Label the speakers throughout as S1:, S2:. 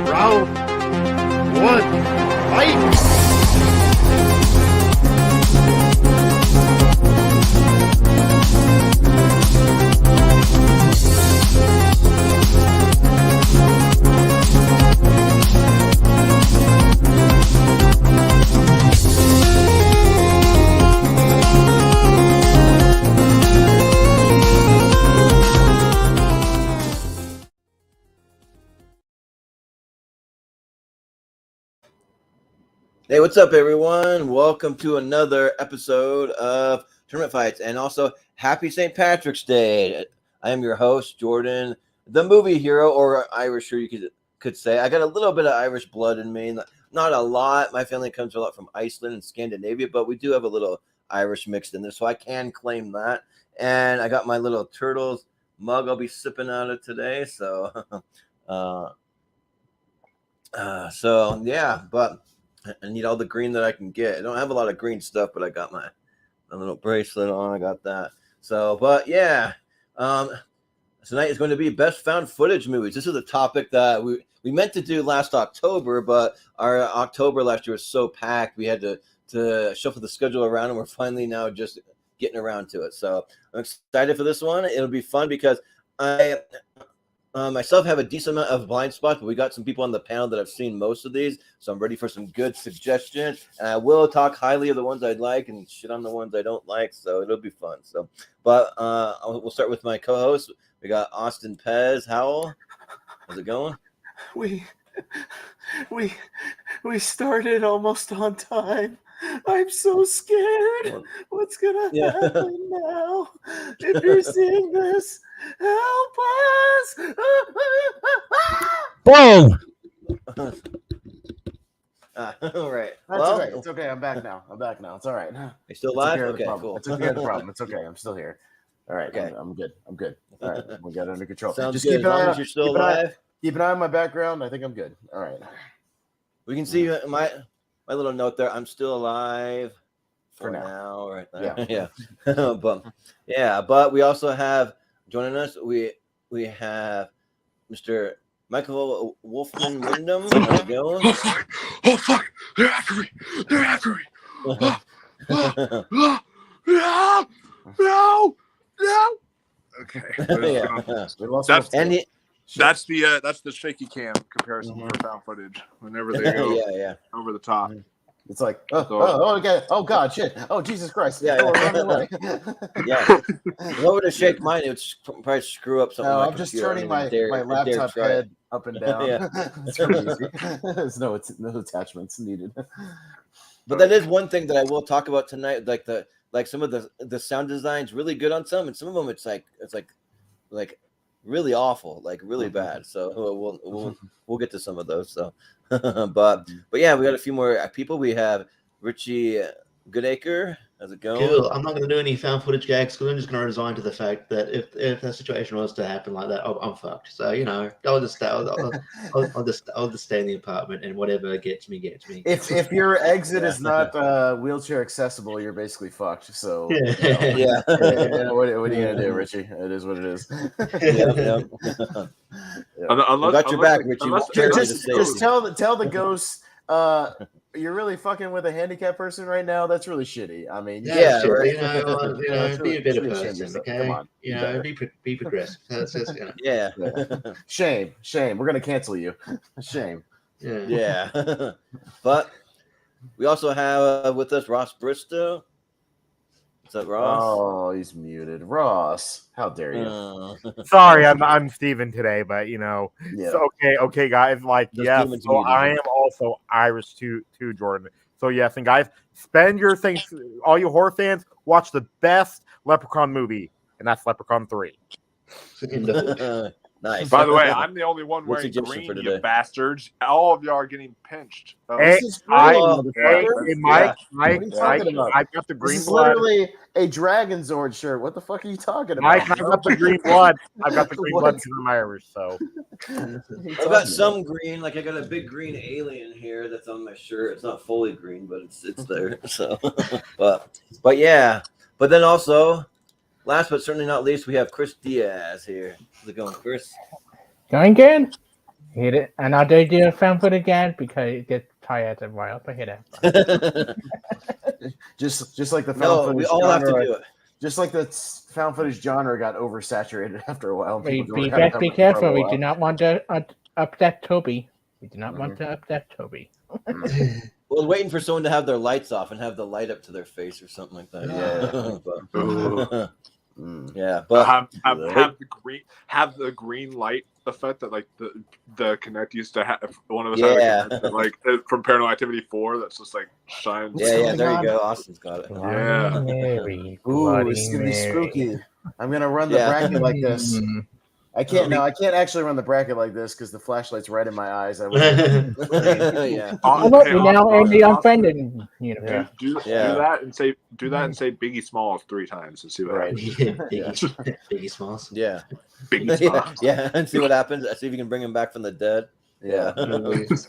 S1: Round one, fight!
S2: Hey, what's up, everyone? Welcome to another episode of Tournament Fights, and also happy St. Patrick's Day. I am your host, Jordan, the movie hero, or Irisher, you could say. I got a little bit of Irish blood in me, not a lot. My family comes a lot from Iceland and Scandinavia, but we do have a little Irish mixed in there, so I can claim that. And I got my little Turtles mug I'll be sipping out of today, so yeah, but I need all the green that I can get. I don't have a lot of green stuff, but I got my little bracelet on. I got that. So, but yeah, tonight is going to be best found footage movies. This is a topic that we meant to do last October, but our October last year was so packed we had to shuffle the schedule around, and we're finally now just getting around to it. So I'm excited for this one. It'll be fun because I myself have a decent amount of blind spots, but we got some people on the panel that have seen most of these, so I'm ready for some good suggestions. And I will talk highly of the ones I'd like and shit on the ones I don't like, so it'll be fun. So, but we'll start with my co-host. We got Austin Pez Howell. How's it going?
S3: We started almost on time. I'm so scared. What's gonna happen now? If you're seeing this, help us!
S4: Boom!
S2: All right.
S3: That's
S2: well,
S3: okay. It's okay. I'm back now. It's all right.
S2: You still live? Okay,
S3: cool. It's okay. The problem. It's okay. I'm still here. All right. Okay. I'm good. All right. We got it under control.
S2: Sounds
S3: Just
S2: good.
S3: keep an eye on.
S2: You're still alive.
S3: Keep an eye on my background. I think I'm good. All right.
S2: We can see my little note there. I'm still alive for now. Right there. Yeah. But we also have joining us. We have Mr. Michael Wolfman Wyndham. How's it going?
S1: Oh fuck! They're after me! No! Okay. That's the shaky cam comparison for found footage. Whenever they go over the top.
S3: It's like, okay. Oh God, shit. Oh Jesus Christ.
S2: Yeah. What would it shake mine? It would probably screw up something.
S3: I'm just turning my laptop head up and down. It's pretty easy. There's no attachments needed.
S2: But that is one thing that I will talk about tonight. Like some of the sound design's really good on some, and some of them it's like really awful, like really bad. So we'll get to some of those. So, but yeah, we got a few more people. We have Richie Goodacre. How's it going?
S5: Cool. I'm not going to do any found footage gags because I'm just going to resign to the fact that if that situation was to happen like that, I'm fucked. So I'll just stay in the apartment and whatever gets me.
S3: If your exit is not wheelchair accessible, you're basically fucked. So what are you gonna do, Richie? It is what it is.
S2: Got your back, Richie.
S3: Just tell the ghost. You're really fucking with a handicapped person right now. That's really shitty. I mean,
S5: be a better person, okay? Come on, be progressive.
S3: Shame. We're gonna cancel you. Shame.
S2: Yeah. But we also have with us Ross Bristow. What's up, Ross?
S3: Oh, he's muted. Ross, how dare you?
S4: Sorry, I'm Steven today, but So, okay, guys. So I am also Irish too, Jordan. So yes, and guys, spend your things. All you horror fans, watch the best Leprechaun movie, and that's Leprechaun 3.
S2: Nice.
S1: By the way, I'm the only one wearing green, you bastards. All of you are getting pinched.
S4: Mike, I got the green blood.
S3: Literally a Dragon Zord shirt. What the fuck are you talking about?
S4: Mike, I've got the green blood. I've got the green blood because I'm Irish, so.
S2: I've got some green. Like I got a big green alien here that's on my shirt. It's not fully green, but it's there. So, but yeah. But then also, last but certainly not least, we have Chris Diaz here. How's it going, Chris?
S6: Going good. Hit it, and I'll do a found footage again because it gets tired a while. But hit it.
S3: just like the found footage.
S2: We all
S3: genre,
S2: have to do it.
S3: Just like the found footage genre got oversaturated after a while.
S6: Be careful. We do not want to upset Toby. We do not want to upset Toby.
S2: Well, waiting for someone to have their lights off and have the light up to their face or something like that. Yeah, but
S1: have the green light effect that like the Connect used to have. One of us had a like from Paranormal Activity 4 that's just like shines.
S2: Yeah, there you go. Austin's got it.
S1: Yeah.
S6: Mary,
S3: ooh, it's gonna be spooky. I'm gonna run the bracket like this. I can't actually run the bracket like this because the flashlight's right in my eyes. I
S2: yeah.
S6: You're now in the unfriended universe.
S1: Do that and say Biggie Smalls 3 times and see what happens.
S5: Biggie Smalls.
S2: Yeah.
S1: Biggie Smalls.
S2: Yeah, and see what happens. See if you can bring him back from the dead. Yeah.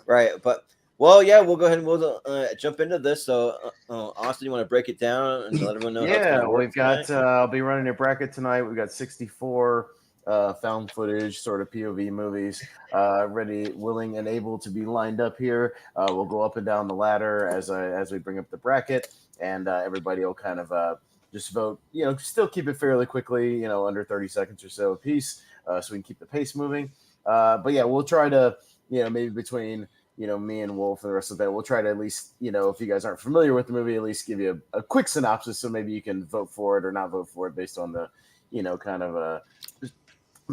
S2: Right, but well, yeah, we'll go ahead and we'll jump into this. So, Austin, you want to break it down and let everyone know?
S3: Yeah, we've got. I'll be running a bracket tonight. We've got 64 found footage, sort of POV movies, ready, willing, and able to be lined up here. We'll go up and down the ladder as we bring up the bracket, and everybody will kind of just vote. Still keep it fairly quickly. Under 30 seconds or so a piece, so we can keep the pace moving. But yeah, we'll try to. Maybe between me and Wolf and the rest of that, we'll try to at least, if you guys aren't familiar with the movie, at least give you a quick synopsis so maybe you can vote for it or not vote for it based on the, kind of a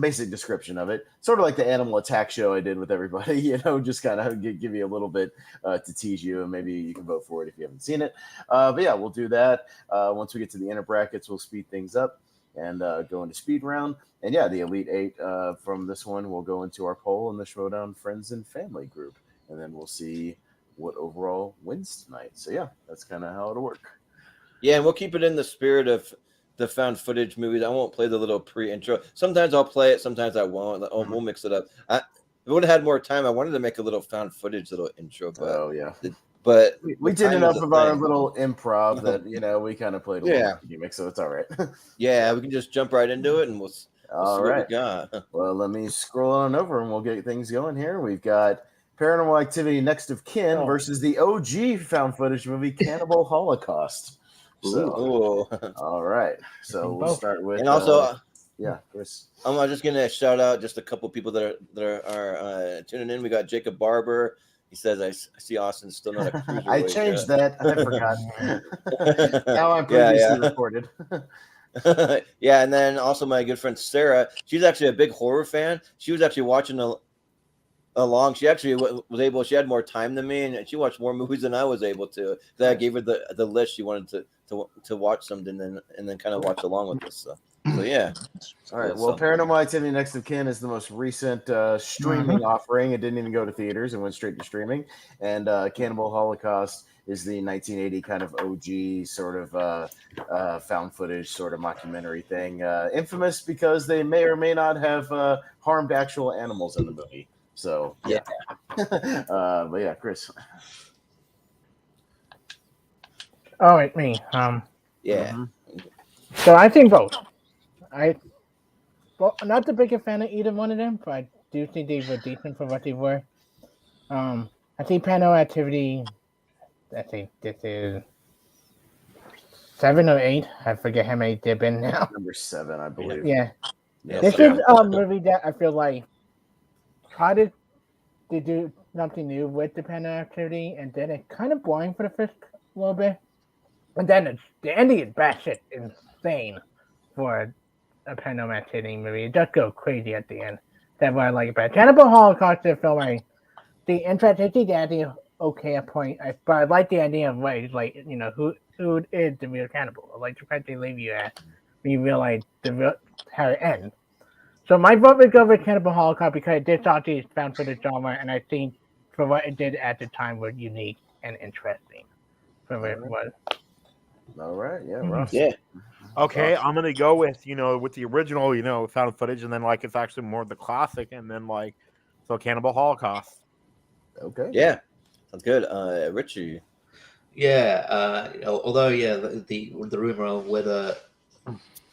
S3: basic description of it. Sort of like the animal attack show I did with everybody, just kind of give you a little bit to tease you and maybe you can vote for it if you haven't seen it. But yeah, we'll do that. Once we get to the inner brackets, we'll speed things up and go into speed round. And yeah, the Elite 8 from this one will go into our poll in the Showdown Friends and Family group. And then we'll see what overall wins tonight. So yeah, that's kind of how it'll work.
S2: Yeah, and we'll keep it in the spirit of the found footage movies. I won't play the little pre-intro. Sometimes I'll play it, sometimes I won't. We'll mix it up. If I would have had more time, I wanted to make a little found footage little intro. But but
S3: we did enough of our little improv that we kind of played a little gimmick, so it's all right.
S2: Yeah, we can just jump right into it and we'll see what we got.
S3: Well, let me scroll on over and we'll get things going here. We've got Paranormal Activity Next of Kin versus the OG found footage movie Cannibal Holocaust. So, all right. So we'll start with.
S2: And also,
S3: Chris.
S2: I'm just gonna shout out just a couple people that are tuning in. We got Jacob Barber. He says, "I see Austin's still not a cruiserweight."
S3: I changed that. I forgot. Now I'm previously recorded.
S2: Yeah, and then also my good friend Sarah. She's actually a big horror fan. She was actually watching along. She actually was able. She had more time than me, and she watched more movies than I was able to. So I gave her the list. She wanted to watch some, and then kind of watch along with us. So yeah.
S3: All right. Well, Paranormal Activity Next of Kin is the most recent streaming offering. It didn't even go to theaters and went straight to streaming. And Cannibal Holocaust is the 1980 kind of OG sort of found footage sort of mockumentary thing. Infamous because they may or may not have harmed actual animals in the movie. So yeah. But yeah, Chris.
S6: Oh, it's me.
S2: Yeah.
S6: So I think both. I'm not the biggest fan of either one of them, but I do think they were decent for what they were. I think Paranormal Activity. I think this is 7 or 8. I forget how many they've been now.
S3: Number 7, I believe.
S6: Yeah. This is a movie that I feel like tried to do something new with the Paranormal Activity, and then it's kind of boring for the first little bit. And then the ending is batshit insane for a Paranormal Activity movie. It just goes crazy at the end. That's what I like about it. Cannibal Holocaust. I feel like the introspection is okay at point, but I like the idea of who is the real cannibal. I like the fact they leave you at when you realize how it ends. So my vote would go with Cannibal Holocaust because this actually is found for the genre, and I think for what it did at the time was unique and interesting. For what it was.
S3: All right, yeah, Ross.
S2: Yeah.
S4: Okay, I'm gonna go with with the original found footage, and then it's actually more the classic, and then so Cannibal Holocaust.
S3: Okay.
S2: Yeah, sounds good. Richie.
S5: Yeah. Although the rumor of whether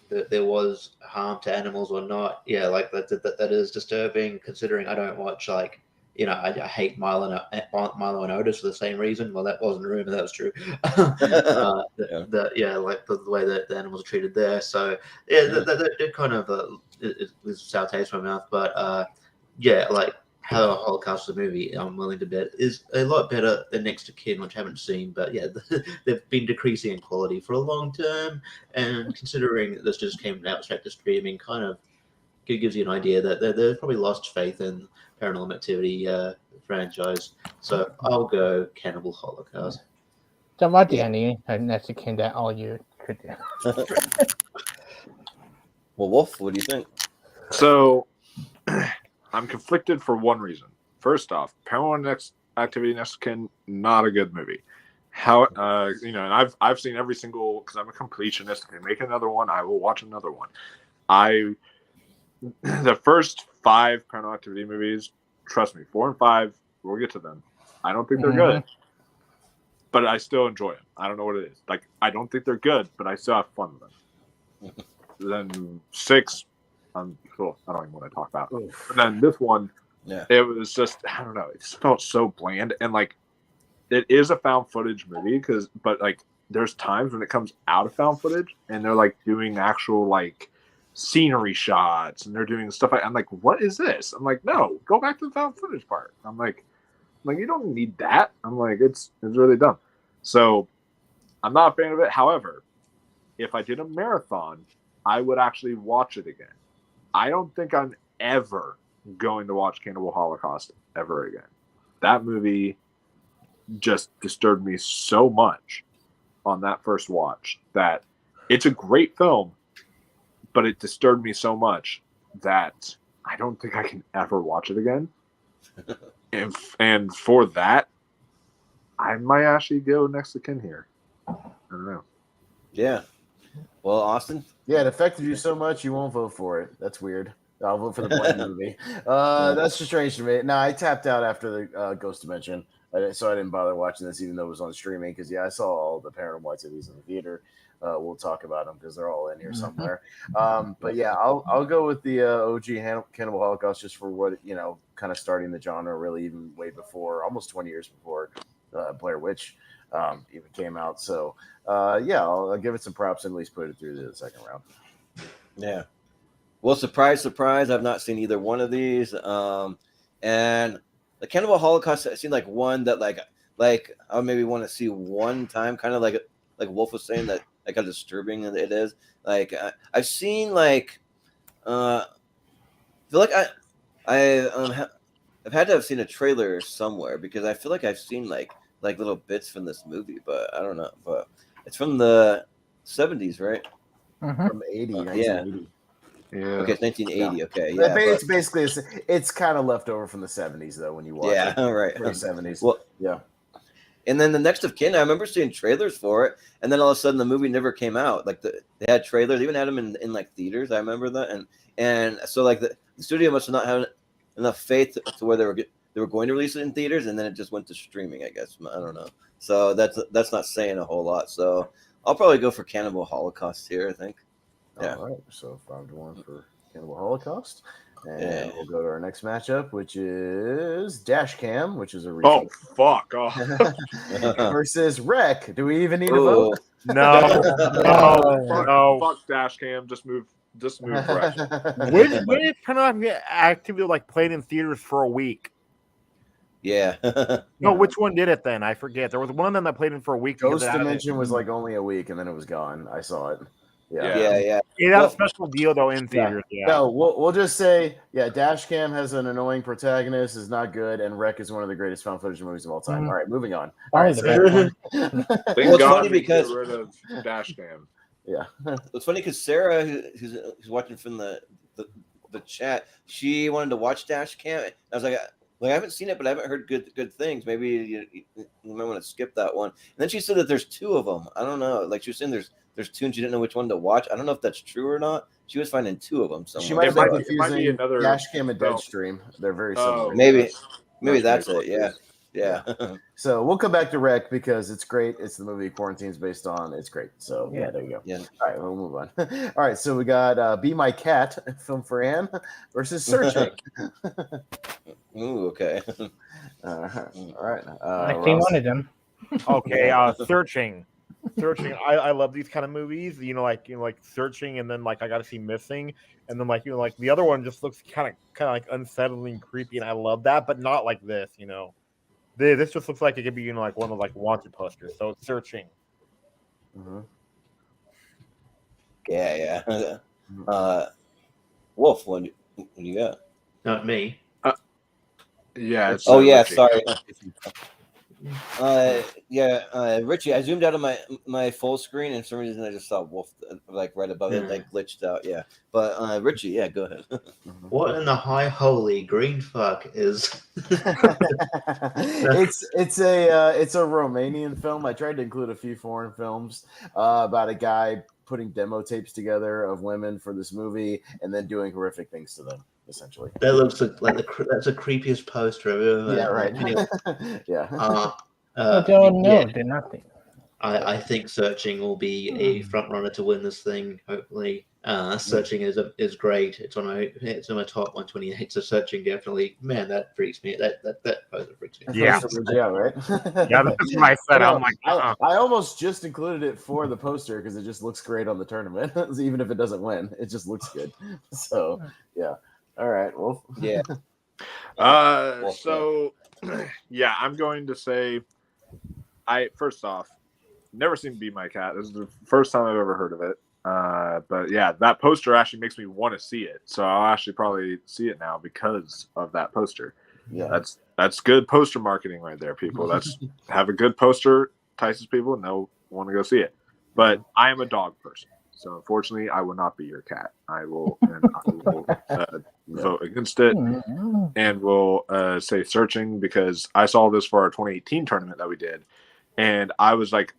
S5: there was harm to animals or not, that is disturbing. Considering I don't watch you know, I hate Milo and Otis for the same reason. Well, that wasn't a rumor, that was true. Like the way that the animals are treated there. So yeah, that kind of it was sour taste in my mouth. But yeah, like how the Holocaust the movie, I'm willing to bet, is a lot better than Next of Kin, which I haven't seen. But yeah, they've been decreasing in quality for a long term, and considering this just came out straight to streaming, kind of gives you an idea that they've probably lost faith in Paranormal Activity franchise. So I'll go Cannibal Holocaust.
S6: So about the ending, that's the kind that all you could do.
S2: Well, Wolf, what do you think?
S1: So I'm conflicted for one reason. First off, Paranormal Activity Next of Kin, not a good movie. How you know, and I've seen every single, because I'm a completionist. If they make another one, I will watch another one. The first 5 Paranormal Activity movies, trust me, 4 and 5, we'll get to them. I don't think they're good, but I still enjoy them. I don't know what it is. Like, I don't think they're good, but I still have fun with them. Then 6, cool. I don't even want to talk about. But then this one, it was just, I don't know. It just felt so bland, and like, it is a found footage movie, but like, there's times when it comes out of found footage, and they're like doing actual like scenery shots, and they're doing stuff. I'm like, what is this? I'm like, no, go back to the found footage part. I'm like you don't need that. I'm like, it's really dumb. So I'm not a fan of it. However, if I did a marathon, I would actually watch it again. I don't think I'm ever going to watch Cannibal Holocaust ever again. That movie just disturbed me so much on that first watch that it's a great film, but it disturbed me so much that I don't think I can ever watch it again. And for that, I might actually go Next of Kin here. I don't know.
S2: Yeah. Well, Austin?
S3: Yeah, it affected you so much you won't vote for it. That's weird. I'll vote for the Blade movie. That's just strange to me. No, I tapped out after the Ghost Dimension, so I didn't bother watching this, even though it was on streaming. Because I saw all the Paranormal Activities in the theater. We'll talk about them because they're all in here somewhere. But yeah, I'll go with the OG Cannibal Holocaust just for what, kind of starting the genre really even way before, almost 20 years before Blair Witch even came out. So yeah, I'll give it some props and at least put it through the second round.
S2: Yeah. Well, surprise, I've not seen either one of these. And the Cannibal Holocaust seemed like one that like I would maybe want to see one time, kind of like Wolf was saying, that like how disturbing it is. Like I've seen like I feel like I've had to have seen a trailer somewhere, because I feel like I've seen like little bits from this movie, but I don't know. But it's from the 70s, right?
S3: From 1980.
S1: Yeah.
S2: Okay, it's 1980.
S3: Yeah.
S2: Okay, yeah.
S3: It's basically it's kind of left over from the 70s though when you watch it.
S2: Yeah, right.
S3: From the 70s.
S2: Well,
S3: yeah.
S2: And then the Next of Kin, I remember seeing trailers for it, and then all of a sudden the movie never came out. Like they had trailers, they even had them in like theaters. I remember that, and so like the studio must have not had enough faith to where they were going to release it in theaters, and then it just went to streaming, I guess. I don't know. So that's not saying a whole lot. So I'll probably go for Cannibal Holocaust here, I think. Yeah.
S3: All right. So 5-1 for Cannibal Holocaust. And we'll go to our next matchup, which is Dash Cam, which is a
S1: recent. Oh, fuck off.
S3: Versus Wreck. Do we even need a vote?
S4: No.
S1: Fuck Dash Cam. Just move Wreck.
S4: When did Paranormal Activity like played in theaters for a week?
S2: Yeah.
S4: No, which one did it then? I forget. There was one of them that played in for a week.
S3: Ghost Dimension was like only a week, and then it was gone. I saw it.
S2: Yeah.
S4: It had a special deal though in theaters. Yeah.
S3: No, we'll just say, Dash Cam has an annoying protagonist, is not good, and Wreck is one of the greatest found footage movies of all time. All right, moving on. All right,
S1: Thank God we get rid of Dash Cam.
S3: Yeah,
S2: it's funny because Sarah, who's watching from the chat, she wanted to watch Dash Cam. I was like, I haven't seen it, but I haven't heard good things. Maybe you might want to skip that one. And then she said that there's 2 of them. I don't know. Like she was saying, there's 2, and she didn't know which one to watch. I don't know if that's true or not. She was finding 2 of them somewhere.
S3: She might be confusing Dash Cam and Deadstream. They're very similar.
S2: Maybe that's it. Yeah. Yeah.
S3: So we'll come back to Rec because it's great. It's the movie Quarantine's based on. It's great. So yeah, there you go.
S2: Yeah.
S3: All right, we'll move on. All right, so we got Be My Cat, film for Anne, versus Searching.
S2: Ooh, okay.
S3: All right.
S6: I see one of them.
S4: Okay, Searching. I love these kind of movies. Like Searching, and then like I got to see Missing, and then like like the other one just looks kind of like unsettling, creepy, and I love that, but not like this. This just looks like it could be like one of like wanted posters. So it's Searching.
S3: Mm-hmm.
S2: Yeah. Wolf, what do you got?
S5: Not me.
S1: Yeah. It's,
S2: Richie.
S1: Sorry.
S2: Richie. I zoomed out of my full screen, and for some reason I just saw Wolf like right above it, like glitched out. Yeah, but Richie, yeah, go ahead.
S5: What in the high holy green fuck is?
S3: It's a Romanian film. I tried to include a few foreign films about a guy putting demo tapes together of women for this movie and then doing horrific things to them. Essentially,
S5: That looks like that's the creepiest poster I've ever.
S3: Yeah, right.
S5: Anyway,
S3: yeah.
S6: They're nothing.
S5: I think Searching will be a front runner to win this thing. Hopefully, Searching is great. It's on my top 128. So Searching definitely, man, that freaks me. That poster freaks me.
S4: Yeah,
S3: right.
S4: Yeah, that's what I said. I'm like,
S3: I almost just included it for the poster because it just looks great on the tournament. Even if it doesn't win, it just looks good. So yeah. All right, Wolf.
S2: Yeah.
S1: So yeah, I'm going to say first off, never seen Be My Cat. This is the first time I've ever heard of it. But yeah, that poster actually makes me want to see it. So I'll actually probably see it now because of that poster.
S3: Yeah.
S1: That's good poster marketing right there, people. That's have a good poster, entices people, and they'll want to go see it. But I am a dog person. So unfortunately, I will not be your cat. I will vote against it, and will say Searching, because I saw this for our 2018 tournament that we did, and I was like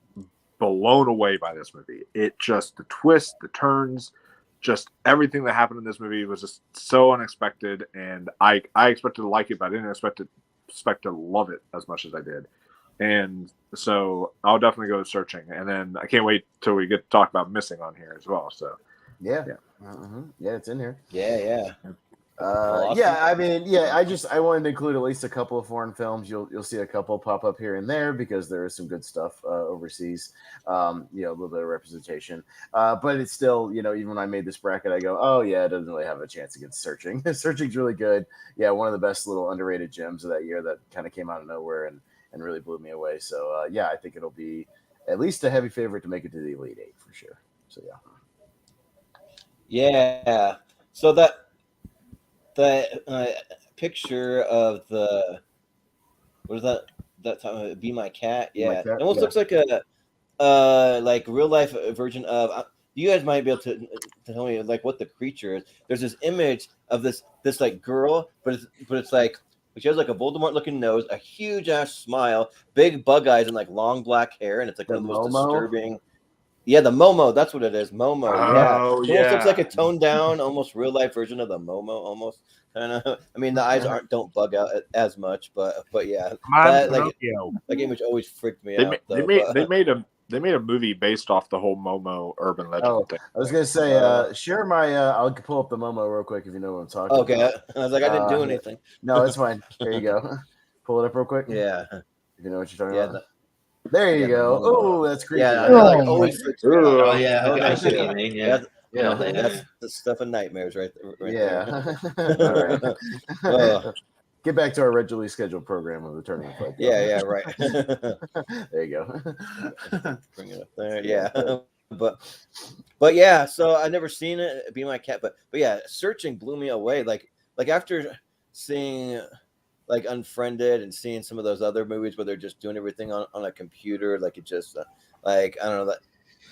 S1: blown away by this movie. It just, the twists, the turns, just everything that happened in this movie was just so unexpected, and I expected to like it, but I didn't expect to love it as much as I did. And so I'll definitely go Searching, and then I can't wait till we get to talk about Missing on here as well. So
S3: yeah, it's in here.
S2: Yeah.
S3: I mean, I wanted to include at least a couple of foreign films. You'll see a couple pop up here and there because there is some good stuff overseas. A little bit of representation, but it's still, even when I made this bracket, I go, oh yeah, it doesn't really have a chance against Searching. Searching's really good. Yeah, one of the best little underrated gems of that year that kind of came out of nowhere and really blew me away. So I think it'll be at least a heavy favorite to make it to the Elite Eight for sure. So
S2: yeah. So that picture of the, what is that time? Be My Cat. Yeah,
S3: Cat,
S2: it almost looks like a like real life version of. You guys might be able to tell me like what the creature is. There's this image of this like girl, but it's like. She has like a Voldemort looking nose, a huge ass smile, big bug eyes, and like long black hair, and it's like the most disturbing. Yeah, the Momo, that's what it is. Momo.
S1: Oh,
S2: yeah. It almost looks like a toned down, almost real life version of the Momo, almost. Kind of. I mean, the eyes don't bug out as much, but yeah. That image always freaked me out.
S1: They made a movie based off the whole Momo urban legend thing.
S3: I was gonna say, share my. I'll pull up the Momo real quick if you know what I'm talking about.
S2: Okay, I was like, I didn't do anything.
S3: No, it's fine. There you go. Pull it up real quick.
S2: Yeah.
S3: If you know what you're talking about. There you go. Oh, that's creepy.
S2: Yeah,
S5: I see what you mean. Yeah.
S2: That's the stuff of nightmares, right
S3: there.
S2: All right.
S3: Get back to our regularly scheduled program of the tournament fight.
S2: Yeah, right.
S3: There you go.
S2: Bring it up there. Yeah. But yeah, so I've never seen it, Be My Cat, but yeah, Searching blew me away. Like after seeing like Unfriended and seeing some of those other movies where they're just doing everything on a computer, like it just like I don't know, that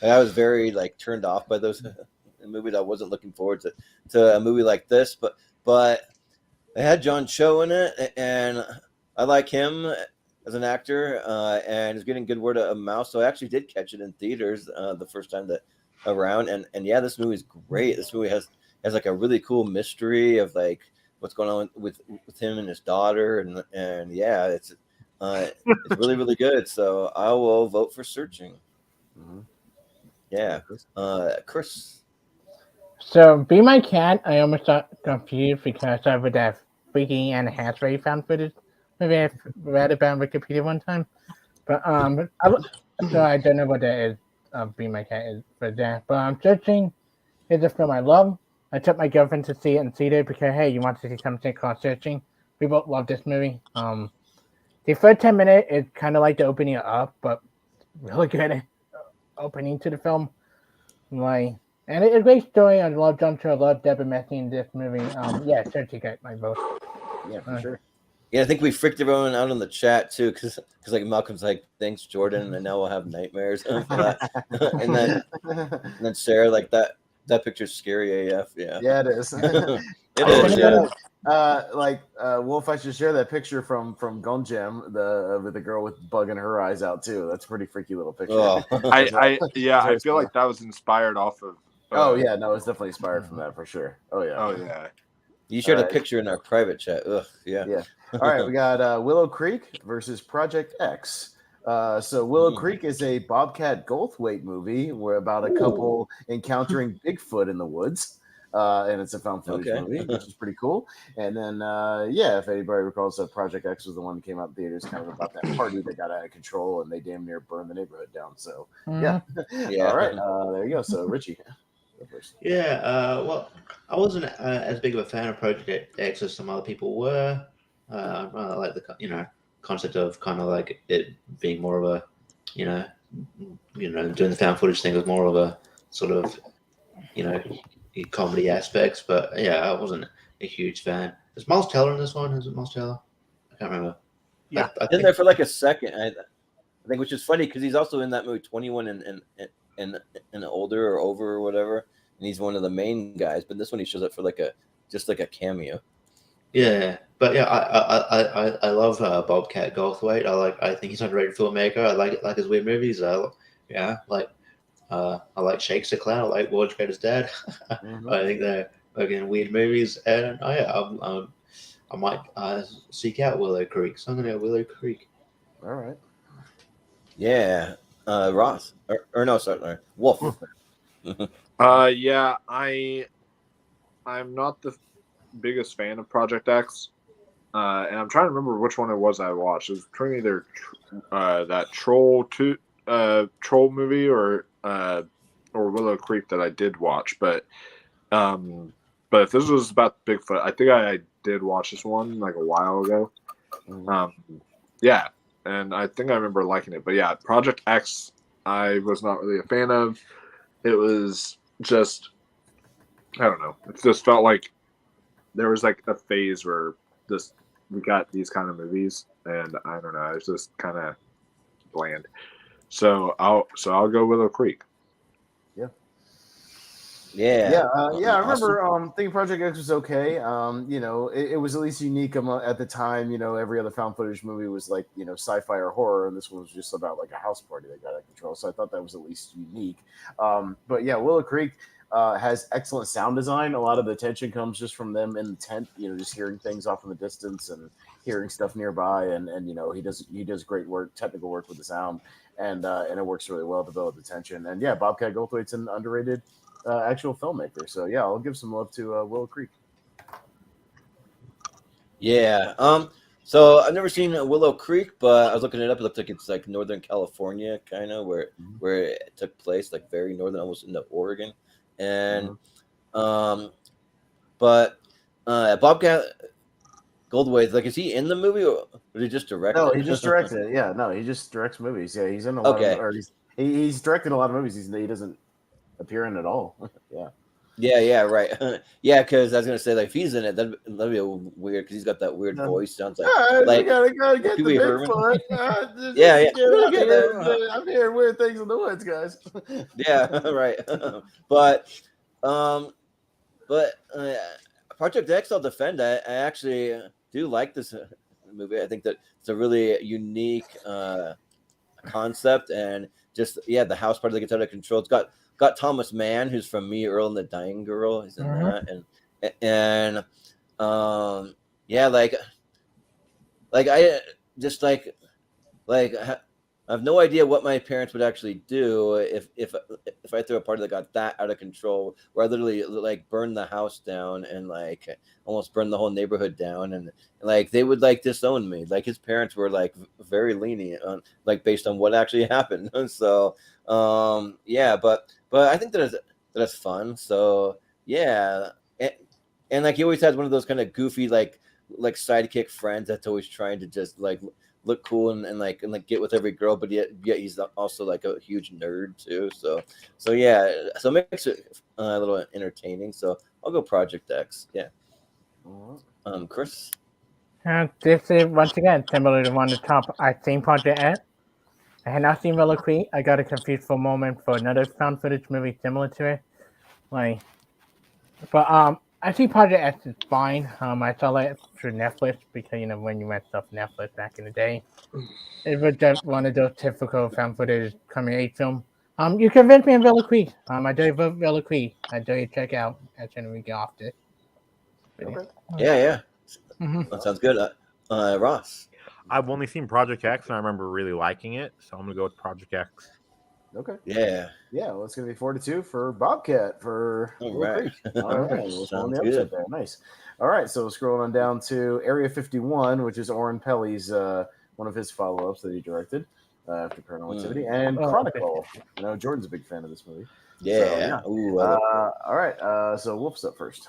S2: I was very like turned off by those movies. I wasn't looking forward to a movie like this, but it had John Cho in it, and I like him as an actor, and he's getting good word of mouth. So I actually did catch it in theaters the first time around, and yeah, this movie is great. This movie has like a really cool mystery of like what's going on with him and his daughter, and yeah, It's really, really good. So I will vote for Searching.
S3: Mhm.
S2: Yeah. Chris.
S6: So, Be My Cat, I almost got confused because I would have freaking Anna Hathaway found footage. Maybe I read about on Wikipedia one time. But so I don't know what that is. Be My Cat is for that. But I'm Searching is a film I love. I took my girlfriend to see it in theater because, hey, you want to see something called Searching? We both love this movie. The first 10 minutes is kind of like the opening up, but really good opening to the film. Like, and it's a great story. I love John Cho. I love Deborah Messing in this movie. Yeah, Searching got my vote.
S3: Yeah, for sure.
S2: Yeah, I think we freaked everyone out in the chat too, because like Malcolm's like, "Thanks, Jordan," and now we'll have nightmares for that. and then Sarah, like that picture's scary AF. Yeah.
S3: Yeah, it is.
S2: It is. Yeah.
S3: Wolf, I should share that picture from Gunjam, with the girl with bug in her eyes out too. That's a pretty freaky little picture.
S2: Oh.
S1: I feel like that was inspired off of.
S3: Oh yeah, no, it's definitely inspired from that for sure. Oh yeah.
S1: Oh yeah.
S2: You shared a picture in our private chat. Ugh, yeah.
S3: Yeah. All right, we got Willow Creek versus Project X. So Willow Creek is a Bobcat Goldthwait movie where about a couple encountering Bigfoot in the woods. And it's a found footage movie, which is pretty cool. And then, if anybody recalls, Project X was the one that came out in theaters, kind of about that party that got out of control and they damn near burned the neighborhood down. So, yeah. All right, there you go. So, Richie.
S5: Yeah, well, I wasn't as big of a fan of Project X as some other people were. I rather like the concept of kind of like it being more of a doing the found footage thing was more of a sort of comedy aspects. But yeah, I wasn't a huge fan. Is Miles Teller in this one? Is it Miles Teller? I can't remember.
S4: Yeah,
S2: I think there for like a second. I think, which is funny because he's also in that movie 21 and older or over or whatever, and he's one of the main guys. But this one he shows up for just like a cameo.
S5: Yeah, but yeah, I love Bobcat Goldthwait. I think he's an underrated filmmaker. I like his weird movies. I like Shakes a Clown. I like World's Greatest Dad. I think they're again weird movies, and I might seek out Willow Creek. So I'm gonna go Willow Creek.
S3: All right.
S2: Yeah, Ross or no, sorry, Wolf.
S1: Yeah, I'm not the biggest fan of Project X, and I'm trying to remember which one it was I watched. It was between either that Troll movie or Willow Creek that I did watch. But if this was about Bigfoot, I think I did watch this one like a while ago. Yeah, and I think I remember liking it. But yeah, Project X, I was not really a fan of. It was just, I don't know. It just felt like there was like a phase where we got these kind of movies, and I don't know, it's just kind of bland. So I'll go Willow Creek.
S2: Yeah.
S3: I remember thinking Project X was okay. It was at least unique at the time. Every other found footage movie was like sci-fi or horror, and this one was just about like a house party that got out of control. So I thought that was at least unique. But yeah, Willow Creek has excellent sound design. A lot of the tension comes just from them in the tent, just hearing things off in the distance and hearing stuff nearby. And he does great technical work with the sound, and it works really well to build the tension. And yeah, Bobcat Goldthwait's an underrated actual filmmaker. So yeah, I'll give some love to Willow Creek.
S2: Yeah. So I've never seen Willow Creek, but I was looking it up. It looks like it's like Northern California, kind of where it took place, like very northern, almost into Oregon. And but Bobcat Goldthwait, like, is he in the movie or did he just direct it?
S3: No, he just directed it. Yeah, no, he just directs movies. Yeah, he's in a lot of, he's directed a lot of movies. He doesn't appear in at all.
S2: Yeah, right. Yeah, because I was gonna say, like, if he's in it, that'd be weird because he's got that weird voice. Sounds like
S3: we gotta get the Bigfoot. I'm hearing weird things in the woods, guys.
S2: Yeah, right. But Project X, I'll defend. I actually do like this movie. I think that it's a really unique concept, and just the house party that gets out of control. It's got Thomas Mann, who's from Me, Earl, and the Dying Girl. He's in that, and like I just like like I have no idea what my parents would actually do if I threw a party that got that out of control, where I literally like burned the house down and like almost burned the whole neighborhood down, and like they would like disown me. Like his parents were like very lenient on like based on what actually happened. So yeah, but I think that's fun. So yeah, and like he always has one of those kind of goofy like sidekick friends that's always trying to just like look cool and like get with every girl, but yet he's also like a huge nerd too. So yeah, so it makes it a little entertaining. So I'll go Project X. Yeah. Chris.
S6: This is once again similar to one of the top. I've seen Project X. I had not seen Reliquary. I got it confused for a moment for another found footage movie similar to it. Like, but I think Project X is fine. I saw it through Netflix because when you went stuff Netflix back in the day, it was just one of those typical found footage coming age film. You convinced me on Reliquary. I do vote Reliquary. I do check out as soon as we get off this.
S3: Okay.
S2: Yeah.
S6: Mm-hmm.
S2: That sounds good. Ross.
S4: I've only seen Project X, and I remember really liking it, so I'm gonna go with Project X.
S3: Okay.
S2: Yeah.
S3: Well, it's gonna be 4-2 for Bobcat for
S2: All right.
S3: All right. We'll
S2: Sounds
S3: the
S2: good.
S3: there. Nice. All right. So scrolling on down to Area 51, which is Oren Pelly's one of his follow-ups that he directed after Paranormal Activity, and Chronicle. Jordan's a big fan of this movie.
S2: Yeah.
S3: So, Ooh, all right. So Wolf's up first.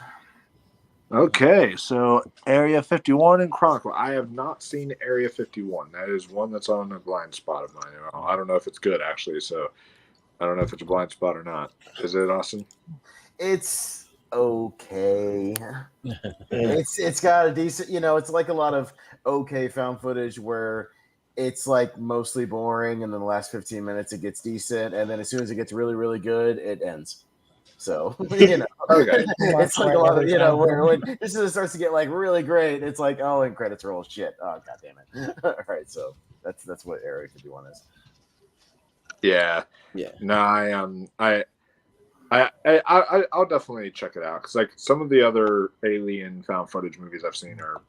S1: Okay, so Area 51 and Chronicle. I have not seen Area 51. That is one that's on a blind spot of mine. I don't know if it's good, actually, so I don't know if it's a blind spot or not. Is it, Austin?
S3: It's okay. It's got a decent, it's like a lot of okay found footage where it's like mostly boring, and then the last 15 minutes it gets decent, and then as soon as it gets really, really good, it ends. So
S1: okay.
S3: It's like a lot of where when this starts to get like really great, it's like and credits roll. Shit. Oh god damn it. All right, so that's what Area 51 is.
S1: Yeah. No, I'll definitely check it out because like some of the other alien found footage movies I've seen are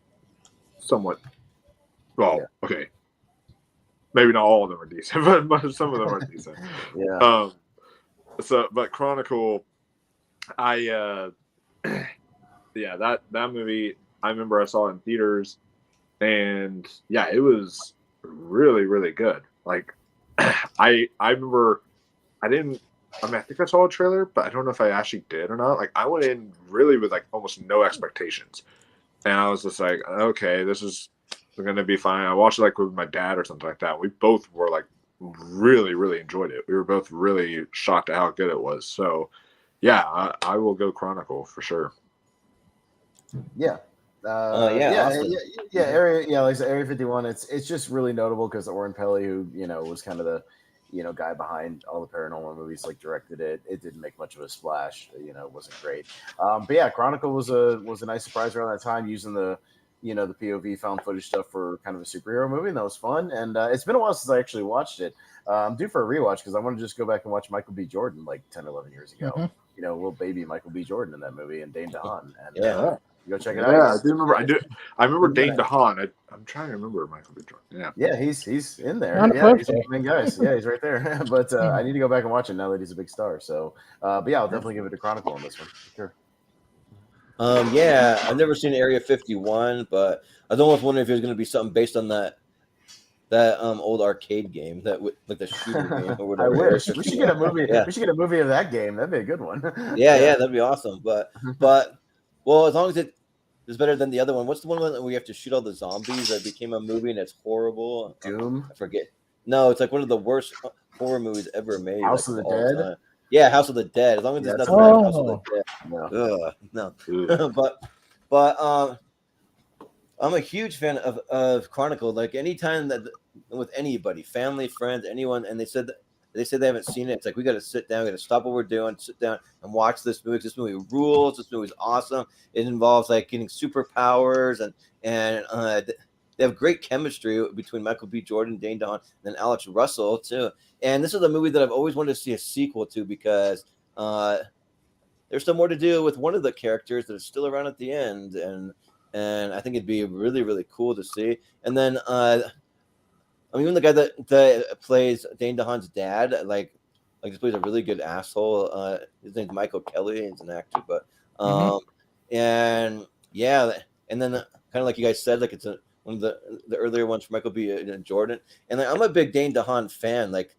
S1: somewhat okay. Maybe not all of them are decent, but some of them are decent.
S3: Yeah.
S1: But Chronicle. That movie I remember I saw in theaters, and it was really, really good. Like I remember I think I saw a trailer, but I don't know if I actually did or not. Like I went in really with like almost no expectations, and I was just like, okay, this is gonna be fine. I watched it like with my dad or something like that. We both were like really, really enjoyed it. We were both really shocked at how good it was. So I will go Chronicle for sure.
S3: Area 51. It's just really notable because Oren Pelly, who was kind of the guy behind all the paranormal movies, like directed it. It didn't make much of a splash. It wasn't great. But Chronicle was a nice surprise around that time, using the the POV found footage stuff for kind of a superhero movie, and that was fun. And it's been a while since I actually watched it. I'm due for a rewatch because I want to just go back and watch Michael B. Jordan like 10, 11 years ago.
S6: Mm-hmm.
S3: Little baby Michael B. Jordan in that movie, and Dane DeHaan. And go check it out.
S1: Yeah, I remember Dane DeHaan. I'm trying to remember Michael B. Jordan.
S3: Yeah, he's in there.
S6: He's one of
S3: the main guys. Yeah, he's right there. But I need to go back and watch it now that he's a big star. So, I'll definitely give it a Chronicle on this one. Sure.
S2: I've never seen Area 51, but I was almost wondering if it was going to be something based on that old arcade game, like the shooting game or whatever.
S3: I wish we should get a movie. Yeah. We should get a movie of that game. That'd be a good one.
S2: Yeah, that'd be awesome. But well, as long as it is better than the other one. What's the one where we have to shoot all the zombies that became a movie and it's horrible?
S3: Doom.
S2: I forget. No, it's like one of the worst horror movies ever made.
S3: House of the Dead.
S2: Time. Yeah, House of the Dead. As long as it's not House of the Dead. No. But I'm a huge fan of Chronicle. Like anytime that with anybody, family, friends, anyone, and they said they haven't seen it. It's like we got to sit down, we got to stop what we're doing, sit down and watch this movie. This movie rules. This movie's awesome. It involves like getting superpowers and they have great chemistry between Michael B. Jordan, Dane DeHaan, and then Alex Russell too. And this is a movie that I've always wanted to see a sequel to because there's still more to do with one of the characters that is still around at the end, and I think it'd be really, really cool to see. And then I mean, even the guy that plays Dane DeHaan's dad, like just plays a really good asshole. His name's Michael Kelly. He's an actor, but and yeah, and then kind of like you guys said, like it's one of the earlier ones for Michael B. Jordan, and like, I'm a big Dane DeHaan fan. Like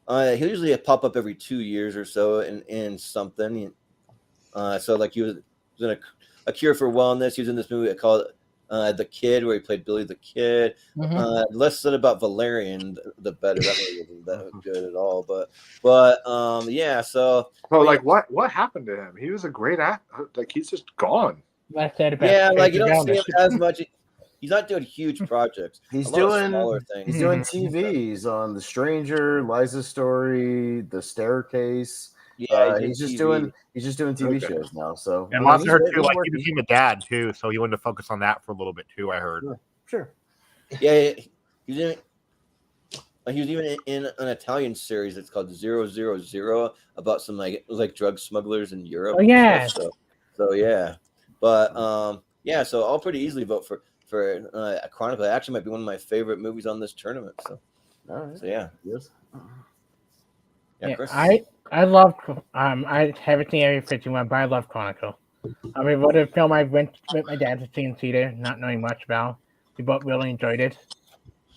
S2: he'll usually pop up every 2 years or so in something. So like he was in a Cure for Wellness. He was in this movie called The Kid, where he played Billy the Kid. Less said about Valerian, the better. That movie wasn't that good at all. But yeah. So
S1: like what happened to him? He was a great actor. Like he's just gone.
S2: Yeah, like you don't see him as much. He's not doing huge projects.
S3: He's doing
S2: smaller things.
S3: He's doing TVs on The Stranger, Liza's Story, The Staircase.
S2: Yeah,
S3: he's just doing TV shows now. So
S4: and I heard too, like he became a dad too, so he wanted to focus on that for a little bit too. I heard.
S3: Sure.
S2: Yeah, he was even in an Italian series. It's called 000 about some like drug smugglers in Europe.
S6: Oh yeah.
S2: So yeah, but yeah. So I'll pretty easily vote for a Chronicle. It actually might be one of my favorite movies on this tournament. So,
S3: all right.
S2: So yeah.
S3: Yes.
S6: Yeah,
S2: Chris?
S6: I love I haven't seen Area 51, but I love Chronicle. I mean, what a film I went with my dad to see in theater, not knowing much about. We both really enjoyed it.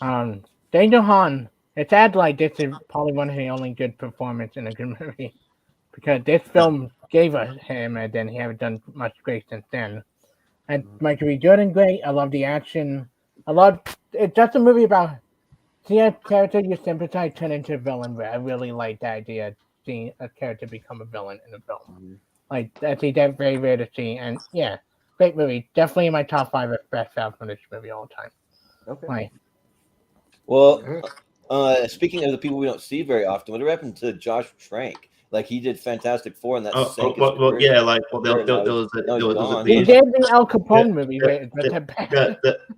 S6: Dane DeHaan, it's sad like this is probably one of the only good performance in a good movie, because this film gave us him, and then he haven't done much great since then. And Michael B. Jordan, great. I love the action. It's just a movie about seeing a character you sympathize turn into a villain. Where I really like the idea of seeing a character become a villain in a film. Like that's very rare to see. And yeah, great movie. Definitely in my top 5 of best found footage movie all time.
S3: Okay.
S2: Well, speaking of the people we don't see very often, what happened to Josh Trank? Like he did Fantastic Four, and that sank his career.
S5: Yeah, like there was
S6: he did the Al Capone movie.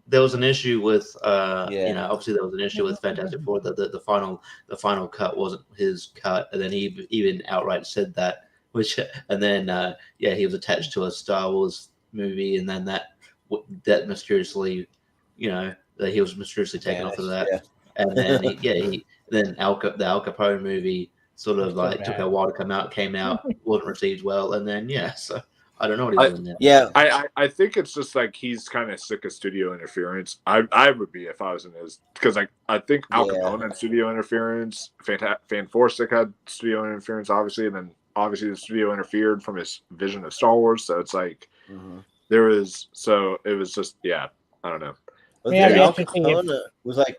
S5: There was an issue with obviously there was an issue with Fantastic Four that the final cut wasn't his cut, and then he even outright said that. And then he was attached to a Star Wars movie, and then that mysteriously, that he was mysteriously taken off of that, and then the Al Capone movie sort of took a while to came out, wasn't received well, and then so I don't know what he's doing there.
S2: Yeah,
S1: I think it's just like he's kind of sick of studio interference. I would be if I was in his, because I think Al Capone had studio interference. Fan Forstick had studio interference, obviously, and then obviously the studio interfered from his vision of Star Wars. So it's like it was just I don't know.
S2: Al Capone was like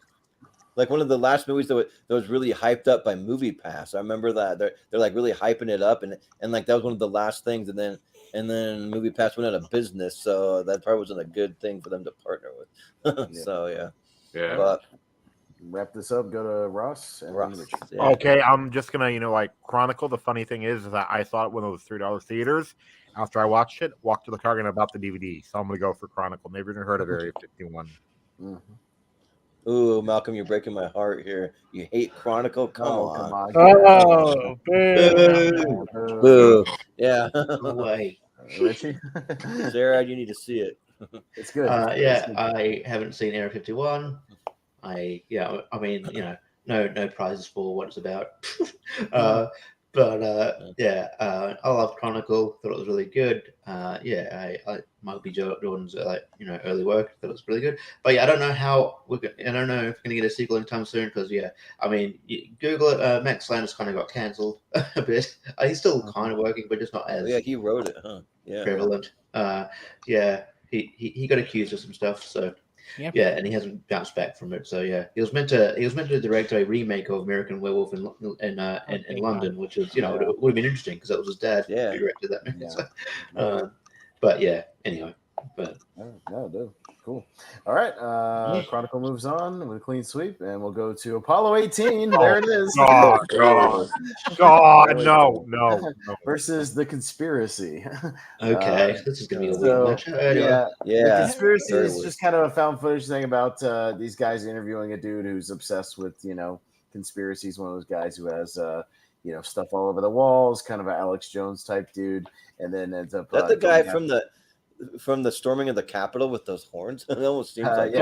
S2: one of the last movies that was really hyped up by MoviePass. I remember that they're like really hyping it up, and like that was one of the last things, and then MoviePass went out of business, so that probably wasn't a good thing for them to partner with. So yeah. But
S3: wrap this up. Go to Ross.
S4: Okay, I'm just gonna Chronicle. The funny thing is that I saw it when it was $3 theaters. After I watched it, walked to the car and I bought the DVD. So I'm gonna go for Chronicle. Maybe you've heard of Area 51.
S2: Ooh, Malcolm, you're breaking my heart here. You hate Chronicle? Come on.
S6: Oh,
S2: boo. Boo. Yeah.
S5: No way.
S3: Richie?
S2: Sarah, you need to see it.
S3: It's good.
S5: I haven't seen Area 51. I mean, no prizes for what it's about. I love Chronicle. Thought it was really good. I Michael B. Jordan's early work. Thought it was really good. But I don't know how I don't know if we're gonna get a sequel anytime soon, because I mean, Google it. Max Landis kind of got cancelled a bit. He's still kind of working, but just not as
S2: he wrote it, huh?
S5: Prevalent. He got accused of some stuff, so.
S6: Yep.
S5: Yeah, and he hasn't bounced back from it. So he was meant to direct a remake of American Werewolf in London, which is it would have been interesting because that was his dad who directed that movie. So, anyway,
S3: cool. All right, Chronicle moves on with a clean sweep, and we'll go to Apollo 18. There it is.
S4: God, no.
S3: Versus The Conspiracy.
S5: Okay, this is gonna be a weird match.
S3: The Conspiracy is just kind of a found footage thing about these guys interviewing a dude who's obsessed with conspiracies. One of those guys who has stuff all over the walls, kind of an Alex Jones type dude, and then ends up.
S2: That's the guy from the from the storming of the Capitol with those horns? It almost seems like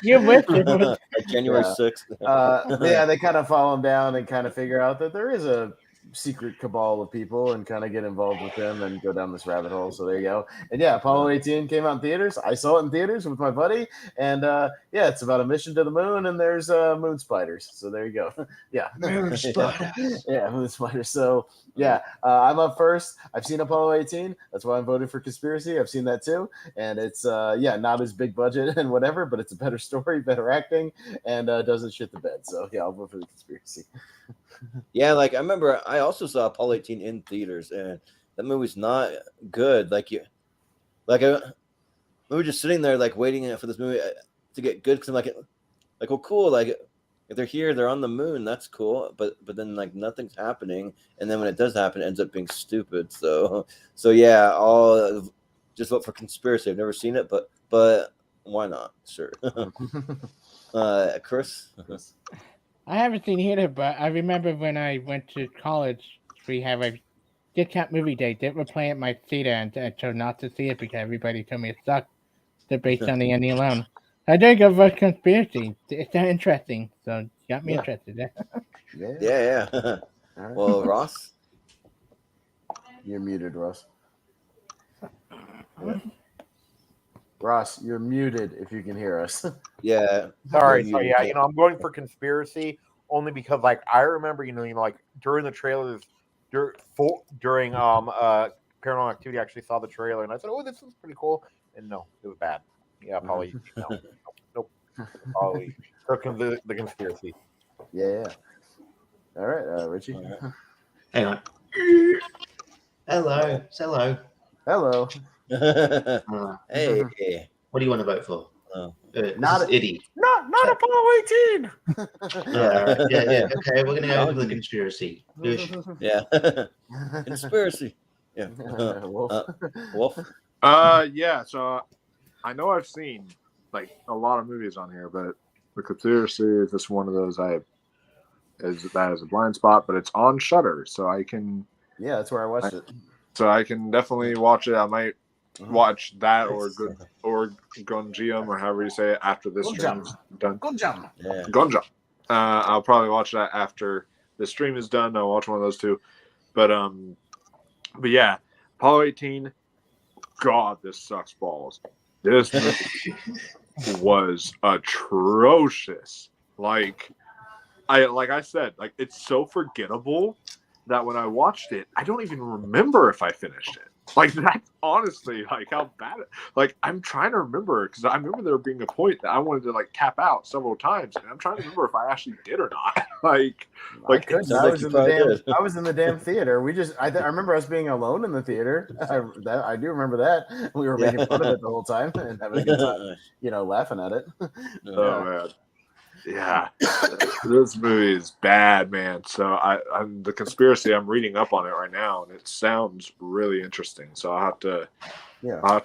S6: You wish it would.
S2: like January 6th.
S3: They kind of follow him down and kind of figure out that there is a secret cabal of people and kind of get involved with them and go down this rabbit hole. So there you go. And yeah, Apollo 18 came out in theaters. I saw it in theaters with my buddy. And yeah, it's about a mission to the moon and there's moon spiders. So there you go. Yeah.
S5: Moon spiders.
S3: Yeah, moon spiders. So yeah, I'm up first. I've seen Apollo 18. That's why I'm voting for Conspiracy. I've seen that too. And it's not as big budget and whatever, but it's a better story, better acting, and doesn't shit the bed. So yeah, I'll vote for the Conspiracy.
S2: Yeah, like I remember I also saw Apollo 18 in theaters, and that movie's not good. We were just sitting there like waiting for this movie to get good because I'm like, well, cool. Like if they're here, they're on the moon. That's cool. But then like nothing's happening, and then when it does happen, it ends up being stupid. So yeah, I'll just vote for Conspiracy. I've never seen it, but why not? Sure. Chris.
S6: I haven't seen either, but I remember when I went to college, we have a discount movie day that were playing at my theater, and I chose not to see it because everybody told me it sucked. They're based on the ending alone. I did go for Conspiracy. It's not interesting, so it got me interested.
S2: Yeah.
S3: Right.
S2: Well, Ross,
S3: you're muted, Ross. Yeah. Ross, you're muted if you can hear us.
S2: Yeah.
S4: Sorry. So yeah, I'm going for Conspiracy only because like I remember, like during the trailers, during Paranormal Activity, I actually saw the trailer and I said, "Oh, this is pretty cool." And no, it was bad. Yeah, probably. Nope. Probably the Conspiracy.
S3: Yeah. All right, Richie.
S2: All right.
S5: Hang on. Hello. Hello.
S3: Hello.
S2: Hey.
S5: What do you want to vote for?
S3: Not
S5: Iddy.
S3: Not Apollo 18.
S5: Yeah. Okay, we're gonna go with the Conspiracy.
S2: Yeah. Conspiracy. Yeah. Wolf.
S1: Yeah. So I know I've seen like a lot of movies on here, but the Conspiracy is just one of those that is a blind spot, but it's on Shudder, so I can.
S3: Yeah, that's where I watched it.
S1: So I can definitely watch it. I might watch that or Gunjam or however you say it after this stream is done.
S3: Gunjam.
S2: Yeah.
S1: Gunjam. I'll probably watch that after the stream is done. I'll watch one of those two. But yeah, Apollo 18. God, this sucks balls. This movie was atrocious. Like I said, like it's so forgettable that when I watched it, I don't even remember if I finished it. Like that's honestly like how bad it. Like I'm trying to remember because I remember there being a point that I wanted to like tap out several times, and I'm trying to remember if I actually did or not. I
S3: was in the damn theater. I remember us being alone in the theater. I do remember that we were making fun of it the whole time and having a good time, laughing at it.
S1: Oh man. Yeah, this movie is bad, man. So I'm the Conspiracy. I'm reading up on it right now, and it sounds really interesting. So I'll have to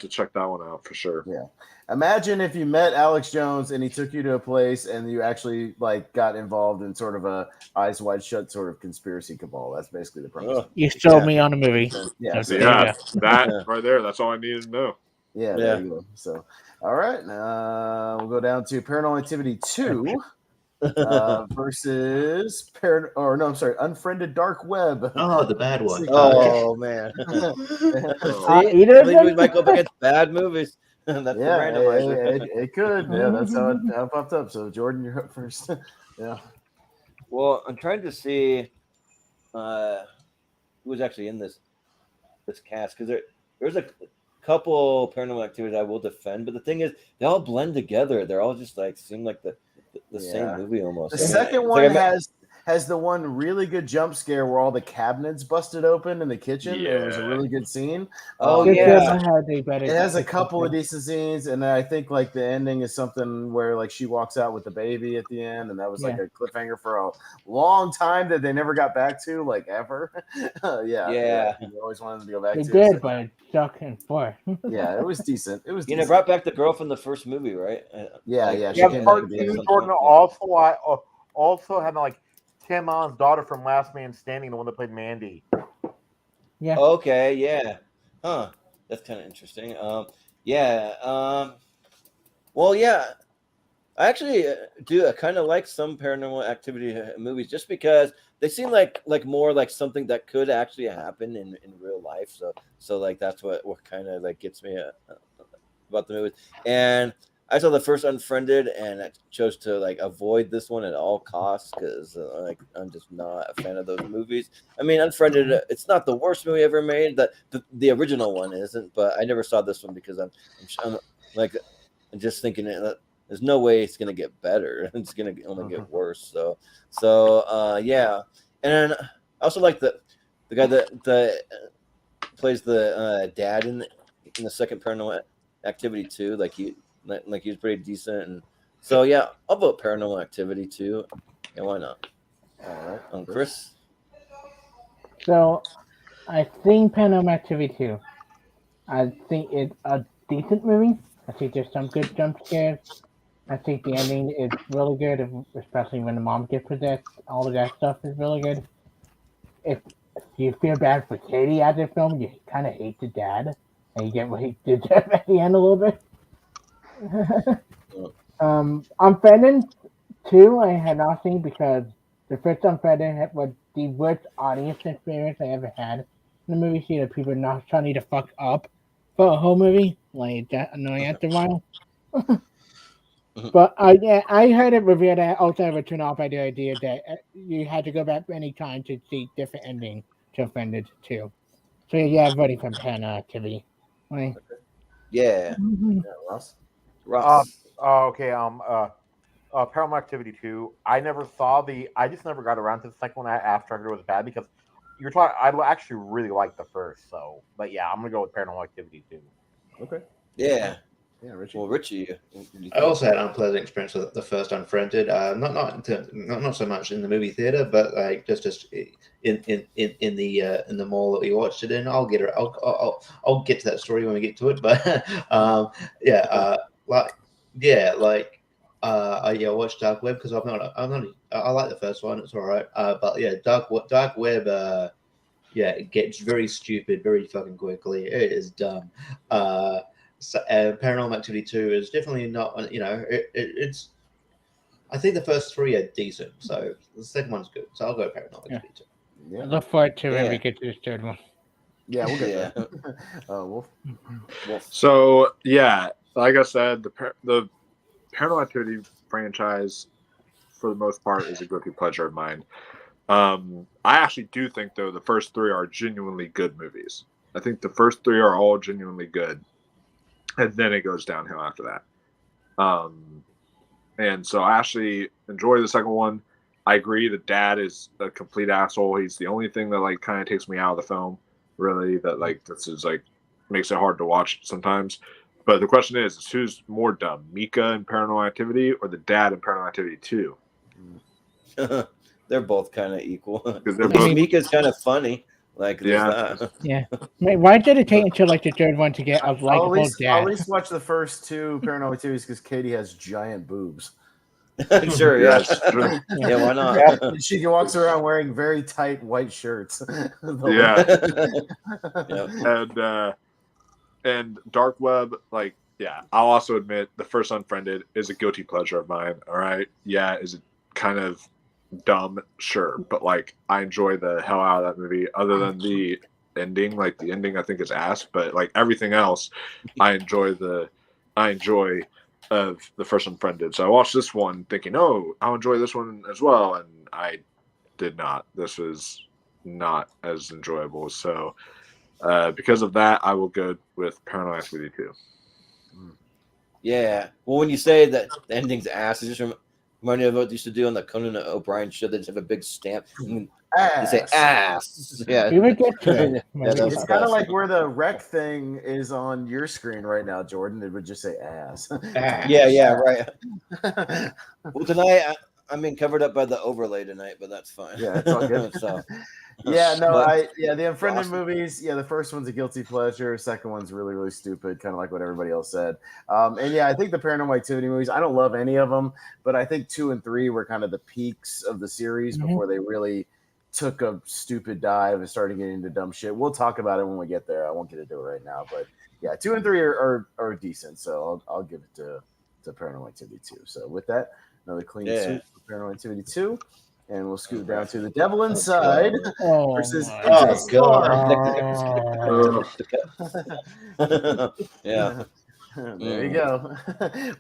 S1: check that one out for sure.
S3: Yeah, imagine if you met Alex Jones and he took you to a place and you actually like got involved in sort of a eyes wide shut sort of conspiracy cabal. That's basically the premise.
S6: You sold me on a movie.
S3: Yeah,
S1: that right there. That's all I needed to know.
S3: Yeah, there you go. So, all right, we'll go down to Paranormal Activity 2 versus Unfriended Dark Web.
S5: Oh, the bad one.
S2: Oh man. See, we might go up against bad movies. That's the randomizer.
S3: It could. Yeah, that's how it popped up. So, Jordan, you're up first. Yeah.
S2: Well, I'm trying to see who's actually in this cast because there's a couple Paranormal Activities I will defend, but the thing is, they all blend together. They're all just like seem like the same movie almost.
S3: The second one has the one really good jump scare where all the cabinets busted open in the kitchen. Yeah. It was a really good scene. It has a couple of decent scenes, and I think like the ending is something where like she walks out with the baby at the end, and that was like a cliffhanger for a long time that they never got back to, like ever. Yeah. You always wanted to go back to.
S6: It did, but stuck and forth.
S3: Yeah, it was decent. It was.
S2: You know, brought back the girl from the first movie, right?
S3: Yeah.
S4: She part two. Jordan also had like Tim Allen's daughter from Last Man Standing, the one that played Mandy.
S6: Yeah.
S2: Okay. Yeah. Huh. That's kind of interesting. Yeah. Well, yeah. I actually do. I kind of like some Paranormal Activity movies just because they seem like more like something that could actually happen in real life. So like that's what kind of like gets me about the movies. And I saw the first Unfriended, and I chose to like avoid this one at all costs because like I'm just not a fan of those movies. I mean, Unfriended, it's not the worst movie ever made. The original one isn't, but I never saw this one because I'm like I'm just thinking that there's no way it's gonna get better. It's gonna only get worse. So yeah. And then I also like the guy that plays the dad in the second Paranormal Activity 2. Like he's pretty decent. And so yeah, I'll vote Paranormal Activity 2. Yeah, why not?
S3: All right,
S2: Chris.
S6: So I think Paranormal Activity 2. I think it's a decent movie. I think there's some good jump scares. I think the ending is really good, especially when the mom gets possessed. All of that stuff is really good. If you feel bad for Katie at the film, you kind of hate the dad, and you get what he did at the end a little bit. Unfriended 2, I had not seen because the first Unfriended was the worst audience experience I ever had in the movie theater. People not trying to fuck up for a whole movie, like that annoying after a while. But yeah, I heard it revealed that also ever turned off by the idea that you had to go back any time to see different ending to Offended 2. So yeah, I'm voting for Paranormal Activity. Right?
S2: Yeah.
S3: Ross.
S4: Okay. Paranormal Activity 2. I just never got around to the second one after I heard it was bad because you're talking. I actually really liked the first. So, but yeah, I'm gonna go with Paranormal Activity 2.
S3: Okay.
S2: Yeah.
S3: Yeah, Richie.
S2: Well, Richie,
S5: I also had an unpleasant experience with the first Unfriended. Not so much in the movie theater, but like just in the mall that we watched it in. I'll get to that story when we get to it. But I watched Dark Web because I like the first one. It's all right. But yeah, Dark Web. It gets very stupid very fucking quickly. It is dumb. Paranormal Activity 2 is definitely not, it's. I think the first 3 are decent, so the second one's good. So I'll go Paranormal Activity 2.
S6: Yeah. I look forward to when we get to the third one.
S3: Yeah, we'll get there. Wolf.
S1: So yeah, like I said, the Paranormal Activity franchise, for the most part, is a guilty pleasure of mine. I actually do think though the first 3 are genuinely good movies. I think the first 3 are all genuinely good. And then it goes downhill after that. And so I actually enjoy the second one. I agree the dad is a complete asshole. He's the only thing that like kind of takes me out of the film, really. That like this is like makes it hard to watch sometimes. But the question is who's more dumb, Mika in Paranormal Activity or the dad in Paranormal Activity 2?
S2: They're both kind of equal.
S1: Both...
S2: Mika's kind of funny. Like that.
S6: Yeah. Why did it take until like the third one to get a likable dad?
S3: I'll at least watch the first 2 Paranormal Activities because Katie has giant boobs.
S2: Sure, yeah. Yeah, why not?
S3: She walks around wearing very tight white shirts.
S1: And Dark Web, like, yeah, I'll also admit the first Unfriended is a guilty pleasure of mine. All right. Yeah, is it kind of dumb? Sure. But like I enjoy the hell out of that movie, other than the ending. Like the ending I think is ass, but like everything else I enjoy of the first Unfriended. So I watched this one thinking, oh, I'll enjoy this one as well, and I did not. This was not as enjoyable. So because of that, I will go with Paranormal Activity 2.
S2: Yeah. Well, when you say that the ending's ass, it just remind me of what they used to do on the Conan O'Brien show. They just have a big stamp. They say ass. Yeah.
S6: We would get to it.
S3: It's kind of like where the wreck thing is on your screen right now, Jordan. It would just say ass.
S2: Yeah, right. Well, tonight I'm being covered up by the overlay tonight, but that's fine.
S3: Yeah, it's all good.
S2: So.
S3: The Unfriended movies. Yeah, the first one's a guilty pleasure. Second one's really, really stupid, kind of like what everybody else said. And yeah, I think the Paranormal Activity movies. I don't love any of them, but I think 2 and 3 were kind of the peaks of the series before they really took a stupid dive and started getting into dumb shit. We'll talk about it when we get there. I won't get into it right now, but yeah, 2 and 3 are decent. So I'll give it to Paranormal Activity 2. So with that, another clean sweep for Paranormal Activity 2. And we'll scoot down to The Devil Inside versus Into the Storm.
S2: Yeah.
S3: There you go.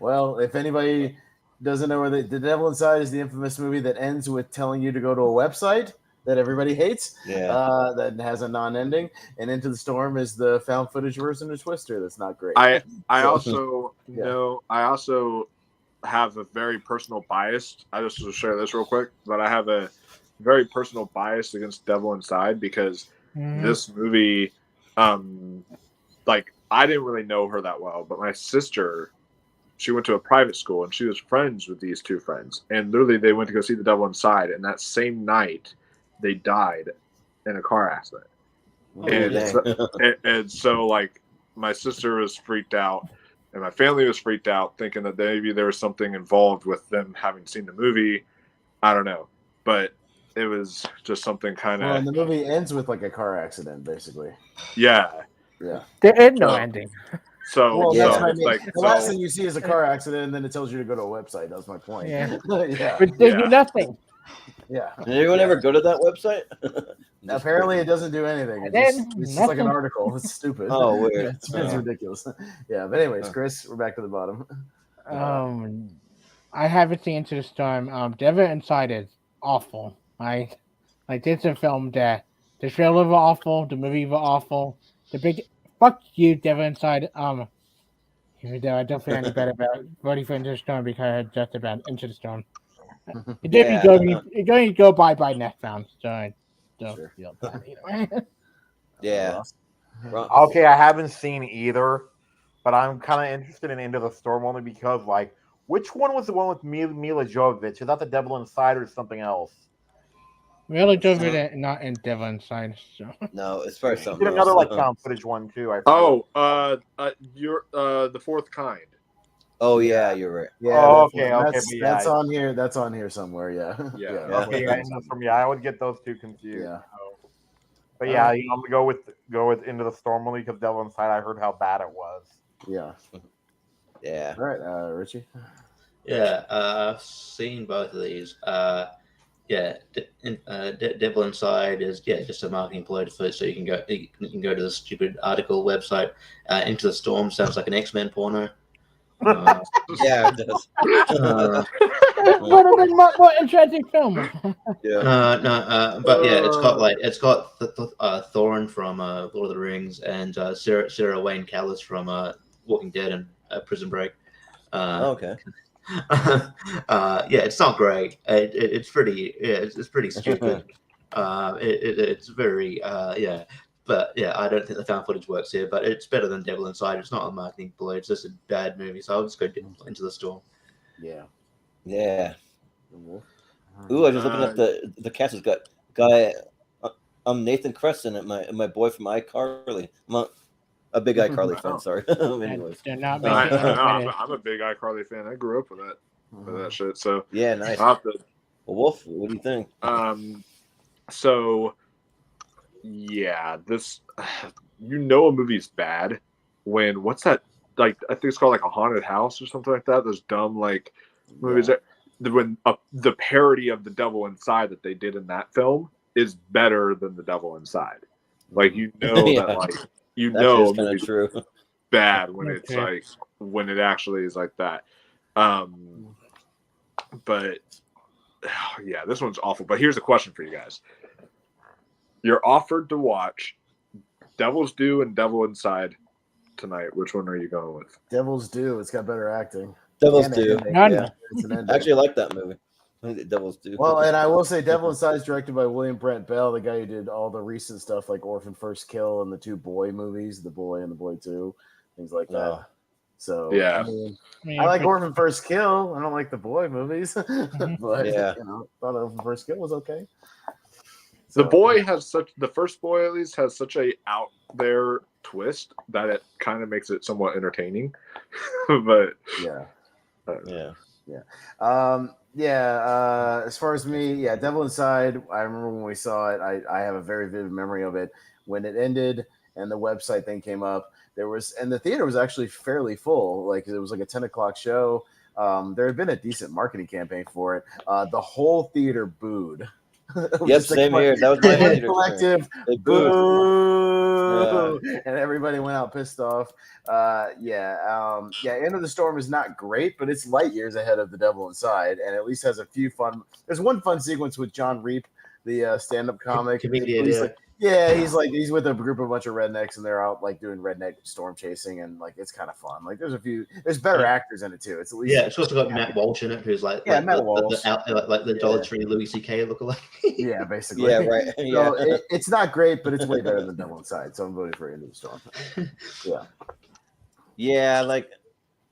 S3: Well, if anybody doesn't know where The Devil Inside is the infamous movie that ends with telling you to go to a website that everybody hates, that has a non-ending, and Into the Storm is the found footage version of Twister. That's not great.
S1: I also have a very personal bias. I just will share this real quick, but I have a very personal bias against Devil Inside because this movie, like I didn't really know her that well, but my sister, she went to a private school and she was friends with these 2 friends, and literally they went to go see The Devil Inside, and that same night they died in a car accident. And so like my sister was freaked out. And my family was freaked out, thinking that maybe there was something involved with them having seen the movie. I don't know, but it was just something kind of.
S3: Well, and the movie ends with like a car accident, basically.
S1: Yeah.
S6: There is no ending.
S1: So,
S3: that's what I mean. The last thing you see is a car accident, and then it tells you to go to a website. That's my point.
S6: Yeah. But they do nothing.
S3: Yeah.
S2: Did anyone ever go to that website?
S3: Apparently, it doesn't do anything. It's just like an article. It's stupid.
S2: Oh, weird.
S3: It's ridiculous. Yeah, but anyways, Chris, we're back to the bottom.
S6: I haven't seen Into the Storm. Devil Inside is awful. Like it's a film that the trailer was awful, the movie was awful. The big fuck you, Devil Inside. Even though I don't feel any better about voting for Into the Storm because I heard just about Into the Storm. It didn't going to go by next round, so I don't feel bad either.
S2: Yeah.
S4: Okay, I haven't seen either, but I'm kind of interested in Into the Storm only because, like, which one was the one with Mila Jovovich? Is that The Devil Inside or something else?
S6: Mila Jovovich not in Devil Inside. So.
S2: No, it's probably something else.
S4: Another like found footage one too.
S1: You're the Fourth Kind.
S2: Oh yeah, you're right.
S3: Yeah.
S4: That's
S3: on here. That's on here somewhere. Yeah.
S4: Okay, I would get those 2 confused. Yeah. But yeah, I'm gonna go with Into the Storm only because Devil Inside. I heard how bad it was.
S3: Yeah.
S2: Yeah.
S3: All right, Richie.
S5: Yeah, I've seen both of these. Devil Inside is just a marketing ploy so you can go to the stupid article website. Into the Storm sounds like an X-Men porno.
S2: Yeah, it does.
S6: Would have been more interesting film.
S5: But yeah, it's got Thorin from Lord of the Rings and Sarah Wayne Callis from Walking Dead and Prison Break.
S2: Okay.
S5: It's not great. It's pretty. It's pretty stupid. It's very. But yeah, I don't think the found footage works here. But it's better than Devil Inside. It's not a marketing ploy. It's just a bad movie. So I'll just go Into the Storm.
S3: Yeah.
S2: Yeah. Ooh, I was just looking at the cast. Has got guy. I'm Nathan Creston at my boy from iCarly. I'm a big iCarly fan. Sorry. Anyways.
S1: I'm a big iCarly fan. I grew up with that shit. So
S2: yeah, nice.
S1: Well,
S2: Wolf, what do you think?
S1: So yeah, this a movie's bad when what's that? Like I think it's called like A Haunted House or something like that. Those dumb like movies that when the parody of The Devil Inside that they did in that film is better than The Devil Inside. Like that like
S2: that's kind of true.
S1: Bad when it's like when it actually is like that. But yeah, this one's awful. But here's a question for you guys. You're offered to watch Devil's Due and Devil Inside tonight. Which one are you going with?
S3: Devil's Due. It's got better acting.
S2: Devil's Due.
S3: Yeah.
S2: Actually, I like that movie. I think Devil's Due.
S3: Well, and I will say Devil Inside is directed by William Brent Bell, the guy who did all the recent stuff like Orphan First Kill and the 2 Boy movies, The Boy and The Boy 2, things like that. So
S1: yeah,
S3: I like Orphan First Kill. I don't like the Boy movies, but
S2: yeah,
S3: thought Orphan First Kill was okay.
S1: So, the first Boy at least has such a out there twist that it kind of makes it somewhat entertaining. But
S3: yeah. As far as me, Devil Inside. I remember when we saw it. I have a very vivid memory of it when it ended and the website thing came up. And the theater was actually fairly full. Like it was like a 10:00 show. There had been a decent marketing campaign for it. The whole theater booed.
S2: Yep, same here. That was my theater.
S3: Collective boo, and everybody went out pissed off. End of the Storm is not great, but it's light years ahead of The Devil Inside, and at least has a few fun. There's one fun sequence with John Reap, the stand-up comic.
S5: Comedian,
S3: he's with a group of a bunch of rednecks, and they're out like doing redneck storm chasing, and like it's kind of fun. Like there's better actors in it too. It's at least
S5: it's also got Matt Walsh in it, who's like
S3: Matt Walsh,
S5: the Dollar Tree Louis C.K. lookalike.
S3: Yeah, basically.
S2: Yeah, right.
S3: So it's not great, but it's way better than Devil Inside. So I'm voting for Into the Storm.
S2: Yeah, like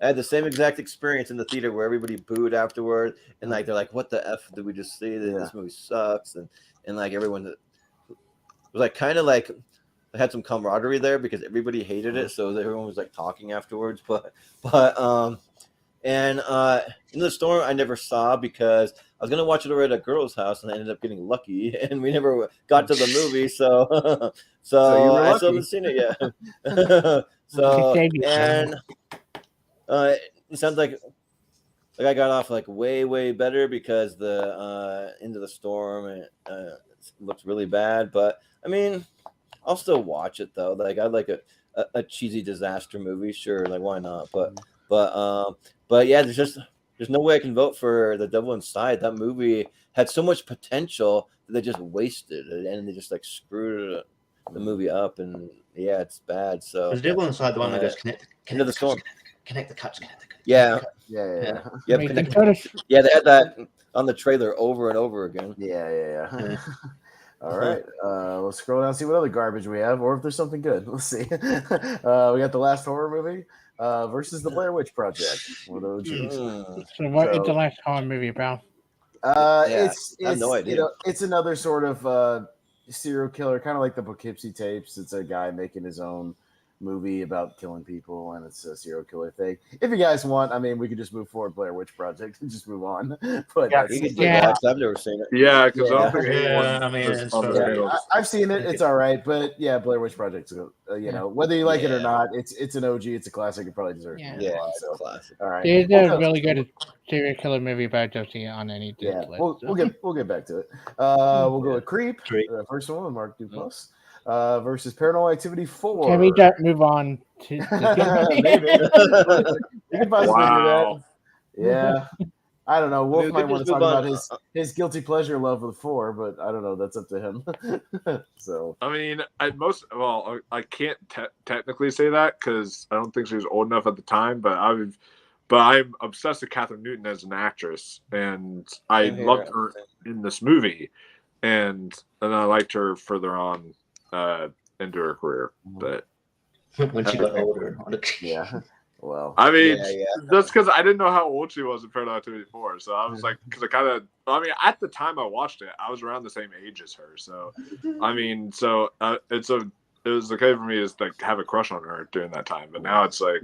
S2: I had the same exact experience in the theater where everybody booed afterward, and like they're like, "What the f did we just see? This movie sucks," and like everyone. It was like kind of like I had some camaraderie there because everybody hated it, so everyone was like talking afterwards. But Into the Storm I never saw because I was gonna watch it over at a girl's house and I ended up getting lucky and we never got to the movie. So I still haven't seen it yet. It sounds like I got off like way better because the Into the Storm looks really bad, but I mean, I'll still watch it though. Like I like a cheesy disaster movie, sure. Like why not? But yeah, there's no way I can vote for The Devil Inside. That movie had so much potential that they just wasted it, and they just like screwed the movie up, and yeah, it's bad. So
S5: The Devil Inside, the one that goes connect
S2: the storm,
S5: connect the cuts.
S2: Yeah.
S3: Yeah.
S2: They had that on the trailer over and over again.
S3: Yeah. All right, let's scroll down and see what other garbage we have, or if there's something good. Let's see. We got The Last Horror Movie versus The Blair Witch Project. One of those.
S6: So what is The Last Horror Movie about?
S3: It's
S2: I have no idea.
S3: It's another sort of serial killer, kind of like the Poughkeepsie tapes. It's a guy making his own movie about killing people, and it's a serial killer thing. If you guys want, I mean, we could just move forward Blair Witch Project and just move on. But
S2: you can do that. I've never seen it.
S1: Yeah, because I don't think anyone.
S3: I've seen it. It's all right, but yeah, Blair Witch Project's whether you like it or not, it's an OG. It's a classic. It probably deserves.
S2: It's a classic.
S3: All right,
S6: there's a really good serial killer movie, but I don't see it on any.
S3: We'll get back to it. We'll go with Creep. First one with Mark Duplass. Versus Paranormal Activity 4.
S6: Can we just move on to
S3: maybe? You can possibly do that. Yeah. I don't know. Wolf might want to talk about his guilty pleasure love with 4, but I don't know. That's up to him. So
S1: I mean, I can't technically say that because I don't think she was old enough at the time. But I'm obsessed with Catherine Newton as an actress, and I loved her in this movie, and I liked her further on into her career. But
S5: when she got older,
S3: well,
S1: I mean, that's because I didn't know how old she was in Paranormal Activity 4. So I was like, because at the time I watched it, I was around the same age as her. So, I mean, it was okay for me to like have a crush on her during that time. But now it's like,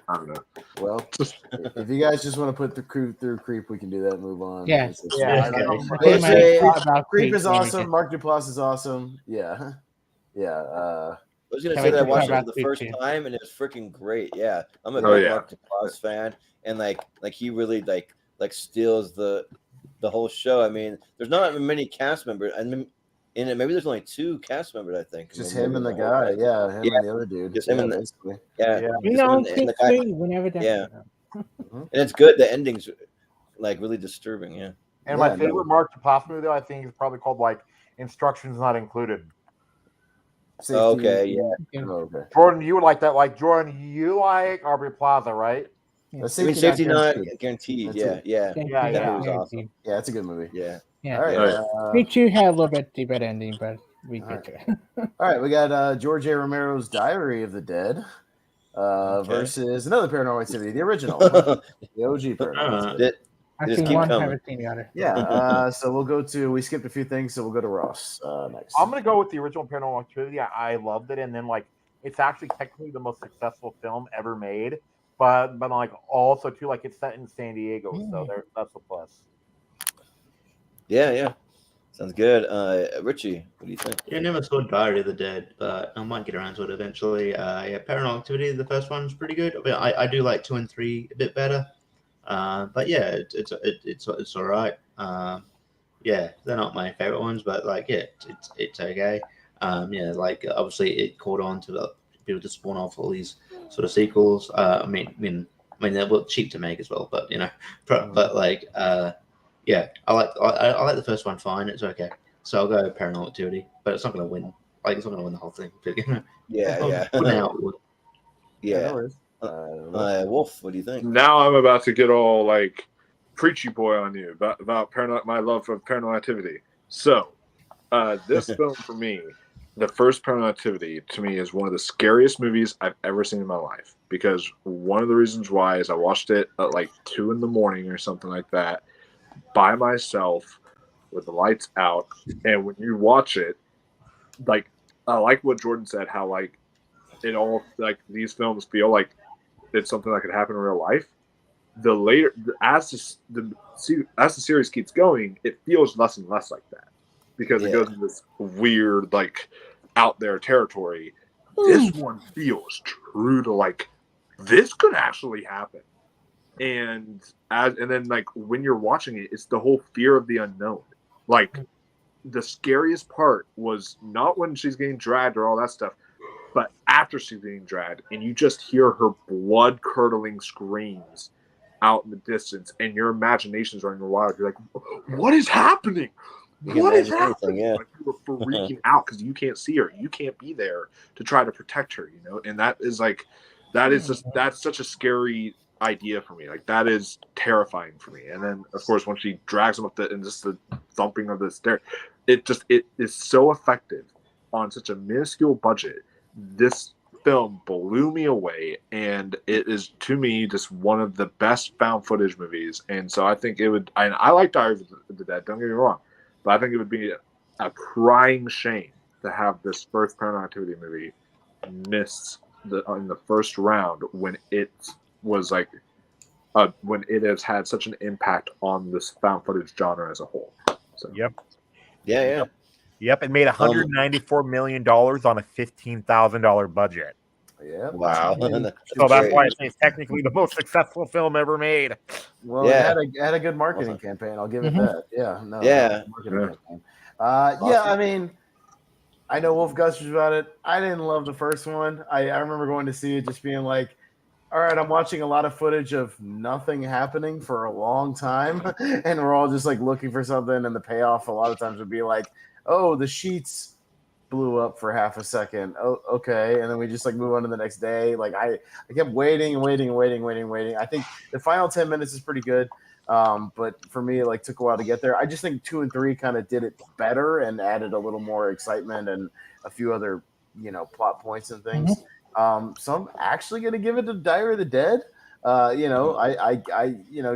S1: I don't know.
S3: Well, if you guys just want to put the crew through Creep, we can do that and move on. Creep is awesome. Mark Duplass is awesome. Yeah.
S2: I was gonna say that I watched it for the first time and it was freaking great. Yeah, I'm a big Mark Duplass fan, and like he really like steals the whole show. I mean, there's not many cast members, and in it maybe there's only 2 cast members. I think
S3: just him and the guy. And the other dude.
S2: Just him and
S3: basically.
S2: The guy. And it's good. The ending's like really disturbing. Yeah.
S4: And my favorite Mark Duplass movie, though, I think is probably called like Instructions Not Included.
S2: Okay.
S4: Jordan, you would like that. Like Jordan, you like Aubrey Plaza, right?
S2: Safety Not Guaranteed. Yeah.
S3: That was awesome. Yeah, it's a good movie.
S6: Yeah.
S3: All right.
S6: Me too had a little bit deeper ending, but we get to it.
S3: All right, we got George A. Romero's Diary of the Dead versus another Paranormal Activity, the original, the OG Paranormal Activity.
S6: I've seen one, haven't seen the other.
S3: Yeah, so we skipped a few things, so we'll go to Ross next.
S4: I'm going to go with the original Paranormal Activity. I loved it, and then, like, it's actually technically the most successful film ever made, but like also too like it's set in San Diego, so that's a plus.
S2: Yeah. Sounds good. Richie, what do you think?
S5: Yeah, I never saw Diary of the Dead, but I might get around to it eventually. Yeah, Paranormal Activity, the first one's pretty good. I do like 2 and 3 a bit better. But yeah, it's all right. Yeah, they're not my favorite ones, but like yeah, it's okay. Yeah, like obviously it caught on to the people to spawn off all these sort of sequels. I mean they were cheap to make as well, but you know, but like yeah, I like the first one fine. It's okay. So I'll go Paranormal Activity, but it's not going to win. Like it's not going to win the whole thing.
S2: Yeah.
S3: Yeah.
S2: Wolf, what do you think?
S1: Now I'm about to get all like preachy boy on you about my love for Paranormal Activity. So this film for me, the first Paranormal Activity, to me is one of the scariest movies I've ever seen in my life, because one of the reasons why is I watched it at like 2 a.m. or something like that by myself with the lights out, and when you watch it, like I like what Jordan said, how like it all like these films feel like it's something that could happen in real life. The later as the series keeps going, it feels less and less like that, because it goes into this weird like out there territory. This one feels true to like this could actually happen. And then like when you're watching it, it's the whole fear of the unknown. Like the scariest part was not when she's getting dragged or all that stuff, but after she's getting dragged and you just hear her blood curdling screams out in the distance and your imagination's running wild. You're like, what is happening? What is happening?
S2: Yeah.
S1: Like you were freaking out because you can't see her. You can't be there to try to protect her, you know? And that is like, that's such a scary idea for me. Like that is terrifying for me. And then of course when she drags him up and just the thumping of the stairs, it is so effective on such a minuscule budget. This film blew me away, and it is to me just one of the best found footage movies. And so I think it would, and I like Diary of the Dead, don't get me wrong, but I think it would be a crying shame to have this first Paranormal Activity movie miss in the first round when it was like when it has had such an impact on this found footage genre as a whole. So
S4: Yep.
S2: Yeah.
S4: It made $194 million on a $15,000 budget.
S3: Yeah.
S2: Wow.
S4: So that's why it's technically the most successful film ever made.
S3: Well, it had a good marketing campaign. I'll give it that. Yeah. No.
S2: Yeah.
S3: Campaign. Yeah. I mean, I know Wolf gusters about it. I didn't love the first one. I remember going to see it just being like, all right, I'm watching a lot of footage of nothing happening for a long time, and we're all just like looking for something, and the payoff a lot of times would be like, oh, the sheets blew up for half a second. Oh, okay, and then we just like move on to the next day. Like I kept waiting. I think the final 10 minutes is pretty good, but for me, it like took a while to get there. I just think 2 and 3 kind of did it better and added a little more excitement and a few other plot points and things. So I'm actually going to give it to Diary of the Dead. I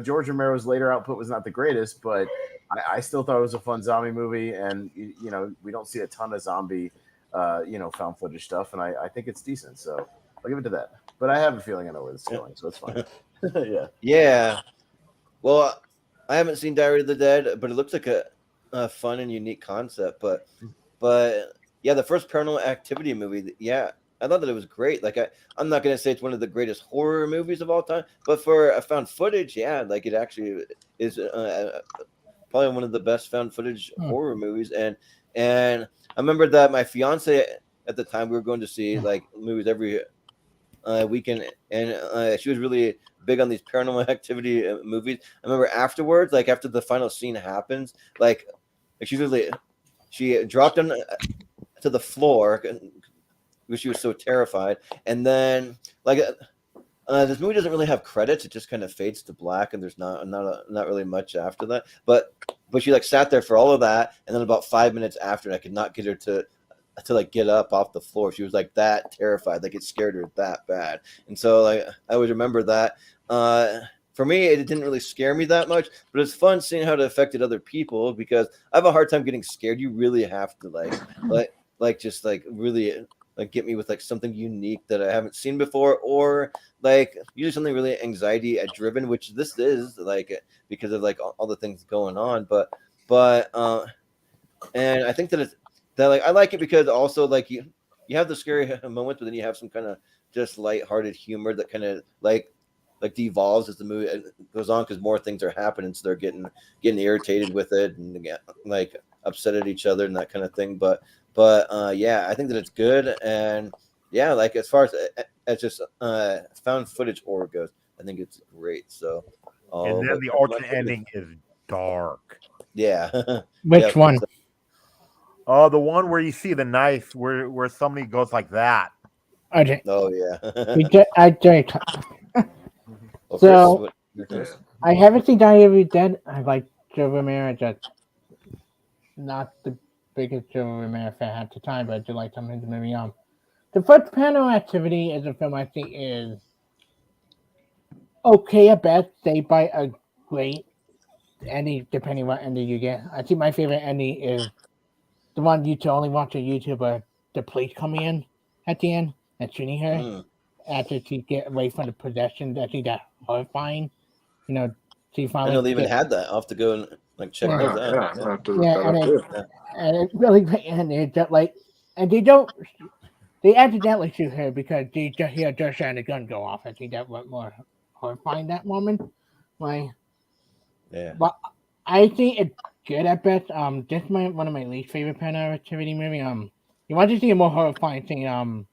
S3: George Romero's later output was not the greatest, but I still thought it was a fun zombie movie, and we don't see a ton of zombie, found footage stuff, and I think it's decent. So I'll give it to that. But I have a feeling I know where this is going, so it's fine.
S2: Yeah. Well, I haven't seen Diary of the Dead, but it looks like a fun and unique concept. But yeah, the first Paranormal Activity movie, I thought that it was great. Like I'm not gonna say it's one of the greatest horror movies of all time, but for a found footage, like it actually is probably one of the best found footage horror movies. And I remember that my fiance at the time, we were going to see like movies every weekend, and she was really big on these Paranormal Activity movies. I remember afterwards, like after the final scene happens, like she dropped on to the floor because she was so terrified. And then like this movie doesn't really have credits; it just kind of fades to black, and there's not really much after that. But she like sat there for all of that, and then about 5 minutes after, I could not get her to like get up off the floor. She was like that terrified, like it scared her that bad. And so like I always remember that. For me, it didn't really scare me that much, but it's fun seeing how it affected other people, because I have a hard time getting scared. You really have to like just like really like get me with like something unique that I haven't seen before, or like usually something really anxiety driven, which this is like because of like all the things going on. But and I think that it's that like I like it because also like you have the scary moments, but then you have some kind of just lighthearted humor that kind of like devolves as the movie goes on because more things are happening, so they're getting irritated with it and like upset at each other and that kind of thing. But yeah, I think that it's good, and yeah, like as far as just found footage horror goes, I think it's great. So,
S4: and then the alternate ending is dark.
S2: Yeah.
S6: Which one?
S4: Oh, the one where you see the knife, where somebody goes like that.
S6: Okay.
S2: Oh yeah.
S6: So I haven't seen Die Every Dead. I like Joe Romero, just not the biggest Joe Romero fan at the time, but I do like some of his movie. The first Paranormal Activity is a film I think is okay at best, saved by a great ending, depending what ending you get. I think my favorite ending is the one you to only watch on YouTube, where the police coming in at the end and shooting her after she get away from the possession. I think that's horrifying. You know, she finally.
S2: I know they even had that. I'll have to go and like check those out.
S6: And it's really great. And they just like, and they don't. They accidentally shoot her because they just hear just and the gun go off. I think that was more horrifying that moment. Like,
S2: yeah.
S6: But I think it's good at best. This is one of my least favorite Paranormal Activity movie. You want to see a more horrifying thing?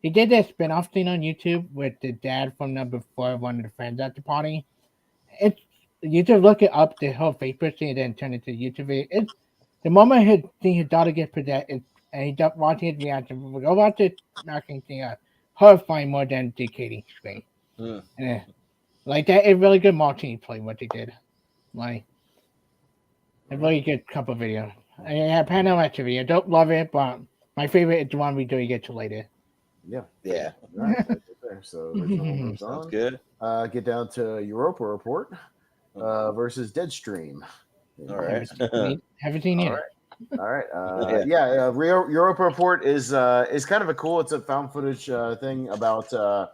S6: He did that spin-off thing on YouTube with the dad from number 4, one of the friends at the party. It's you just look it up, the whole Facebook thing, and then turn it to YouTube video. It's the moment he seeing his daughter get possessed, and he watching his reaction. Go watch it, knocking thing out. Horrifying more than the Katie scream. Like that, it's really good marketing play what they did. Like a really good couple of videos. I have Paranormal Activity. I don't love it, but my favorite is the one we do get to later.
S3: Yeah.
S2: Right,
S3: so
S2: sounds good.
S3: Get down to Europa Report versus Deadstream.
S2: All right.
S6: Haven't seen it.
S3: All right. Europa Report is kind of a cool. It's a found footage thing about a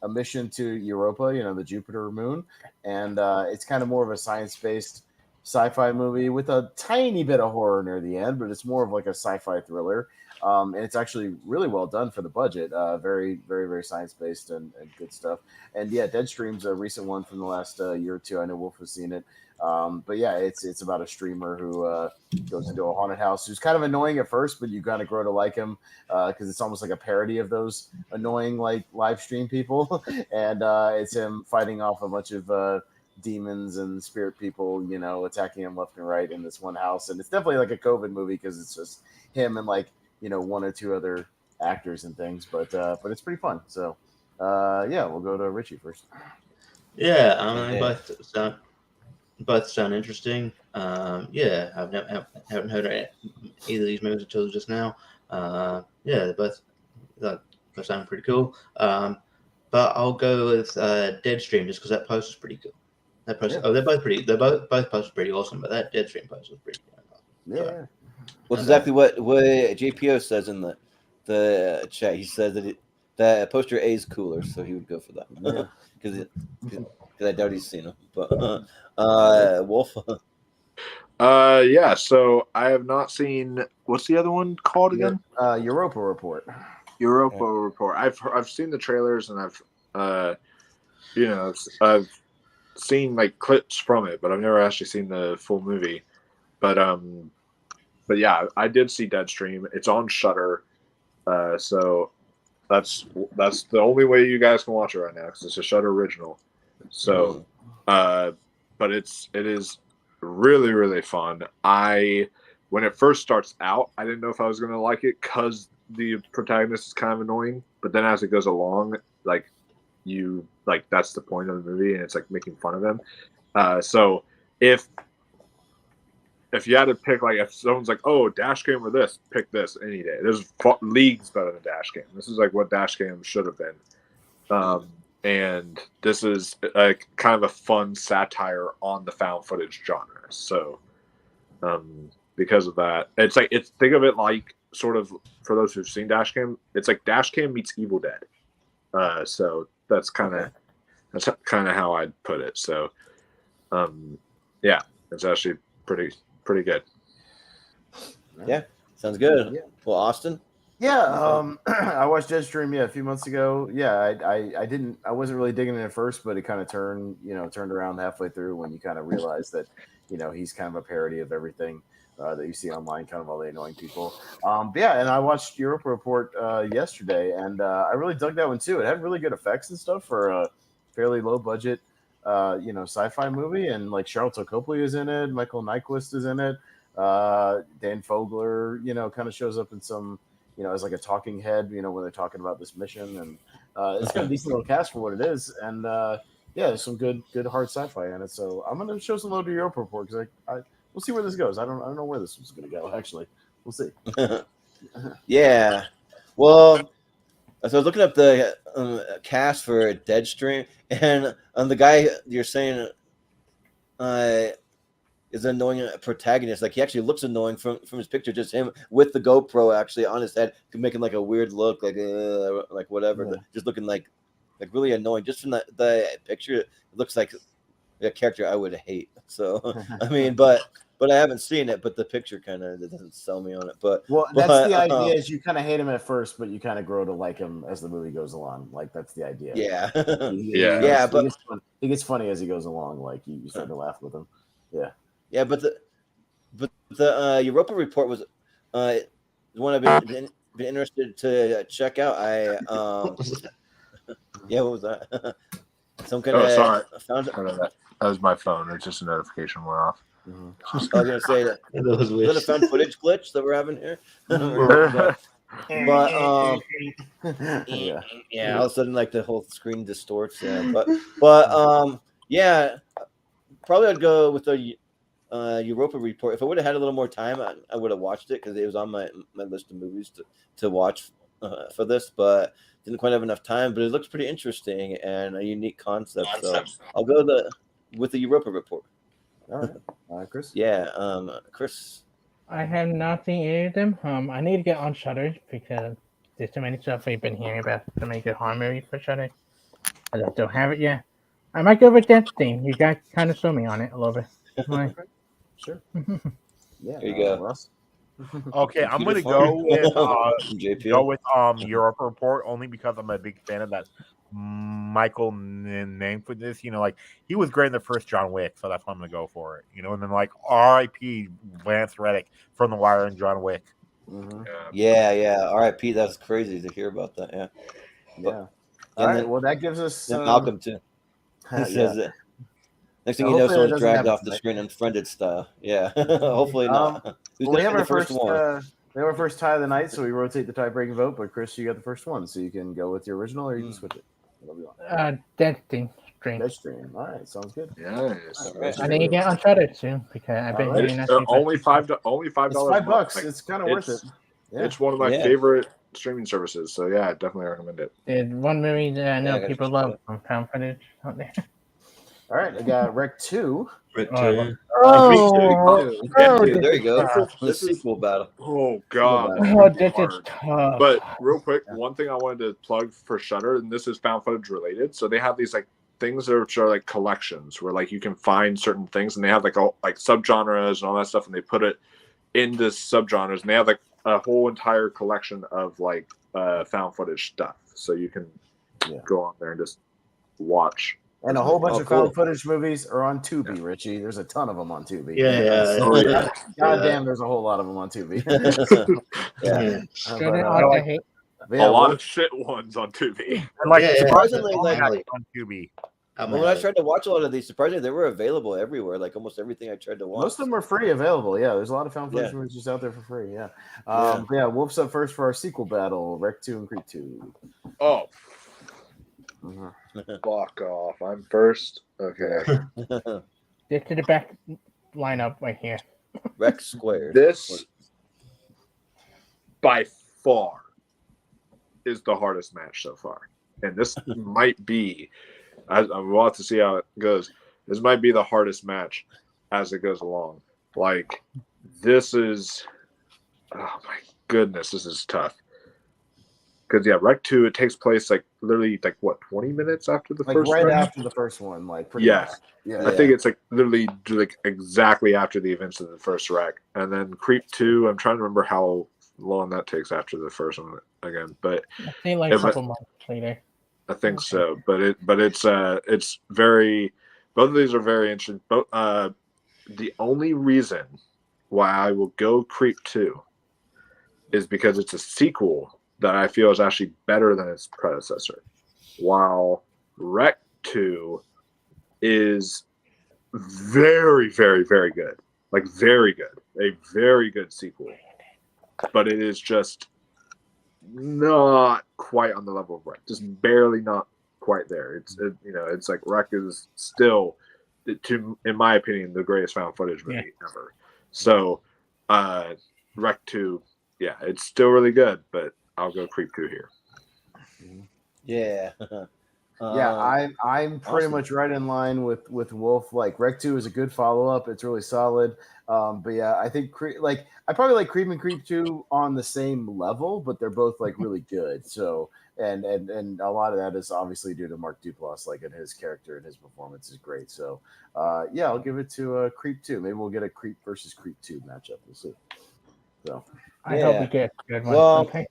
S3: mission to Europa, the Jupiter moon, and it's kind of more of a science-based sci-fi movie with a tiny bit of horror near the end, but it's more of like a sci-fi thriller. And it's actually really well done for the budget. Very, very, very science-based and good stuff. And yeah, Deadstream's a recent one from the last year or two. I know Wolf has seen it. But yeah, it's about a streamer who goes into a haunted house who's kind of annoying at first, but you got to grow to like him because it's almost like a parody of those annoying like live stream people. And it's him fighting off a bunch of demons and spirit people, attacking him left and right in this one house. And it's definitely like a COVID movie because it's just him and like, one or two other actors and things, but it's pretty fun. So we'll go to Richie first.
S5: Both sound interesting. I've haven't heard of either of these movies until just now. They both sound pretty cool. But I'll go with Deadstream just because that post is pretty cool. That post, they're both pretty. They're both posts pretty awesome, but that Deadstream post was pretty cool.
S3: Yeah.
S2: Well, exactly what JPO says in the chat. He says that poster A is cooler, so he would go for that because I doubt he's seen him. But Wolf.
S1: So I have not seen. What's the other one called again?
S3: Europa Report.
S1: Europa Report. I've seen the trailers and I've seen like clips from it, but I've never actually seen the full movie. But yeah, I did see Deadstream. It's on Shudder, so that's the only way you guys can watch it right now because it's a Shudder original. So, but it is really, really fun. When it first starts out, I didn't know if I was gonna like it because the protagonist is kind of annoying. But then as it goes along, that's the point of the movie, and it's like making fun of him. So if you had to pick, like, if someone's like, oh, Dash Game or this, pick this any day. There's leagues better than Dash Game. This is like what Dash Game should have been. And this is like kind of a fun satire on the found footage genre. So because of that, think of it like sort of, for those who've seen Dashcam, it's like Dashcam meets Evil Dead. So that's kind of how I'd put it. So, yeah, it's actually pretty good.
S2: Yeah, sounds good. Yeah. Well, Austin.
S3: Yeah, I watched Deadstream a few months ago. Yeah, I wasn't really digging it at first, but it kind of turned around halfway through when you kind of realize that he's kind of a parody of everything that you see online, kind of all the annoying people. Yeah, and I watched Europa Report yesterday, and I really dug that one too. It had really good effects and stuff for a fairly low budget, sci-fi movie, and like Charlotte Copley is in it, Michael Nyquist is in it, Dan Fogler, kind of shows up in some. As like a talking head, when they're talking about this mission, and it's got a decent little cast for what it is, and yeah, there's some good hard sci-fi in it. So I'm gonna show some love to Europa Report because we'll see where this goes. I don't know where this is gonna go. Actually, we'll see.
S2: Yeah, well, so I was looking up the cast for Deadstream, and the guy you're saying is an annoying protagonist. Like he actually looks annoying from his picture, just him with the GoPro actually on his head, making like a weird look, like whatever, just looking like really annoying. Just from the picture, it looks like a character I would hate. So I mean, but I haven't seen it. But the picture kind of doesn't sell me on it. But
S3: that's the idea. Is you kind of hate him at first, but you kind of grow to like him as the movie goes along. Like that's the idea.
S2: Yeah,
S3: but he gets funny as he goes along. Like you start to laugh with him. Yeah.
S2: Yeah, but the Europa Report was one I've been interested to check out. Yeah, what was that? Some kind of
S1: sorry.
S2: Found
S1: that was my phone. It's just a notification went off.
S2: I was gonna say that was a found footage glitch that we're having here. But yeah, all of a sudden like the whole screen distorts. Yeah, but yeah, probably I'd go with the Europa Report. If I would have had a little more time, I would have watched it because it was on my list of movies to watch for this, but didn't quite have enough time. But it looks pretty interesting and a unique concept. So I'll go with the Europa Report.
S3: All right, Chris.
S2: Yeah, Chris.
S6: I have not seen any of them. I need to get on Shudder because there's so many stuff we've been hearing about. So many good horror movies for Shudder. I don't have it yet. I might go with that thing. You guys kind of sold me on it a little bit.
S3: Sure.
S2: Yeah. There you go,
S3: Russ.
S4: Okay, I'm gonna go with Europa Report only because I'm a big fan of that Michael name for this. Like he was great in the first John Wick, so that's why I'm gonna go for it. And then like R.I.P. Lance Reddick from The Wire and John Wick.
S2: Mm-hmm. Yeah. R.I.P. That's crazy to hear about that. Yeah.
S3: Yeah. All right. Well, that gives us
S2: Malcolm too. He says it. Next thing you know, someone's dragged off the screen unfriended style. Yeah, hopefully not.
S3: We have our first one. We have our first tie of the night, so we rotate the tie-breaking vote. But Chris, you got the first one, so you can go with your original, or you can switch it.
S6: Deadstream.
S3: All right, sounds good.
S1: Yes.
S6: I need to get on Shudder soon because I've been hearing that.
S1: Only $5.
S3: It's $5. It's kind of worth it.
S1: Yeah. It's one of my favorite streaming services, so yeah, I definitely recommend it.
S6: There's one movie that I know people love from found footage out there.
S3: All right, I got Rec 2.
S2: Rec 2.
S3: There
S2: you go. This is sequel battle.
S1: Oh god.
S6: This is tough.
S1: But real quick, one thing I wanted to plug for Shudder, and this is found footage related. So they have these like things that are like collections where like you can find certain things, and they have like all like subgenres and all that stuff, and they put it into subgenres, and they have like a whole entire collection of like found footage stuff. So you can go on there and just watch.
S3: And a whole bunch of found footage movies are on Tubi, Richie. There's a ton of them on Tubi.
S5: Yeah.
S3: God damn, there's a whole lot of them on Tubi.
S1: A lot of shit ones on Tubi.
S2: And surprisingly,
S4: on Tubi.
S2: When I tried to watch a lot of these, surprisingly, they were available everywhere. Like almost everything I tried to watch.
S3: Most of them are free available. Yeah, there's a lot of found footage movies just out there for free. Yeah. Wolf's up first for our sequel battle, Rec 2 and Creed 2.
S1: Oh. Fuck off. I'm first. Okay.
S6: Get to the back lineup right here.
S2: Rec Square.
S1: This, by far, is the hardest match so far. And this might be, we'll have to see how it goes. This might be the hardest match as it goes along. Like, this is, oh my goodness, this is tough. Because Wreck 2, it takes place like literally like what 20 minutes after the first
S3: right
S1: Wreck?
S3: after the first one, like pretty much.
S1: I think it's like literally like exactly after the events of the first Wreck, and then Creep 2. I'm trying to remember how long that takes after the first one again, but
S6: I think like a couple months later.
S1: I think so, but it's very. Both of these are very interesting. But the only reason why I will go Creep 2 is because it's a sequel that I feel is actually better than its predecessor, while Wreck 2 is very, very, very good. Like very good. A very good sequel. But it is just not quite on the level of Wreck. Just barely not quite there. It's like Wreck is still, in my opinion, the greatest found footage movie ever. So Wreck 2, it's still really good, but I'll go Creep 2 here.
S2: Yeah.
S3: I'm pretty much right in line with Wolf. Like Wreck 2 is a good follow up. It's really solid. But yeah, I think I probably like Creep and Creep 2 on the same level, but they're both like really good. So and a lot of that is obviously due to Mark Duplass, like, and his character and his performance is great. So I'll give it to Creep 2. Maybe we'll get a Creep versus Creep 2 matchup. We'll see. So
S6: I hope we get a good one.
S2: Well,
S6: okay.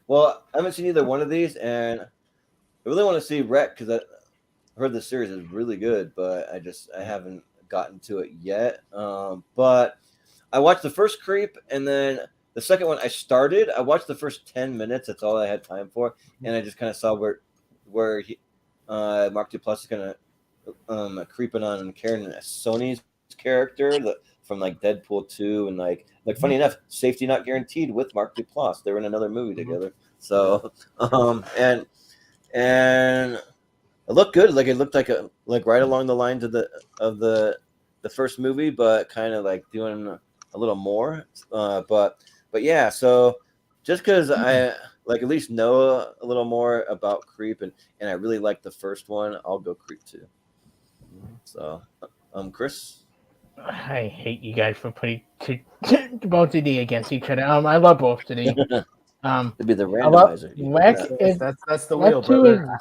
S2: Well, I haven't seen either one of these, and I really want to see Wreck because I heard the series is really good, but I haven't gotten to it yet. But I watched the first Creep, and then the second one I watched the first 10 minutes. That's all I had time for, and I just kind of saw where Mark Duplass is kind of creeping on Karen Sony's character from like Deadpool 2, and like funny enough, Safety Not Guaranteed with Mark Duplass. They were in another movie together. So and it looked good. Like it looked like right along the lines of the first movie, but kind of like doing a little more. But yeah. So just because I like at least know a little more about Creep and I really like the first one, I'll go Creep 2. So Chris.
S6: I hate you guys for putting both of these against each other. I love both of these.
S2: It'd be the randomizer.
S3: That's the wheel, brother.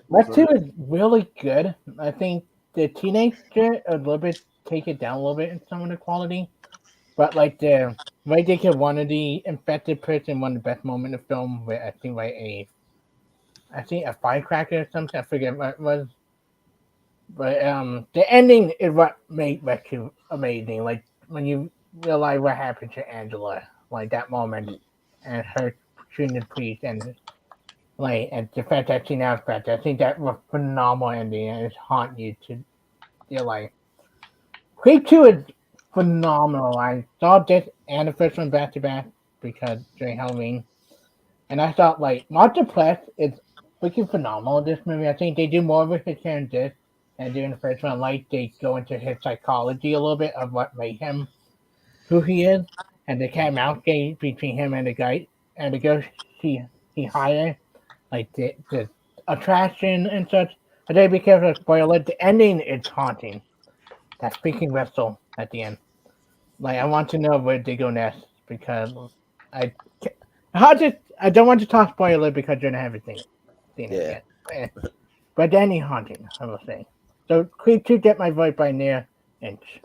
S6: Wreck 2 is really good. I think the teenager a little bit take it down a little bit in some of the quality, but like the way they get one of the infected person, one of the best moment in the film, where I think like a firecracker or something. I forget what it was. But the ending is what made Wreck 2 amazing. Like when you realize what happened to Angela, like that moment, and her shooting the priest, and the fact that she now back. I think that was a phenomenal ending, and it's haunting you to your life. Creep 2 is phenomenal. I saw this and the first one back to back because during Halloween, and I thought like Mark Duplass is freaking phenomenal in this movie. I think they do more with his character in this. And during the first one, like they go into his psychology a little bit of what made him who he is, and the cat and mouse game between him and the guy and the girl he hired, like the attraction and such. But they be careful to spoil it. The ending is haunting. That speaking wrestle at the end. Like I want to know where they go next because I don't want to talk spoiler because you don't have seen it yet. But the ending haunting, I will say. So Creep 2 get my vote by near inch.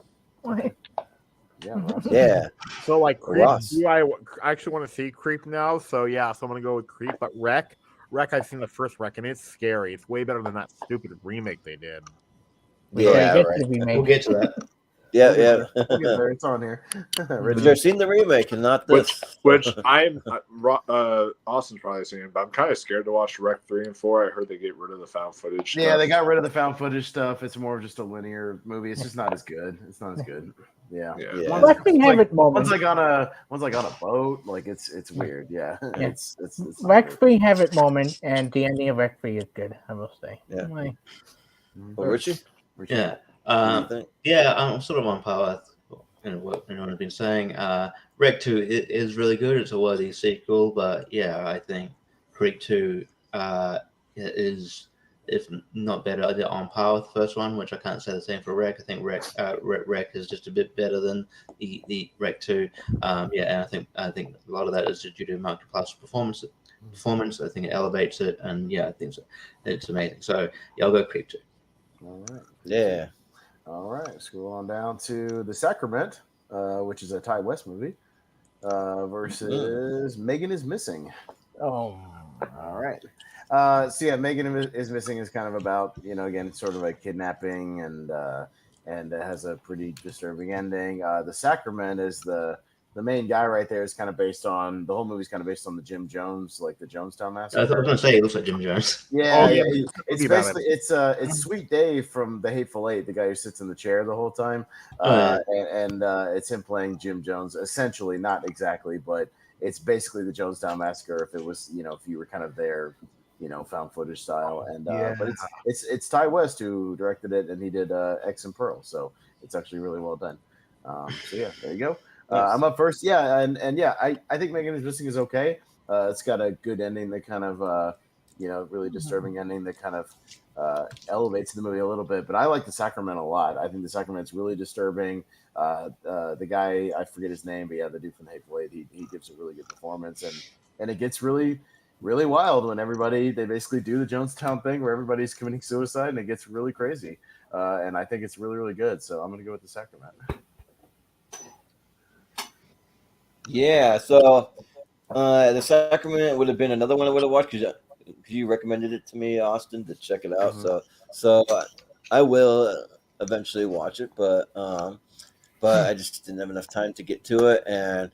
S2: Yeah.
S4: So like Creep 2, I actually want to see Creep now. So yeah, so I'm gonna go with Creep. But Wreck, I've seen the first Wreck, and it's scary. It's way better than that stupid remake they did.
S2: Yeah, right.
S5: We'll get to that.
S2: Yeah.
S3: It's on here.
S2: I've seen the remake and not this.
S1: Which I'm Austin's probably seen, but I'm kind of scared to watch Wreck 3 and 4. I heard they get rid of the found footage.
S3: Yeah, they got rid of the found footage stuff. It's more of just a linear movie. It's just not as good. It's not as good. Yeah. One's like on a boat. Like it's weird. Yeah. It's
S6: Wreck 3 have it moment, and the ending of Wreck 3 is good. I will say.
S2: Yeah. Richie?
S5: Yeah. I'm sort of on par with what I've been saying. Wreck 2 is really good. It's a worthy sequel, but yeah, I think Creep 2 is if not better, they're on par with the first one, which I can't say the same for Rec. I think Rec is just a bit better than the Rec 2. And I think a lot of that is due to Mark Duplass' performance. I think it elevates it, and I think it's amazing. So I'll go Creep 2.
S3: All right.
S2: Yeah.
S3: All right. Scroll on down to The Sacrament, which is a Ty West movie, versus Megan is Missing.
S6: Oh.
S3: All right. Megan is Missing is kind of about, again, it's sort of a kidnapping and it has a pretty disturbing ending. The Sacrament is the main guy right there is kind of based on, the whole movie's kind of based on the Jim Jones, like the Jonestown Massacre.
S5: I was going to say it looks like Jim Jones.
S3: Yeah. It's basically, it's Sweet Dave from The Hateful Eight, the guy who sits in the chair the whole time. And it's him playing Jim Jones, essentially, not exactly, but it's basically the Jonestown Massacre if it was, if you were kind of there, found footage style. And but it's Ty West who directed it, and he did X and Pearl, so it's actually really well done. There you go. I'm up first. I think Megan is Missing is okay. It's got a good ending that kind of really disturbing ending that kind of elevates the movie a little bit. But I like The Sacrament a lot. I think The Sacrament's really disturbing. The guy, I forget his name, but the dude from The Hateful Eight, he gives a really good performance, and it gets really, really wild when they basically do the Jonestown thing where everybody's committing suicide, and it gets really crazy. And I think it's really, really good. So I'm going to go with The Sacrament.
S2: Yeah, so The Sacrament would have been another one I would have watched because you recommended it to me, Austin, to check it out. Mm-hmm. So I will eventually watch it, but I just didn't have enough time to get to it. And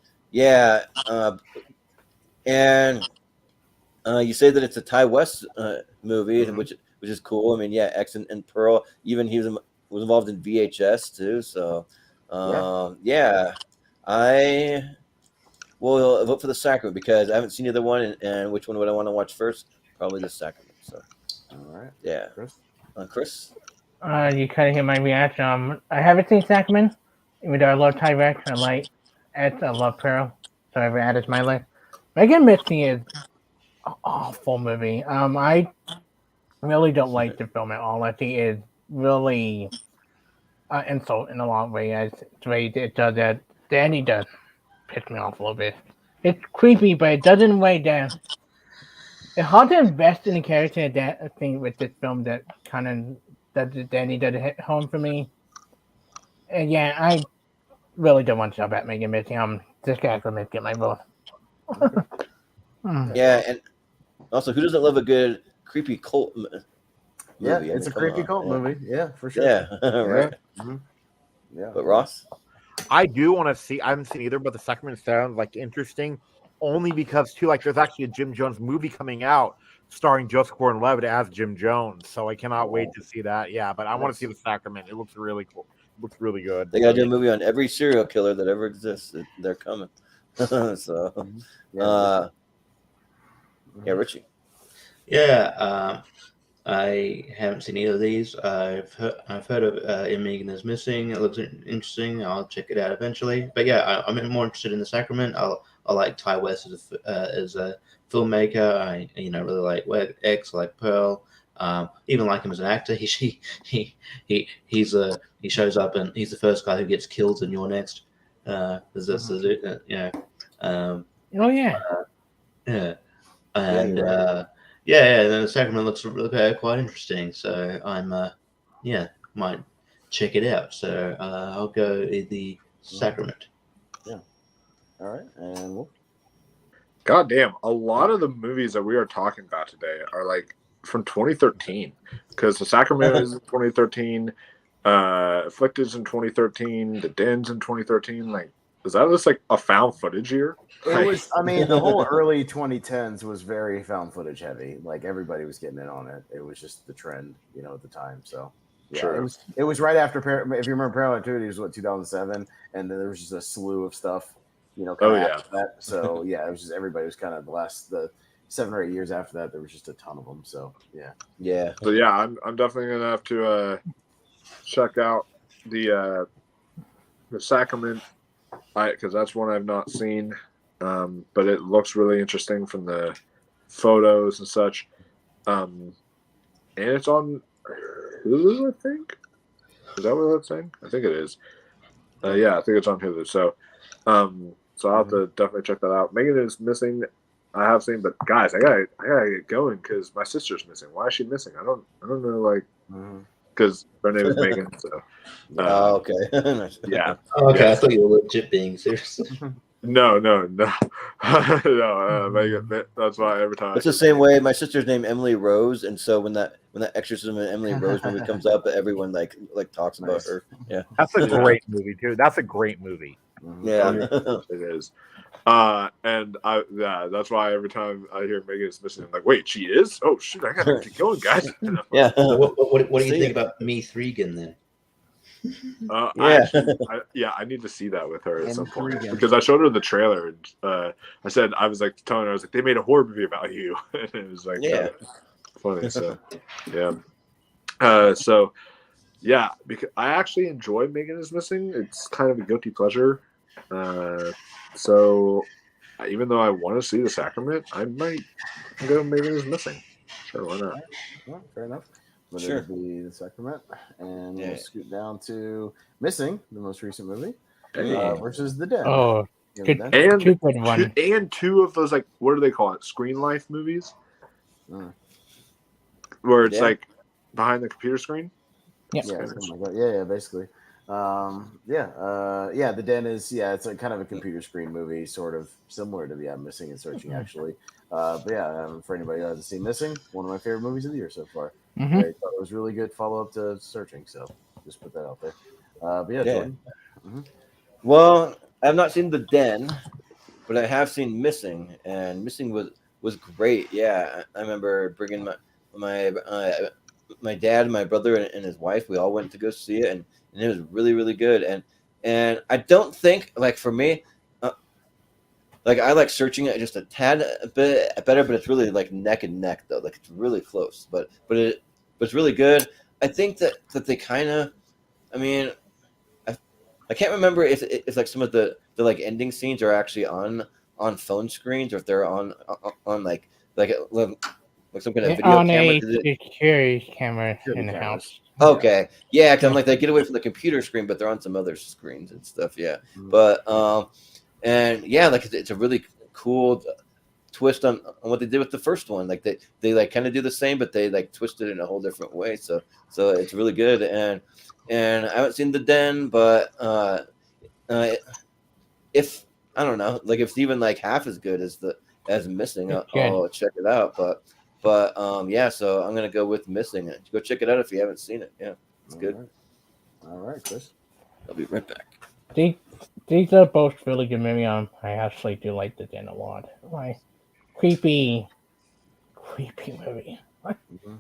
S2: you say that it's a Ty West movie, mm-hmm. which is cool. I mean, X and Pearl. Even he was involved in VHS too. So I will vote for The Sacrament because I haven't seen either one, and which one would I want to watch first? Probably The Sacrament. So,
S3: all right,
S2: yeah,
S3: Chris.
S6: You kind of hear my reaction. I haven't seen Sacrament, even though I love Ty Rex. I like X. I love Pearl, so I've added to my list. Megan Missing is an awful movie. I really don't like the film at all. I think it's really insult in a lot of ways. It does that. The ending does piss me off a little bit. It's creepy, but it doesn't weigh down. It's hard to invest in a character that thing with this film that kind of the ending doesn't hit home for me. And I really don't want to talk about Megan Missing. This guy's going to get my vote.
S2: Yeah, and also, who doesn't love a good creepy cult movie?
S3: Yeah, it's a creepy cult movie. Yeah, for sure.
S2: Yeah, right.
S3: Mm-hmm. Yeah.
S2: But Ross?
S4: I do want to see. I haven't seen either, but The Sacrament sounds like interesting, only because too, like there's actually a Jim Jones movie coming out starring Joseph Gordon-Levitt as Jim Jones, so I cannot wait to see that. Yeah, but I want to see The Sacrament. It looks really cool. It looks really good.
S2: They got to do a movie on every serial killer that ever exists. They're coming. So, Richie.
S5: Yeah, I haven't seen either of these. I've heard of Megan is Missing. It looks interesting. I'll check it out eventually. But I'm more interested in The Sacrament. I like Ty West as a filmmaker. I really like X. I like Pearl. Even like him as an actor. He shows up and he's the first guy who gets killed in You're Next. And the Sacrament looks really quite interesting. So I'm might check it out. So I'll go The Sacrament.
S3: Yeah. All right, and Wolf.
S1: God damn, a lot of the movies that we are talking about today are like from 2013, because The Sacrament is in 2013, Afflicted's in 2013, The Den's in 2013. Like, is that just like a found footage year?
S3: It was. I mean, the whole early 2010s was very found footage heavy. Like everybody was getting in on it. It was just the trend, at the time. So
S1: sure.
S3: It was right after. If you remember, Parallel Activity was 2007, and then there was just a slew of stuff. After that. So it was just everybody was kind of the 7 or 8 years after that. There was just a ton of them. So
S2: yeah.
S1: So I'm definitely gonna have to check out the Sacrament, because that's one I've not seen. But it looks really interesting from the photos and such. and it's on Hulu, I think. Is that what that's saying? I think it is. Yeah, I think it's on Hulu. So, I'll have to definitely check that out. Megan is missing. I have seen, but guys, I gotta get going because my sister's missing. Why is she missing? I don't know. Like, because her name is Megan. So,
S2: okay.
S1: Yeah.
S5: Okay,
S1: Yeah.
S5: I thought you were legit being serious.
S1: No, no. Megan. That's why every time
S2: It's the same way. My sister's named Emily Rose, and so when that Exorcism and Emily Rose movie comes up, everyone like talks about her. Yeah,
S4: that's a great movie too. That's a great movie.
S2: Yeah,
S1: it is. And that's why every time I hear Megan is missing, I'm like, wait, she is? Oh shoot, I gotta keep going, guys.
S2: Yeah.
S5: What do you think about Me Threegan then?
S1: I need to see that with her at some point because I showed her the trailer and I was like telling her, I was like, they made a horror movie about you, and it was like funny. So because I actually enjoy Megan is Missing. It's kind of a guilty pleasure. So even though I want to see The Sacrament, I might go Megan is Missing. Sure, why not?
S3: Well, fair enough. But
S2: Sure.
S3: it'll be The Sacrament, and we'll scoot down to Missing, the most recent movie, versus The Den.
S6: Oh, good,
S1: and
S6: two good one.
S1: And two of those, like, what do they call it? Screen life movies, where it's like behind the computer screen.
S6: Yeah,
S3: something like that. Yeah, basically. The Den is it's a kind of a computer screen movie, sort of similar to the Missing and Searching, actually. For anybody who hasn't seen Missing, one of my favorite movies of the year so far. I thought it was really good follow up to Searching, so just put that out there. Jordan.
S2: Well, I've not seen The Den, but I have seen Missing, and Missing was great. Yeah, I remember bringing my dad, my brother, and his wife. We all went to go see it, and it was really, really good. And I don't think, like, for me, like, I like Searching it just a tad bit better, but it's really like neck and neck though. Like, it's really close, but it's really good. I think that they kind of, I mean, I can't remember if like some of the like ending scenes are actually on phone screens or if they're on like some kind of video
S6: on
S2: camera.
S6: A security camera in the house.
S2: Okay, yeah, because I'm like, they get away from the computer screen, but they're on some other screens and stuff. Yeah, but and yeah, like, it's a really cool twist on what they did with the first one. Like, they like kind of do the same, but they like twist it in a whole different way. So it's really good. And I haven't seen The Den, but if I don't know, like, if it's even like half as good as Missing, I'll check it out. But so I'm gonna go with Missing. Go check it out if you haven't seen it. Yeah, it's good.
S3: All right, Chris.
S2: I'll be right back.
S6: These are both really good movies. I actually do like The Den a lot. Like, creepy movie.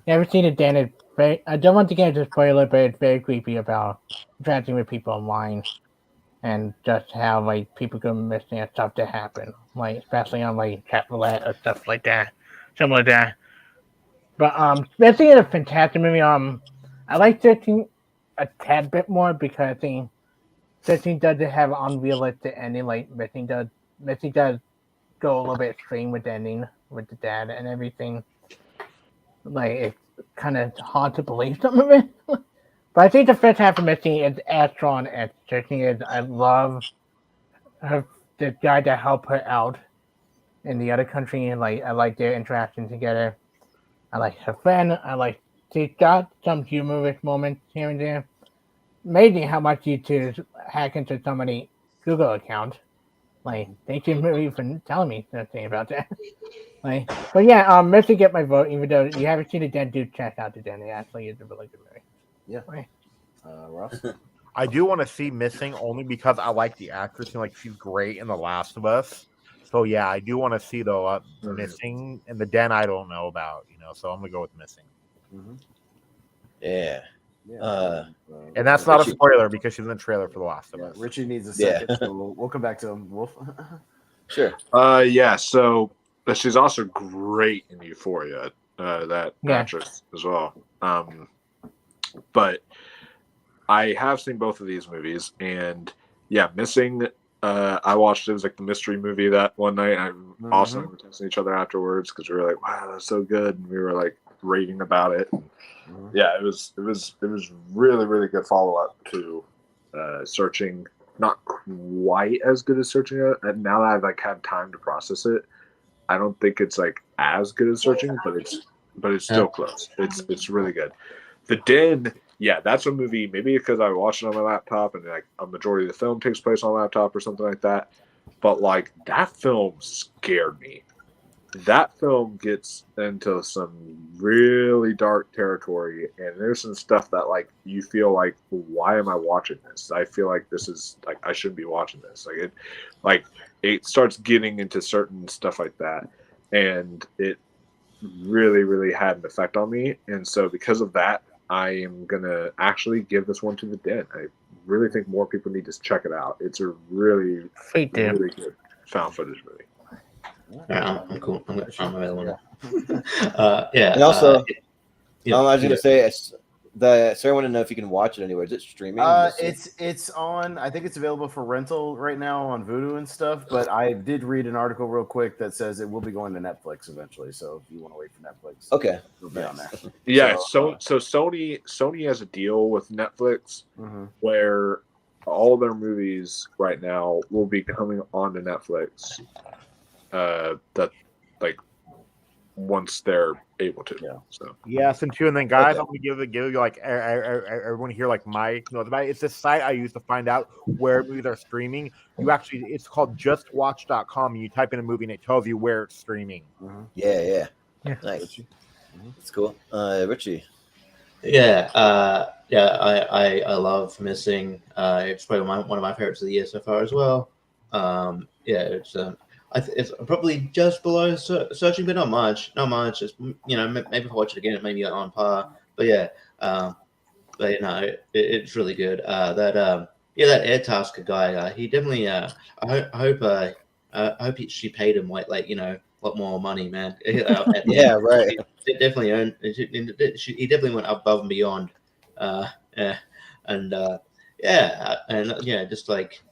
S6: Never seen The Den. It's very, I don't want to get into spoiler, but it's very creepy about interacting with people online and just how, like, people go missing and stuff that happen. Like, especially on, like, chat roulette or stuff like that. Something like that. But Missing is a fantastic movie. I like 13 a tad bit more because I think 13 doesn't have an unrealistic ending like Missing does. Missing does go a little bit extreme with the ending with the dad and everything. Like, it's kind of hard to believe some of it. But I think the first half of Missing is as strong as 13 is. I love the guy that helped her out in the other country, and like, I like their interaction together. I like her friend. She's got some humorous moments here and there. Amazing how much you to hack into somebody's Google account. Like, thank you, movie, for telling me something about that. Like, but yeah, Missing get my vote, even though you haven't seen The Den. Do check out The Den. It actually is a really good movie.
S3: Yeah.
S6: Right.
S3: Ross?
S4: I do want to see Missing only because I like the actress and, like, she's great in The Last of Us. So yeah, I do want to see though Missing, and The Den I don't know about, so I'm gonna go with Missing.
S2: Yeah.
S4: And that's not a spoiler because she's in the trailer for The Last of Us.
S3: Richie needs a second, so we'll come back to him. Wolf.
S2: Sure.
S1: So she's also great in Euphoria. That actress as well. But I have seen both of these movies, and Missing. I watched it was like the mystery movie that one night. And Austin and we were texting each other afterwards because we were like, "Wow, that's so good!" And we were like, raving about it. Yeah, it was really, really good follow up to Searching. Not quite as good as Searching, and now that I've like had time to process it, I don't think it's like as good as Searching, but it's still close. It's really good. The Den, yeah, that's a movie. Maybe because I watched it on my laptop, and like a majority of the film takes place on a laptop or something like that. But like that film scared me. That film gets into some really dark territory, and there's some stuff that like you feel like, why am I watching this? I feel like this is like I shouldn't be watching this. Like it starts getting into certain stuff like that, and it really, really had an effect on me. And so because of that, I am gonna actually give this one to The Den. I really think more people need to check it out. It's a really, really good found footage movie.
S5: Yeah, I'm cool. I'm available.
S2: Yeah. And also, I was gonna say, Sarah wanted to know if you can watch it anywhere. Is it streaming?
S3: It's on. I think it's available for rental right now on Vudu and stuff. But I did read an article real quick that says it will be going to Netflix eventually. So if you want to wait for Netflix,
S2: okay,
S3: it'll be on there.
S1: Yeah. So Sony has a deal with Netflix where all their movies right now will be coming onto Netflix. That like once they're able to.
S3: Yeah.
S1: So
S4: yes, and two, and then guys, I'm gonna give you like everyone here like Mike knows about it. It's this site I use to find out where movies are streaming. It's called justwatch.com, and you type in a movie and it tells you where it's streaming.
S2: Yeah. Nice. That's cool. Richie.
S5: Yeah, I love Missing. It's probably one of my favorites of the year so far as well. It's it's probably just below Searching, but not much. It's, maybe if I watch it again, it may be on par. But yeah, it's really good. That Airtasker guy, he definitely. I hope she paid him a lot more money, man.
S2: Yeah, right.
S5: It definitely earned. He definitely went above and beyond. Just like.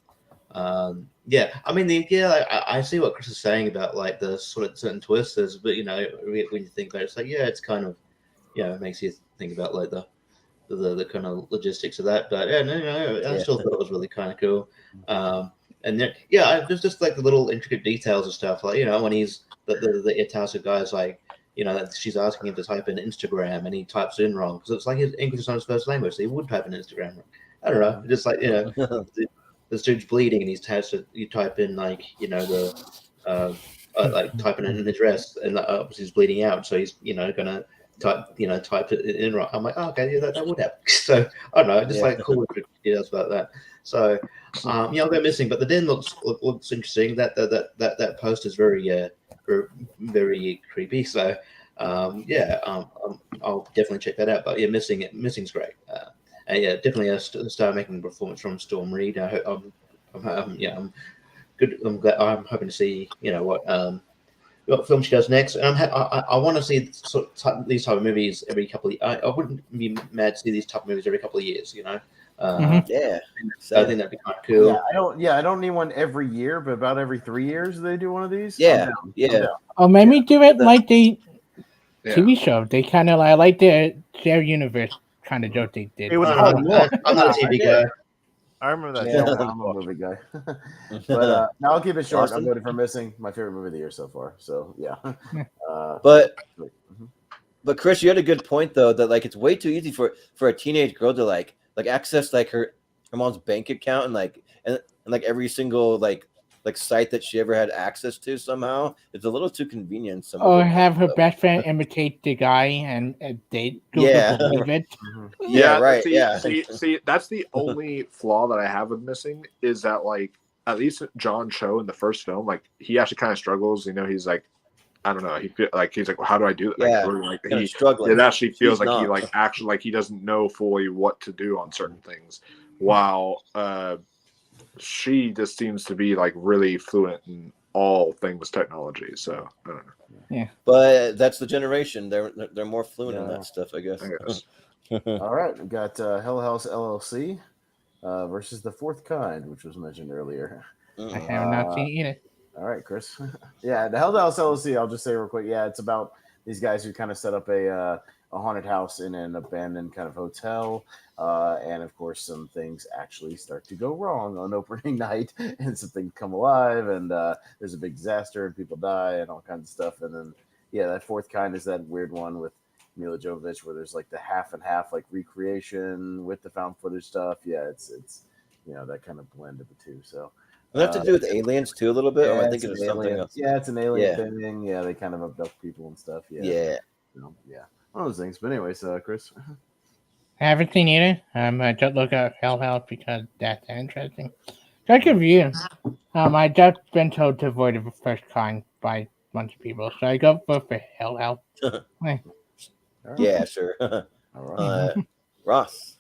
S5: I mean, I see what Chris is saying about like the sort of certain twists, but when you think about it, it's like it's kind of it makes you think about like the kind of logistics of that. But I still thought it was really kind of cool. There's just like the little intricate details and stuff, like when he's the Itasca guy's like that she's asking him to type in Instagram and he types in wrong because it's like his English is not his first language, so he would type in Instagram wrong. I don't know, just like this dude's bleeding and you type in like typing in an address and obviously he's bleeding out, so he's gonna type it in right. I'm like, oh, okay, yeah, that would happen. So I don't know, just like cool details about that. So I'll go Missing, but the Den looks interesting. That post is very very creepy. So I'll definitely check that out. But Missing's great. Definitely a star-making performance from Storm Reid. I'm good. I'm glad. I'm hoping to see what film she does next. And I want to see these type of movies every couple of. I wouldn't be mad to see these type of movies every couple of years. I think that'd be kind of cool.
S3: I don't need one every year, but about every 3 years they do one of these.
S2: Yeah.
S6: Or maybe do it like the TV show. They kind of like their universe kind of joke they did.
S4: It was
S5: I'm not a TV guy.
S4: I remember that.
S3: Yeah, I'm a movie guy. But now I'll keep it short. I'm voting for Missing, my favorite movie of the year so far. So yeah.
S2: But Chris, you had a good point though that like it's way too easy for a teenage girl to like access like her mom's bank account and every single like site that she ever had access to somehow. It's a little too convenient.
S6: Or have her best friend imitate the guy and date.
S2: Right.
S1: See, that's the only flaw that I have with Missing is that like at least John Cho in the first film, like he actually kind of struggles. He's like, I don't know. He's like, well, how do I do it? He's struggling. It actually feels like he doesn't know fully what to do on certain things, while she just seems to be like really fluent in all things technology. So I don't know.
S6: Yeah,
S2: but that's the generation. They're more fluent in that stuff, I guess.
S3: All right, we got Hell House LLC versus The Fourth Kind, which was mentioned earlier.
S6: I have not seen it.
S3: All right, Chris. The Hell House LLC. I'll just say real quick. Yeah, it's about these guys who kind of set up a haunted house in an abandoned kind of hotel. And of course, some things actually start to go wrong on opening night, and some things come alive, and there's a big disaster, and people die, and all kinds of stuff. And then, that fourth kind is that weird one with Mila Jovovich, where there's like the half and half, like recreation with the found footage stuff. Yeah, it's that kind of blend of the two. So.
S2: Does that have to do with aliens too a little bit?
S3: Yeah,
S2: Or am I thinking of something else?
S3: Yeah, it's an alien thing. Yeah, they kind of abduct people and stuff. Yeah. One of those things. But anyways, Chris.
S6: I haven't seen either. I just look at Hell House because that's interesting. Good review. I just been told to avoid the first kind by a bunch of people, so I go for Hell House.
S2: Yeah, sure.
S3: All right.
S2: Ross.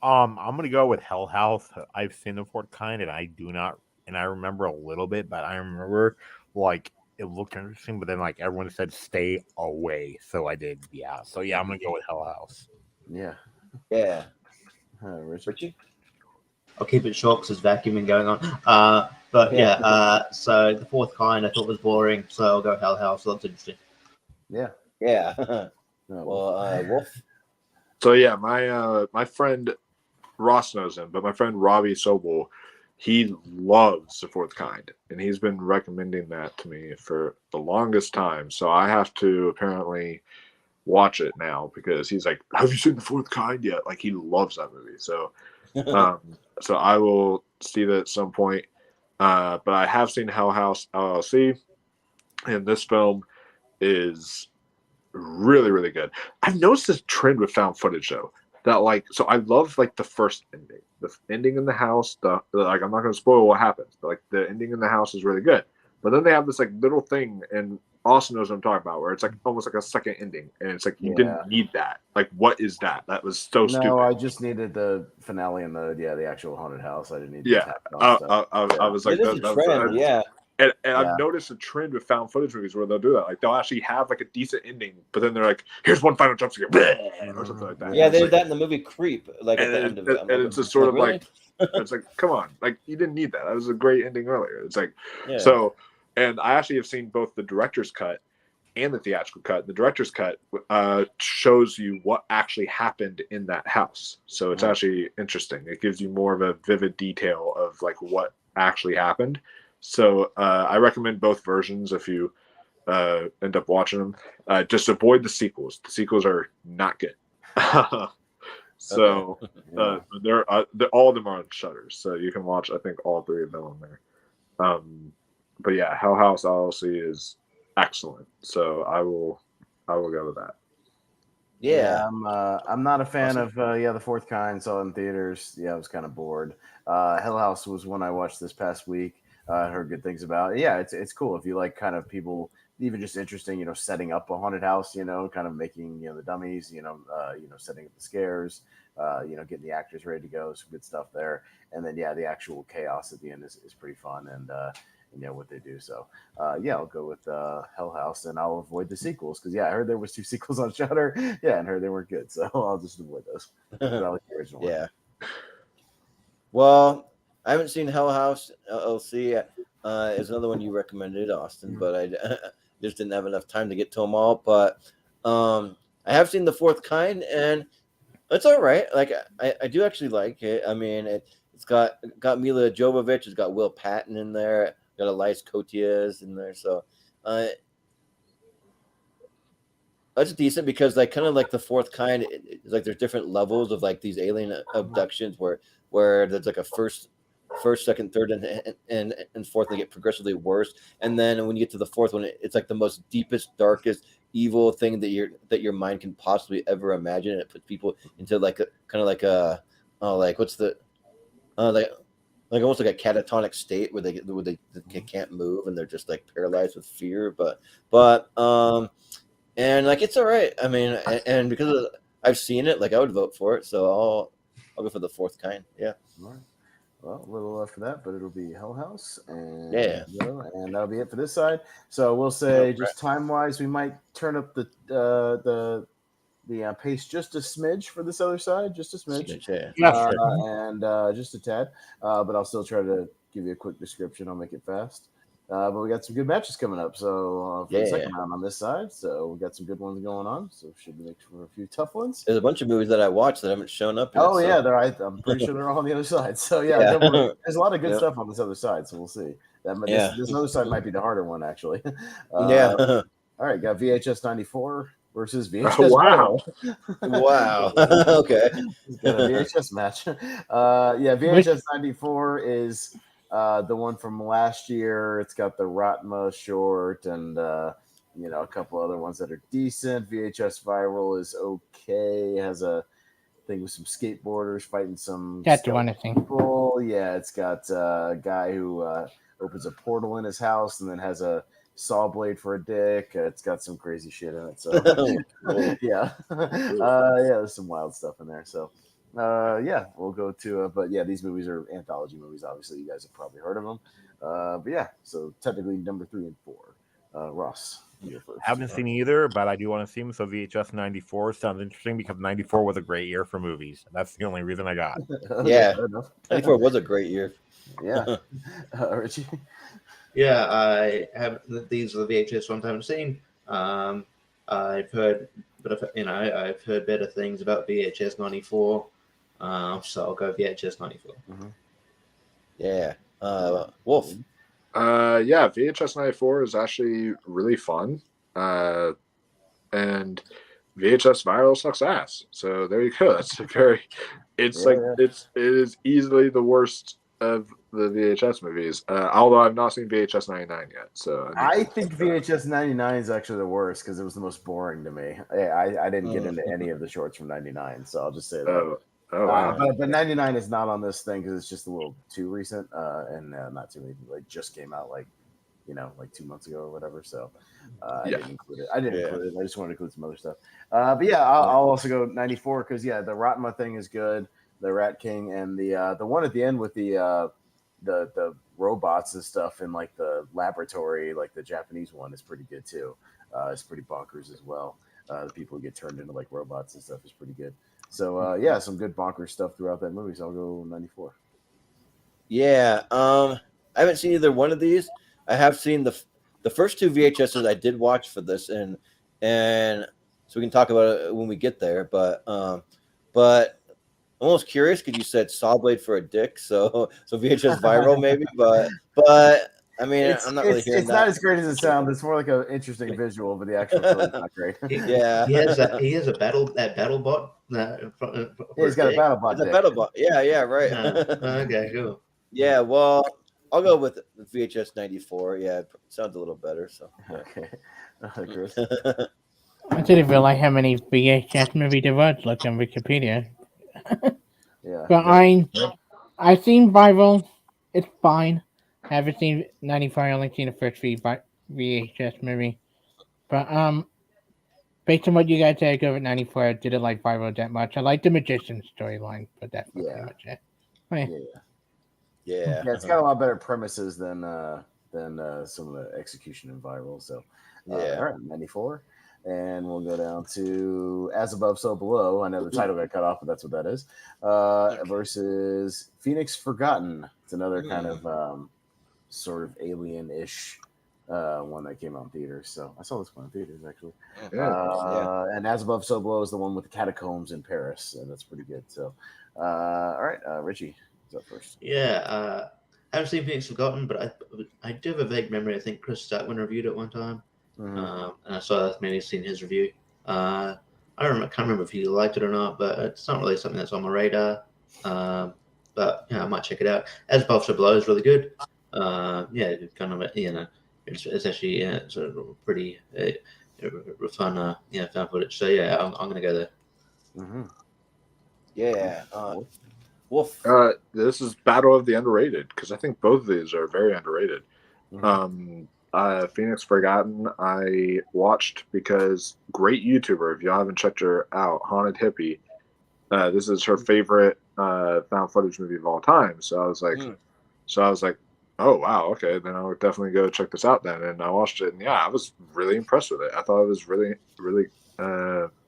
S4: I'm gonna go with Hell House. I've seen the fourth kind, and I do not, and I remember a little bit, but I remember like it looked interesting, but then like everyone said stay away, so I did. Yeah, so I'm gonna go with Hell House.
S2: Yeah.
S3: Richie.
S5: I'll keep it short because there's vacuuming going on. So the fourth kind I thought was boring, so I'll go Hell House. That's interesting.
S2: Yeah. Well, Wolf.
S1: So my friend Ross knows him, but my friend Robbie Sobel, he loves the fourth kind, and he's been recommending that to me for the longest time. So I have to apparently watch it now because he's like, "Have you seen the fourth kind yet?" Like he loves that movie. So, so I will see that at some point. But I have seen Hell House LLC, and this film is really, really good. I've noticed this trend with found footage though. That so I love like the first ending, the ending in the house. I'm not going to spoil what happens, but like the ending in the house is really good. But then they have this like little thing, and Austin knows what I'm talking about, where it's like almost like a second ending, and it's like you didn't need that. Like, what is that? That was so stupid.
S3: No, I just needed the finale and the actual haunted house. I didn't need.
S1: I was like,
S2: And
S1: I've noticed a trend with found footage movies where they'll do that. Like they'll actually have like a decent ending, but then they're like, "Here's one final jump scare," or something like that.
S2: Yeah, they did that in the movie Creep. Like at the end of it,
S1: and it's just sort of like, it's like, come on, like you didn't need that. That was a great ending earlier. It's like, so, and I actually have seen both the director's cut and the theatrical cut. The director's cut shows you what actually happened in that house, so it's actually interesting. It gives you more of a vivid detail of like what actually happened. So I recommend both versions if you end up watching them. Just avoid the sequels. The sequels are not good. So they're all of them are on Shudder, so you can watch I think all three of them on there. But yeah, Hell House LLC is excellent. So I will go with that.
S2: Yeah,
S3: I'm not a fan of the fourth kind. Saw it in theaters. I was kind of bored. Hell House was one I watched this past week. I heard good things about it. Yeah, it's cool if you like kind of people, even just interesting, setting up a haunted house, kind of making the dummies, setting up the scares, getting the actors ready to go. Some good stuff there, and then the actual chaos at the end is pretty fun, and what they do. So I'll go with Hell House, and I'll avoid the sequels because I heard there was 2 sequels on Shudder. And heard they weren't good, so I'll just avoid those. I like the original one.
S2: Well, I haven't seen Hell House LLC. Is another one you recommended, Austin, but I just didn't have enough time to get to them all. But I have seen the fourth kind, and it's all right. Like I do actually like it. I mean, it's got Mila Jovovich. It's got Will Patton in there. Got Elias Koteas in there. So that's decent because like kind of like the fourth kind, it's like there's different levels of like these alien abductions where there's like a first, second, third, and fourth, they get progressively worse. And then when you get to the fourth one, it's like the most deepest, darkest, evil thing that your mind can possibly ever imagine. And it puts people into like a kind of like a what's the like almost like a catatonic state where they can't move and they're just like paralyzed with fear. But and like it's all right. I mean, and because I've seen it, like I would vote for it. So I'll go for the fourth kind. Yeah.
S3: All right. Well, a little for that, but it'll be Hell House, and and that'll be it for this side. So we'll say just time wise, we might turn up the pace just a smidge for this other side, just a smidge, and just a tad. But I'll still try to give you a quick description. I'll make it fast. But we got some good matches coming up. So for the
S2: Yeah.
S3: second round on this side, so we got some good ones going on. So should make for a few tough ones.
S2: There's a bunch of movies that I watched that haven't shown up yet.
S3: Oh yeah, I'm pretty sure they're all on the other side. So yeah, don't worry. There's a lot of good stuff on this other side. So we'll see. This other side might be the harder one actually.
S2: Yeah.
S3: All right, got VHS 94 versus VHS.
S1: Oh, wow.
S2: Wow. Okay.
S3: Got a VHS match. Yeah, VHS 94 is the one from last year. It's got the Ratma short and a couple other ones that are decent. VHS Viral is okay. It has a thing with some skateboarders fighting some people. Yeah, it's got a guy who opens a portal in his house and then has a saw blade for a dick. It's got some crazy shit in it. So yeah, there's some wild stuff in there. So we'll go to. But yeah, these movies are anthology movies. Obviously, you guys have probably heard of them. But yeah, so technically number 3 and 4. Ross, you're first.
S4: I haven't seen either, but I do want to see them. So VHS 94 sounds interesting because 94 was a great year for movies. That's the only reason I got.
S2: Yeah, 94 was a great year.
S3: Yeah, Richie.
S5: Yeah, I have. These are the VHS ones I haven't seen. I've heard, but I've heard better things about VHS 94. So I'll go VHS 94.
S3: Mm-hmm.
S2: Yeah, Wolf.
S1: Yeah, VHS 94 is actually really fun. And VHS Viral sucks ass. So there you go. That's it is easily the worst of the VHS movies. Although I've not seen VHS 99 yet. So
S3: I think VHS 99 is actually the worst because it was the most boring to me. I didn't get into any of the shorts from 99, so I'll just say that.
S1: Oh wow.
S3: But 99 is not on this thing because it's just a little too recent and not too like just came out like 2 months ago or whatever. So I didn't include it. I just wanted to include some other stuff. But yeah, I'll also go 94 because the Ratma thing is good. The Rat King and the one at the end with the robots and stuff in like the laboratory, like the Japanese one, is pretty good too. It's pretty bonkers as well. The people who get turned into like robots and stuff is pretty good. So some good bonkers stuff throughout that movie. So I'll go 94.
S2: Yeah, I haven't seen either one of these. I have seen the first 2 VHSs I did watch for this, and so we can talk about it when we get there. But I'm almost curious because you said saw blade for a dick, so VHS Viral maybe, but I mean, I'm not really hearing
S3: it's
S2: that.
S3: not as great as it sounds. It's more like an interesting visual, but the actual film's not great.
S2: Yeah,
S5: he has a battle bot.
S3: He's got a battle bot.
S2: It's a battle bot. Yeah, right.
S5: Okay, cool.
S2: Yeah, well, I'll go with VHS 94. Yeah, it sounds a little better. So
S3: okay, Chris.
S6: I didn't realize how many VHS movie there was. Look on Wikipedia.
S3: Yeah,
S6: but I've seen Viral. It's fine. I haven't seen 95. I only seen the first VHS movie. But based on what you guys said, I go with 94. I didn't like Viral that much. I like the Magician storyline, but that's pretty much it. Oh,
S2: yeah.
S3: It's got a lot better premises than some of the execution in Viral. So all right, 94. And we'll go down to As Above, So Below. I know the title got cut off, but that's what that is. Versus Phoenix Forgotten. It's another kind of sort of alien-ish one that came out in theaters. So I saw this one in theaters, actually. And As Above, So Below is the one with the catacombs in Paris. And that's pretty good. So, all right, Richie is up first.
S5: Yeah, I haven't seen Phoenix Forgotten, but I do have a vague memory. I think Chris Statman reviewed it one time. And I saw that maybe seen his review. I can't remember if he liked it or not, but it's not really something that's on my radar. But I might check it out. As Above, So Below is really good. Kind of it's actually sort of pretty fun found footage. So I'm gonna go there.
S2: Mm-hmm. Yeah, Wolf.
S1: This is Battle of the Underrated because I think both of these are very underrated.
S3: Mm-hmm.
S1: Phoenix Forgotten I watched because great YouTuber, if y'all haven't checked her out, Haunted Hippie. This is her favorite found footage movie of all time. So I was like, oh wow, okay, then I would definitely go check this out then. And I watched it, and I was really impressed with it. I thought it was really, really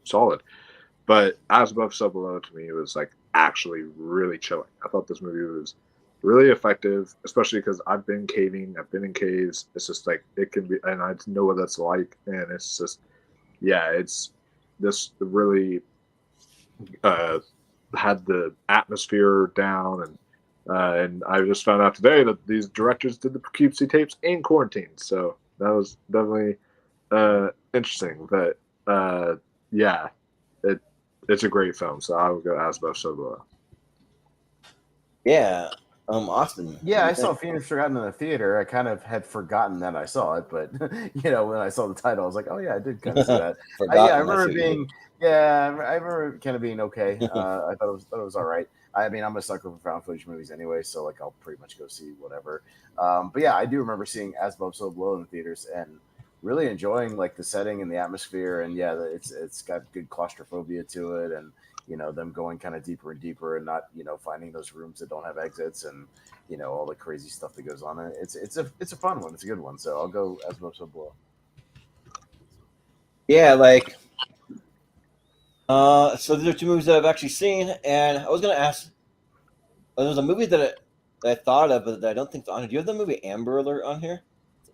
S1: solid. But As Above, So Below to me was like actually really chilling. I thought this movie was really effective, especially because I've been caving, I've been in caves. It's just like it can be, and I know what that's like, and it's just, yeah, it's this really had the atmosphere down, and I just found out today that these directors did the Poughkeepsie tapes in quarantine, so that was definitely interesting. But yeah, it's a great film, so I would go As Above, So Below.
S2: Yeah. Austin.
S3: Yeah, I saw Phoenix Forgotten in the theater. I kind of had forgotten that I saw it, but when I saw the title, I was like, "Oh yeah, I did kind of see that." I remember I remember kind of being okay. I thought it was all right. I mean, I'm a sucker for found footage movies anyway, so like I'll pretty much go see whatever. But yeah, I do remember seeing As Above, So Below in the theaters and really enjoying like the setting and the atmosphere, and yeah, it's got good claustrophobia to it, and them going kind of deeper and deeper and not, finding those rooms that don't have exits and, all the crazy stuff that goes on in it. It's a fun one. It's a good one. So I'll go As Above, So Below.
S2: Yeah, like, so these are two movies that I've actually seen, and I was going to ask, there's a movie that I thought of, but that I don't think it's on here. Do you have the movie Amber Alert on here?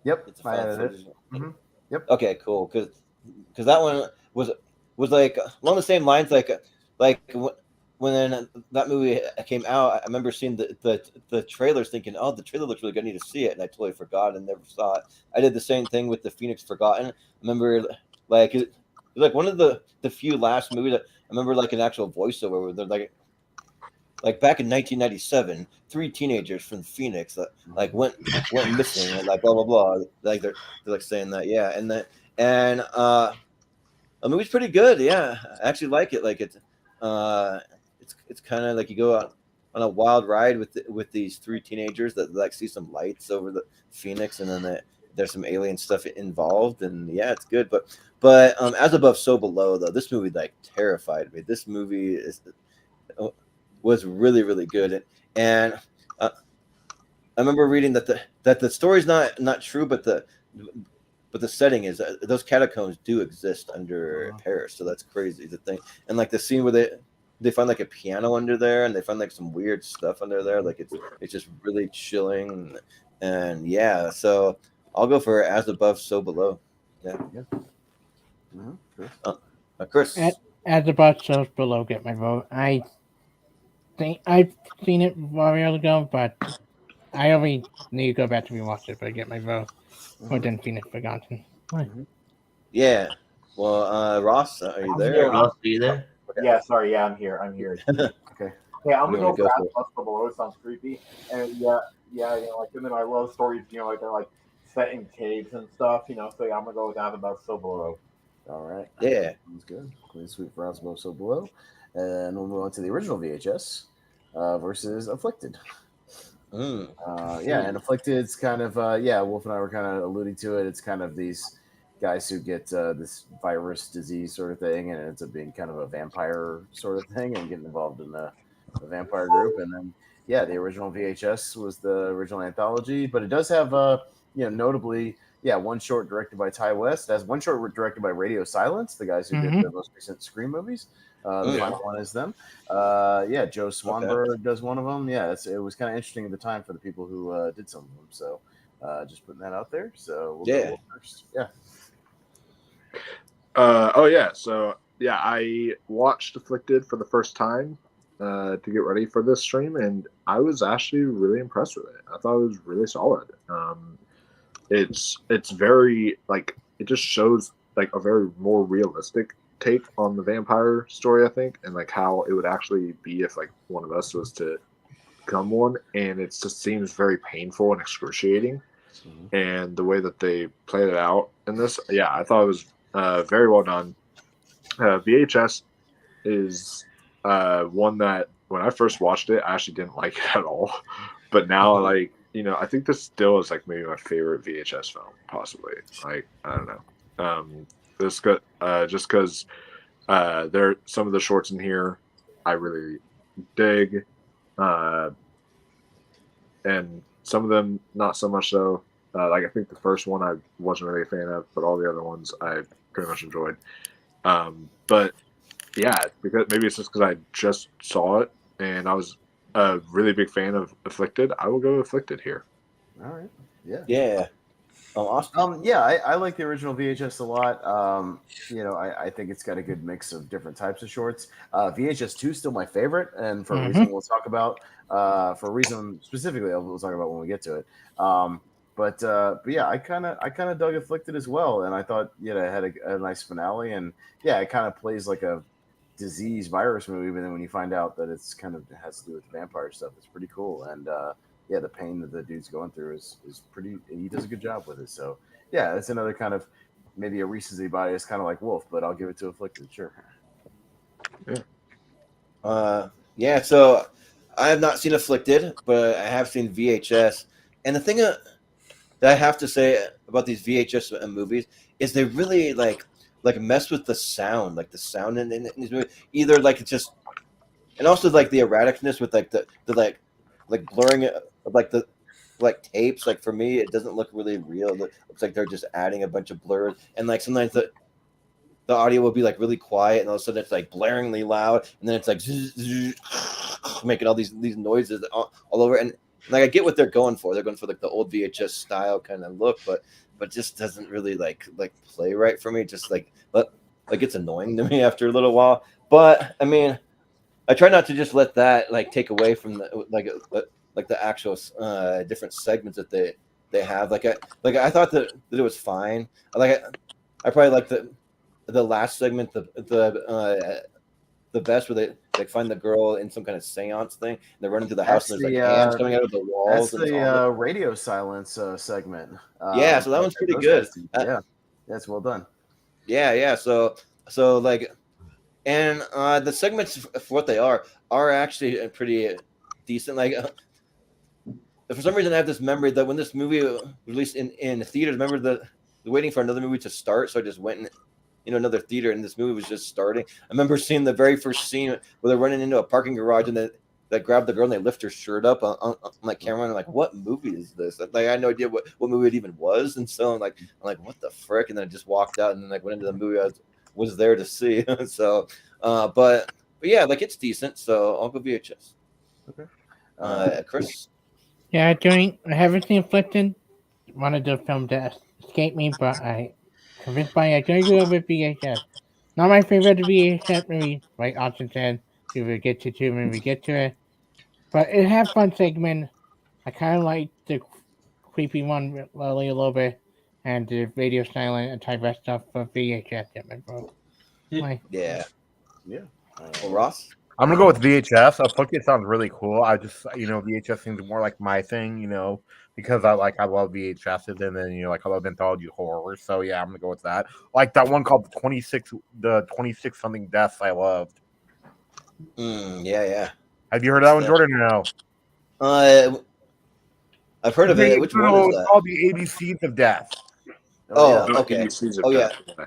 S3: Yep. I added it. Mm-hmm. Yep.
S2: Okay, cool. Because that one was like along the same lines, like when that movie came out, I remember seeing the trailers, thinking, "Oh, the trailer looks really good. I need to see it," and I totally forgot and never saw it. I did the same thing with the Phoenix Forgotten. I remember like it was like one of the few last movies that I remember like an actual voiceover where they're like back in 1997, 3 teenagers from Phoenix that like went missing and like blah blah blah. Like they're like saying that, yeah, and the movie's pretty good. Yeah, I actually like it. Like it's kind of like you go out on a wild ride with these 3 teenagers that like see some lights over the Phoenix, and then there's some alien stuff involved, and yeah, it's good. But As Above, So Below, though, this movie like terrified me. This movie was really really good, and I remember reading that the story's not true, but the setting is those catacombs do exist under Paris, so that's crazy to think. And like the scene where they find like a piano under there, and they find like some weird stuff under there, like it's just really chilling, and yeah. So I'll go for As Above, So Below. Yeah. Mm-hmm. Chris.
S6: As Above, So Below, get my vote. I think I've seen it a while ago, but I only need to go back to rewatch it, but I get my vote. More than Phoenix Forgotten.
S2: Mm-hmm. Yeah. Well, Ross, are you there?
S5: Yeah, Ross, are you there?
S7: Okay. Yeah, sorry. Yeah, I'm here. Okay. Yeah, I'm gonna go for As Above, So Below. It sounds creepy, and yeah, like, and then I love stories, like they're like set in caves and stuff, so yeah, I'm gonna go with As Above, So Below.
S3: All right.
S2: Yeah.
S3: Sounds good. Clean sweep for As Above, So Below, and we'll move on to the original VHS versus Afflicted. And Afflicted's kind of Wolf and I were kind of alluding to it. It's kind of these guys who get this virus disease sort of thing, and it ends up being kind of a vampire sort of thing, and getting involved in the vampire group. And then the original VHS was the original anthology, but it does have notably one short directed by Ty West. It has one short directed by Radio Silence, the guys who did the most recent Scream movies. The final one is them. Joe Swanberg does one of them. Yeah, it was kind of interesting at the time for the people who did some of them. So just putting that out there. So we'll go first. Yeah.
S1: So I watched Afflicted for the first time to get ready for this stream, and I was actually really impressed with it. I thought it was really solid. It's very like, it just shows like a very more realistic take on the vampire story, I think, and like how it would actually be if like one of us was to become one, and it just seems very painful and excruciating. And the way that they played it out in this, I thought it was very well done. VHS is one that when I first watched it, I actually didn't like it at all, but now like, I think this still is like maybe my favorite VHS film, possibly. Like, I don't know. Just because there some of the shorts in here I really dig, and some of them not so much so. Like I think the first one I wasn't really a fan of, but all the other ones I pretty much enjoyed. But yeah, because maybe it's just because I just saw it and I was a really big fan of Afflicted, I will go Afflicted here.
S3: All right. Yeah.
S2: Yeah. Awesome.
S3: Yeah, I like the original VHS a lot. I think it's got a good mix of different types of shorts. VHS 2 is still my favorite, and for a reason we'll talk about. For a reason specifically, we'll talk about when we get to it. But yeah, I kind of dug Afflicted as well, and I thought it had a nice finale, and yeah, it kind of plays like a disease virus movie, but then when you find out that it's kind of has to do with vampire stuff, it's pretty cool. And yeah, the pain that the dude's going through is pretty. He does a good job with it. So yeah, it's another kind of maybe a recency bias, kind of like Wolf, but I'll give it to Afflicted. Sure.
S2: Yeah. So I have not seen Afflicted, but I have seen VHS, and the thing that I have to say about these VHS movies is they really like mess with the sound, like the sound in these movies. Either like it's just, and also like the erraticness with like the blurring of like the tapes. Like for me, it doesn't look really real. It looks like they're just adding a bunch of blurs, and like sometimes the audio will be like really quiet, and all of a sudden it's like blaringly loud, and then it's like making all these noises all over. And like I get what they're going for. They're going for like the old VHS style kind of look, but just doesn't really like play right for me. Just like it's annoying to me after a little while. But I mean, I try not to just let that like take away from the like the actual different segments that they have. Like I thought that it was fine. I probably like the last segment the best, where they like find the girl in some kind of seance thing, and they're running through the house, and there's like hands coming out of the walls.
S3: That's the radio silence segment.
S2: Yeah, so that one's pretty good.
S3: Yeah, that's well done.
S2: Yeah. So like, and the segments for what they are actually pretty decent. Like, for some reason, I have this memory that when this movie was released in theaters, remember the waiting for another movie to start, so I just went in another theater, and this movie was just starting. I remember seeing the very first scene where they're running into a parking garage, and they grab the girl and they lift her shirt up on like camera, and I'm like, what movie is this? Like, I had no idea what movie it even was, and so I'm like, what the frick? And then I just walked out and then like went into the movie I was there to see. So, but yeah, like it's decent. So I'll go VHS. Okay. Chris.
S6: Yeah, I haven't seen Afflicted. Wanted the film to escape me, but I convinced by I gotta go with VHS. Not my favorite VHS movie, like Austin said. We will get to two when we get to it. But it had fun segment. I kind of like the creepy one Lily a little bit, and the radio silent and type of stuff for VHS.
S2: Yeah. Well, Ross?
S4: I'm gonna go with VHS. Afflicted sounds really cool. I just VHS seems more like my thing, because I love VHS, and then I love anthology horror. So yeah, I'm gonna go with that. Like that one called the 26 something deaths I loved.
S2: Yeah.
S4: Have you heard of that one, Jordan, or no?
S2: I've heard of it. Which one is that?
S4: It's called the ABCs of Death.
S2: Oh, yeah. Okay.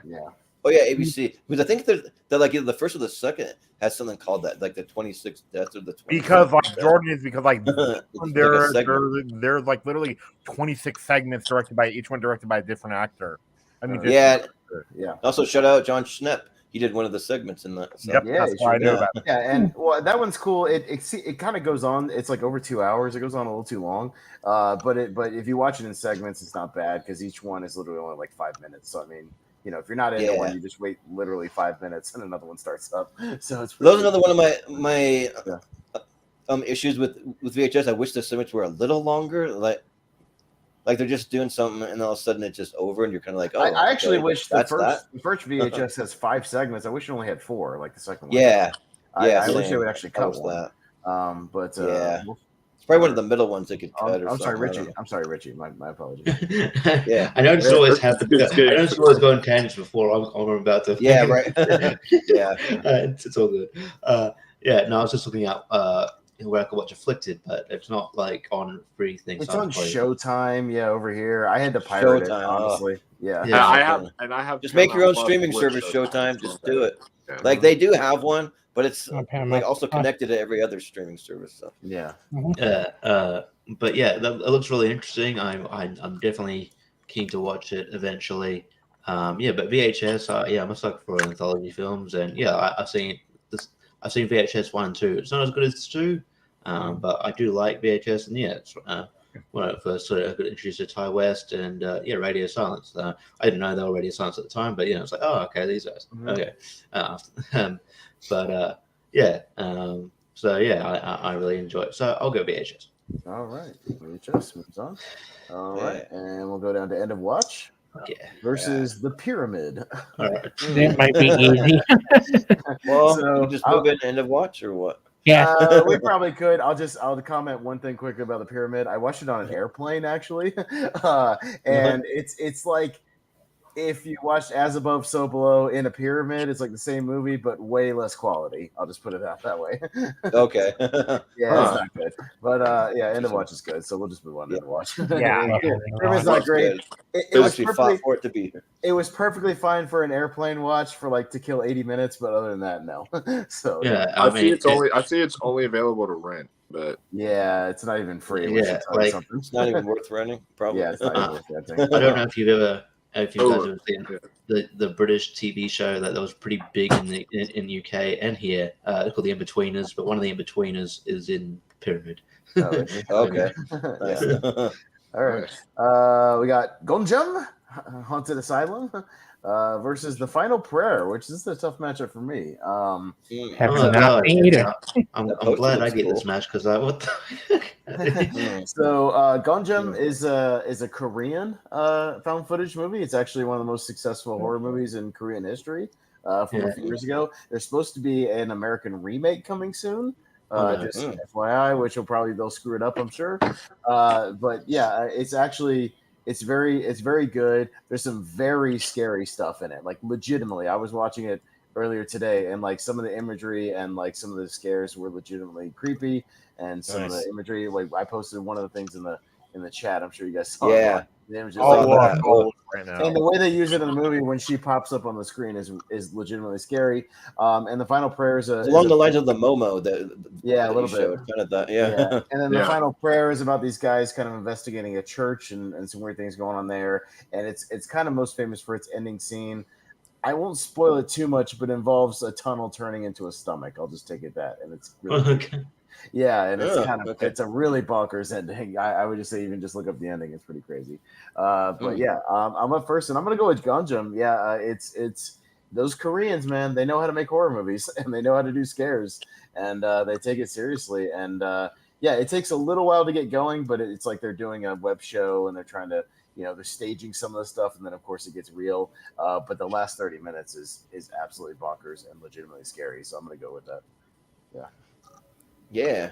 S1: Yeah.
S2: Oh yeah, ABC. Because I think they're like either the first or the second has something called that, like the 26 deaths or the 26
S4: because like Jordan is there's like literally 26 segments directed by a different actor. I mean,
S2: yeah. Also, shout out John Schnepp. He did one of the segments in that. So.
S4: Yep, that's why I know about it.
S3: Yeah, and that one's cool. It kind of goes on. It's like over 2 hours. It goes on a little too long. But if you watch it in segments, it's not bad because each one is literally only like 5 minutes. So I mean, if you're not into one, you just wait literally 5 minutes and another one starts up. So it's
S2: that was another one of my issues with VHS. I wish the segments were a little longer. Like they're just doing something, and all of a sudden it's just over, and you're kind of like, oh. I
S3: actually wish the first VHS has 5 segments. I wish it only had 4, like the second one.
S2: Yeah,
S3: I wish they would actually cut one. But
S2: it's probably one of the middle ones they could cut.
S3: I'm sorry, Richie. My apologies.
S2: Yeah,
S5: I know it's always happened. I know it's always going tangents before I'm about to.
S2: Yeah, right. Yeah,
S5: it's all good. I was just looking at where I could watch Afflicted, but it's not like on free things.
S3: It's on Showtime, over here. I had to pirate it, honestly.
S1: I have.
S2: Just make your own streaming service, Showtime. Just do it. Yeah. Like they do have one, but it's like also connected to every other streaming service. So
S3: yeah.
S5: But yeah, that looks really interesting. I'm definitely keen to watch it eventually. But VHS, I'm a sucker for anthology films, and I've seen VHS 1 and 2. It's not as good as 2. But I do like VHS, and it's when I first sort of got introduced to Ty West and Radio Silence. I didn't know they were Radio Silence at the time, but it's like, oh, okay, these guys. Okay, so yeah, I really enjoy it. So I'll go VHS.
S3: All right, VHS moves on. All right, and we'll go down to End of Watch. Versus the Pyramid.
S5: All right.
S6: That might be easy.
S2: Well, so just move in End of Watch or what?
S6: Yeah,
S3: we probably could. I'll comment one thing quickly about the Pyramid. I watched it on an airplane actually, and it's like if you watched As Above, So Below in a pyramid, it's like the same movie but way less quality. I'll just put it out that way.
S2: Okay.
S3: Yeah, it's not good. But End of Watch is good, so we'll just move on to End of Watch.
S4: Yeah,
S3: Pyramid's not great.
S2: It was fought for it to be here.
S3: It was perfectly fine for an airplane watch for like to kill 80 minutes, but other than that, no. So
S5: yeah,
S1: I see it's only available to rent, but
S3: yeah, it's not even free.
S2: It's not even worth renting. Probably.
S3: Yeah, it's not even worth renting.
S5: I don't know if you guys have seen the British TV show that was pretty big in the UK and here, called The Inbetweeners, but one of the Inbetweeners is in Pyramid.
S2: Okay.
S3: Nice. All right. We got Gonjam, Haunted Asylum, versus The Final Prayer, which is a tough matchup for me. I'm
S5: glad I get this match because what the
S3: So Gonjam is a Korean found footage movie. It's actually one of the most successful horror movies in Korean history from a few years ago. There's supposed to be an American remake coming soon. Just FYI, which they'll screw it up, I'm sure. But yeah, it's very good. There's some very scary stuff in it. Like legitimately, I was watching it earlier today, and like some of the imagery and like some of the scares were legitimately creepy, and some of the imagery. Like I posted one of the things in the chat. I'm sure you guys saw.
S2: Yeah.
S3: The images
S4: right now.
S3: And the way they use it in the movie when she pops up on the screen is legitimately scary. And the final prayer is
S2: along the lines of the Momo.
S3: A little bit.
S2: Kind of that. Yeah.
S3: And then the final prayer is about these guys kind of investigating a church and some weird things going on there. And it's kind of most famous for its ending scene. I won't spoil it too much, but it involves a tunnel turning into a stomach. I'll just take it that, and it's really yeah, and it's it's a really bonkers ending. I would just say even just look up the ending; it's pretty crazy. But yeah, I'm up first, and I'm gonna go with Gonjam. Yeah, it's those Koreans, man. They know how to make horror movies, and they know how to do scares, and they take it seriously. And it takes a little while to get going, but it's like they're doing a web show, and they're trying to. They're staging some of the stuff, and then of course it gets real. But the last 30 minutes is absolutely bonkers and legitimately scary. So I'm gonna go with that. Yeah.
S2: Yeah.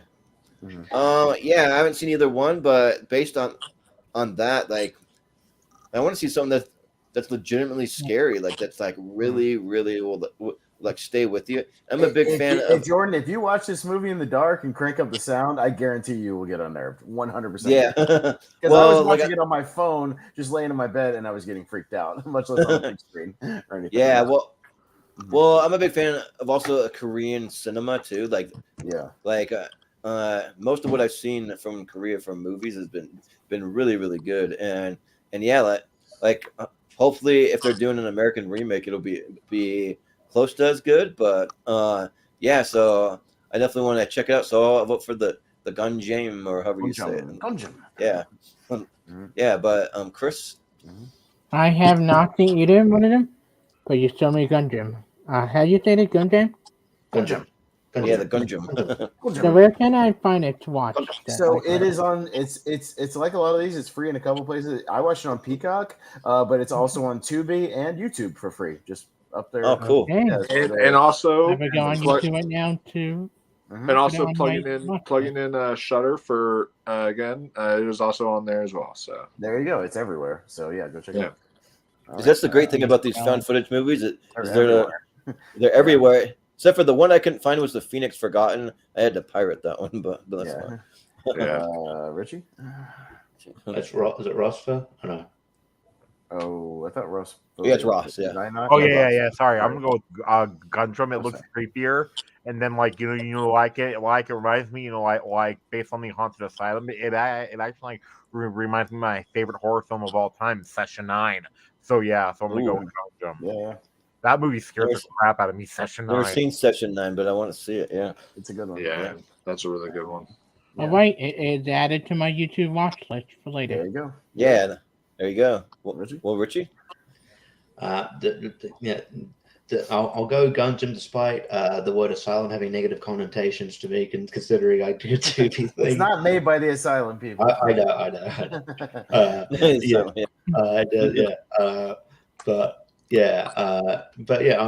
S2: Mm-hmm. I haven't seen either one, but based on that, like, I want to see something that's legitimately scary, like that's like really, really will like stay with you. I'm a big fan of
S3: Jordan. If you watch this movie in the dark and crank up the sound, I guarantee you will get unnerved 100%.
S2: Yeah,
S3: because I was watching it on my phone, just laying in my bed, and I was getting freaked out, much less on the big screen or anything.
S2: Yeah, well, I'm a big fan of also Korean cinema too. Like, most of what I've seen from Korea from movies has been really, really good, and hopefully if they're doing an American remake, it'll be close to as good, but so I definitely want to check it out. So I'll vote for the Gonjam or however you say it.
S3: Gonjam.
S2: Yeah. Yeah, but Chris?
S6: I have not seen either one of them, but you told me Gonjam. How do you say it, Gonjam?
S3: Gonjam.
S2: Yeah, the Gonjam.
S6: So where can I find it to watch?
S3: So it is on. It's like a lot of these. It's free in a couple places. I watched it on Peacock, but it's also on Tubi and YouTube for free. Just up there.
S2: Oh, cool.
S6: Okay.
S1: And also,
S6: I'm going on YouTube right now too.
S1: And also plugging in Shutter for again. It is also on there as well. So
S3: there you go. It's everywhere. So yeah, go check it out.
S2: That's the great thing about these found footage movies. They're everywhere. Except for the one I couldn't find was the Phoenix Forgotten. I had to pirate that one, but that's fine.
S3: Richie?
S5: Is it Rossville? I don't know.
S3: Oh, I thought Ross.
S2: Yeah, it's Ross. Yeah.
S4: Yeah. Sorry, I'm gonna go with Gundrum. It looks creepier, and then like it reminds me, like based on the Haunted Asylum, it actually reminds me of my favorite horror film of all time, Session 9. So I'm gonna go with Gundrum.
S3: Yeah.
S4: That movie scared the crap out of me. Session 9.
S2: I've never seen Session 9, but I want to see it. Yeah,
S3: it's a good one.
S1: Yeah, that's a really good one.
S6: All right, it is added to my YouTube watch list for later.
S3: There you go.
S2: Yeah, there you go. Well, Richie?
S5: I'll go Gundam despite the word asylum having negative connotations to me, considering I do 2D things.
S3: It's not made by the asylum people.
S5: I know. But yeah, I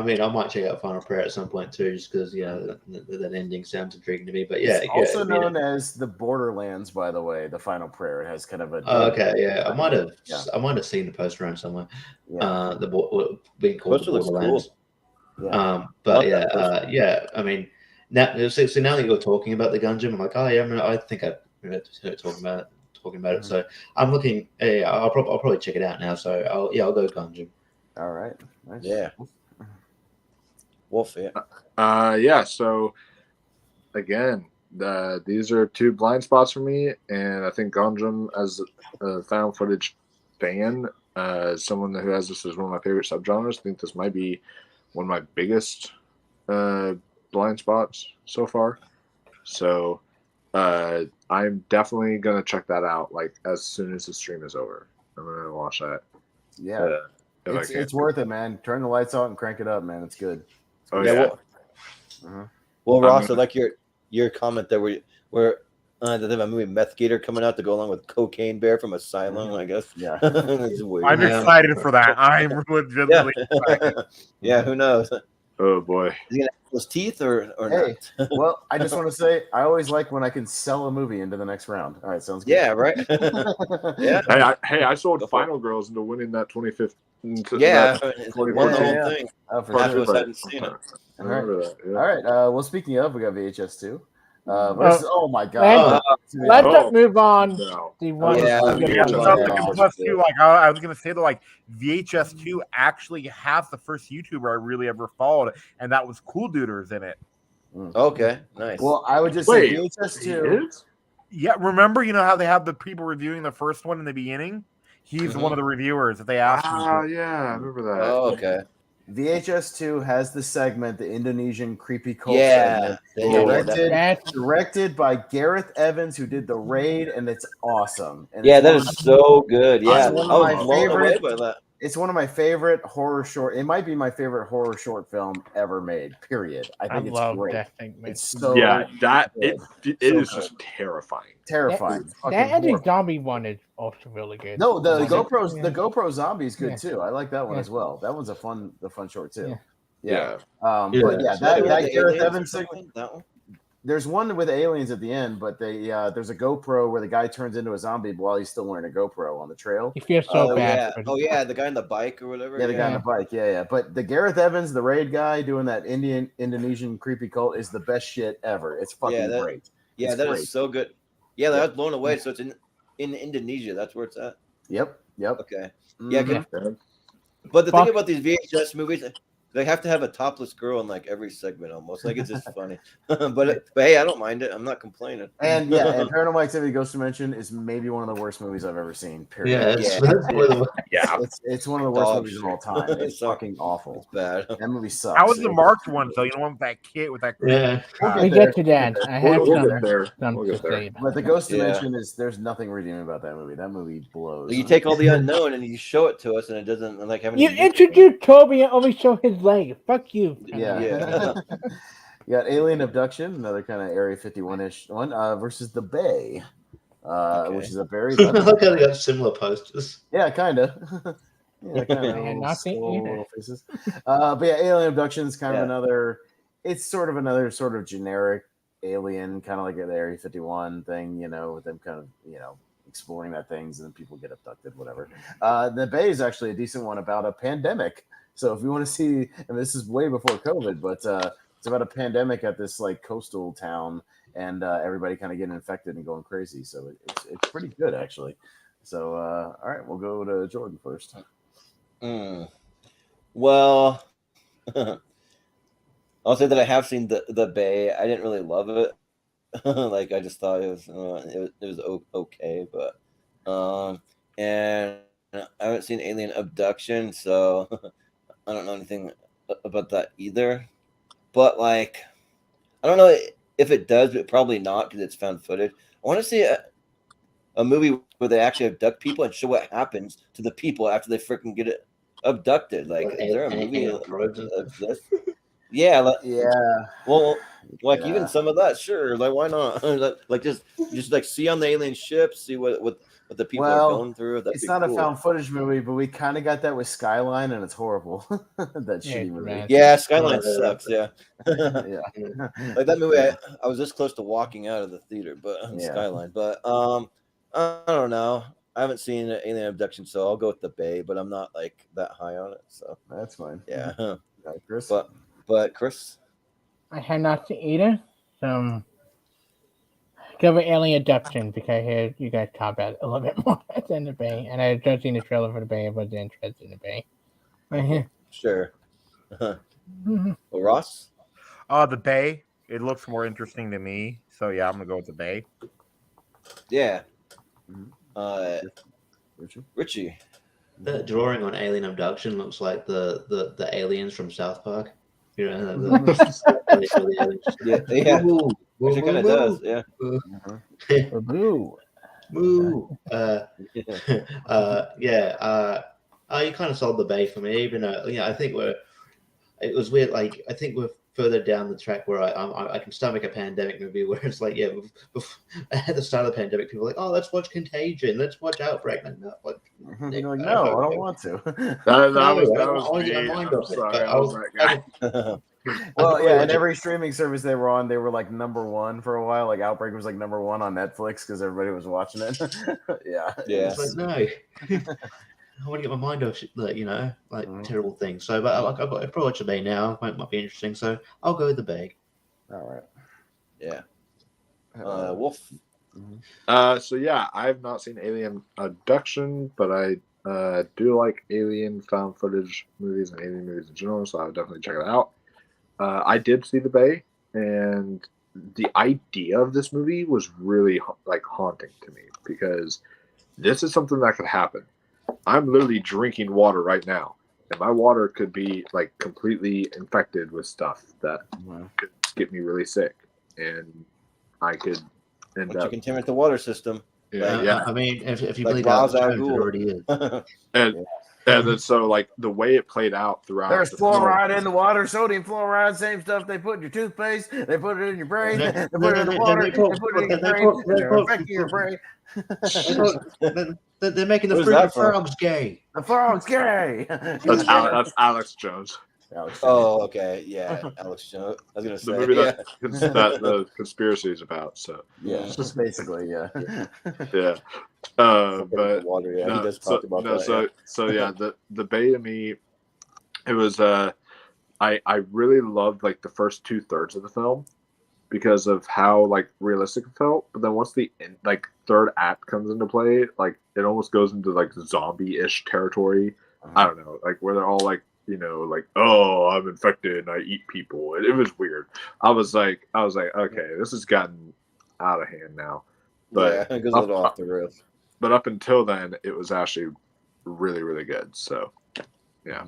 S5: mean, I might check out Final Prayer at some point too, just because that ending sounds intriguing to me. But yeah,
S3: it's also known as the Borderlands, by the way. The Final Prayer, it has kind of a.
S5: I might have seen the poster around somewhere.
S3: Yeah.
S5: Being called the Borderlands.
S3: Cool. Yeah.
S5: I mean, now that you're talking about the Gundam, I'm like, oh yeah, I think I've heard talking about it. So I'm looking. Yeah, I'll probably check it out now. So I'll go Gundam.
S3: All right. Nice.
S2: Yeah. Wolf, yeah.
S1: Yeah. So again, these are 2 blind spots for me, and I think Gundam, as a found footage fan, someone who has this as one of my favorite subgenres, I think this might be one of my biggest blind spots so far. So I'm definitely gonna check that out. Like as soon as the stream is over, I'm gonna watch that.
S3: Yeah. It's worth it, man. Turn the lights out and crank it up, man. It's good.
S1: Oh yeah.
S2: Well, Ross, I like your comment there where they have a movie Meth Gator coming out to go along with Cocaine Bear from Asylum, I guess.
S3: Yeah.
S4: I'm excited for that. I'm legitimately excited.
S2: Yeah, who knows?
S1: Oh boy.
S2: Is he gonna have those teeth or
S3: Hey,
S2: not?
S3: well, I just want to say I always like when I can sell a movie into the next round. All right, sounds good.
S2: Yeah, right. Yeah.
S1: I sold Final Girls into winning that 2015.
S2: Yeah, it's won the whole thing.
S3: Oh, for
S2: Half
S3: sure.
S2: of us hadn't seen it.
S3: All right.
S1: That, yeah.
S3: All right. Well, speaking of, we got VHS 2. Oh my
S6: God. Let's move on.
S1: No.
S6: The one
S4: Plus, too, like I was gonna say that, like VHS 2 actually has the first YouTuber I really ever followed, and that was Cool Duders in it.
S2: Okay, nice.
S3: Well, I would just say VHS 2.
S4: Yeah, remember, you know how they have the people reviewing the first one in the beginning? He's one of the reviewers that they asked.
S1: Yeah, I remember that.
S2: Oh, okay.
S3: VHS 2 has the segment, the Indonesian creepy cult segment, directed by Gareth Evans, who did The Raid, and it's awesome. And
S2: that is so good. Yeah,
S3: it's one of my favorite horror short. It might be my favorite horror short film ever made. Period. I think it's great.
S6: That thing,
S3: it's so
S1: it is just terrifying.
S3: Terrifying.
S6: That anti-zombie one is also really good.
S3: No, the GoPro zombie is good too. I like that one as well. That one's a fun short too.
S1: Yeah.
S3: But that Gareth Evans segment. That one. There's one with aliens at the end, but there's a GoPro where the guy turns into a zombie while he's still wearing a GoPro on the trail.
S6: You feel so bad.
S2: Yeah. The guy on the bike or whatever.
S3: Yeah, the guy on the bike. Yeah. But the Gareth Evans, the Raid guy doing that Indonesian creepy cult is the best shit ever. It's fucking great.
S2: Yeah, that is so good. Yeah, I was blown away. So it's in Indonesia. That's where it's at.
S3: Yep.
S2: Okay. Yeah. But the thing about these VHS movies, they have to have a topless girl in like every segment almost. Like it's just funny. but hey, I don't mind it. I'm not complaining.
S3: And Paranormal Activity Ghost Dimension is maybe one of the worst movies I've ever seen. Period.
S5: It's
S3: one of the worst movies of all time. It's fucking awful.
S2: It's bad.
S3: That movie sucks.
S4: How was the marked one though? You know, with that kid with that.
S5: Yeah.
S6: We get to that. I have
S1: We'll get there.
S3: But the Ghost Dimension there's nothing redeeming about that movie. That movie blows.
S2: You take all the unknown and you show it to us, and it doesn't like having.
S6: You introduce Toby and only show his leg. Fuck you.
S3: Yeah. You got Alien Abduction, another kind of Area 51-ish one, versus The Bay, which is a very.
S5: Look how they got similar posters.
S3: Yeah, kind of. Yeah, kind of.
S6: Not seen either.
S3: Faces. But yeah, Alien Abduction is kind of another. It's sort of another sort of generic alien, kind of like an Area 51 thing, with them kind of, exploring that things and then people get abducted, whatever. The Bay is actually a decent one about a pandemic. So if you want to see, and this is way before COVID, but it's about a pandemic at this like coastal town, and everybody kind of getting infected and going crazy. So it's pretty good actually. So all right, we'll go to Jordan first.
S2: Well, I'll say that I have seen the Bay. I didn't really love it. Like I just thought it was okay, but and I haven't seen Alien Abduction, so I don't know anything about that either. But like, I don't know if it does, but probably not because it's found footage. want to see a movie where they actually abduct people and show what happens to the people after they freaking get it abducted. Like, is there a movie of this? Yeah, Well, even some of that, sure. Like, why not? like just like see on the alien ship, see what the people are going through. That'd
S3: it's
S2: be
S3: not
S2: cool.
S3: a found footage movie, but we kind of got that with Skyline, and it's horrible. That shitty movie.
S2: Yeah, Skyline sucks. Yeah,
S3: yeah.
S2: Like that movie, I was this close to walking out of the theater, but Skyline. But I don't know. I haven't seen Alien Abduction, so I'll go with the Bay. But I'm not like that high on it, so
S3: that's fine.
S2: Yeah,
S3: Chris.
S2: But Chris,
S6: I had not seen either, so go with Alien Abduction because I heard you guys talk about it a little bit more than the Bay, and I had just seen the trailer for the Bay. I wasn't interested in the Bay.
S2: Sure. Well, Ross,
S4: the Bay. It looks more interesting to me, so yeah, I'm gonna go with the Bay.
S2: Yeah. Richie.
S5: The drawing on Alien Abduction looks like the aliens from South Park. You know, the aliens.
S2: Yeah. Which it kind of does, yeah.
S6: Moo.
S5: You kind of sold the Bay for me, even though I think it was weird. Like, I think we're further down the track where I can stomach a pandemic movie where it's like, at the start of the pandemic, people are like, oh, let's watch Contagion, let's watch Outbreak. I'm not like,
S3: you're like, no, I don't want to.
S1: that was me. I'm sorry, I was that guy.
S3: Well, yeah, and every streaming service they were on, they were like #1 for a while. Like Outbreak was like #1 on Netflix because everybody was watching it. Yeah.
S5: It's like, no. I want to get my mind off, terrible things. So, but I've got a approach to Bay now. Might be interesting. So, I'll go with the Bay.
S3: All right.
S2: Yeah. Wolf.
S1: So yeah, I've not seen Alien Abduction, but I do like Alien found footage movies and Alien movies in general. So I would definitely check it out. I did see the Bay, and the idea of this movie was really like haunting to me because this is something that could happen. I'm literally drinking water right now, and my water could be like completely infected with stuff that could get me really sick, and I could end up.
S2: You contaminate the water system.
S1: Yeah.
S5: I mean, if you
S2: like
S5: believe that, it already is.
S1: And then so like the way it played out throughout.
S3: There's fluoride in the water, sodium fluoride, same stuff they put in your toothpaste. They put it in your brain. They put it in the water. They put it in your brain. They're affecting your brain.
S5: They're making the freaking frogs gay.
S3: The frogs gay.
S1: That's Alex Jones.
S2: Oh, okay, yeah, Alex Jones. I was gonna say
S1: the movie that the conspiracy is about. So
S3: just basically, yeah.
S1: But
S2: water, he does talk about that.
S1: So yeah, the Bay to me, it was I really loved like the first 2/3 of the film because of how like realistic it felt. But then once the third act comes into play, like it almost goes into like zombie-ish territory. I don't know, like where they're all like, like, oh, I'm infected and I eat people. It was weird. I was like, okay, this has gotten out of hand now. But
S2: it goes a little off the rails.
S1: But up until then, it was actually really, really good. So, yeah.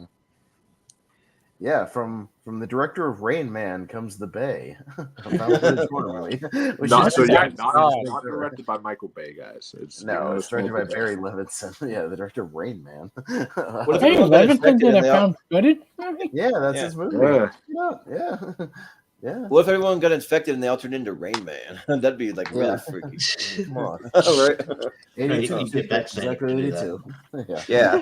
S3: Yeah, from the director of Rain Man comes The Bay.
S1: Not directed by Michael Bay, guys.
S3: It's directed by Barry Levinson. Yeah, the director of Rain Man.
S6: Hey, Levinson did a found footage movie?
S3: Yeah, that's his movie. Yeah.
S2: What if everyone got infected and they all turned into Rain Man? That'd be like really freaky. Come on. Right?
S3: 82. Exactly 82.
S2: Yeah.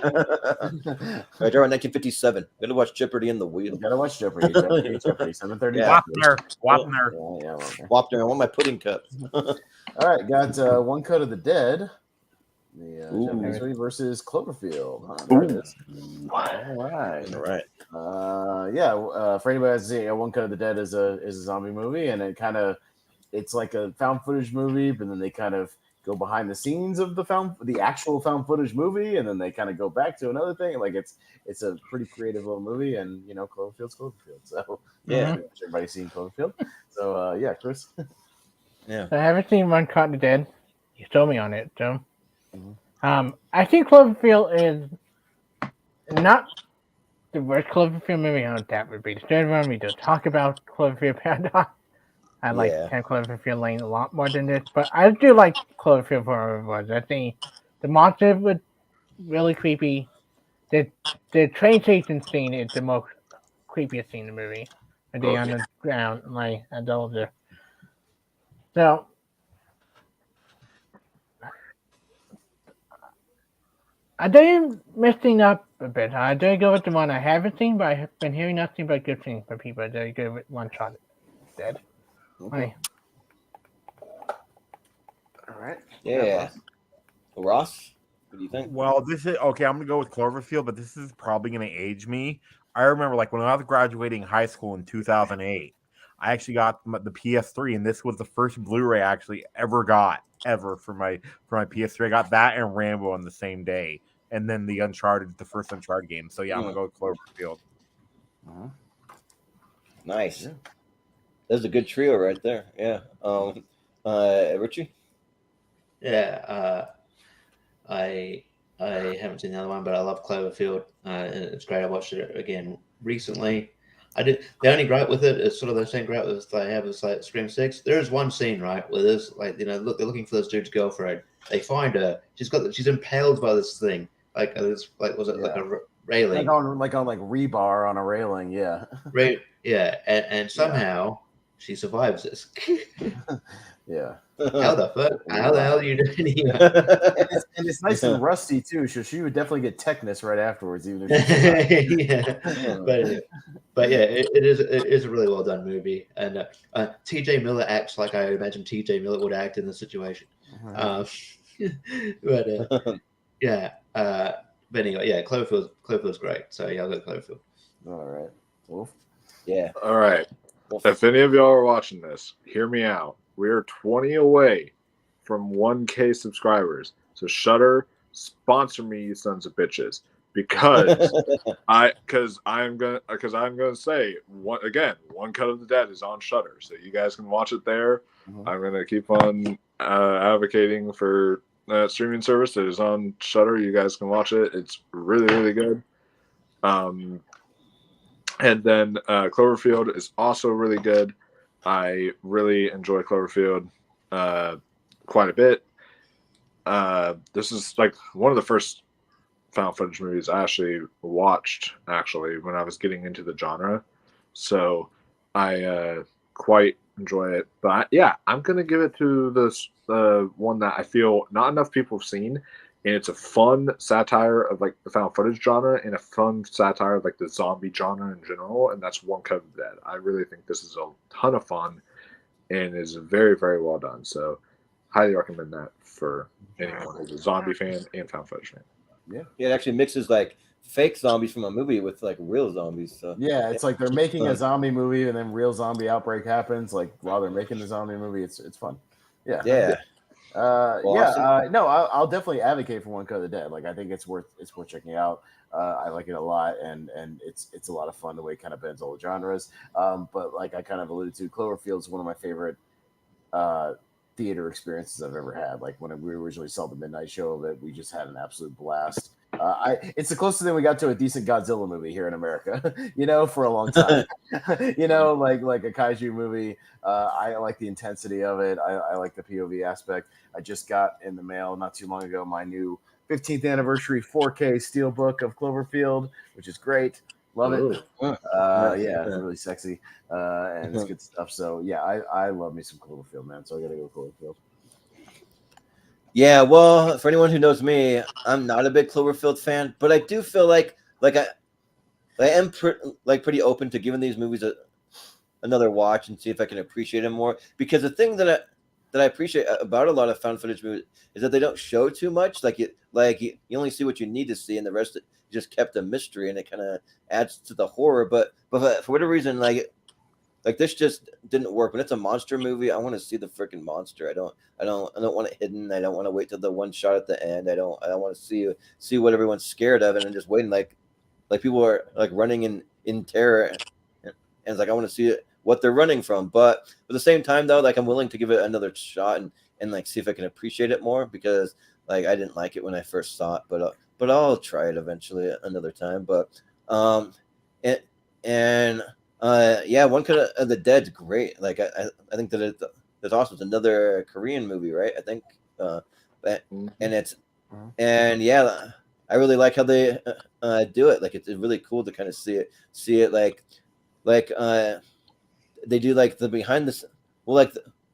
S2: Right around 1957. Gotta watch Jeopardy in the Wheel.
S3: Gotta watch Jeopardy. 7:30.
S4: Wapner.
S2: Wapner. I want my pudding cup.
S3: All right, got One Cut of the Dead. The Japanese movie versus Cloverfield. All right. For anybody that's seen One Cut of the Dead is a zombie movie, and it's like a found footage movie, but then they kind of go behind the scenes of the actual found footage movie, and then they kind of go back to another thing. Like it's a pretty creative little movie, and Cloverfield's Cloverfield. So everybody's seen Cloverfield. So Chris.
S6: Yeah. I haven't seen One Cut of the Dead. You told me on it, so. I think Cloverfield is not the worst Cloverfield movie. I don't know if that would be the third one. We just talk about Cloverfield Paradox. I like 10 Cloverfield Lane a lot more than this, but I do like Cloverfield for what it was. I think the monster was really creepy. The train chasing scene is the most creepiest scene in the movie. And they on the ground, like I told you. So I do messing up a bit. I do go with the one I haven't seen, but I have been hearing nothing but good things from people. I do go with One Shot Dead.
S3: Okay. All right.
S2: Yeah. Ross, what do you think?
S4: Well, this is okay. I'm gonna go with Cloverfield, but this is probably gonna age me. I remember, like, when I was graduating high school in 2008, I actually got the PS3, and this was the first Blu-ray I actually ever got for my PS3. I got that and Rambo on the same day, and then the first Uncharted game. So yeah, I'm gonna go with Cloverfield.
S2: Nice. Yeah. That's a good trio right there. Yeah. Richie.
S5: Yeah. I haven't seen the other one, but I love Cloverfield. It's great. I watched it again recently. The only gripe with it is sort of the same gripe as I have with like Scream 6. There is one scene, right, where there's like, they're looking for this dude's girlfriend. They find her. She's impaled by this thing. Like like a railing?
S3: Like on rebar on a railing, yeah.
S5: Right, yeah, and somehow she survives this.
S3: Yeah.
S5: How the fuck? How the hell are you doing here?
S3: and it's nice and rusty too, so she would definitely get tetanus right afterwards, even if
S5: but yeah, it is a really well done movie, and T.J. Miller acts like I imagine T.J. Miller would act in this situation. But anyway, yeah, Cloverfield's great. So yeah, I'll go Cloverfield.
S3: All right, Wolf.
S2: Yeah.
S1: All right. If any of y'all are watching this, hear me out. We are 20 away from 1K subscribers. So Shudder, sponsor me, you sons of bitches, because I'm gonna say One Cut of the Dead is on Shudder, so you guys can watch it there. I'm gonna keep on advocating for that streaming service that is on Shudder. You guys can watch it. It's really, really good. And then Cloverfield is also really good. I really enjoy Cloverfield quite a bit. This is like one of the first found footage movies I actually watched when I was getting into the genre. So I quite enjoy it. But yeah, I'm going to give it to this one that I feel not enough people have seen. And it's a fun satire of like the found footage genre and a fun satire of like the zombie genre in general. And that's One Cut of the Dead. I really think this is a ton of fun and is very, very well done. So highly recommend that for anyone who's a zombie fan and found footage fan.
S3: Yeah.
S2: It actually mixes like fake zombies from a movie with like real zombies. So
S3: yeah, it's like they're making a zombie movie and then real zombie outbreak happens like while they're making the zombie movie. It's fun. Yeah.
S2: Yeah.
S3: No, I'll definitely advocate for One Cut of the Dead. Like, I think it's worth checking out. I like it a lot, and it's a lot of fun the way it kind of bends all the genres. But like I kind of alluded to, Cloverfield is one of my favorite theater experiences I've ever had. Like when we originally saw the midnight show of it, we just had an absolute blast. It's the closest thing we got to a decent Godzilla movie here in America, for a long time. like a kaiju movie. I like the intensity of it. I like the POV aspect. I just got in the mail not too long ago my new 15th anniversary 4K steelbook of Cloverfield, which is great. Love it. Yeah, really sexy. And it's good stuff. So yeah, I love me some Cloverfield, man. So I gotta go Cloverfield.
S2: Yeah, well, for anyone who knows me, I'm not a big Cloverfield fan, but I do feel like I am pretty open to giving these movies another watch and see if I can appreciate them more. Because the thing that I appreciate about a lot of found footage movies is that they don't show too much. You only see what you need to see, and the rest just kept a mystery, and it kind of adds to the horror. But for whatever reason, like this just didn't work. When it's a monster movie, I want to see the freaking monster. I don't want it hidden. I don't want to wait till the one shot at the end. I don't want to see what everyone's scared of, and then just waiting like people are like running in terror, and it's like I want to see what they're running from. But at the same time, though, like I'm willing to give it another shot and like see if I can appreciate it more, because like I didn't like it when I first saw it, but I'll try it eventually another time. But and Yeah, One Cut of the Dead's great. Like I think that it's awesome. It's another Korean movie, right? I think, and yeah, I really like how they do it. Like it's really cool to kind of see it like they do like the behind the where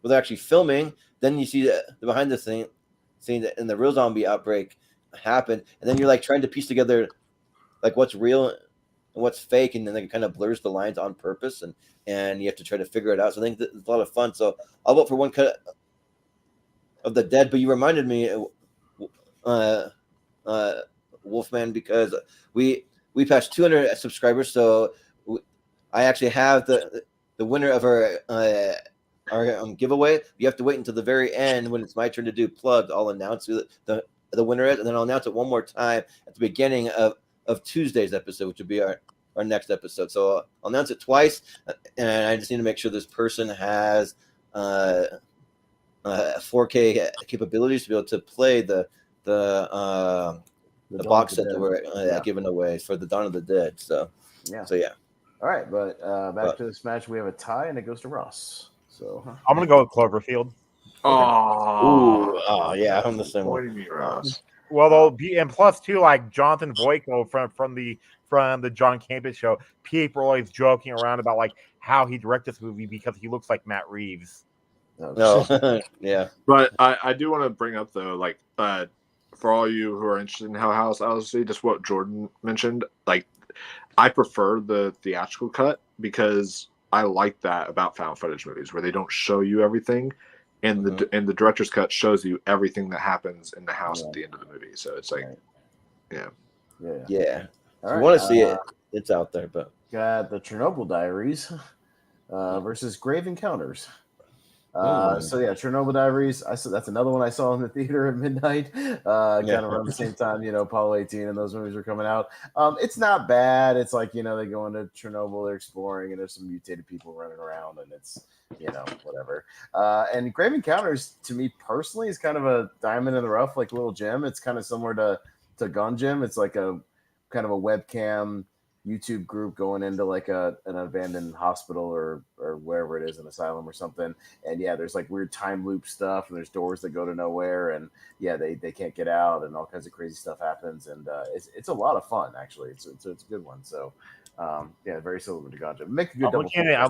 S2: they're actually filming. Then you see the behind the scene that in the real zombie outbreak happened, and then you're like trying to piece together like what's real and what's fake, and then it kind of blurs the lines on purpose, and you have to try to figure it out. So I think it's a lot of fun. So I'll vote for One Cut of the Dead. But you reminded me, Wolfman, because we passed 200 subscribers. So I actually have the winner of our giveaway. You have to wait until the very end when it's my turn to do plugs. I'll announce who the winner is, and then I'll announce it one more time at the beginning of Tuesday's episode, which will be our next episode. So I'll announce it twice, and I just need to make sure this person has 4K capabilities to be able to play the box set that we're giving away for the Dawn of the Dead. So yeah.
S3: All right, but back to this match, we have a tie, and it goes to Ross. So
S4: I'm gonna go with Cloverfield.
S2: Oh yeah, I'm the same one.
S1: Ross.
S4: Well, they'll be, and plus too, like Jonathan Voico from the John Campbell show. People are always joking around about like how he directed this movie because he looks like Matt Reeves.
S2: No, yeah.
S1: But I do want to bring up though, like for all you who are interested in Hell House, obviously, just what Jordan mentioned, like I prefer the theatrical cut because I like that about found footage movies where they don't show you everything. And the director's cut shows you everything that happens in the house at the end of the movie. So it's like, yeah.
S2: If you want to see it, it's out there. But
S3: got the Chernobyl Diaries versus Grave Encounters. So yeah, Chernobyl Diaries. That's another one I saw in the theater at midnight, kind of around the same time, Apollo 18 and those movies were coming out. It's not bad. It's like, they go into Chernobyl, they're exploring, and there's some mutated people running around, and it's, whatever. And Grave Encounters, to me personally, is kind of a diamond in the rough, like little gem. It's kind of similar to Gun Gym. It's like a kind of a webcam YouTube group going into like an abandoned hospital or wherever it is, an asylum or something. And there's like weird time loop stuff, and there's doors that go to nowhere, and they can't get out, and all kinds of crazy stuff happens. And it's a lot of fun, actually. It's a good one. So very similar to Ganja. Make a good.
S4: I'm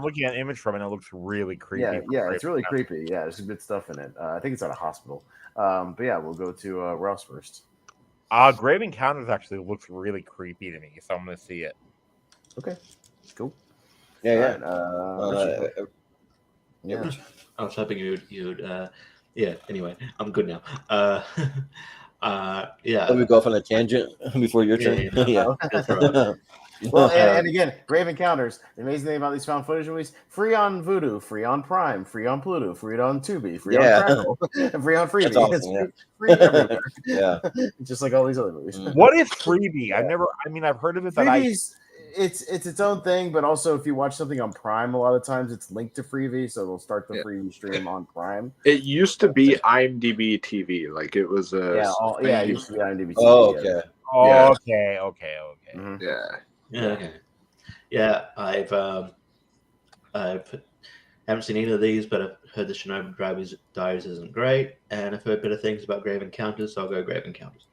S4: looking at an image from it, and it looks really creepy.
S3: Yeah, it's really creepy. Yeah, there's some good stuff in it. I think it's at a hospital. But we'll go to Ross first.
S4: Grave Encounters actually looks really creepy to me, so I'm going to see it.
S3: Okay, cool.
S2: Yeah.
S5: I was hoping you'd. Anyway, I'm good now.
S2: Let me go off on a tangent before your turn.
S5: That's right.
S3: Well, and again, Grave Encounters. The amazing thing about these found footage movies: free on Vudu, free on Prime, free on Pluto, free on Tubi, free on Crackle, and free on Freebie.
S2: Awesome,
S3: free everywhere. Just like all these other movies.
S4: What is Freebie? I've heard of it.
S3: Freebie's it's its own thing, but also if you watch something on Prime, a lot of times it's linked to Freebie, so they'll start the Freebie stream on Prime.
S1: It used to be IMDb TV, like it was a
S3: it used to be IMDb TV.
S2: Oh, okay.
S4: Okay.
S3: Mm-hmm.
S5: I haven't seen either of these, but I've heard the Chernobyl Diaries isn't great, and I've heard better things about Grave Encounters, so I'll go Grave Encounters.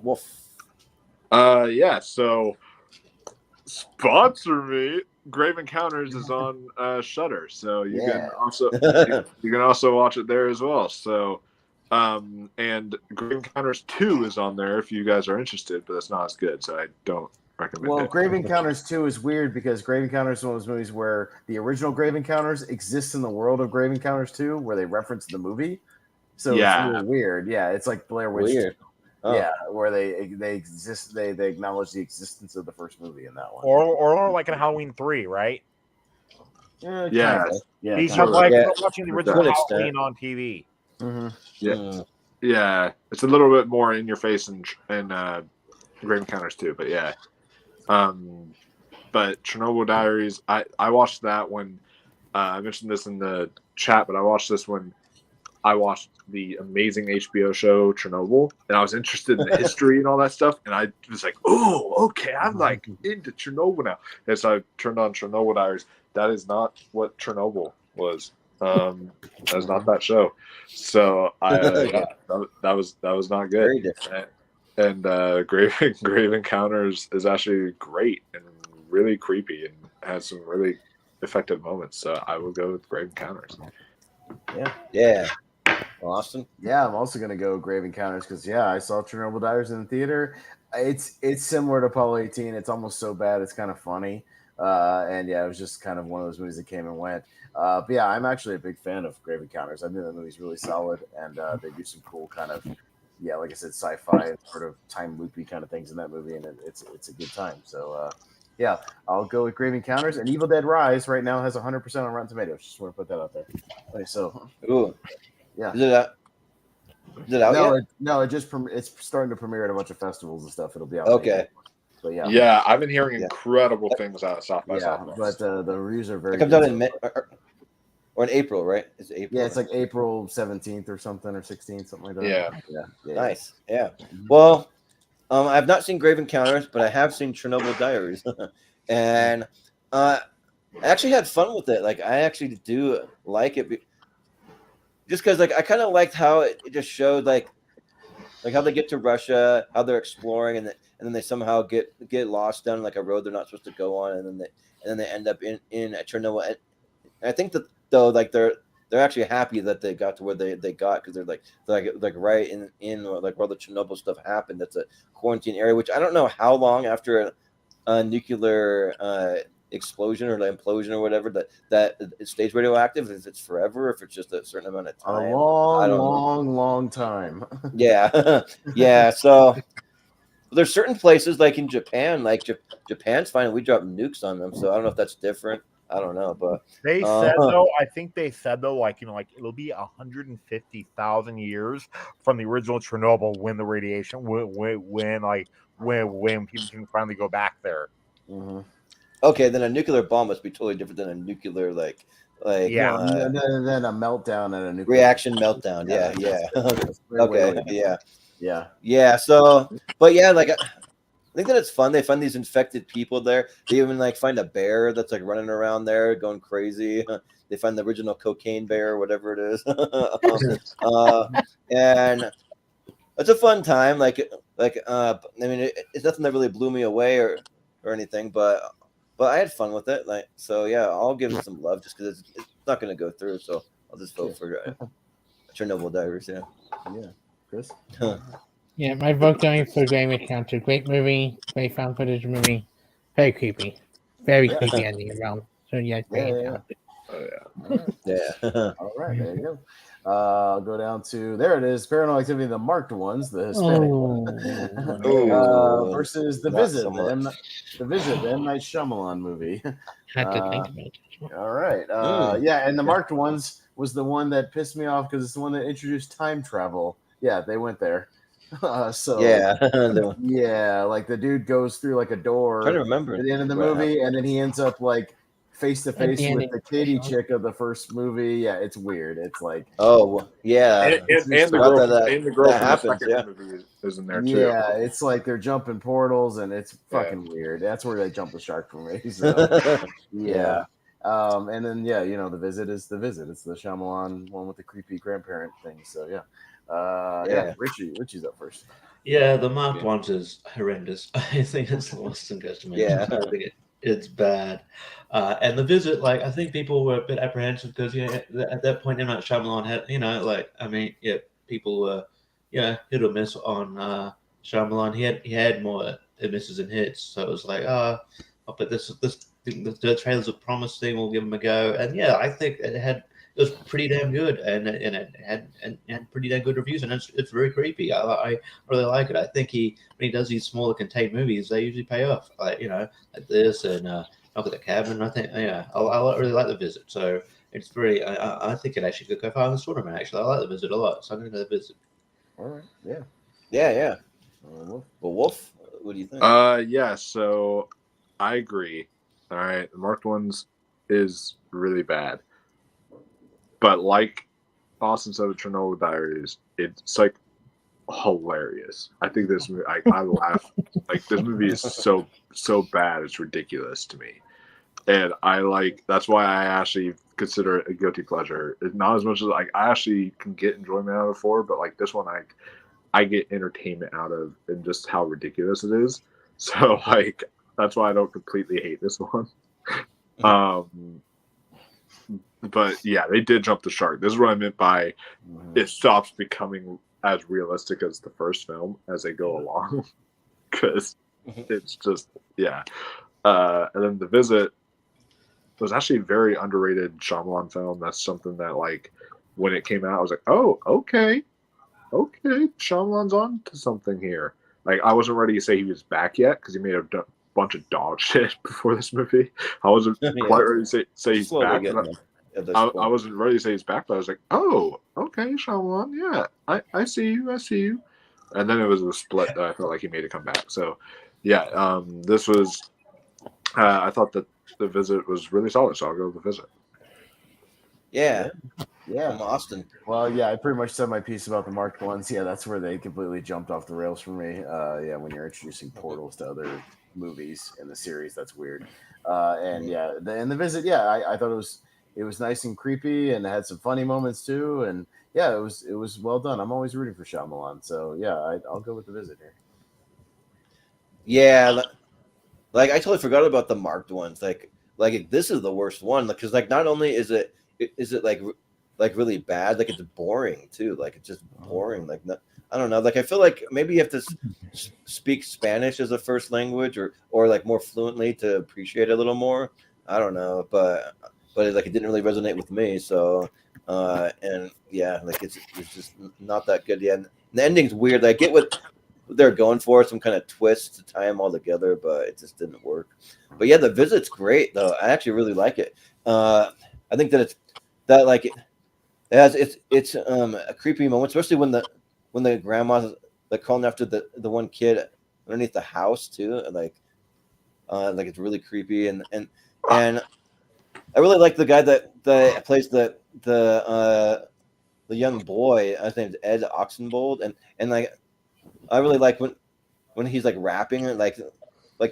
S2: Wolf.
S1: So sponsor me. Grave Encounters is on Shudder, so you can also watch it there as well. So and Grave Encounters 2 is on there if you guys are interested, but it's not as good, so I don't recommend it.
S3: Well, Grave Encounters 2 is weird because Grave Encounters is one of those movies where the original Grave Encounters exists in the world of Grave Encounters 2, where they reference the movie. So it's a little weird. Yeah, it's like Blair Witch.
S2: Weird. Oh.
S3: Yeah, where they exist, they acknowledge the existence of the first movie in that one.
S4: Or like in Halloween 3, right?
S3: Yeah.
S4: He's just like watching the original Halloween on TV.
S3: Mm-hmm.
S1: Yeah. It's a little bit more in your face in Grave Encounters too, but yeah. But Chernobyl Diaries, I watched that when I mentioned this in the chat, but I watched this when I watched the amazing HBO show Chernobyl, and I was interested in the history and all that stuff. And I was like, "Oh, okay, I'm like into Chernobyl now." And so I turned on Chernobyl Diaries. That is not what Chernobyl was. That is not that show. So that was not good.
S2: Very different.
S1: And Grave Encounters is actually great and really creepy and has some really effective moments. So I will go with Grave Encounters.
S2: Yeah. Austin?
S3: Yeah, I'm also gonna go Grave Encounters because I saw Chernobyl Diaries in the theater. It's similar to Apollo 18. It's almost so bad it's kind of funny. And it was just kind of one of those movies that came and went. But yeah, I'm actually a big fan of Grave Encounters. I think the movie's really solid, and they do some cool kind of like I said, sci-fi and sort of time loopy kind of things in that movie, and it's a good time. So I'll go with Grave Encounters, and Evil Dead Rise right now has 100% on Rotten Tomatoes. Just want to put that out there. Okay, so yeah.
S2: Is it out yet?
S3: No, it's starting to premiere at a bunch of festivals and stuff. It'll be out.
S2: Okay.
S3: But
S1: I've been hearing incredible things out of South by Southwest.
S3: But the reviews are very.
S2: It comes out in or in April, right? It's April.
S3: Yeah, it's like April 17th or something, or 16th, something like that.
S1: Yeah.
S2: Nice. Yeah. Well, I've not seen Grave Encounters, but I have seen Chernobyl Diaries, and I actually had fun with it. Like, I actually do like it. Just because, like, I kind of liked how it just showed, like how they get to Russia, how they're exploring, and then they somehow get lost down like a road they're not supposed to go on, and then they end up in Chernobyl. And I think that though, like they're actually happy that they got to where they got, because they're like right in like where the Chernobyl stuff happened. That's a quarantine area, which I don't know how long after a nuclear explosion or implosion or whatever that it stays radioactive, if it's forever, if it's just a certain amount of time.
S3: A long time.
S2: Yeah. So there's certain places like in Japan, like Japan's fine. We drop nukes on them, so I don't know if that's different. I don't know, but
S4: they said though. I think they said though, like it'll be 150,000 years from the original Chernobyl when the radiation when people can finally go back there.
S3: Mm-hmm.
S2: Okay, then a nuclear bomb must be totally different than a nuclear then a
S3: meltdown and a nuclear
S2: reaction meltdown. Yeah. Okay. Yeah. So, but yeah, like I think that it's fun. They find these infected people there. They even like find a bear that's like running around there going crazy. They find the original cocaine bear, whatever it is, and it's a fun time. I mean, it's nothing that really blew me away or anything, but I had fun with it. Like, so yeah, I'll give it some love just because it's not going to go through. So I'll just vote for Chernobyl Diaries. Yeah.
S3: Chris.
S6: Yeah, my vote going for Grave Encounters. Great movie, great found footage movie, very creepy ending around. So Grave Encounters.
S3: All right, there you go. I'll go down to there. It is Paranormal Activity, the marked ones, the Hispanic one, versus The Visit, the M. Night Shyamalan movie.
S6: Had to think about it.
S3: All right, and the marked ones was the one that pissed me off because it's the one that introduced time travel. Yeah, they went there. Like the dude goes through like a door.
S2: I'm trying to remember
S3: at the end of the movie, and then he ends up like face to face with the Katie chick of the first movie. Yeah, it's weird. It's like
S2: and
S1: the girl from the second movie is in there too.
S3: Yeah, it's like they're jumping portals, and it's fucking weird. That's where they jump the shark for me. So, and then The Visit is The Visit. It's the Shyamalan one with the creepy grandparent thing. So Richie's up first.
S5: Yeah, the marked ones is horrendous. I think it's the worst thing goes to me. I think it's bad. And The Visit, like, I think people were a bit apprehensive because at that point M. Night Shyamalan had, people were hit or miss on Shyamalan. He had more misses and hits, so it was like, but the trailers are promising. We'll give them a go, and I think it was pretty damn good, and it had pretty damn good reviews, and it's very creepy. I really like it. I think when he does these smaller contained movies, they usually pay off. Like this and Knock at the Cabin. I think I really like The Visit. So it's very. I think it actually could go far in the tournament. Actually, I like The Visit a lot. So I'm going to go The Visit.
S3: All right.
S2: Yeah. Well, Wolf, what do you think?
S1: So I agree. All right, the marked ones is really bad. But like Austin said, Chernobyl Diaries. It's like hilarious. I think this movie. I laugh. Like this movie is so bad. It's ridiculous to me, and I like. That's why I actually consider it a guilty pleasure. It's not as much as like I actually can get enjoyment out of 4, but like this one, I get entertainment out of, and just how ridiculous it is. So like that's why I don't completely hate this one. But yeah, they did jump the shark. This is what I meant by it stops becoming as realistic as the first film as they go along, because it's just and then The Visit was actually a very underrated Shyamalan film. That's something that like when it came out, I was like, oh, okay, Shyamalan's on to something here. Like I wasn't ready to say he was back yet because he made a bunch of dog shit before this movie. I wasn't quite ready to say he's back. I wasn't ready to say he's back, but I was like, oh, okay, Shyamalan, yeah, I see you. And then it was a split that I felt like he made a comeback. So, yeah, this was, I thought that The Visit was really solid, so I'll go with The Visit.
S2: Yeah.
S3: From
S2: Austin.
S3: Well, yeah, I pretty much said my piece about the marked ones. Yeah, that's where they completely jumped off the rails for me. When you're introducing portals to other movies in the series, that's weird. And The Visit, I thought it was nice and creepy, and it had some funny moments too. And yeah, it was well done. I'm always rooting for Shyamalan, so yeah, I'll go with The Visit here.
S2: Yeah, like I totally forgot about the marked ones. Like this is the worst one because like not only is it like really bad, like it's boring too. Like it's just boring. Like I don't know. Like I feel like maybe you have to speak Spanish as a first language or like more fluently to appreciate it a little more. I don't know, but like it didn't really resonate with me. So and yeah, like it's just not that good. Yeah, and the ending's weird. Like, I get what they're going for, some kind of twist to tie them all together, but it just didn't work. But yeah, The Visit's great though. I actually really like it. I think that it's a creepy moment, especially when the grandma's like calling after the one kid underneath the house too. Like it's really creepy and I really like the guy that plays the young boy. His name's Ed Oxenbould, and like I really like when he's like rapping and like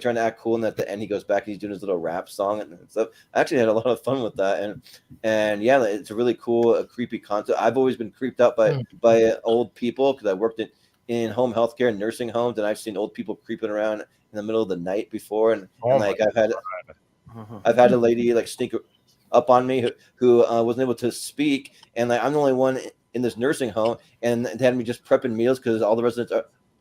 S2: trying to act cool, and at the end he goes back and he's doing his little rap song and stuff. I actually had a lot of fun with that, and yeah, it's a really cool, creepy concept. I've always been creeped out by old people because I worked in home healthcare and nursing homes, and I've seen old people creeping around in the middle of the night before, and like I've had a lady like sneak up on me who wasn't able to speak, and like I'm the only one in this nursing home, and they had me just prepping meals because all the residents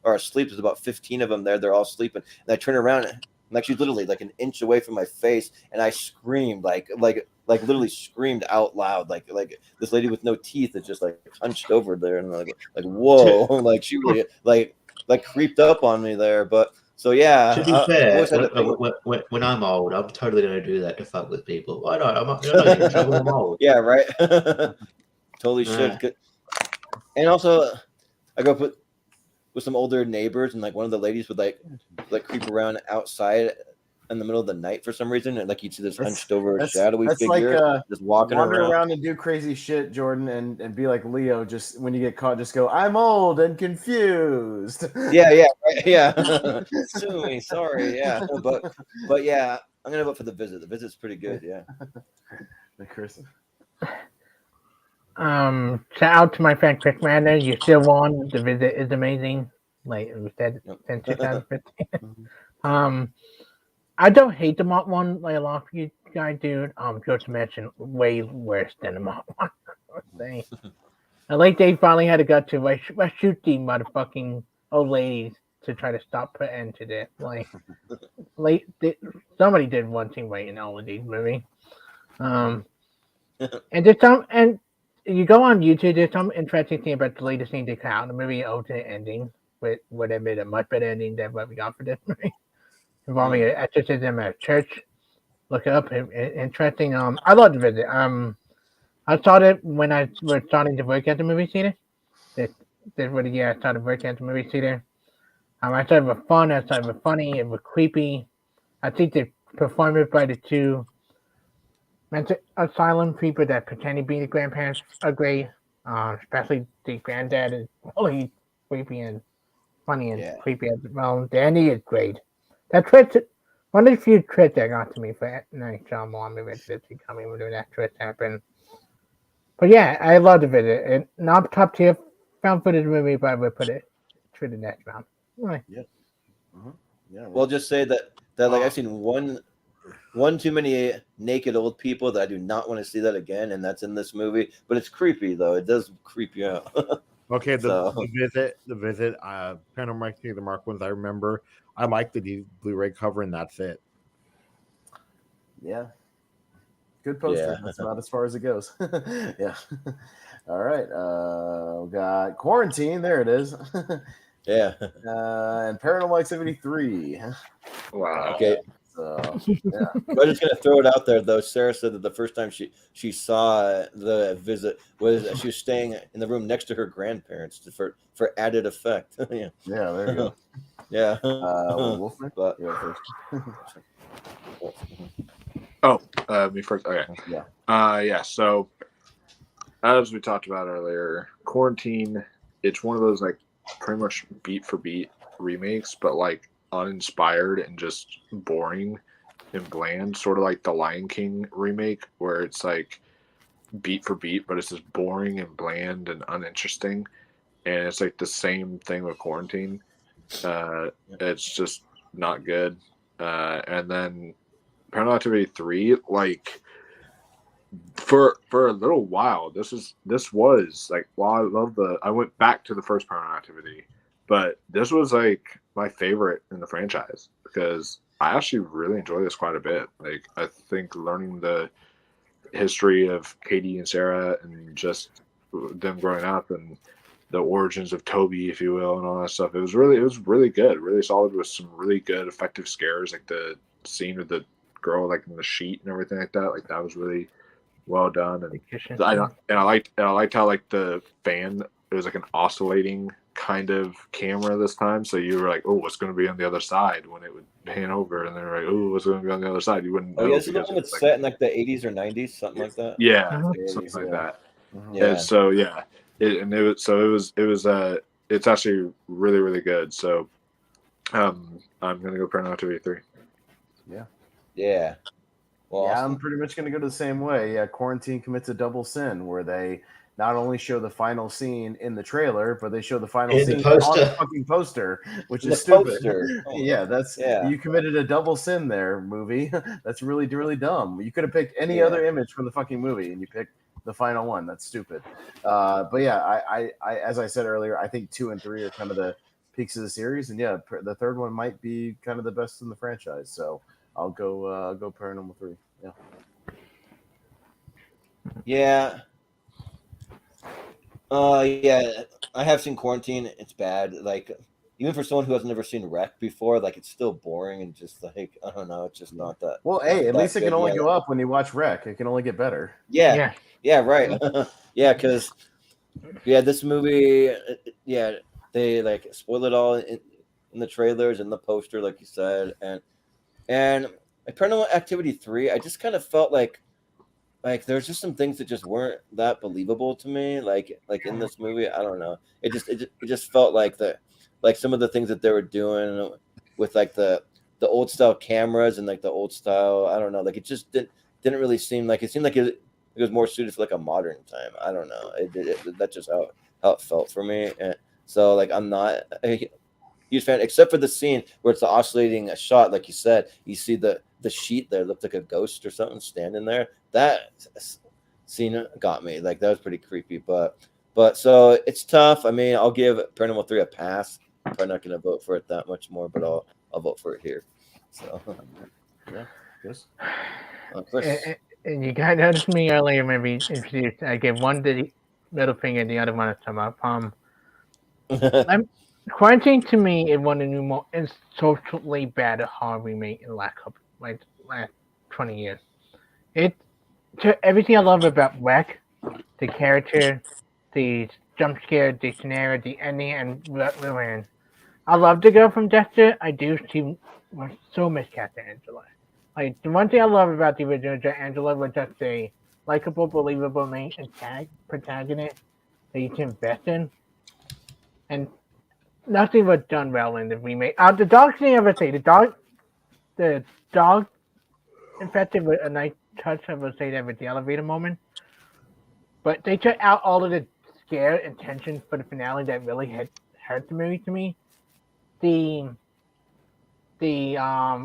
S2: are asleep. There's about 15 of them there. They're all sleeping, and I turn around and like she's literally like an inch away from my face, and I screamed like literally screamed out loud like this lady with no teeth is just like hunched over there, and like whoa, like she really like creeped up on me there, but. So yeah.
S5: To be fair, when I'm old, I'm totally going to do that to fuck with people. Why not? I'm not getting in trouble. I'm old.
S2: Yeah, right. Totally should. And also, I grew up with some older neighbors, and like one of the ladies would like creep around outside in the middle of the night for some reason, and like you'd see this hunched over shadowy figure
S3: like,
S2: just walking
S3: around and do crazy shit, Jordan, and be like Leo. Just when you get caught, just go, I'm old and confused.
S2: Yeah, sue me, sorry, yeah, but yeah, I'm gonna vote for The Visit. The Visit's pretty good, yeah.
S3: Chris.
S6: Shout out to my friend Chris Manner. You still won. The Visit is amazing. Like we said, since 2015. I don't hate the Mark one like a lot of you guys do. Just to mention, way worse than the Mark one. I like they finally had to go to let's shoot the motherfucking old ladies to try to stop put end to this. Somebody did one thing right in all of these movies. And there's and you go on YouTube. There's some interesting thing about the latest thing they cut out in the movie, alternate ending, with what they made a much better ending than what we got for this movie. Involving an exorcism at a church. Look it up. Interesting. I love The Visit. I started when I was starting to work at the movie theater. I started working at the movie theater. I started with fun. I started with funny. It was creepy. I think the performance by the two mental asylum people that pretend to be the grandparents are great. Especially the granddad is really creepy and funny and creepy as well. Danny is great. That twist, one of the few twists that got to me for night John movie is becoming when that twist happened. But yeah, I love the visit. And not top tier found footage movie, but I would put it to the next round. Right.
S3: Yeah. Yeah.
S2: We'll just say that like I've seen one too many naked old people that I do not want to see that again, and that's in this movie. But it's creepy though; it does creep you out.
S4: Okay, the visit, Paranormal Activity, the Mark ones I remember. I like the Blu-ray cover, and that's it.
S3: Yeah, good poster. That's about as far as it goes. Yeah. All right. We got Quarantine. There it is.
S2: Yeah.
S3: And Paranormal Activity 3.
S1: Wow.
S2: Okay.
S3: So, yeah.
S2: I'm just gonna throw it out there though. Sarah said that the first time she saw the visit was she was staying in the room next to her grandparents for added effect. Yeah.
S3: Yeah. There you go.
S2: Yeah.
S3: Wolfman.
S2: But
S3: first.
S1: Me first. Okay.
S3: Yeah.
S1: Yeah. So, as we talked about earlier, Quarantine. It's one of those like pretty much beat for beat remakes, but like uninspired and just boring and bland, sort of like the Lion King remake, where it's like beat for beat, but it's just boring and bland and uninteresting. And it's like the same thing with Quarantine. It's just not good. And then Paranormal Activity 3, like for a little while, this was like, while I went back to the first Paranormal Activity, but this was like my favorite in the franchise because I actually really enjoy this quite a bit. Like, I think learning the history of Katie and Sarah and just them growing up and the origins of Toby, if you will, and all that stuff. It was really good, really solid with some really good effective scares, like the scene with the girl like in the sheet and everything like that. Like that was really well done. And I liked how like the fan, it was like an oscillating kind of camera this time, so you were like, oh, what's going to be on the other side when it would pan over, and then like, oh, what's going to be on the other side? You wouldn't know.
S2: Yeah, so the one that's set in like the 80s or 90s, something like that.
S1: Yeah, something like that.
S2: Yeah.
S1: And so yeah, it's actually really, really good. So I'm gonna go Paranormal Activity 3.
S3: Yeah.
S2: Yeah. Well,
S3: yeah, I'm pretty much going to go the same way. Yeah, Quarantine commits a double sin where they not only show the final scene in the trailer, but they show the final scene on the fucking poster, which is stupid. Yeah, you committed a double sin there, movie. That's really, really dumb. You could have picked any other image from the fucking movie, and you picked the final one. That's stupid. But yeah, I as I said earlier, I think 2 and 3 are kind of the peaks of the series, and yeah, the third one might be kind of the best in the franchise. So I'll go Paranormal 3. Yeah.
S2: Yeah. Yeah, I have seen Quarantine. It's bad. Like, even for someone who has never seen Wreck before, like, it's still boring and just like, I don't know, it's just not that.
S3: Well, hey, at least it can only go up when you watch Wreck. It can only get better.
S2: Yeah, right. Yeah, because this movie, they like spoil it all in the trailers and the poster, like you said, and Paranormal Activity 3, I just kind of felt like there's just some things that just weren't that believable to me. Like in this movie, I don't know. It just felt like some of the things that they were doing with like the old style cameras and like the old style, I don't know. Like it just didn't really seem like it seemed like it was more suited for like a modern time. I don't know. That's just how it felt for me. And so like I'm not a huge fan, except for the scene where it's the oscillating shot, like you said. You see the sheet there looked like a ghost or something standing there. That scene got me. Like that was pretty creepy. But so it's tough. I mean, I'll give Paranormal 3 a pass. I'm probably not going to vote for it that much more, but I'll vote for it here. So
S3: yeah, yes.
S2: Chris.
S6: And you guys noticed me earlier. Maybe introduced. I gave one to the middle finger, the other one a thumb up. Quarantine to me is one of the more socially bad horror remake in the last 20 years. Everything I love about Wreck, the character, the jump scare, the scenario, the ending, and Lillian. I love the girl from Dexter. I do. She was so miscast Angela. Like the one thing I love about the original Angela was just a likable, believable main protagonist. that you can invest in, and nothing was done well in the remake. The dog thing, I would say the dog infected with a nice touch. I would say that with the elevator moment, but they took out all of the scare and tension for the finale that really hurt the movie to me. The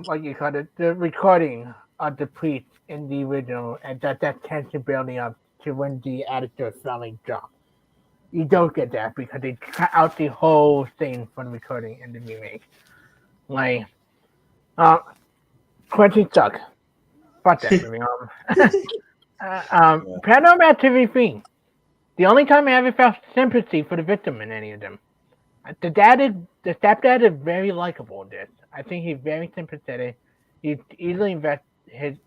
S6: what you call it, the recording of the priest in the original, and that tension building up to when the actor finally dropped. You don't get that because they cut out the whole thing from the recording in the remake. Like, Quentin suck. Fuck that movie. Paranormal Activity 3. The only time I ever felt sympathy for the victim in any of them. The stepdad is very likable in this. I think he's very sympathetic. You easily invest the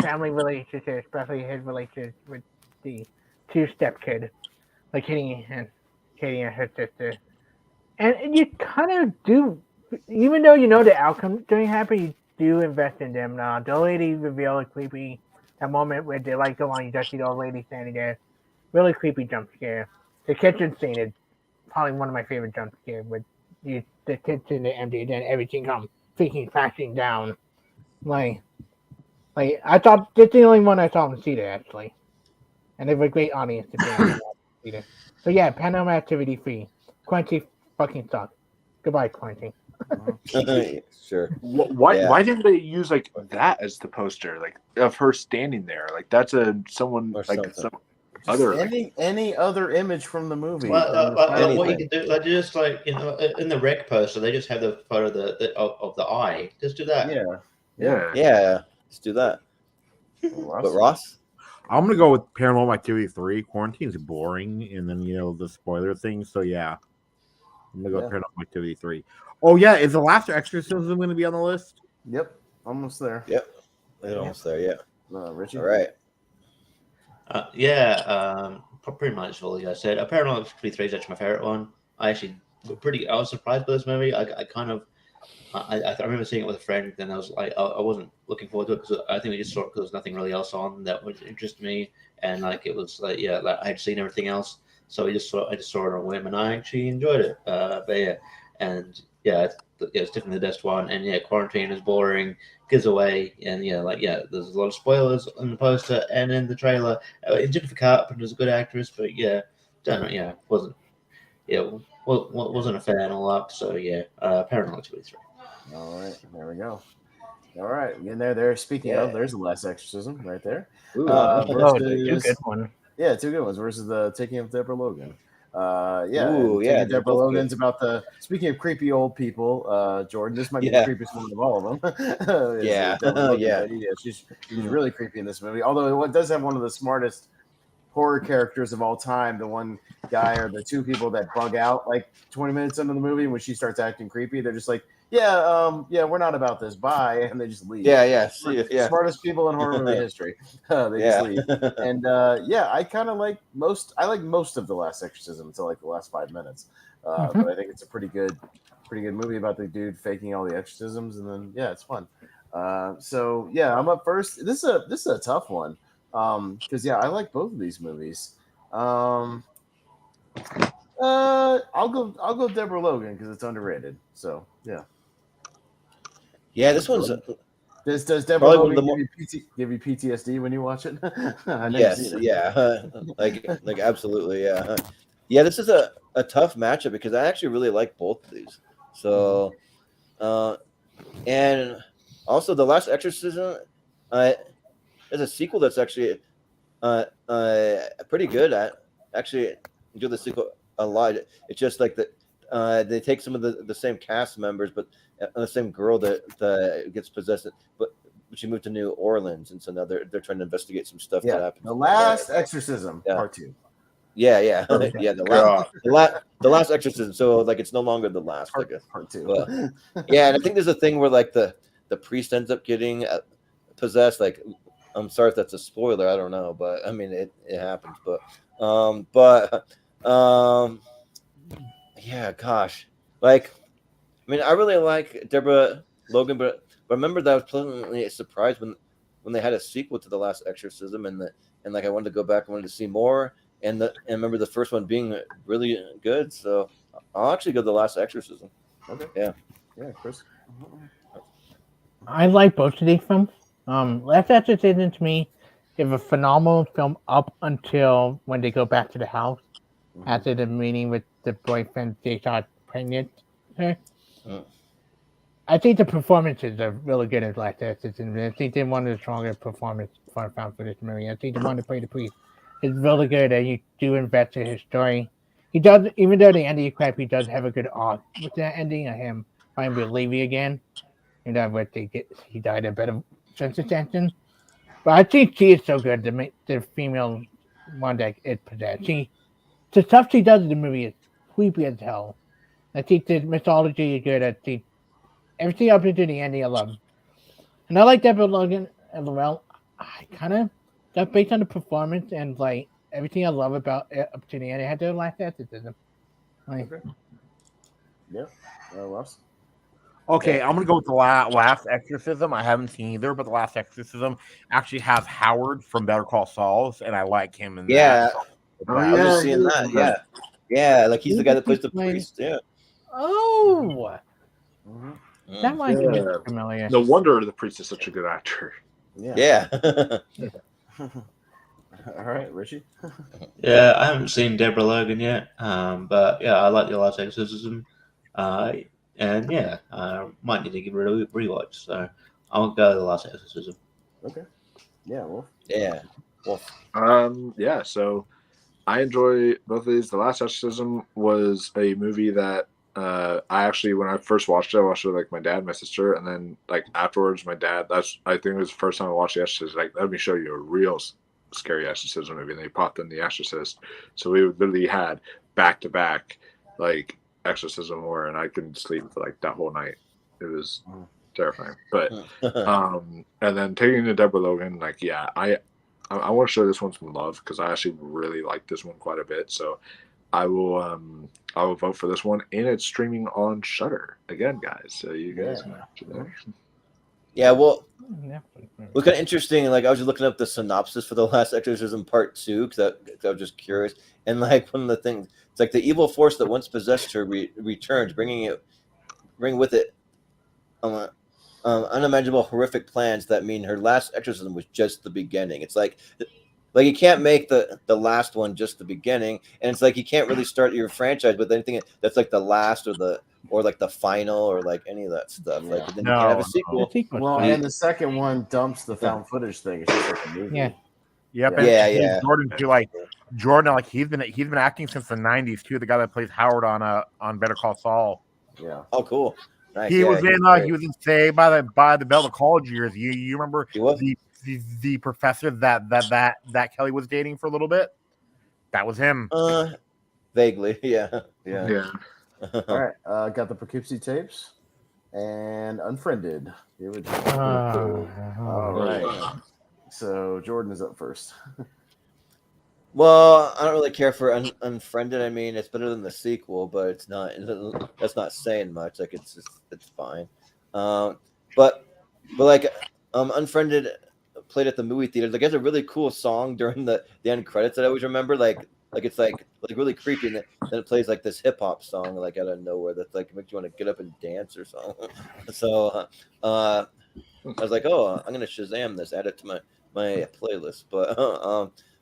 S6: family relationship, especially his relationship with the two stepkids, like Katie and her sister. And you kind of do, even though you know the outcome doesn't happen, you do invest in them. The old lady reveal is creepy. That moment where they go on, you just see the old lady standing there. Really creepy jump scare. The kitchen scene is probably one of my favorite jump scares with the kitchen empty, then everything comes freaking crashing down. Like I thought this is the only one I saw in the theater actually, and they were a great audience to be in the theater. So yeah, Paranormal Activity 3. Quentin fucking sucks. Goodbye, Quentin.
S2: Sure.
S1: Why didn't they use like that as the poster, like of her standing there? Like that's someone or like some other
S3: any other image from the movie.
S5: What you can do, like just like in the rec poster, they just have the photo of the eye. Just do that.
S2: Yeah. Let's do that. But Ross,
S4: I'm gonna go with Paranormal Activity 3. Quarantine's boring, and then the spoiler thing. So yeah, I'm gonna go with Paranormal Activity 3. Oh yeah, is the last exorcism going to be on the list?
S3: Yep, almost there.
S2: Yep, almost there. Yeah.
S3: Richie.
S2: All right.
S5: Pretty much all you guys said. Paranormal Activity 3 is actually my favorite one. I was surprised by this movie. I remember seeing it with a friend, and I was like, I wasn't looking forward to it because I think we just saw it because there was nothing really else on that would interest me, and like it was like I had seen everything else, so I just saw it on a whim, and I actually enjoyed it. It's definitely the best one. And Quarantine is boring, gives away, and there's a lot of spoilers in the poster and in the trailer. Jennifer Carpenter is a good actress, but wasn't a fan all up. So Paranormal Activity 3.
S3: All right, there we go. All right, in there. Speaking of, there's the last exorcism right there.
S6: Two good ones.
S3: Yeah, two good ones versus the Taking of Deborah Logan. Deborah Logan's about speaking of creepy old people, Jordan, this might be the creepiest one of all of them. She's really creepy in this movie, although it does have one of the smartest horror characters of all time, the one guy or the two people that bug out like 20 minutes into the movie. When she starts acting creepy, they're just like, we're not about this, bye, and they just leave. Smartest people in horror movie history. They just leave. And I like most of The Last Exorcism until like the last 5 minutes. But I think it's a pretty good movie about the dude faking all the exorcisms, and then it's fun. I'm up first. This is a tough one. Because I like both of these movies. I'll go Deborah Logan because it's underrated. So
S2: this one's.
S3: Does Deborah Logan give you PTSD when you watch it?
S2: Yes, like absolutely, yeah. This is a tough matchup because I actually really like both of these. So, and also The Last Exorcism, there's a sequel that's actually pretty good. I actually enjoy the sequel a lot. It's just like they take some of the same cast members, but the same girl that gets possessed, but she moved to New Orleans, and so now they're trying to investigate some stuff that happened.
S3: The Last Exorcism, Part 2.
S2: The last Exorcism. So like it's no longer the last, I guess.
S3: Part 2.
S2: But, and I think there's a thing where like the priest ends up getting possessed. Like, I'm sorry if that's a spoiler. I don't know, but I mean it happens. But gosh, like, I mean, I really like Deborah Logan, but remember that I was pleasantly surprised when they had a sequel to The Last Exorcism, and like I wanted to go back, I wanted to see more, and remember the first one being really good. So I'll actually go The Last Exorcism.
S3: Okay.
S2: Yeah,
S3: Chris.
S6: I like both of these films. Last Exorcism to me is a phenomenal film up until when they go back to the house after the meeting with the boyfriend. They got pregnant. Her. I think the performances are really good as Last Exorcism. I think they're one of the stronger performances for a found footage movie. I think the one to play the priest is really good, and you do invest in his story. He does, even though the ending is crap, he does have a good arc with that ending of him finally believing again. You know, what he died a better sense of tension. But I think she is so good. The female one that it possessed. The stuff she does in the movie is creepy as hell. I think the mythology is good. I think everything up into the ending I love. And I like Deborah Logan as well. I kind of got based on the performance and like everything I love about it up to the end. I had to Last Exorcism. Like,
S3: okay. Yeah. Ross?
S4: Okay, I'm gonna go with the Last Exorcism. I haven't seen either, but the Last Exorcism actually has Howard from Better Call Saul, and I like him in that.
S2: I was just seeing that. Yeah, like he's the guy that plays the priest. Yeah.
S6: Oh, that might be familiar.
S1: No wonder the priest is such a good actor.
S2: Yeah.
S3: All right, Richie.
S5: Yeah, I haven't seen Deborah Logan yet, but yeah, I like The Last Exorcism. And yeah, might need to give it a rewatch. So I'll go The Last Exorcism.
S3: Okay. Yeah, Wolf.
S2: Yeah. Wolf.
S1: Yeah, so I enjoy both of these. The Last Exorcism was a movie that I actually, when I first watched it, I watched it with like my dad, my sister, and then like afterwards, my dad. I think it was the first time I watched The Exorcist. Like, let me show you a real scary exorcism movie. And they popped in The Exorcist, so we literally had back to back like exorcism horror, and I couldn't sleep for like that whole night. It was terrifying. But and then taking to Deborah Logan, like I want to show this one some love because I actually really like this one quite a bit. So I will vote for this one, and it's streaming on Shudder again, guys. So you guys can watch it there.
S2: Yeah, well, it was kind of interesting. Like I was just looking up the synopsis for The Last Exorcism Part 2 because I was just curious. And like one of the things, it's like the evil force that once possessed her returns, bring with it unimaginable horrific plans that mean her last exorcism was just the beginning. It's like you can't make the last one just the beginning, and it's like you can't really start your franchise with anything that's like the last or like the final or like any of that stuff. Yeah. Like then you can't have a sequel.
S3: Well, and the second one dumps the found footage thing. It's just like a movie.
S6: Yeah.
S4: Yep.
S2: Yeah.
S4: Jordan too, like Jordan, like he's been acting since the '90s too. The guy that plays Howard on Better Call Saul.
S3: Yeah.
S2: Oh, cool. Nice.
S4: He was in Saved by the Bell the college years. You remember the professor that Kelly was dating for a little bit? That was him.
S2: Vaguely, yeah.
S3: All right, got the Poughkeepsie tapes and Unfriended. The original. All right. So Jordan is up first.
S2: Well, I don't really care for Unfriended. I mean, it's better than the sequel, but it's not. That's not saying much. Like it's fine. But like Unfriended played at the movie theater. Like, it's a really cool song during the end credits that I always remember. Like it's like really creepy, and then it plays like this hip hop song like out of nowhere that's like makes you want to get up and dance or something. So I was like, oh, I'm gonna Shazam this, add it to my playlist.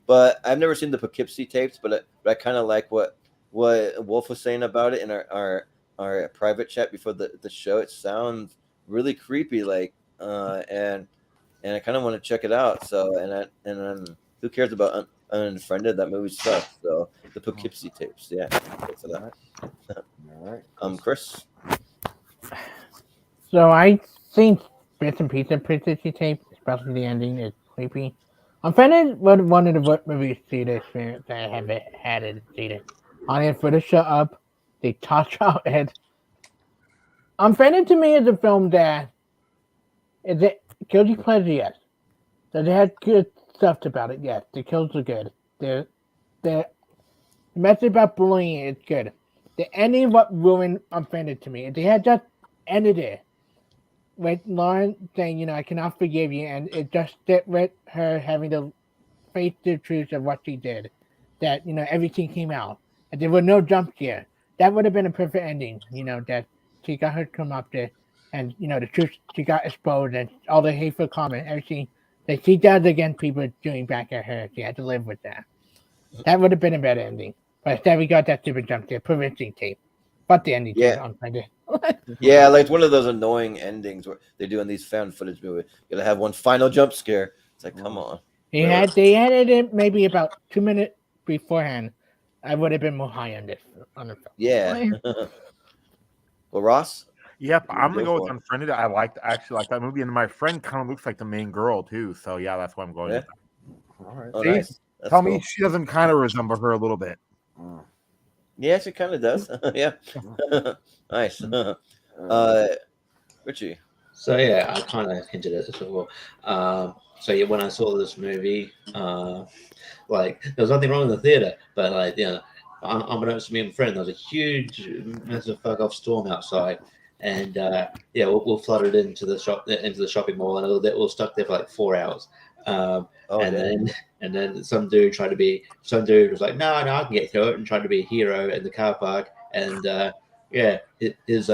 S2: But I've never seen the Poughkeepsie tapes, but I kind of like what Wolf was saying about it in our private chat before the show. It sounds really creepy, like and I kind of want to check it out. So and who cares about Unfriended? That movie sucks. So the Poughkeepsie tapes, yeah. For that.
S3: All right.
S2: Chris.
S6: So I think bits and pieces of Poughkeepsie tape, especially the ending, is creepy. Unfriended was one of the movies theater experience that I have had in theater. Audience for the shut up, they talk about it. Unfriended to me is a film that is it guilty pleasure, yes. Does it have good stuff about it? Yes. The kills are good. The message about bullying is good. The ending what ruined Unfriended to me. If they had just ended it with Lauren saying, I cannot forgive you, and it just did with her having to face the truth of what she did. that everything came out and there were no jump scare. That would have been a perfect ending. That she got her come up there, and the truth, she got exposed, and all the hateful comment, everything that she does against people doing back at her. She had to live with that. That would have been a better ending. But instead, we got that stupid jump scare, preventing tape. But the ending tape on Friday.
S2: Yeah, like one of those annoying endings where they do in these found footage movies. You gotta have one final jump scare. It's like, come on.
S6: They added it maybe about 2 minutes beforehand. I would have been more high on this on the film.
S2: Yeah. Well, Ross?
S4: Yep, I'm gonna go with Unfriended. I actually like that movie, and my friend kind of looks like the main girl too. So yeah, that's why I'm going with that.
S3: All right.
S2: Oh, nice.
S4: Tell me she doesn't kind of resemble her a little bit.
S2: Yeah, she kind of does. Yeah. Nice. Richie.
S5: So yeah, I kind of hinted at this before. So yeah, when I saw this movie, like there was nothing wrong in the theater, but like unbeknownst to me and my friend, there was a huge, massive fuck off storm outside, and we're flooded into the shopping mall, and we were stuck there for like 4 hours. And then some dude was like, no, I can get through it, and tried to be a hero in the car park, and his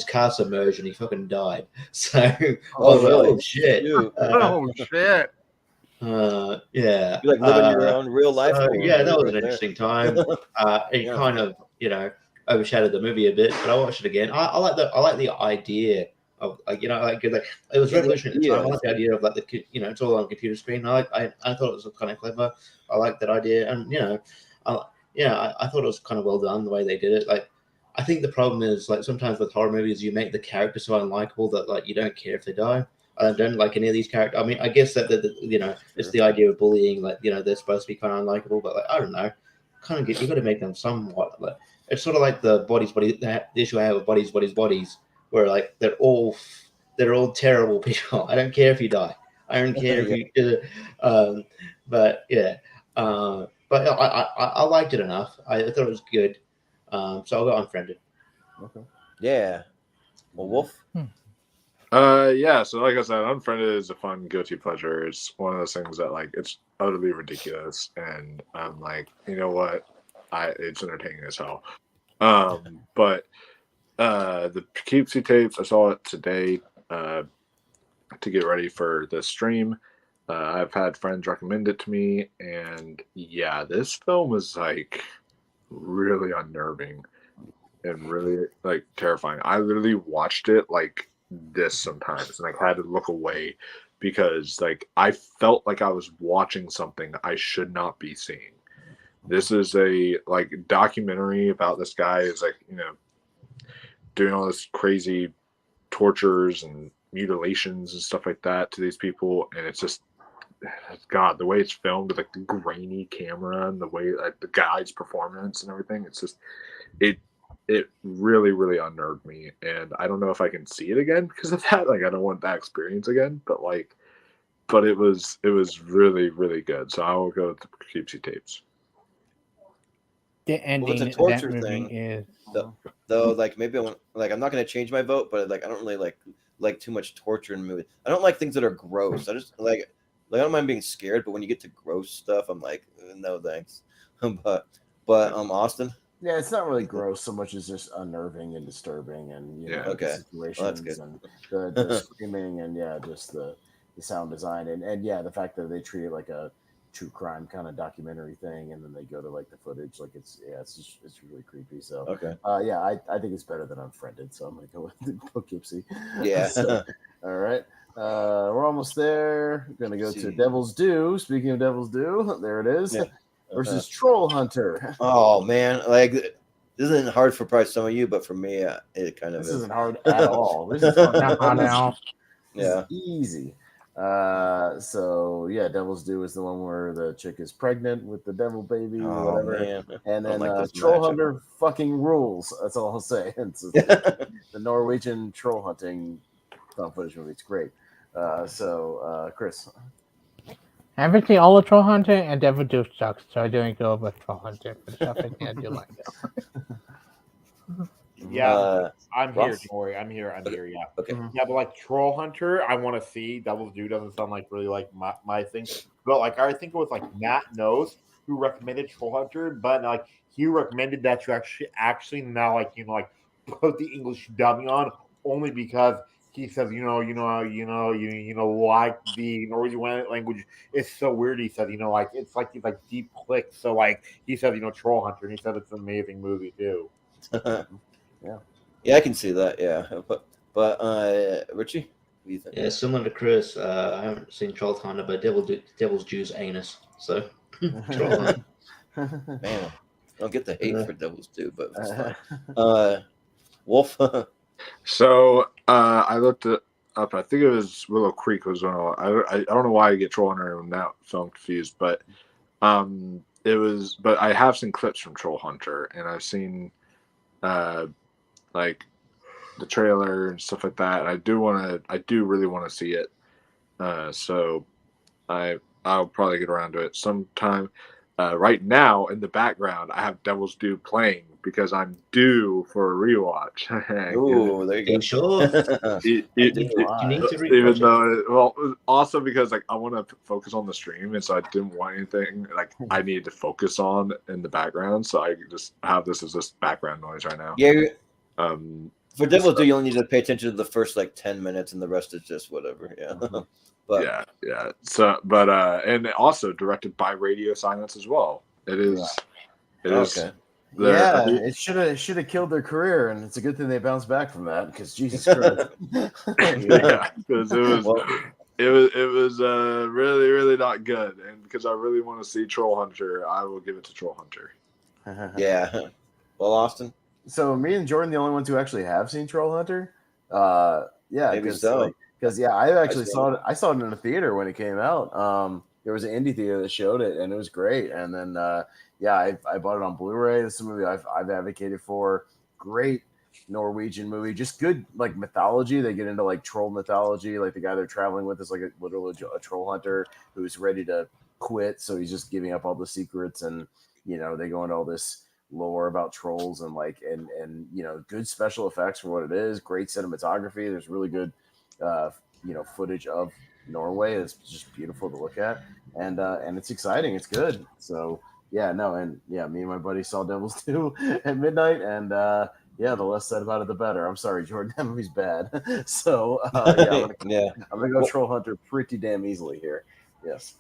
S5: car submerged and he fucking died. So
S2: really?
S5: Oh shit!
S4: Shit!
S5: Yeah,
S2: you like living your own real life.
S5: Yeah, that was an interesting time. It kind of overshadowed the movie a bit, but I watched it again. I like the idea of it was revolutionary at the time. I like the idea of it's all on a computer screen. I thought it was kind of clever. I like that idea, and I thought it was kind of well done the way they did it. Like, I think the problem is sometimes with horror movies you make the character so unlikable that you don't care if they die. I don't like any of these characters. I mean, I guess that it's the idea of bullying. They're supposed to be kind of unlikable, but I don't know. You got to make them somewhat. It's sort of like the the issue I have with bodies, where they're all terrible people. I don't care if you die. I don't care if you did it. But I liked it enough. I thought it was good. So I'll go Unfriended.
S3: Okay.
S2: Yeah. Well, Wolf.
S1: So like I said, Unfriended is a fun guilty pleasure. It's one of those things that it's utterly ridiculous, and I'm like, you know what? It's entertaining as hell. But the Poughkeepsie tapes, I saw it today to get ready for the stream. I've had friends recommend it to me, and yeah, this film was really unnerving and really terrifying. I literally watched it this sometimes, and I had to look away because I felt like I was watching something I should not be seeing. This is a documentary about this guy is doing all this crazy tortures and mutilations and stuff like that to these people, and it's just God, the way it's filmed with the grainy camera and the way the guy's performance and everything, it's just it really, really unnerved me, and I don't know if I can see it again because of that. I don't want that experience again, but it was really, really good. So I will go with the Poughkeepsie tapes.
S6: The ending
S2: of that movie
S6: thing is
S2: though maybe I'm not going to change my vote, but I don't really like too much torture in movies. I don't like things that are gross. I just I don't mind being scared, but when you get to gross stuff, I'm like, no thanks. but Austin.
S3: Yeah, it's not really gross so much as just unnerving and disturbing, and the situations and the screaming, and just the sound design, and the fact that they treat it like a true crime kind of documentary thing, and then they go to the footage, it's really creepy. So I think it's better than Unfriended, so I'm gonna go with Poughkeepsie.
S2: Yeah.
S3: All right. We're almost there. We're gonna go to Devil's Due. Speaking of Devil's Due, there it is. Versus Troll Hunter.
S2: Oh man, this isn't hard for probably some of you, but for me, it kind of
S3: this isn't hard at all. This is easy. Devil's Due is the one where the chick is pregnant with the devil baby or whatever,
S2: man.
S3: And then Troll Hunter fucking rules. That's all I'll say. It's the Norwegian troll hunting found footage movie. It's great. Chris.
S6: I haven't seen all of Troll Hunter, and Devil Due sucks, so I didn't go with Troll Hunter. But stuff I do like it.
S4: Yeah, I'm here, Tori. I'm here. Yeah.
S2: Okay.
S4: Yeah, but Troll Hunter, I want to see. Devil's Due doesn't sound really my thing. But I think it was Matt knows. who recommended Troll Hunter, but like he recommended that you actually now like put the English dubbing on only because he says like the Norwegian language is so weird. He said like it's like these like deep clicks. So like he said Troll Hunter, and he said it's an amazing movie too.
S2: Yeah, I can see that. Yeah, but Richie, what do you think?
S5: Yeah, similar to Chris, I haven't seen Troll Hunter, but Devil's Dew's anus. So Troll Hunter.
S2: Man, I don't get the hate for Devil's Due, but it's fine. Wolf.
S1: So I looked it up. I think it was Willow Creek was one of. I don't know why I get Troll Hunter now, so I'm confused. But it was. But I have seen clips from Troll Hunter, and I've seen like the trailer and stuff like that. I do really want to see it. So I'll probably get around to it sometime. Right now in the background, I have Devil's Due playing because I'm due for a rewatch.
S2: Ooh, there you go.
S5: Sure.
S1: You need to even though, also because like I want to focus on the stream, and so I didn't want anything like I needed to focus on in the background, so I just have this as this background noise right now.
S2: Yeah. For Devil's Due, you only need to pay attention to the first like 10 minutes, and the rest is just whatever. Yeah. But
S1: yeah. So, but and also directed by Radio Silence as well. It is. It is.
S3: Okay. Yeah, it should have killed their career, and it's a good thing they bounced back from that because Jesus Christ.
S1: Yeah, because it was really really not good, and because I really want to see Troll Hunter, I will give it to Troll Hunter.
S2: Yeah. Well, Austin.
S3: So me and Jordan, the only ones who actually have seen Troll Hunter. Yeah,
S2: maybe so.
S3: Because I actually saw it. I saw it in a theater when it came out. There was an indie theater that showed it, and it was great. And then I bought it on Blu-ray. This is a movie I've advocated for. Great Norwegian movie, just good like mythology. They get into like troll mythology. Like the guy they're traveling with is like literally a troll hunter who's ready to quit, so he's just giving up all the secrets, and they go into all this lore about trolls and like and good special effects for what it is. Great cinematography. There's really good footage of Norway. It's just beautiful to look at, and it's exciting. It's good. So me and my buddy saw Devil's Due at midnight, and the less said about it, the better. I'm sorry, Jordan, that movie's bad. So I'm gonna go Troll Hunter pretty damn easily here. Yes.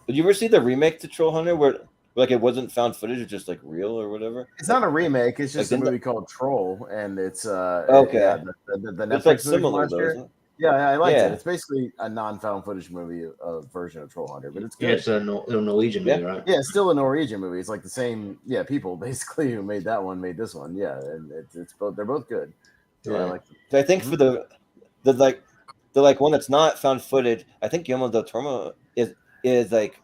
S2: Did you ever see the remake to Troll Hunter where like it wasn't found footage, it's just like real or whatever?
S3: It's not a remake. It's just a movie called Troll, and it's the Netflix
S2: it's like similar though, isn't it?
S3: Yeah, I liked it. It's basically a non-found footage movie version of Troll Hunter, but it's good.
S5: Yeah, it's a Norwegian movie, right?
S3: Yeah, it's still a Norwegian movie. It's like the same people basically who made that one made this one. Yeah, and it's both. They're both good. So I like them.
S2: I think for the one that's not found footage, I think Guillermo del Toro is like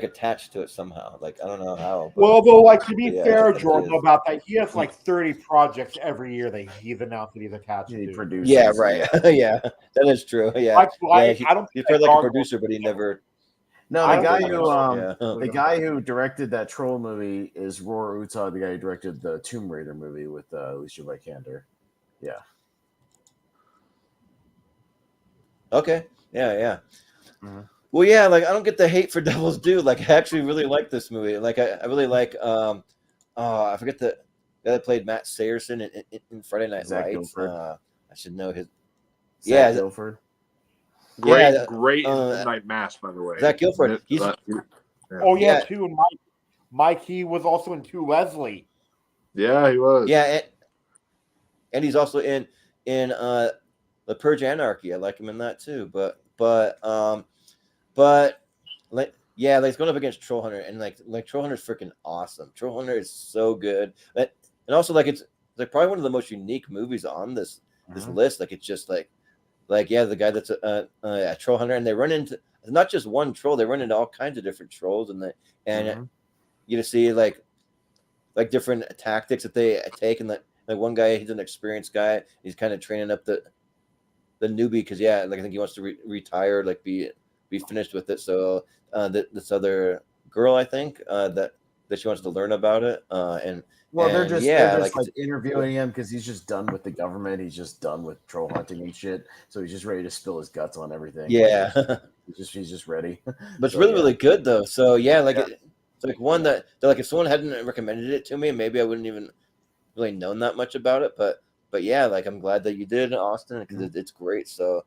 S2: attached to it somehow. Like I don't know how.
S4: Well, though, like to be fair, Jordan, about that, he has like 30 projects every year that he's announced that he's attached to.
S3: Produces.
S2: Yeah, right. Yeah, that is true. Yeah,
S4: I don't.
S2: He's like a producer, but he never.
S3: No, the guy who directed that Troll movie is Roar Utah, the guy who directed the Tomb Raider movie with Alicia Vikander. Yeah.
S2: Okay. Yeah. Mm-hmm. Well, yeah, like I don't get the hate for Devil's Due. Like I actually really like this movie. Like I really like I forget the guy that played Matt Sayerson in Friday Night Lights. I should know his.
S3: Zach Guilford.
S1: Great Night Mass, by the way.
S2: Zach Guilford.
S4: Too. And Mike, he was also in Two Leslie.
S1: Yeah, he was.
S2: Yeah, and he's also in The Purge Anarchy. I like him in that too. But he's going up against Troll Hunter, and like Troll Hunter is freaking awesome. Troll Hunter is so good, and also like it's like probably one of the most unique movies on this list. Like it's just the guy that's a Troll Hunter, and they run into not just one troll, they run into all kinds of different trolls, and you just see like different tactics that they take, and like one guy, he's an experienced guy, he's kind of training up the newbie because I think he wants to retire, like be finished with it. So this other girl, I think that that she wants to learn about it.
S3: They're just like interviewing him because he's just done with the government. He's just done with troll hunting and shit. So he's just ready to spill his guts on everything.
S2: Yeah,
S3: he's just ready.
S2: But it's really good though. So it's like one that like if someone hadn't recommended it to me, maybe I wouldn't even really known that much about it. But yeah, like I'm glad that you did, Austin, because it's great. So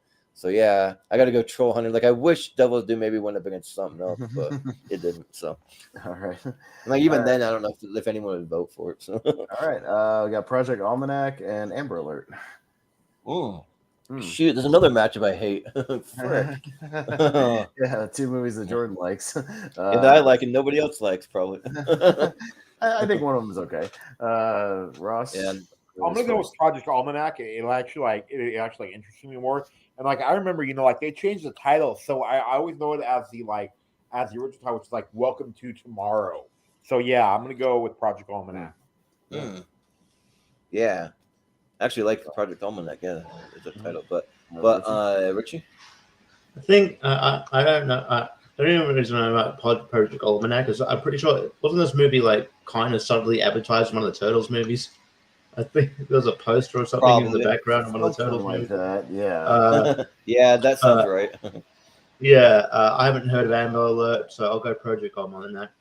S2: yeah, I got to go troll hunter. Like I wish Devil's Due maybe went up against something else, but it didn't. So
S3: all right,
S2: like even then, I don't know if anyone would vote for it. So
S3: all right, we got Project Almanac and Amber Alert.
S2: Shoot, there's another matchup I hate.
S3: Yeah, 2 movies that Jordan likes,
S2: and that I like and nobody else likes probably.
S3: I think one of them is okay. Ross,
S4: yeah. I'm gonna go with Project Almanac. It actually interests me more. And like I remember, like they changed the title, so I always know it as the original title, which is like Welcome to Tomorrow. So yeah, I'm gonna go with Project Almanac.
S2: Yeah, I actually like Project Almanac. Yeah, it's a title, but Richie,
S5: I think I don't know. I don't even know about Project Almanac because I'm pretty sure wasn't this movie like kind of subtly advertised in one of the Turtles movies. I think there was a poster or something in the background of one of the Turtles movies.
S3: That, yeah.
S2: Yeah, that sounds right.
S5: Yeah, I haven't heard of Amber Alert, so I'll go Project Almanac.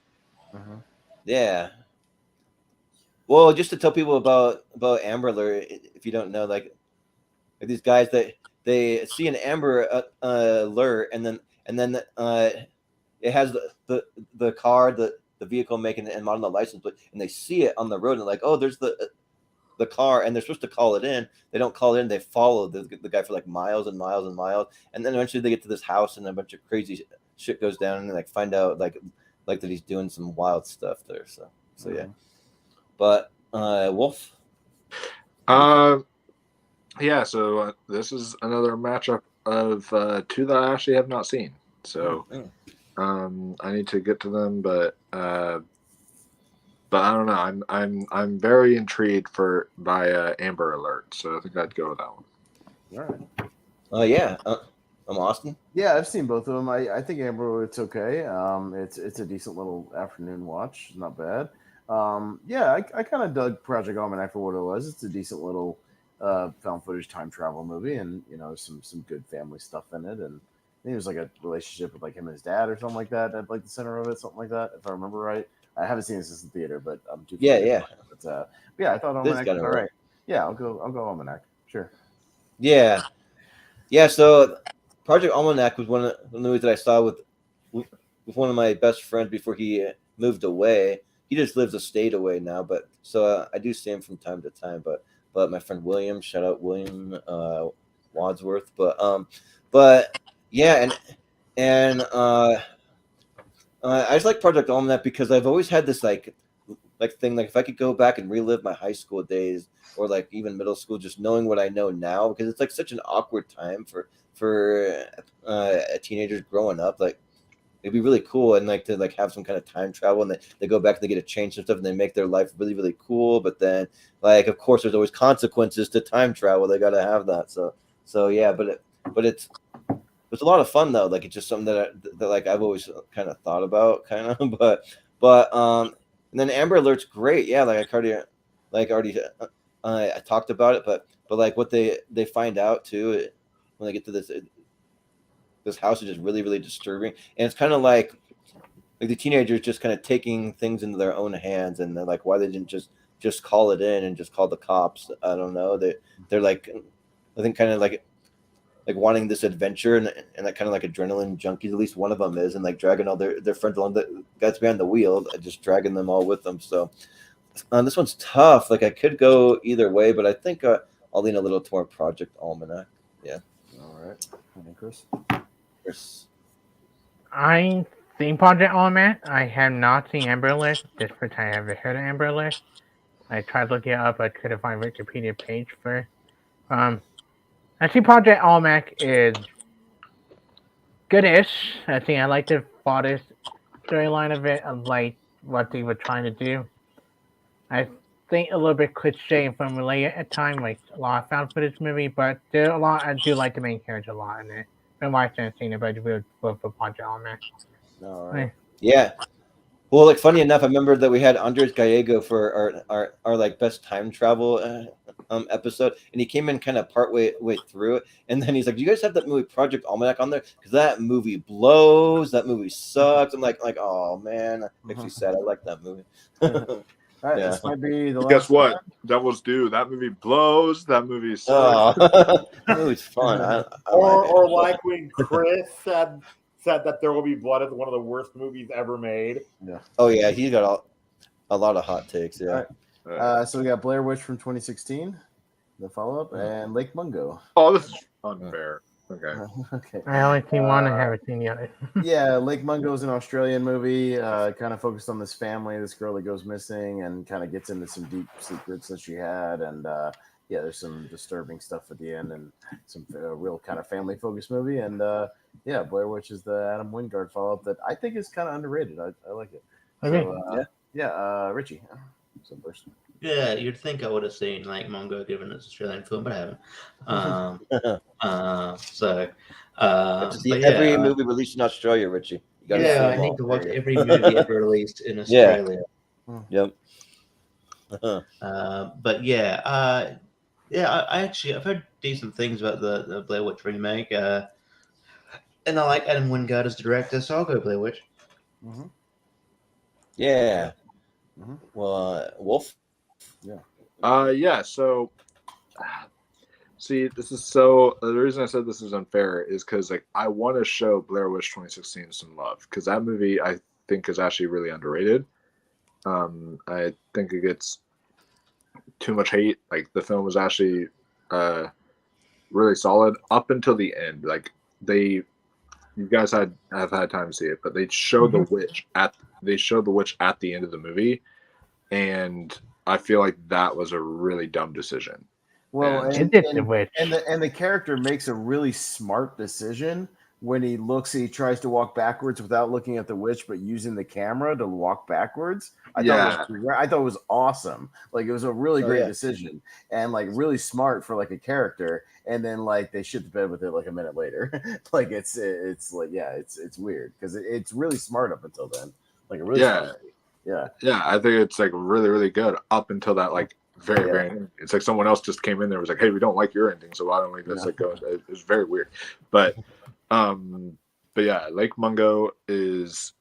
S2: Yeah. Well, just to tell people about Amber Alert, if you don't know, like these guys that they see an Amber Alert, and then it has the car, the vehicle making and model license plate, and they see it on the road, and like, oh, there's the car, and they're supposed to call it in. They don't call it in. They follow the guy for like miles and miles and miles, and then eventually they get to this house, and a bunch of crazy shit goes down, and they like find out like that he's doing some wild stuff there. So yeah. But Wolf.
S1: Yeah. So this is another matchup of 2 that I actually have not seen. So I need to get to them, but I don't know. I'm very intrigued by Amber Alert, so I think I'd go with that one.
S3: All right.
S2: Yeah. I'm Austin.
S3: Yeah, I've seen both of them. I think Amber Alert's okay. It's a decent little afternoon watch. Not bad. Yeah, I kind of dug Project Almanac for what it was. It's a decent little found footage time travel movie, and some good family stuff in it. And I think it was like a relationship with like him and his dad or something like that at like the center of it, something like that, if I remember right. I haven't seen this in theater, but I'm too.
S2: Yeah.
S3: But yeah, I thought Almanac was all right. Yeah, I'll go Almanac. Sure.
S2: Yeah. So Project Almanac was one of the movies that I saw with one of my best friends before he moved away. He just lives a state away now, but so I do see him from time to time. But my friend William, shout out William Wadsworth. But yeah, and I just like Project Almanac because I've always had this like thing, like if I could go back and relive my high school days or like even middle school, just knowing what I know now, because it's like such an awkward time for teenagers growing up. Like it'd be really cool and like to like have some kind of time travel, and they go back and they get to change some stuff and they make their life really, really cool. But then like of course there's always consequences to time travel. They got to have that. So yeah, but it's a lot of fun though. Like it's just something that like I've always kind of thought about, but and then Amber Alert's great. Yeah, like I already I talked about it, but like what they find out too when they get to this house is just really, really disturbing, and it's kind of like the teenagers just kind of taking things into their own hands, and they're like, why they didn't just call it in and just call the cops? I don't know. They're like, I think kind of like wanting this adventure and that kind of like adrenaline junkies. At least one of them is, and like dragging all their friends along, the guys behind the wheel, just dragging them all with them. So this one's tough. Like I could go either way, but I think I'll lean a little toward Project Almanac. Yeah.
S3: All right. And Chris.
S6: I seen Project Almanac. I have not seen Amber Alert. Just for I haven't heard of Amber Alert. I tried looking it up. I couldn't find a Wikipedia page for. I think Project Almanac is goodish. I think I like the father's storyline of it. I like what they were trying to do. I think a little bit cliche and familiar at times, like a lot of found footage movie, but there are a lot. I do like the main character a lot in it. Been watching and seen it, but I do love for Project Almanac.
S3: All right.
S2: Yeah. Well, like funny enough, I remember that we had Andres Gallego for our like best time travel episode, and he came in kind of part way through it, and then he's like, "Do you guys have that movie Project Almanac on there? Because that movie blows. That movie sucks." I'm like, oh man, that makes me sad. I like that movie.
S3: All right, this might be the last.
S1: Guess what? Devil's Due. That movie blows. That movie sucks.
S2: That movie's fun. I
S7: or like when Chris said that There Will Be Blood is one of the worst movies ever made.
S3: Yeah.
S2: Oh yeah, he's got a lot of hot takes. Yeah.
S3: All right. So we got Blair Witch from 2016, the follow-up, and Lake Mungo.
S1: Oh, this is unfair. Okay.
S3: Okay.
S6: I only seen one. I haven't seen the other.
S3: Yeah, Lake Mungo is an Australian movie, kind of focused on this family, this girl that goes missing, and kind of gets into some deep secrets that she had, and yeah, there's some disturbing stuff at the end, and some real kind of family-focused movie, and yeah, Blair Witch is the Adam Wingard follow-up that I think is kind of underrated. I like it.
S6: Okay.
S3: So, yeah, Richie, some first.
S5: Yeah, you'd think I would have seen like Mongo given it's Australian film, but I haven't.
S2: See every movie released in Australia, Richie. You gotta see
S5: I
S2: them
S5: need
S2: all.
S5: to watch every movie ever released in Australia.
S2: Yep.
S5: But yeah, I've heard decent things about the Blair Witch remake, and I like Adam Wingard as director, so I'll go Blair Witch.
S3: Mm-hmm.
S2: Yeah. Mm-hmm. Well, Wolf.
S1: Yeah. So, see, this is so. The reason I said this is unfair is because like I want to show Blair Witch 2016 some love because that movie I think is actually really underrated. I think it gets too much hate. Like the film was actually really solid up until the end. Like you guys have had time to see it, but they showed the witch at the end of the movie, and I feel like that was a really dumb decision.
S3: Well, and the character makes a really smart decision when he tries to walk backwards without looking at the witch, but using the camera to walk backwards. I thought it was awesome. Like it was a really great decision and like really smart for like a character. And then like they shit the bed with it like a minute later. Like it's like it's weird because it's really smart up until then. Like really smart. Yeah. I think it's like really, really good up until that like very end. It's like someone else just came in there and was like, hey, we don't like your ending, so why don't we just like go? It was very weird. But yeah, Lake Mungo is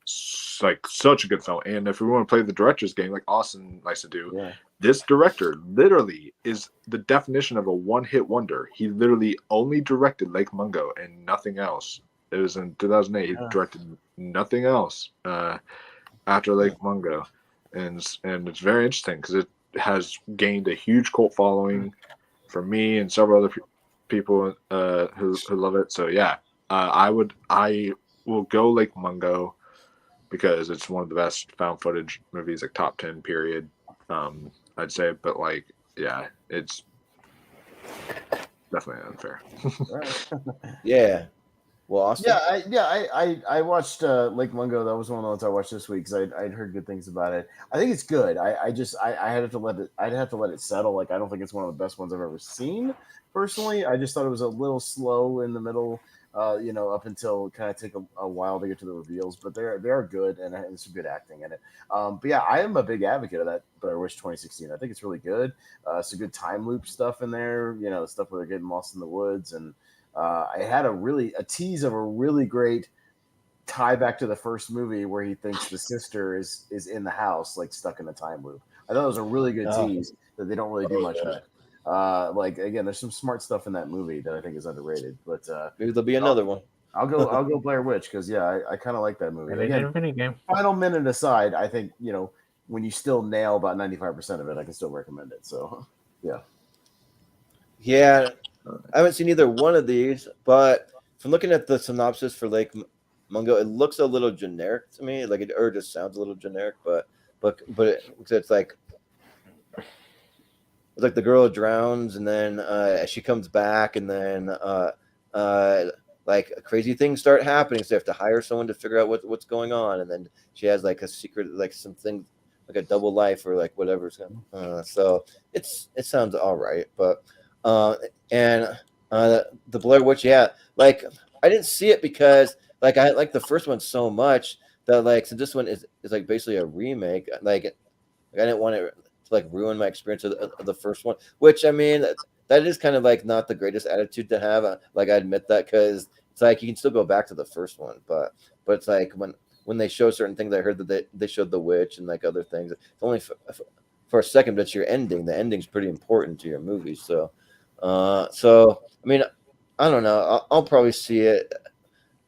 S3: like such a good film. And if we want to play the director's game like Austin likes to do, this director literally is the definition of a one-hit wonder. He literally only directed Lake Mungo and nothing else. It was in 2008. He directed nothing else after Lake Mungo. And it's very interesting because it has gained a huge cult following for me and several other people who love it. So yeah, I will go Lake Mungo because it's one of the best found footage movies, like top 10 period. I'd say, but like, yeah, it's definitely unfair.
S2: Yeah. Well, Austin?
S3: I watched Lake Mungo. That was one of the ones I watched this week because I'd heard good things about it. I think it's good. I'd have to let it settle. Like I don't think it's one of the best ones I've ever seen personally. I just thought it was a little slow in the middle, up until kind of take a while to get to the reveals. But they are good and there's some good acting in it. But yeah, I am a big advocate of that Blair Witch 2016. I think it's really good. Some good time loop stuff in there. Stuff where they're getting lost in the woods and. I had a tease of a really great tie back to the first movie where he thinks the sister is in the house, like stuck in a time loop. I thought it was a really good tease that they don't really do much with. Like again, there's some smart stuff in that movie that I think is underrated. But
S2: maybe there'll be another one.
S3: I'll go Blair Witch because I kind of like that movie. Again, final minute aside, I think when you still nail about 95% of it, I can still recommend it. So
S2: yeah. I haven't seen either one of these, but from looking at the synopsis for Lake Mungo, it looks a little generic to me. Like it just sounds a little generic, but it's like the girl drowns and then she comes back and then like crazy things start happening. So they have to hire someone to figure out what's going on, and then she has like a secret, like something like a double life or like whatever's going. So it sounds all right, but. And the Blair Witch, like I didn't see it because like I like the first one so much that like since this one is like basically a remake, like I didn't want it to like ruin my experience of the first one. Which I mean, that is kind of like not the greatest attitude to have. Like I admit that because it's like you can still go back to the first one, but it's like when they show certain things, I heard that they showed the witch and like other things. It's only for a second, but it's your ending. The ending's pretty important to your movie. So I mean, I don't know. I'll probably see it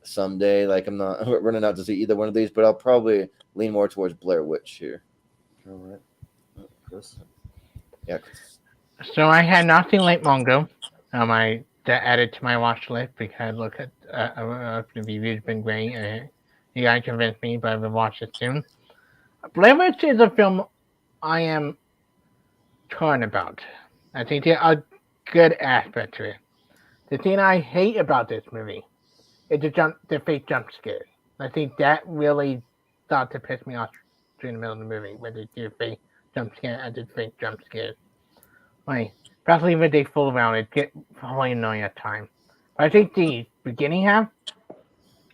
S2: someday. Like I'm not running out to see either one of these, but I'll probably lean more towards Blair Witch here.
S3: All right, Chris.
S2: Yeah, Chris.
S6: So I had not seen Late Mongo. I added to my watch list because look at the reviews been great. You guys convinced me, but I will watch it soon. Blair Witch is a film I am torn about. I think there are good aspects to it. The thing I hate about this movie is the fake jump scares. I think that really started to piss me off during the middle of the movie, where they do fake jump scare and did fake jump scares. Like, especially when they fool around, it gets really annoying at times. But I think the beginning half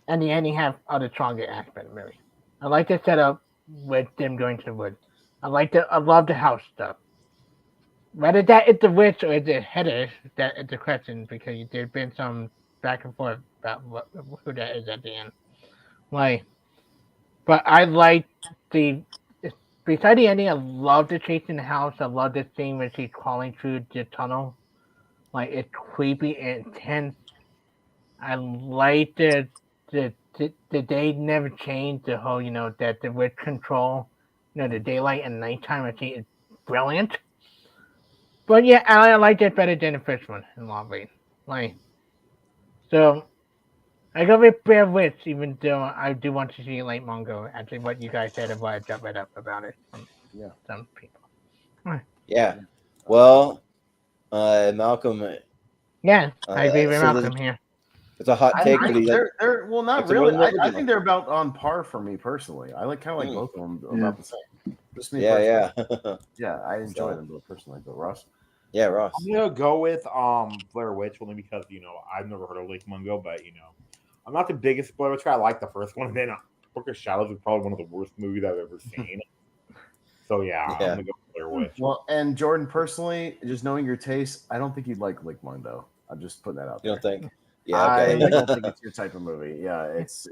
S6: and the ending half are the stronger aspect of the movie. I like the setup with them going to the woods. I love the house stuff. Whether that is the witch or the header, that is the question, because there's been some back and forth about who that is at the end. Like, but I like besides the ending, I love the chase in the house. I love the scene when she's crawling through the tunnel. Like, it's creepy and intense. I like the they never changed the whole, that the witch control, the daylight and nighttime. I think is brilliant. But yeah, I like that better than the first one in a lot of ways. Like, so I go with Blair Witch, even though I do want to see Late Mongo. Actually, what you guys said about it, jump right up about it from some people.
S2: Yeah. Well, Malcolm.
S6: Yeah, I agree with Malcolm here.
S2: It's a hot take.
S3: They're well, not really. I think they're about on par for me personally. I like kind of like both of them about the same. Just me
S2: yeah.
S3: Yeah, I enjoy them both personally. But Ross?
S2: Yeah, Ross.
S4: I'm gonna go with Blair Witch only because I've never heard of Lake Mungo, but I'm not the biggest Blair Witch guy. I like the first one, and then Book of Shadows is probably one of the worst movies I've ever seen. So yeah, I'm gonna go with Blair Witch.
S3: Well, and Jordan, personally, just knowing your taste, I don't think you'd like Lake Mungo. I'm just putting that out there.
S2: You don't think? Yeah, okay.
S3: I don't think it's your type of movie. Yeah, it's.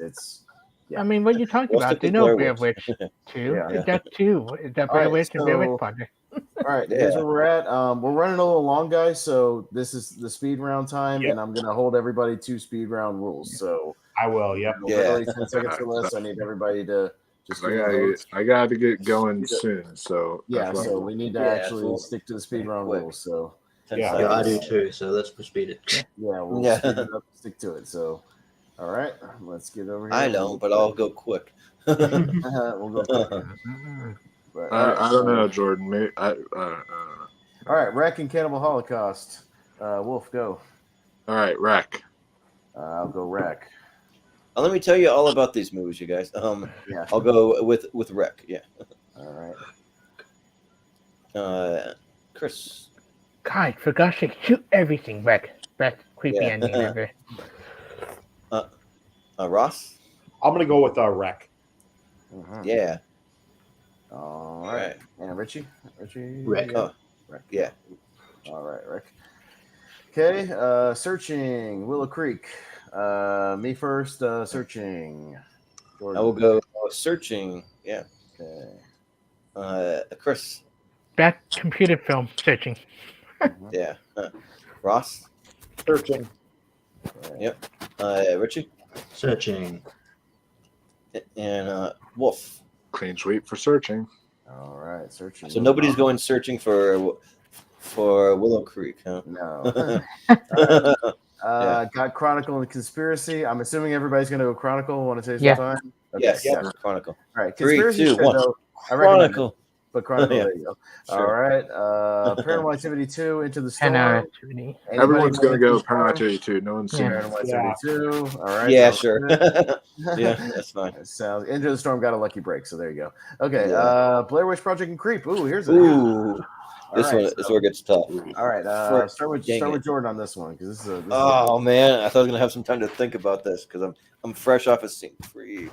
S3: Yeah.
S6: I mean, what you talking about? They know Blair Witch 2.
S3: Yeah.
S6: Is that 2? Is that Blair Witch and Blair Witch Project?
S3: All right, here's where we're at. We're running a little long, guys. So this is the speed round time, and I'm gonna hold everybody to speed round rules. So
S4: I will.
S3: Literally 10 seconds or less. I need everybody to just.
S1: I got to get going soon. So
S3: so we need to actually stick to the speed round rules. So.
S5: Yeah, I do too. So let's speed it.
S3: We'll speed it up, stick to it. So, all right, let's get over here.
S2: I don't, but I'll go quick.
S3: We'll go quick. But,
S1: I don't know, Jordan. Maybe,
S3: all right, Wreck and Cannibal Holocaust. Wolf, go.
S1: All right, Wreck.
S3: I'll go Wreck.
S2: Let me tell you all about these movies, you guys. I'll go with Wreck. Yeah.
S3: All
S2: right. Chris.
S6: God, for gosh sake, shoot everything, Wreck. Creepy ending ever.
S2: Ross?
S4: I'm going to go with Wreck.
S2: Yeah.
S3: All right. And Richie?
S2: Wreck.
S3: Wreck.
S2: Yeah.
S3: All right, Rick. Okay, searching. Willow Creek. Me first, searching.
S2: Jordan. I will go searching. Yeah.
S3: Okay.
S2: Chris.
S6: That computer film, searching.
S2: Yeah. Ross?
S4: Searching.
S2: Yep. Richie?
S5: Searching.
S2: And Wolf?
S1: Clean sweep for searching.
S3: All right, searching.
S2: So nobody's going searching for Willow Creek, huh?
S3: No. Got Chronicle and Conspiracy. I'm assuming everybody's going to go Chronicle. Want to say some time? Okay.
S2: Yes. Chronicle.
S3: All right. Conspiracy
S2: 3, 2, 1.
S3: Chronicle. But Chronicle, there you go. Sure. All right. Paranormal Activity 2, Into the Storm.
S1: Everyone's going to go Paranormal Activity 2. No one's seen
S3: Paranormal Activity 2. All right.
S2: Yeah, sure. Yeah, that's fine.
S3: Sounds Into the Storm got a lucky break, so there you go. Okay. Blair Witch Project and Creep. Ooh, here's a
S2: This one is where it gets tough.
S3: All right, start with Jordan on this one because this is.
S2: Man, I thought I was gonna have some time to think about this because I'm fresh off of seeing Creep.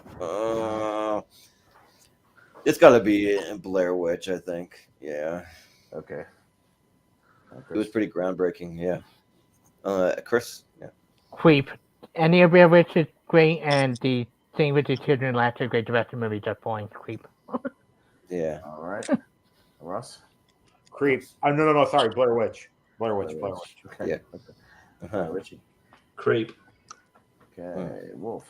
S2: It's got to be Blair Witch, I think. Yeah.
S3: Okay.
S2: It was pretty groundbreaking. Yeah. Chris. Yeah.
S6: Creep. Any of Blair Witch is great, and the thing with the children last is great. The rest of the movie just boring. Creep.
S2: Yeah.
S3: All right. Ross.
S4: Creep. No. Sorry, Blair Witch. Blair Witch.
S3: Okay.
S2: Yeah.
S3: Okay. Richie.
S5: Creep.
S3: Okay. Wolf.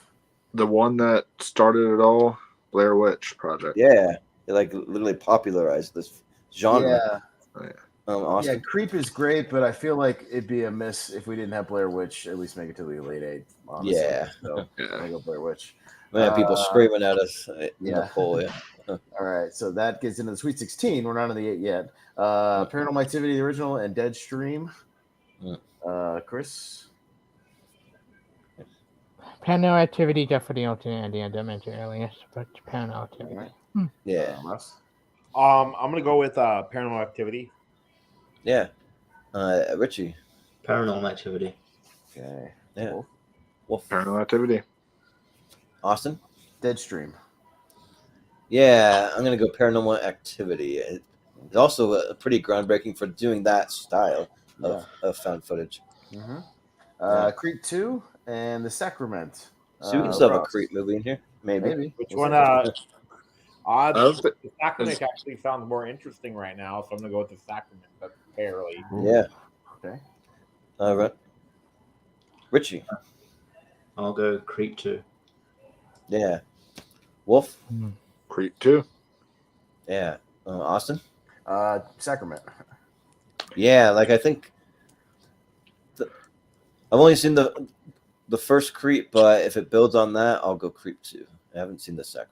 S1: The one that started it all, Blair Witch Project.
S2: Yeah. It literally popularized this genre.
S3: Yeah.
S2: Austin.
S3: Yeah, Creep is great, but I feel like it'd be a miss if we didn't have Blair Witch. At least make it to the Elite Eight. Honestly.
S2: Yeah.
S3: So I go Blair Witch.
S2: Man, people screaming at us in the poll. Yeah.
S3: All right, so that gets into the Sweet 16. We're not in the 8 yet. Paranormal Activity, the original, and Deadstream. Chris.
S6: Paranormal Activity, just for the alternate idea I mentioned earlier. But Paranormal Activity.
S3: Right.
S2: Yeah.
S3: Russ.
S4: I'm gonna go with Paranormal Activity.
S2: Yeah. Richie.
S5: Paranormal Activity.
S3: Okay.
S2: Yeah.
S3: Wolf.
S1: Paranormal Activity.
S2: Austin.
S3: Deadstream.
S2: Yeah, I'm gonna go Paranormal Activity. It's also pretty groundbreaking for doing that style of found footage.
S3: Mm-hmm. Creep 2 and The Sacrament.
S2: So we can still have a Creep movie in here, maybe.
S4: Which one? The Sacrament actually sounds more interesting right now, so I'm gonna go with The Sacrament, but barely.
S2: Yeah.
S3: Okay.
S2: All right. Richie.
S5: I'll go Creep 2.
S2: Yeah. Wolf.
S1: Creep 2.
S2: Yeah. Austin.
S3: Sacrament.
S2: Yeah, I think I've only seen the first Creep, but if it builds on that, I'll go Creep 2. I haven't seen the second.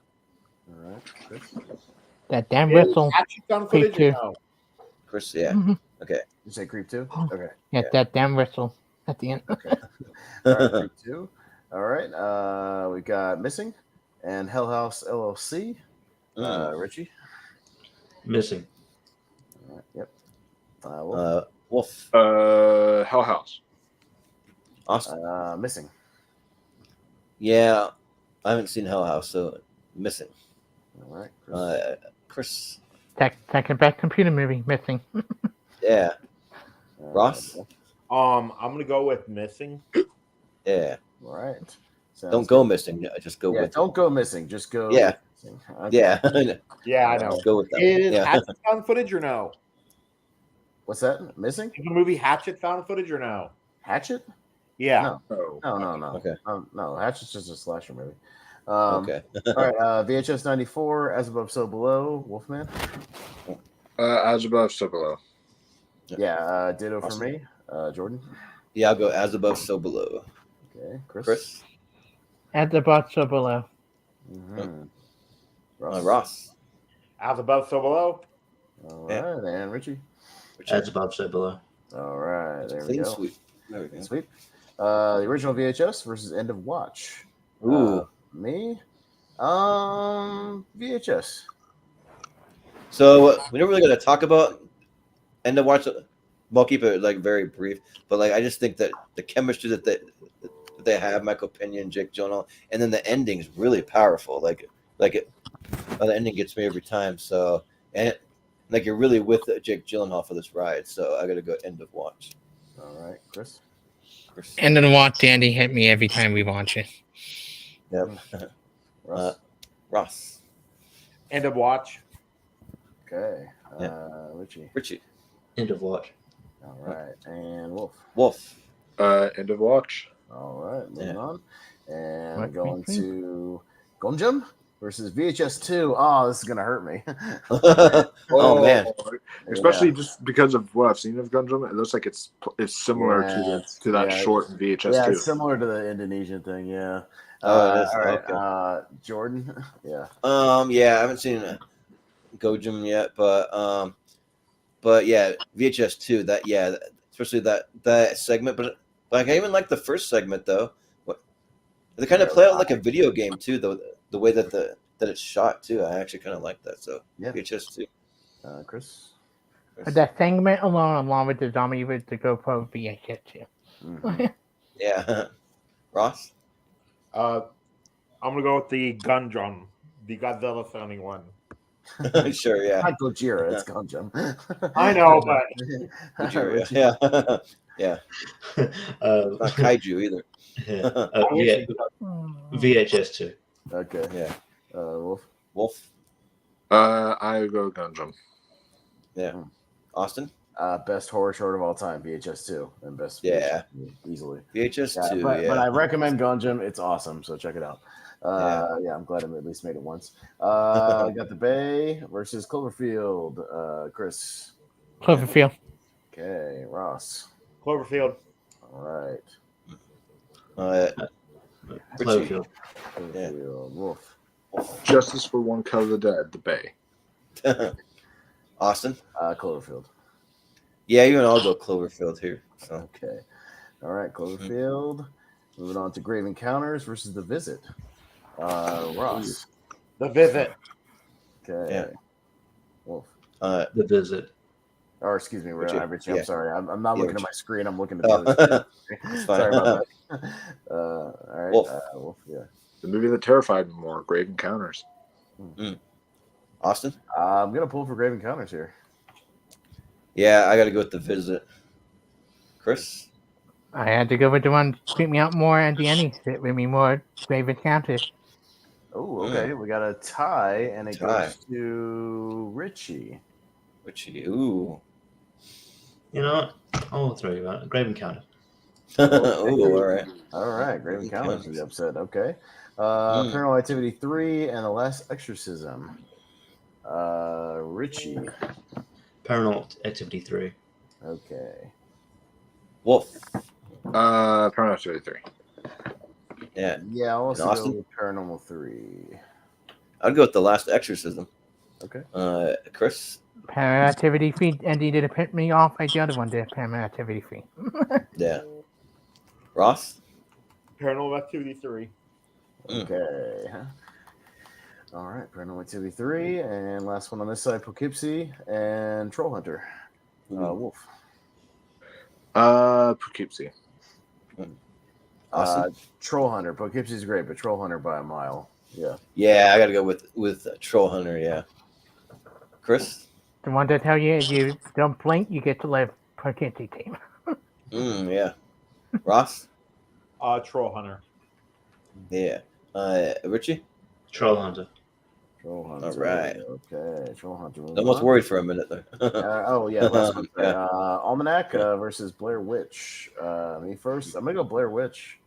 S3: All right. Chris.
S6: That damn whistle.
S4: Creep 2.
S2: Chris, yeah. Okay.
S3: You say Creep 2? Okay.
S6: Yeah, that damn whistle at the end.
S3: Okay. All right, Creep 2. All right. We got Missing and Hell House LLC. Richie.
S5: Missing.
S3: All right. Yep.
S2: Wolf.
S1: Hell House.
S2: Austin.
S3: Missing.
S2: Yeah, I haven't seen Hell House, so Missing.
S3: All right.
S2: Chris.
S6: Second best computer movie, Missing.
S2: Yeah. Ross.
S4: I'm gonna go with Missing.
S2: Yeah.
S3: All right.
S2: Don't go missing. Just go with.
S3: Don't go missing. Just go.
S2: Yeah.
S3: Missing.
S2: Yeah.
S4: Yeah, I know.
S2: Let's go with that.
S4: Is Hatchet found footage or no?
S3: What's that? Missing?
S4: Is the movie Hatchet found footage or no?
S3: Hatchet?
S4: Yeah.
S3: No.
S2: Okay.
S3: No, Hatchet's just a slasher movie.
S2: Okay.
S3: All right. VHS 94, As Above, So Below, Wolfman.
S1: As Above, So Below.
S3: Yeah. Ditto for me. Jordan.
S2: Yeah, I'll go As Above, So Below.
S3: Okay.
S2: Chris.
S6: At the box so below.
S3: Mm-hmm.
S2: Ross.
S4: As Above, So Below.
S3: All right. And Richie.
S5: As Above, So Below.
S3: All right. There we
S2: Clean
S3: go.
S2: sweep. There we go.
S3: Sweep. The original VHS versus End of Watch.
S2: Ooh.
S3: Me. VHS.
S2: So we never really got to talk about End of Watch. We'll keep it very brief, but I just think that the chemistry that they have, Michael Pena and Jake Gyllenhaal, and then the ending's really powerful. The ending gets me every time. So and you're really with Jake Gyllenhaal for this ride. So I got to go End of Watch.
S3: All right, Chris.
S6: End of Watch, Andy hit me every time we watch it.
S2: Yep. Ross.
S4: End of Watch.
S3: Okay.
S2: Yeah.
S3: Richie.
S5: End of Watch.
S3: All right. And
S2: Wolf.
S1: End of Watch.
S3: All right. Moving on. And
S6: What?
S3: going to Gonjam versus VHS 2. Oh, this is going to hurt me.
S2: Oh, man.
S1: Especially just because of what I've seen of Gundam, it looks like it's similar to that short in VHS 2.
S3: Yeah, it's similar to the Indonesian thing, yeah.
S2: It is.
S3: All right,
S2: Okay.
S3: Jordan. Yeah.
S2: Yeah, I haven't seen Gojam yet, but yeah, VHS 2. Especially that segment. But I even like the first segment though. They kind of play out like a video game too, though. The way that it's shot too, I actually kind of like that. So
S3: yeah.
S2: VHS 2.
S3: Chris.
S6: But that segment along with the zombie with the GoPro VHS too.
S3: Mm-hmm.
S2: Yeah. Ross?
S4: I'm gonna go with the Gundam, the Godzilla sounding one.
S2: Sure, yeah.
S3: Not Gojira, it's Gundam.
S4: I know, but
S2: Gojira, yeah. Not kaiju either.
S5: Yeah, VHS too.
S3: Okay.
S2: Yeah.
S3: Wolf.
S1: I go Gundam.
S2: Yeah. Austin?
S3: Best horror short of all time, VHS 2, and best
S2: Yeah.
S3: easily.
S2: VHS 2,
S3: but I recommend Gundam. It's awesome, so check it out. I'm glad I at least made it once. I got the Bay versus Cloverfield. Chris.
S6: Cloverfield.
S3: Okay, Ross.
S4: Cloverfield.
S3: All right.
S5: Cloverfield.
S2: Yeah.
S3: Wolf.
S1: Justice for One Cut of the Dead, the Bay.
S2: Austin?
S3: Cloverfield.
S2: Yeah, you and I'll go Cloverfield here. So.
S3: Okay. All right, Cloverfield. Moving on to Grave Encounters versus The Visit. Ross.
S4: The Visit.
S3: Okay.
S2: Yeah.
S3: Wolf.
S5: The Visit.
S3: Or excuse me,
S2: Richie.
S3: Richie. I'm sorry. I'm not looking at my screen. I'm looking at the other screen.
S2: Fine.
S3: Sorry about that. All right. Wolf. Yeah.
S1: The movie that terrified me more, Grave Encounters.
S2: Austin?
S3: I'm gonna pull for Grave Encounters here.
S2: Yeah, I got to go with The Visit. Chris?
S6: I had to go with the one that creeped me out more at the ending. Fit with me more. Grave Encounters.
S3: Oh, okay. We got a tie, and it
S2: Tie.
S3: goes to Richie.
S2: Richie, ooh.
S5: You know what? I'll throw you out. Grave Encounter.
S2: Ooh, all right.
S3: All right, Grave Encounters is the upset. Okay. Paranormal Activity 3 and The Last Exorcism. Richie.
S5: Paranormal Activity 3.
S3: Okay.
S2: Wolf.
S1: Paranormal Activity 3.
S2: Yeah.
S3: Yeah, I'll also
S2: Austin?
S3: go with Paranormal 3.
S2: I'd go with The Last Exorcism.
S3: Okay.
S2: Chris?
S6: Paranormal Activity 3 ending didn't put me off like the other one did. Paranormal Activity 3.
S2: Yeah. Ross?
S4: Paranormal Activity 3.
S3: Okay. All right, Paranormal Activity 3, and last one on this side, Poughkeepsie and Troll Hunter. Wolf.
S1: Poughkeepsie.
S3: Troll Hunter. Poughkeepsie's great, but Troll Hunter by a mile. Yeah.
S2: Yeah, I got to go with Troll Hunter, yeah. Chris?
S6: The one that tell you if you don't blink, you get to live. Poughkeepsie team.
S2: Yeah. Ross?
S4: Troll Hunter.
S2: Yeah. Richie?
S5: Troll Hunter.
S3: Troll Hunter.
S2: All right.
S3: Okay. Troll Hunter.
S2: Almost worried for a minute there.
S3: Last one. Almanac versus Blair Witch. Me first. I'm going to go Blair Witch.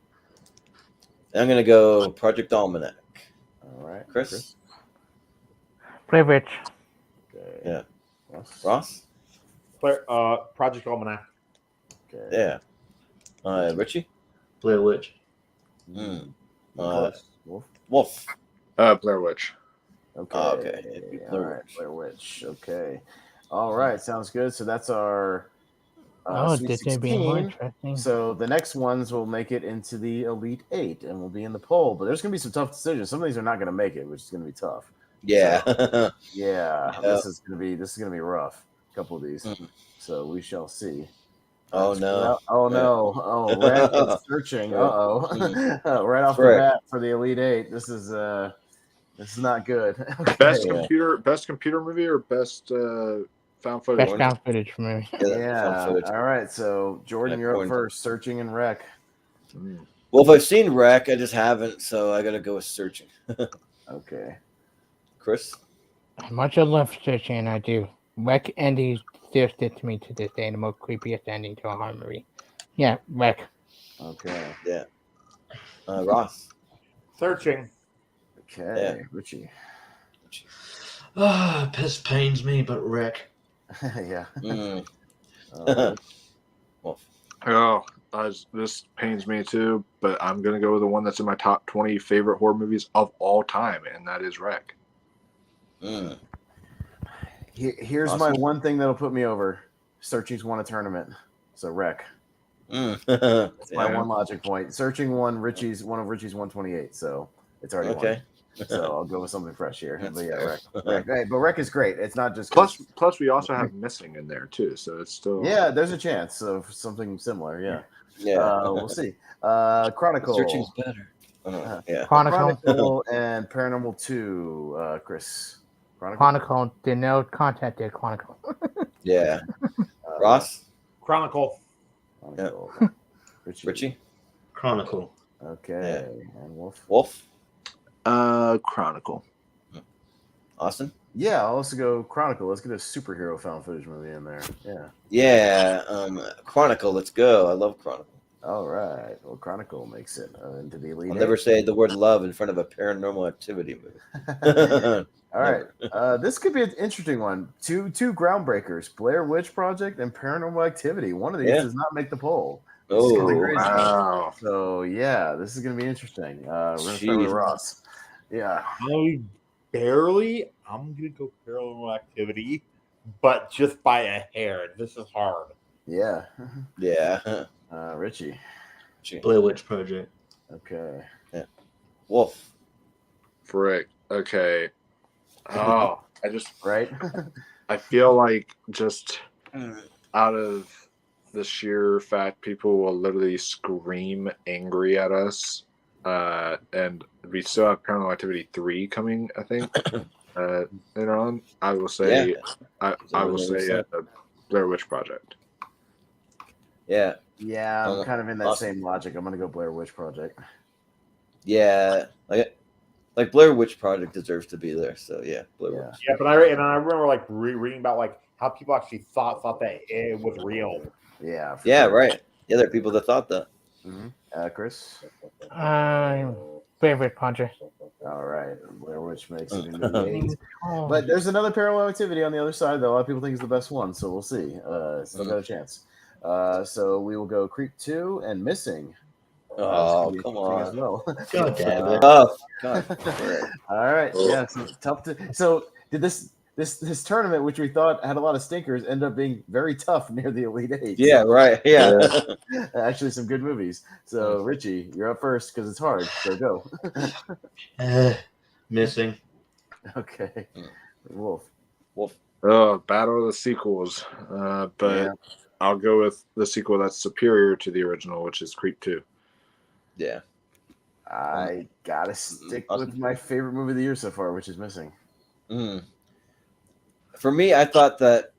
S2: I'm going to go Project Almanac.
S3: All right.
S2: Chris?
S6: Blair Witch.
S3: Okay.
S2: Yeah. Ross?
S4: Project Almanac.
S3: Okay.
S2: Yeah. Richie?
S5: Blair Witch.
S2: Wolf?
S1: Blair Witch.
S3: Okay.
S2: Okay.
S3: All right. Blair Witch. Okay. All right. Sounds good. So that's our Sweet
S6: this may be more
S3: 16.
S6: interesting.
S3: So the next ones will make it into the Elite 8 and will be in the poll. But there's going to be some tough decisions. Some of these are not going to make it, which is going to be tough.
S2: Yeah.
S3: So, this is going to be rough. A couple of these. So we shall see.
S2: Oh no!
S3: Oh, Red is searching. Right off the bat for the Elite 8. This is not good. Okay.
S1: Best computer movie or best found footage?
S6: Best found footage movie.
S3: Yeah. All right. So Jordan, you're up first. Searching and Wreck.
S2: Well, if I've seen Wreck, I just haven't, so I got to go with Searching.
S3: Okay.
S2: Chris?
S6: Much I love Searching, I do. Wreck ending still sticks to me to this day, the most creepiest ending to a horror movie. Yeah, Wreck.
S3: Okay.
S2: Yeah. Ross?
S4: Searching.
S3: Okay. Yeah. Richie.
S5: Piss pains me, but Wreck.
S3: Yeah.
S1: This pains me too, but I'm gonna go with the one that's in my top 20 favorite horror movies of all time, and that is Wreck.
S3: Here's my one thing that'll put me over. Searching's won a tournament, so Wreck. That's my one logic point. Searching one of Richie's 128, so it's already
S2: okay.
S3: won. So I'll go with something fresh here. But yeah, Wreck. Hey, but Wreck is great. It's not just
S1: plus we also have Missing in there too, so it's still
S3: there's a chance of something similar.
S2: Yeah.
S3: We'll see. Chronicle.
S2: Searching's better. Yeah.
S6: Chronicle
S3: and Paranormal 2. Chris.
S6: Chronicle. Did no contact there. Chronicle.
S2: Yeah. Ross.
S4: Chronicle.
S3: Yeah.
S2: Richie.
S5: Chronicle.
S3: Okay. And
S2: Wolf.
S1: Chronicle.
S2: Austin.
S3: Yeah, I'll also go Chronicle. Let's get a superhero found footage movie in there.
S2: Yeah. Chronicle. Let's go. I love Chronicle.
S3: All right. Well, Chronicle makes it into the elite.
S2: I'll never say the word love in front of a Paranormal Activity movie.
S3: All right. This could be an interesting one. Two groundbreakers: Blair Witch Project and Paranormal Activity. One of these does not make the poll.
S2: Oh,
S1: wow.
S3: So yeah, this is going to be interesting. We're going to start with Ross. Yeah.
S4: I'm gonna go Paranormal Activity, but just by a hair. This is hard.
S3: Yeah.
S2: Yeah.
S3: Richie.
S5: Blair Witch Project.
S3: Okay.
S2: Yeah. Wolf.
S1: Frick. Okay. Oh,
S3: right.
S1: I feel like just out of the sheer fact people will literally scream angry at us, and we still have Paranormal Activity 3 coming, I think, later on. I will say, I will say Blair Witch Project.
S2: Yeah.
S3: Yeah, I'm kind of in that same logic. I'm gonna go Blair Witch Project.
S2: Yeah, like Blair Witch Project deserves to be there. So yeah, Blair Witch.
S4: Yeah, but I remember like reading about like how people actually thought that it was real.
S3: Yeah.
S2: Yeah. Sure. Right. Yeah, there are people that thought that.
S3: Mm-hmm. Chris.
S6: Blair Witch Project.
S3: All right, Blair Witch makes it into the 8. But there's another Paranormal Activity on the other side, though. A lot of people think it's the best one, so we'll see. Still got a chance. So we will go Creep 2 and Missing.
S2: Oh, come on.
S3: As well.
S5: God damn it.
S2: Oh, God.
S3: All right. Yeah, so tough to. So did this tournament, which we thought had a lot of stinkers, end up being very tough near the Elite 8?
S2: Yeah, right. Yeah.
S3: Actually, some good movies. So Richie, you're up first because it's hard. So
S5: go. Missing.
S3: Okay. Wolf.
S1: Oh, battle of the sequels. But I'll go with the sequel that's superior to the original, which is Creep 2.
S2: Yeah.
S3: I gotta stick with my favorite movie of the year so far, which is Missing.
S2: For me, I thought that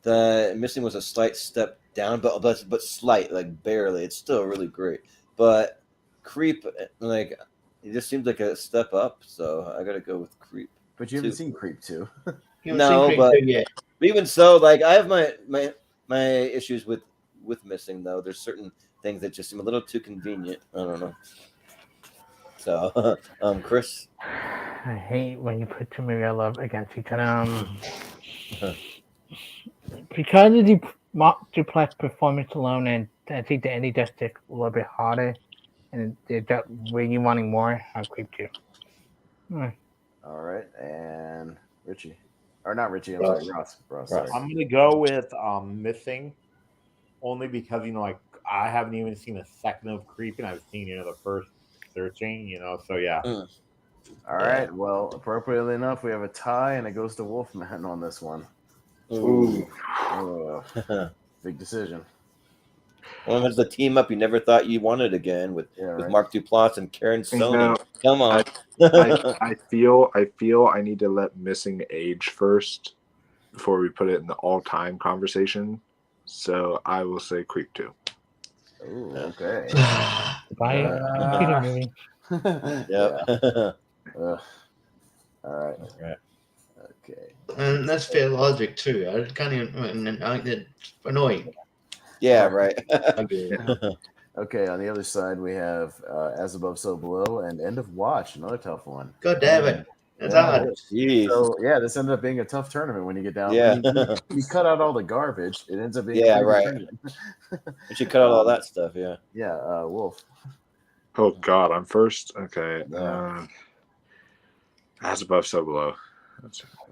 S2: the Missing was a slight step down, but slight, like barely. It's still really great. But Creep, like, it just seems like a step up, so I gotta go with Creep.
S3: But you haven't seen Creep 2.
S2: No, but even so, like, I have my issues with Missing, though. There's certain things that just seem a little too convenient. I don't know. So, Chris.
S6: I hate when you put two movies I love against each other. Because of the Mark Duplex performance alone, and I think the ending does stick a little bit harder, and they're really wanting more, I'll Creep 2.
S3: All right, and Richie. Or not Richie, I'm sorry, Ross. Sorry.
S4: I'm going to go with Missing, only because, like, I haven't even seen a second of Creep, and I've seen, the first Searching, so yeah.
S3: All right, well, appropriately enough, we have a tie, and it goes to Wolfman on this one.
S2: Ooh.
S3: Big decision.
S2: Well, there's the team up you never thought you wanted again with Mark Duplass and Karen Sony. Come on.
S1: I feel I need to let Missing age first before we put it in the all-time conversation. So I will say Creep 2.
S3: Ooh, okay.
S6: Bye. Movie.
S2: Yep.
S3: All right. Okay.
S5: And that's fair logic too. I can't even. I think it's annoying.
S2: Yeah. Right.
S3: Okay. On the other side, we have As Above, So Below, and End of Watch. Another tough one.
S5: God damn it! It's hard.
S3: So this ended up being a tough tournament when you get down.
S2: Yeah.
S3: You cut out all the garbage. It ends up being
S2: right. You should cut out all that stuff. Yeah.
S3: Yeah. Wolf.
S1: Oh God, I'm first. Okay. As Above, So Below.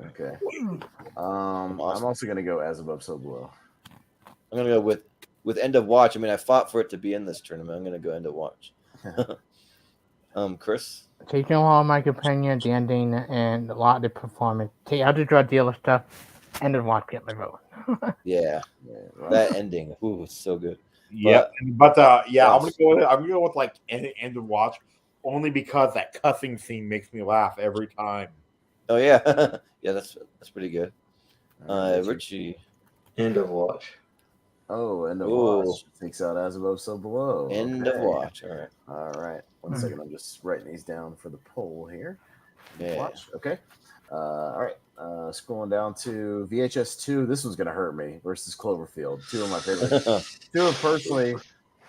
S3: Okay. I'm also gonna go As Above, So Below.
S2: I'm gonna go with End of Watch. I mean, I fought for it to be in this tournament. I'm gonna go End of Watch. Chris.
S6: Taking all my companion, the ending, and a lot of the performance. Take out the drug dealer stuff, and then watch get my vote.
S2: Yeah, that ending, ooh, it's so good.
S4: Yep, but yeah, I'm gonna go with like end of watch, only because that cussing scene makes me laugh every time.
S2: Oh yeah, yeah, that's pretty good. Richie,
S5: end of watch.
S3: Oh, end of watch. Thinks out as above, so below.
S2: End of watch.
S3: All right. 1 second. I'm just writing these down for the poll here.
S2: Yeah.
S3: Watch. Okay. All right. Scrolling down to VHS 2. This one's gonna hurt me versus Cloverfield. Two of my favorites. Two of personally.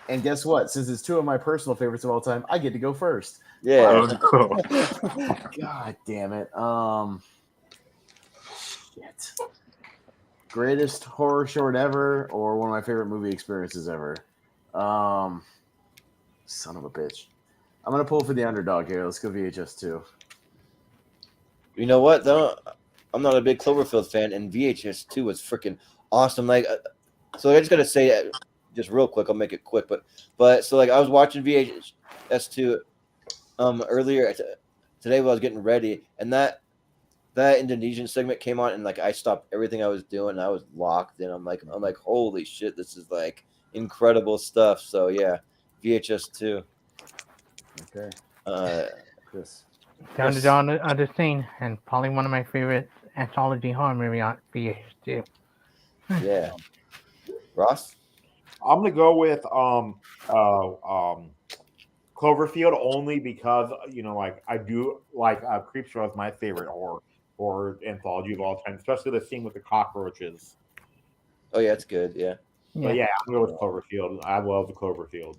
S3: And guess what? Since it's two of my personal favorites of all time, I get to go first.
S2: Yeah.
S3: God damn it. Shit. Greatest horror short ever, or one of my favorite movie experiences ever. Son of a bitch. I'm gonna pull for the underdog here. Let's go VHS 2.
S2: You know what though? I'm not a big Cloverfield fan, and VHS 2 was freaking awesome. Like, so I just gotta say, just real quick, I'll make it quick. But so like I was watching VHS 2 earlier today while I was getting ready, and that Indonesian segment came on, and like I stopped everything I was doing, and I was locked in. I'm like, holy shit, this is like incredible stuff. So yeah, VHS 2.
S3: Okay. Chris.
S6: Down to Dawn of the Scene, and probably one of my favorite anthology horror movie on VHS 2.
S2: Yeah. Ross?
S4: I'm gonna go with Cloverfield only because like I do like Creepshow is my favorite horror anthology of all time, especially the scene with the cockroaches.
S2: Oh yeah, it's good. Yeah.
S4: But yeah, I'm gonna go with Cloverfield. I love the Cloverfield.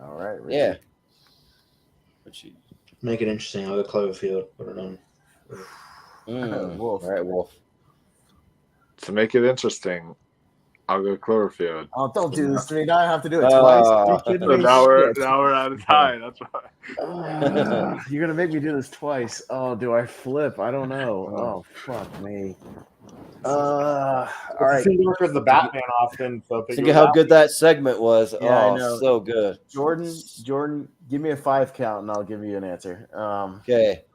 S3: All right. Richie.
S2: Yeah.
S3: Richie.
S5: Make it interesting. I'll go Cloverfield. Put it on.
S3: Wolf.
S2: All right, Wolf.
S1: To make it interesting, I'll go Cloverfield.
S3: Oh, don't do this to me. Now I have to do it twice.
S1: So now we're out of time. That's why.
S3: You're gonna make me do this twice. Oh, do I flip? I don't know. Oh, fuck me. All right.
S4: The Batman Austin. So
S2: think of how good that segment was.
S3: Yeah, I know.
S2: So good.
S3: Jordan, give me a 5 count, and I'll give you an answer.
S2: Okay.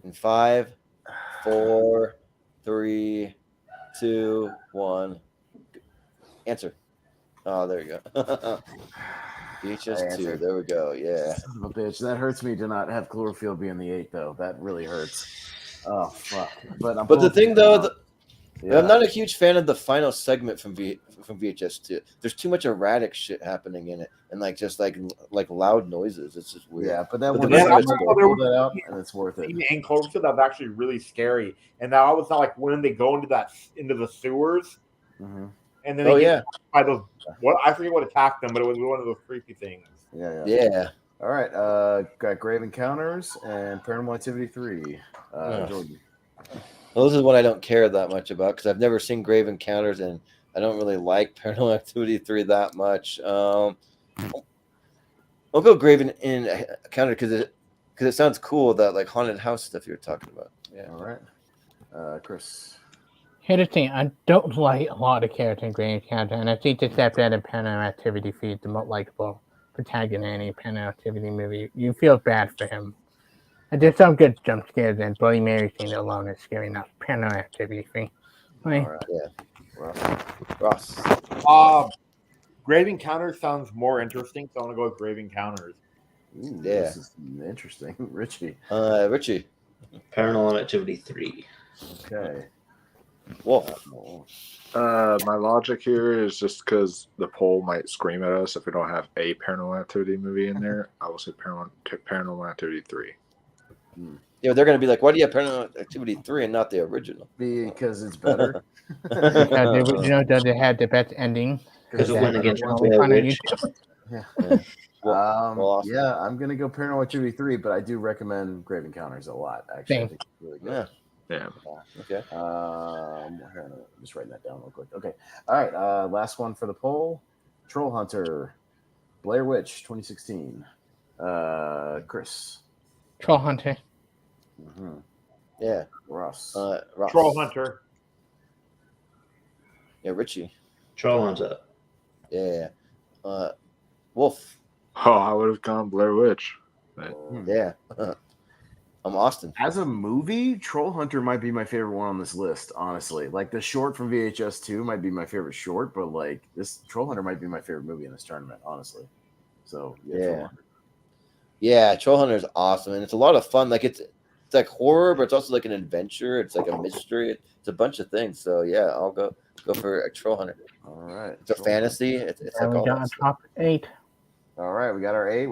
S2: In 5, 4, 3, 2, 1. Answer. Oh, there you go. VHS 2. There we go. Yeah.
S3: Son of a bitch. That hurts me to not have Cloverfield be in the 8, though. That really hurts. Oh, fuck. But
S2: the thing, though, I'm not a huge fan of the final segment from VHS 2. There's too much erratic shit happening in it, and like just like loud noises. It's just weird.
S3: Yeah, but that one,
S4: pull
S3: that out, and it's worth it.
S4: In Cloverfield, that's actually really scary. And that was not like when they go into the sewers, and then they get by those. I forget what attacked them, but it was one of those creepy things.
S2: Yeah.
S3: All right. Got Grave Encounters and Paranormal Activity 3. Jordan.
S2: Well, this is one I don't care that much about because I've never seen Grave Encounters, and I don't really like Paranormal Activity 3 that much. I'll go Grave Encounter because it sounds cool, that like haunted house stuff you're talking about. Yeah.
S3: All right. Chris.
S6: Here's the thing, I don't like a lot of characters in Grave Encounter, and I think the stepdad in Paranormal Activity feed the most likable protagonist in any Paranormal Activity movie. You feel bad for him. And there's some good jump scares, and Bloody Mary scene alone is scary enough. Paranormal Activity 3.
S3: All right. Yeah.
S2: Ross.
S4: Grave Encounters sounds more interesting, so I'm gonna go with Grave Encounters.
S3: Ooh, this is interesting. Richie.
S2: Richie.
S5: Paranormal Activity 3.
S3: Okay.
S2: Wolf.
S1: My logic here is just because the poll might scream at us if we don't have a Paranormal Activity movie in there. I will say Paranormal Activity 3.
S2: Yeah, they're going to be like, why do you have Paranormal Activity 3 and not the original?
S3: Because it's better.
S6: The original does it had the best ending.
S5: Because it went against
S3: Yeah, I'm going to go Paranormal Activity 3, but I do recommend Grave Encounters a lot, actually. I think it's really good.
S1: Yeah.
S2: Okay.
S3: Just writing that down real quick. Okay. All right. Last one for the poll. Troll Hunter. Blair Witch 2016. Chris.
S6: Troll Hunter.
S2: Yeah.
S3: Ross.
S4: Troll Hunter.
S2: Yeah, Richie.
S5: Troll Hunter.
S2: Yeah. Wolf.
S1: Oh, I would have gone Blair Witch. But...
S2: Yeah. I'm Austin.
S3: As a movie, Troll Hunter might be my favorite one on this list, honestly. Like the short from VHS 2 might be my favorite short, but like this Troll Hunter might be my favorite movie in this tournament, honestly. So
S2: yeah. Troll Hunter is awesome, and it's a lot of fun. Like it's like horror, but it's also like an adventure. It's like a mystery. It's a bunch of things. So yeah, I'll go for a Troll Hunter.
S3: All right.
S2: It's a fantasy. It's like all that
S6: top 8.
S3: All right, we got our 8.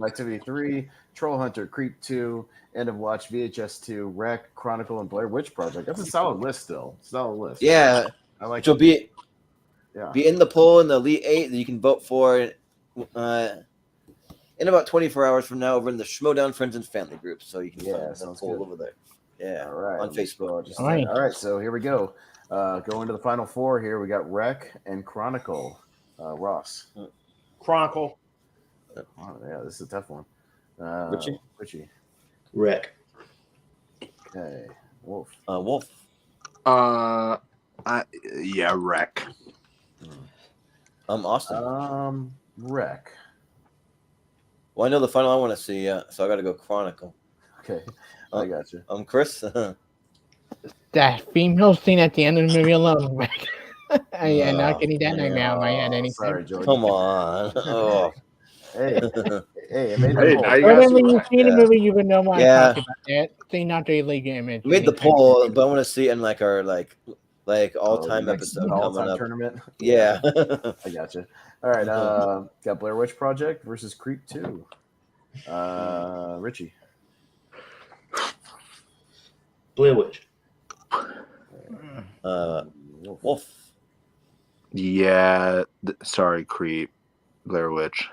S3: Activity 3, Troll Hunter, Creep 2, End of Watch, VHS 2, Wreck, Chronicle, and Blair Witch Project. That's a solid list still. Solid list.
S2: Yeah.
S3: I like
S2: it. Be in the poll in the Elite 8 that you can vote for in about 24 hours from now over in the Schmodown Friends and Family group. So you can find the poll over there. Yeah.
S3: All right.
S2: On Facebook.
S3: All right. So here we go. Going to the final 4 here. We got Wreck and Chronicle. Ross.
S4: Chronicle.
S3: Oh, yeah, this is a tough one. Richie.
S5: Wreck.
S3: Okay. Wolf.
S2: Wolf.
S1: Wreck.
S2: Austin.
S3: Wreck.
S2: Well, I know the final I want to see, so I got to go Chronicle.
S3: Okay, I got you.
S2: Chris.
S6: That female scene at the end of the movie alone. I'm not getting that now in my head anytime.
S3: Sorry, Jordan.
S2: Come on. Oh.
S3: Hey, it made
S1: the
S6: poll. When you see the movie, you would know why I'm talking about that. They not the league image.
S2: We made the poll, but I want to see it in like our all-time episode
S3: all-time
S2: coming up.
S3: Tournament.
S2: Yeah.
S3: I got you. All right, got Blair Witch Project versus Creep 2. Richie.
S5: Blair Witch.
S2: Wolf.
S1: Yeah. Sorry, Creep. Blair Witch.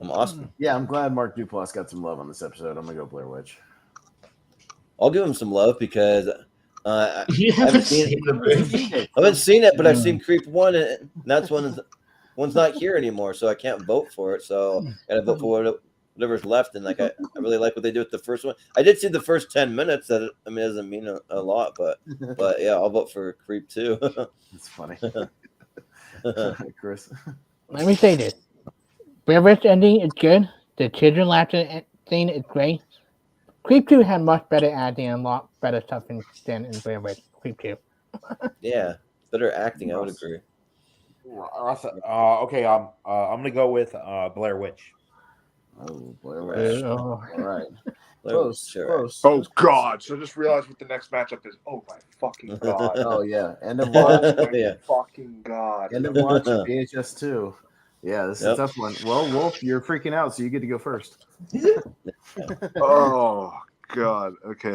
S2: I'm Austin.
S3: Yeah, I'm glad Mark Duplass got some love on this episode. I'm gonna go Blair Witch.
S2: I'll give him some love because
S5: You haven't seen the movie?
S2: I haven't seen it, but I've seen Creep 1, and that's one's not here anymore, so I can't vote for it. So I gotta vote for whatever's left. And like I really like what they do with the first one. I did see the first 10 minutes. That it doesn't mean a lot, but yeah, I'll vote for Creep 2.
S3: That's funny. Chris.
S6: Let me say this. Blair Witch ending is good. The children laughter scene is great. Creep 2 had much better acting and a lot better stuff than in Blair Witch. Creep 2.
S2: Yeah, better acting. I would agree.
S4: Okay, I'm gonna go with Blair Witch.
S3: Oh, Blair Witch. All right. Close.
S1: Oh God! So I just realized what the next matchup is. Oh my fucking God!
S3: Oh yeah, End of Watch.
S1: Fucking God!
S3: End of Watch. VHS 2. Yeah, this is a tough one. Well, Wolf, you're freaking out, so you get to go first.
S1: Oh God! Okay.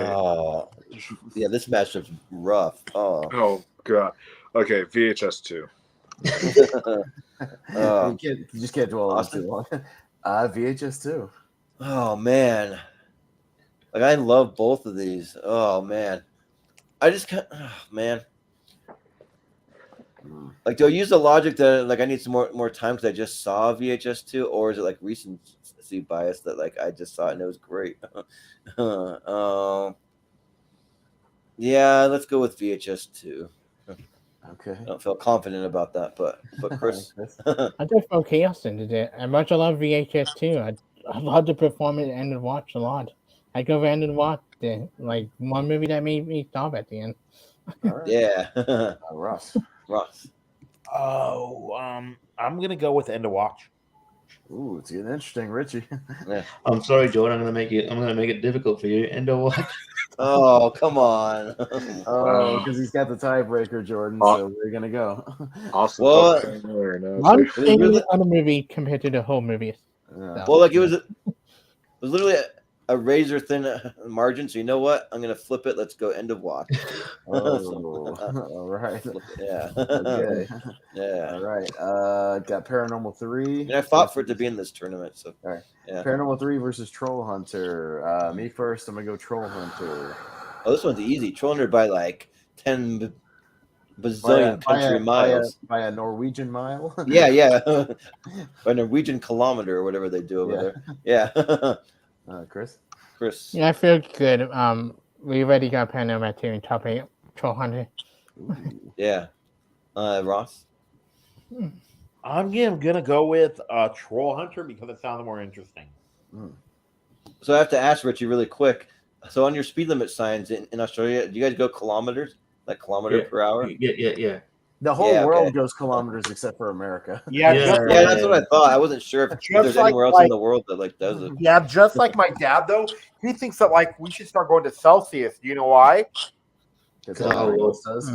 S2: Yeah, this matchup's rough.
S1: Oh God! Okay, VHS 2.
S3: You just can't dwell on it too long. VHS 2.
S2: Oh man, like I love both of these. Oh man, I just can't. Oh, man. Like, do I use the logic that like I need some more time because I just saw VHS 2, or is it like recency bias that like I just saw it and it was great? Yeah, let's go with VHS 2.
S3: Okay.
S2: I don't feel confident about that, but Chris.
S6: I just felt chaos into it. As much I love VHS 2, I love the performance and the watch a lot. I go and watch like one movie that made me stop at the end.
S3: Right.
S2: Yeah.
S3: Ross.
S4: Oh, I'm gonna go with End of Watch.
S3: Ooh, it's getting interesting, Richie.
S2: Yeah.
S5: I'm sorry, Jordan. I'm gonna make it difficult for you. End of Watch.
S2: Oh, come on.
S3: Oh, because he's got the tiebreaker, Jordan. So where are you gonna go?
S1: Awesome.
S6: One thing on the movie compared to the whole movie.
S3: Yeah.
S2: Well, like it was literally a razor thin margin. So you know what? I'm gonna flip it. Let's go End of Watch.
S3: All right.
S2: Yeah.
S3: Okay.
S2: Yeah.
S3: All right. Got Paranormal 3.
S2: And I fought for it to be in this tournament. So
S3: all right.
S2: Yeah.
S3: Paranormal 3 versus Troll Hunter. Me first. I'm gonna go Troll Hunter.
S2: Oh, this one's easy. Troll Hunter by like 10 bazillion miles.
S3: By a Norwegian mile.
S2: Yeah. By Norwegian kilometer or whatever they do over there. Yeah.
S3: Chris.
S6: Yeah, I feel good. We already got Paranormal 2 in top 8. Troll Hunter.
S2: Yeah. Ross.
S4: I'm gonna go with Troll Hunter because it sounded more interesting.
S2: So I have to ask Richie really quick. So on your speed limit signs in Australia, do you guys go kilometers, like kilometer per hour?
S5: Yeah.
S3: The whole world goes kilometers except for America.
S4: Yeah,
S2: that's what I thought. I wasn't sure if there's anywhere else in the world that does it.
S4: Yeah, just like my dad though, he thinks that we should start going to Celsius. Do you know why?
S3: Because
S4: plus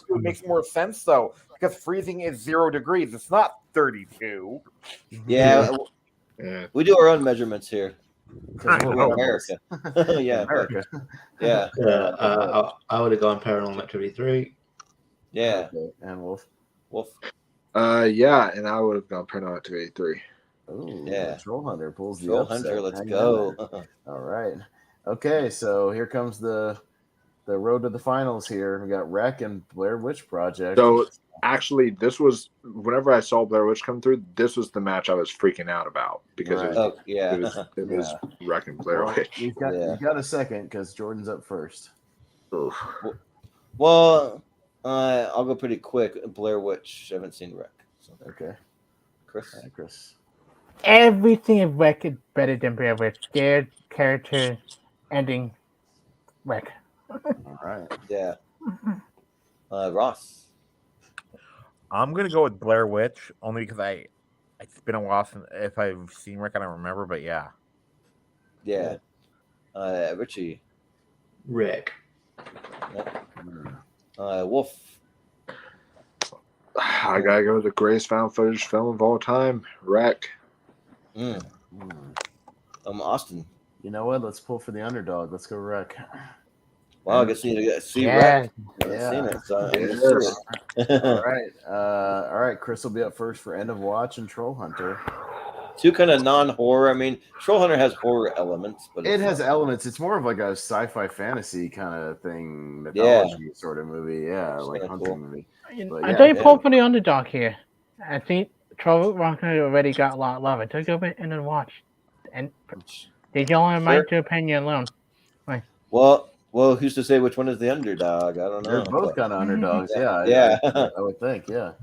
S4: it makes more sense though, because freezing is 0 degrees. It's not 32.
S2: Yeah. We do our own measurements here. We're America.
S3: America.
S2: Yeah.
S5: I would have gone Paranormal Activity 3.
S2: Yeah.
S3: Okay. And Wolf.
S1: Yeah, and I would have gone Paranormal Activity 3.
S3: Oh,
S2: yeah.
S3: Troll Hunter pulls the
S2: Troll
S3: upset.
S2: Hunter, let's go.
S3: All right. Okay, so here comes the road to the finals here. We got Wreck and Blair Witch Project.
S1: So actually, this was whenever I saw Blair Witch come through, this was the match I was freaking out about because it was Wreck and Blair Witch.
S3: You've got a second because Jordan's up first.
S1: Oof.
S2: Well, I'll go pretty quick. Blair Witch. I haven't seen Wreck. So.
S3: Okay.
S2: Chris.
S6: Everything in Wreck is better than Blair Witch. Their character ending Wreck.
S3: All right.
S2: Yeah. Ross.
S4: I'm gonna go with Blair Witch only because it's been a while since if I've seen Wreck, I don't remember, but yeah.
S2: Yeah. Richie.
S5: Wreck.
S2: Wolf.
S1: I gotta go with the greatest found footage film of all time, Wreck.
S2: Austin.
S3: You know what? Let's pull for the underdog. Let's go Wreck.
S2: Wow, I guess you need to see Wreck.
S3: Yeah. All right. All right. Chris will be up first for End of Watch and Troll Hunter.
S2: Two kind of non-horror. I mean, Troll Hunter has horror elements, but
S3: it has elements. It's more of like a sci-fi fantasy kind of thing, mythology sort of movie. Yeah, like hunting movie.
S6: I don't pull for the underdog here. I think Troll Hunter already got a lot of love. I took over End of Watch, and did you only my opinion alone? Like,
S2: well, who's to say which one is the underdog? I don't know.
S3: They're both kind of underdogs. I would think. Yeah.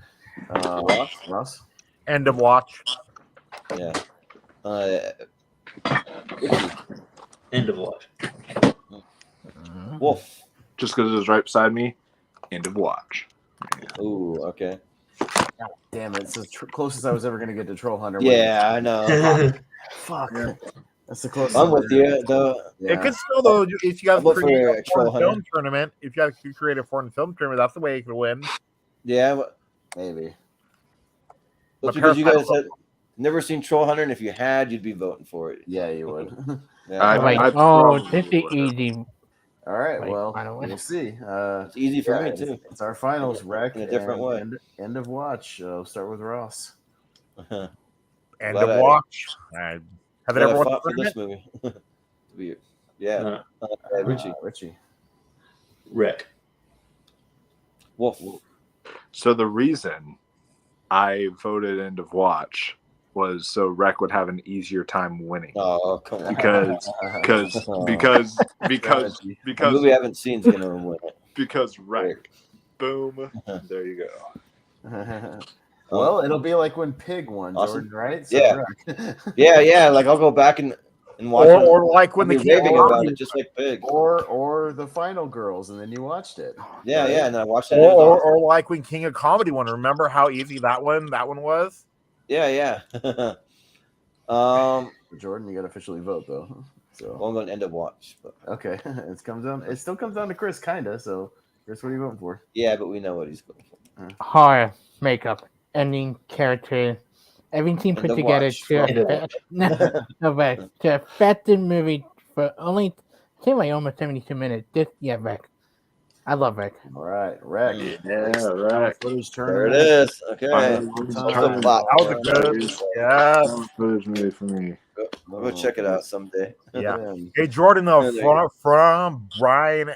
S3: Ross.
S4: End of Watch.
S2: Yeah.
S5: End of Watch.
S2: Wolf.
S1: Just because it was right beside me. End of Watch.
S2: Ooh, okay.
S3: God damn it! It's the closest I was ever going to get to Troll Hunter.
S2: Yeah, I know.
S3: Fuck. That's the closest.
S2: I'm with you, though.
S4: Yeah. It could still, though, if you guys create a foreign film tournament, that's the way you could win.
S2: Yeah,
S3: maybe.
S2: Well, because you guys had never seen Troll Hunter, and if you had, you'd be voting for it.
S3: Yeah, you would.
S6: this is easy.
S3: All right, well, we'll see.
S2: It's easy for me, too.
S3: It's our finals, Wreck.
S2: In a different way.
S3: End of Watch. We'll start with Ross.
S4: End of Watch. Have it ever
S2: fought for this movie? Yeah.
S3: Richie.
S5: Wreck.
S2: Wolf.
S1: So the reason I voted End of Watch was so Wreck would have an easier time winning.
S2: Oh, come on.
S1: Because
S2: the movie I haven't seen is gonna win it.
S1: Because Wreck. Boom. There you go.
S3: Well, it'll be like when Pig won, Jordan, right? So
S2: yeah. Like I'll go back and watch it.
S4: Or like when the
S2: raving about it, just like Pig.
S3: Or the Final Girls, and then you watched it.
S2: Yeah, and then I watched it.
S4: Or like when King of Comedy won. Remember how easy that one was?
S2: Yeah.
S3: Jordan, you got to officially vote though. So
S2: I'm going to End of Watch. But.
S3: Okay, it still comes down to Chris, kinda. So Chris, what are you voting for?
S2: Yeah, but we know what he's voting for.
S6: Horror, makeup, ending, character, everything put together to affect the movie for only almost 72 minutes. Wreck. I love Wreck.
S3: All right, Wreck.
S1: Yeah, Wreck.
S2: There it is. Okay.
S4: That was a good
S1: footage movie for me.
S2: I'll go check it out someday.
S4: Yeah. Hey, Jordan, though, from Brian,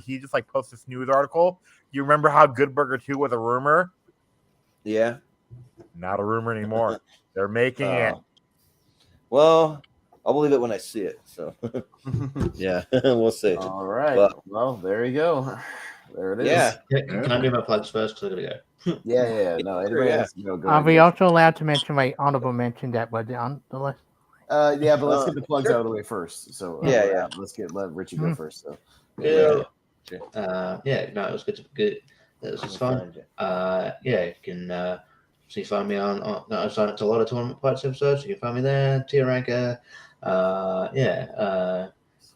S4: he just posted this news article. You remember how Good Burger 2 was a rumor?
S2: Yeah.
S4: Not a rumor anymore. They're making it.
S2: Well, I'll believe it when I see it. So, yeah, we'll see.
S3: All right. Well, there you go. There it is.
S2: Yeah.
S5: Can I do my plugs first? Because I gotta go.
S3: Yeah. No, anybody has to go.
S6: Are we also allowed to mention my honorable mention that was on the list?
S3: Yeah, but let's get the plugs out of the way first. So
S2: yeah.
S3: Let Richie go first. So
S5: No, it was good. It was just fun. You can find me on I signed up to a lot of Tournament Fights episodes. You can find me there, tier ranker.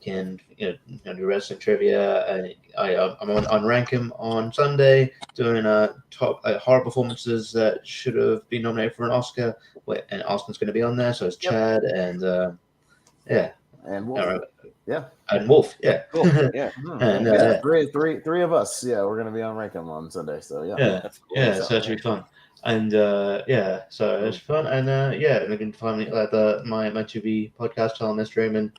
S5: Can do wrestling trivia. I'm on Rankem on Sunday doing top horror performances that should have been nominated for an Oscar. And Austin's going to be on there, so it's Chad and
S3: and Wolf.
S5: And Wolf,
S2: cool. Yeah,
S3: and three of us. Yeah, we're gonna be on Rankem on Sunday. So
S5: that's cool. So it should be fun. And so it's fun. And and you can find me at my 2B podcast channel, Mr. Raymond.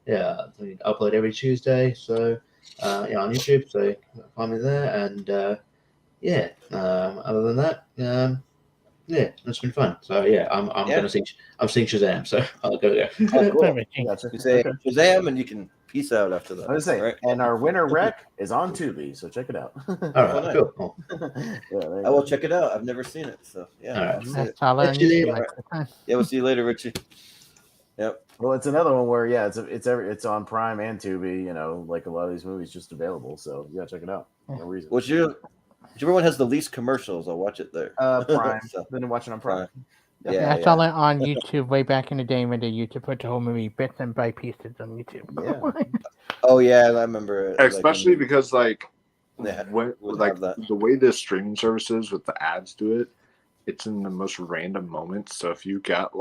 S5: We upload every Tuesday. So on YouTube. So you can find me there. And other than that, it's been fun. So I'm seeing Shazam. So I'll go there.
S2: Oh, cool. You say Shazam, and you can peace out after that.
S3: I was saying, right? And our winter rec is on Tubi, so check it out.
S5: All right, cool.
S2: I will check it out. I've never seen it, so yeah.
S6: All right.
S2: We'll see you later, Richie. Yep.
S3: Well, it's another one where it's on Prime and Tubi. Like a lot of these movies, just available. So check it out. No reason.
S2: Whichever one has the least commercials, I'll watch it there.
S3: Prime. Then watch it on Prime.
S6: I saw it on YouTube way back in the day when they used to put the whole movie bits and by pieces on YouTube.
S2: Yeah. I remember it.
S1: Especially because the
S2: the
S1: way the streaming services with the ads do it, it's in the most random moments. So if you got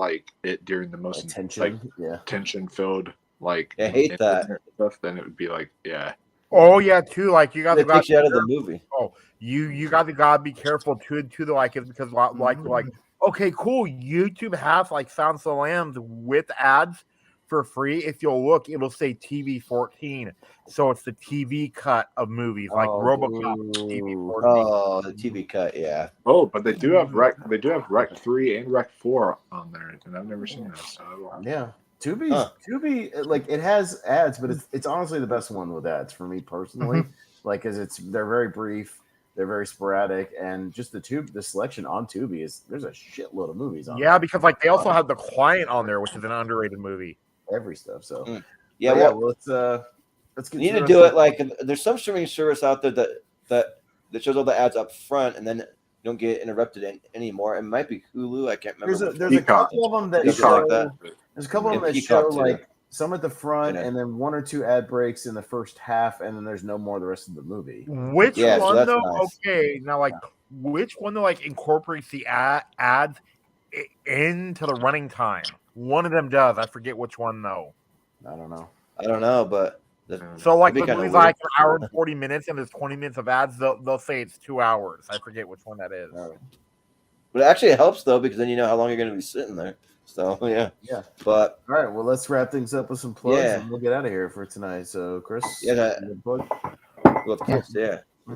S1: it during the most tension filled
S2: I hate that
S1: stuff, then it would be
S4: Oh yeah, too. Like you got to
S2: takes you out of the movie.
S4: Oh, you gotta be careful too. It's because okay, cool. YouTube has Silence of the Lambs with ads for free. If you'll look, it'll say TV 14. So it's the TV cut of movies RoboCop TV 14.
S2: Oh, the TV cut, yeah.
S1: Oh, but they do have Rec 3 and Rec 4 on there, and I've never seen that. So
S3: yeah. Tubi, it has ads, but it's honestly the best one with ads for me personally. Because they're very brief, they're very sporadic, and just the selection on Tubi there's a shitload of movies on.
S4: Yeah, because they also have The Client on there, which is an underrated movie.
S3: Every stuff. So let's get.
S2: You need to do it there's some streaming service out there that shows all the ads up front, and then you don't get interrupted anymore. It might be Hulu. I can't remember.
S3: There's a couple of them that show. There's a couple of them that show some at the front, and then one or two ad breaks in the first half, and then there's no more the rest of the movie.
S4: Which one though? Nice. Okay, now which one though incorporates the ads into the running time? One of them does. I forget which one though.
S3: I don't
S2: know, but
S4: so the movie's an hour and 40 minutes, and there's 20 minutes of ads. They'll say it's 2 hours. I forget which one that is.
S2: But it actually helps though, because then you know how long you're going to be sitting there. So yeah. But
S3: all right, well, let's wrap things up with some plugs, and we'll get out of here for tonight. So Chris,
S2: plug. Where can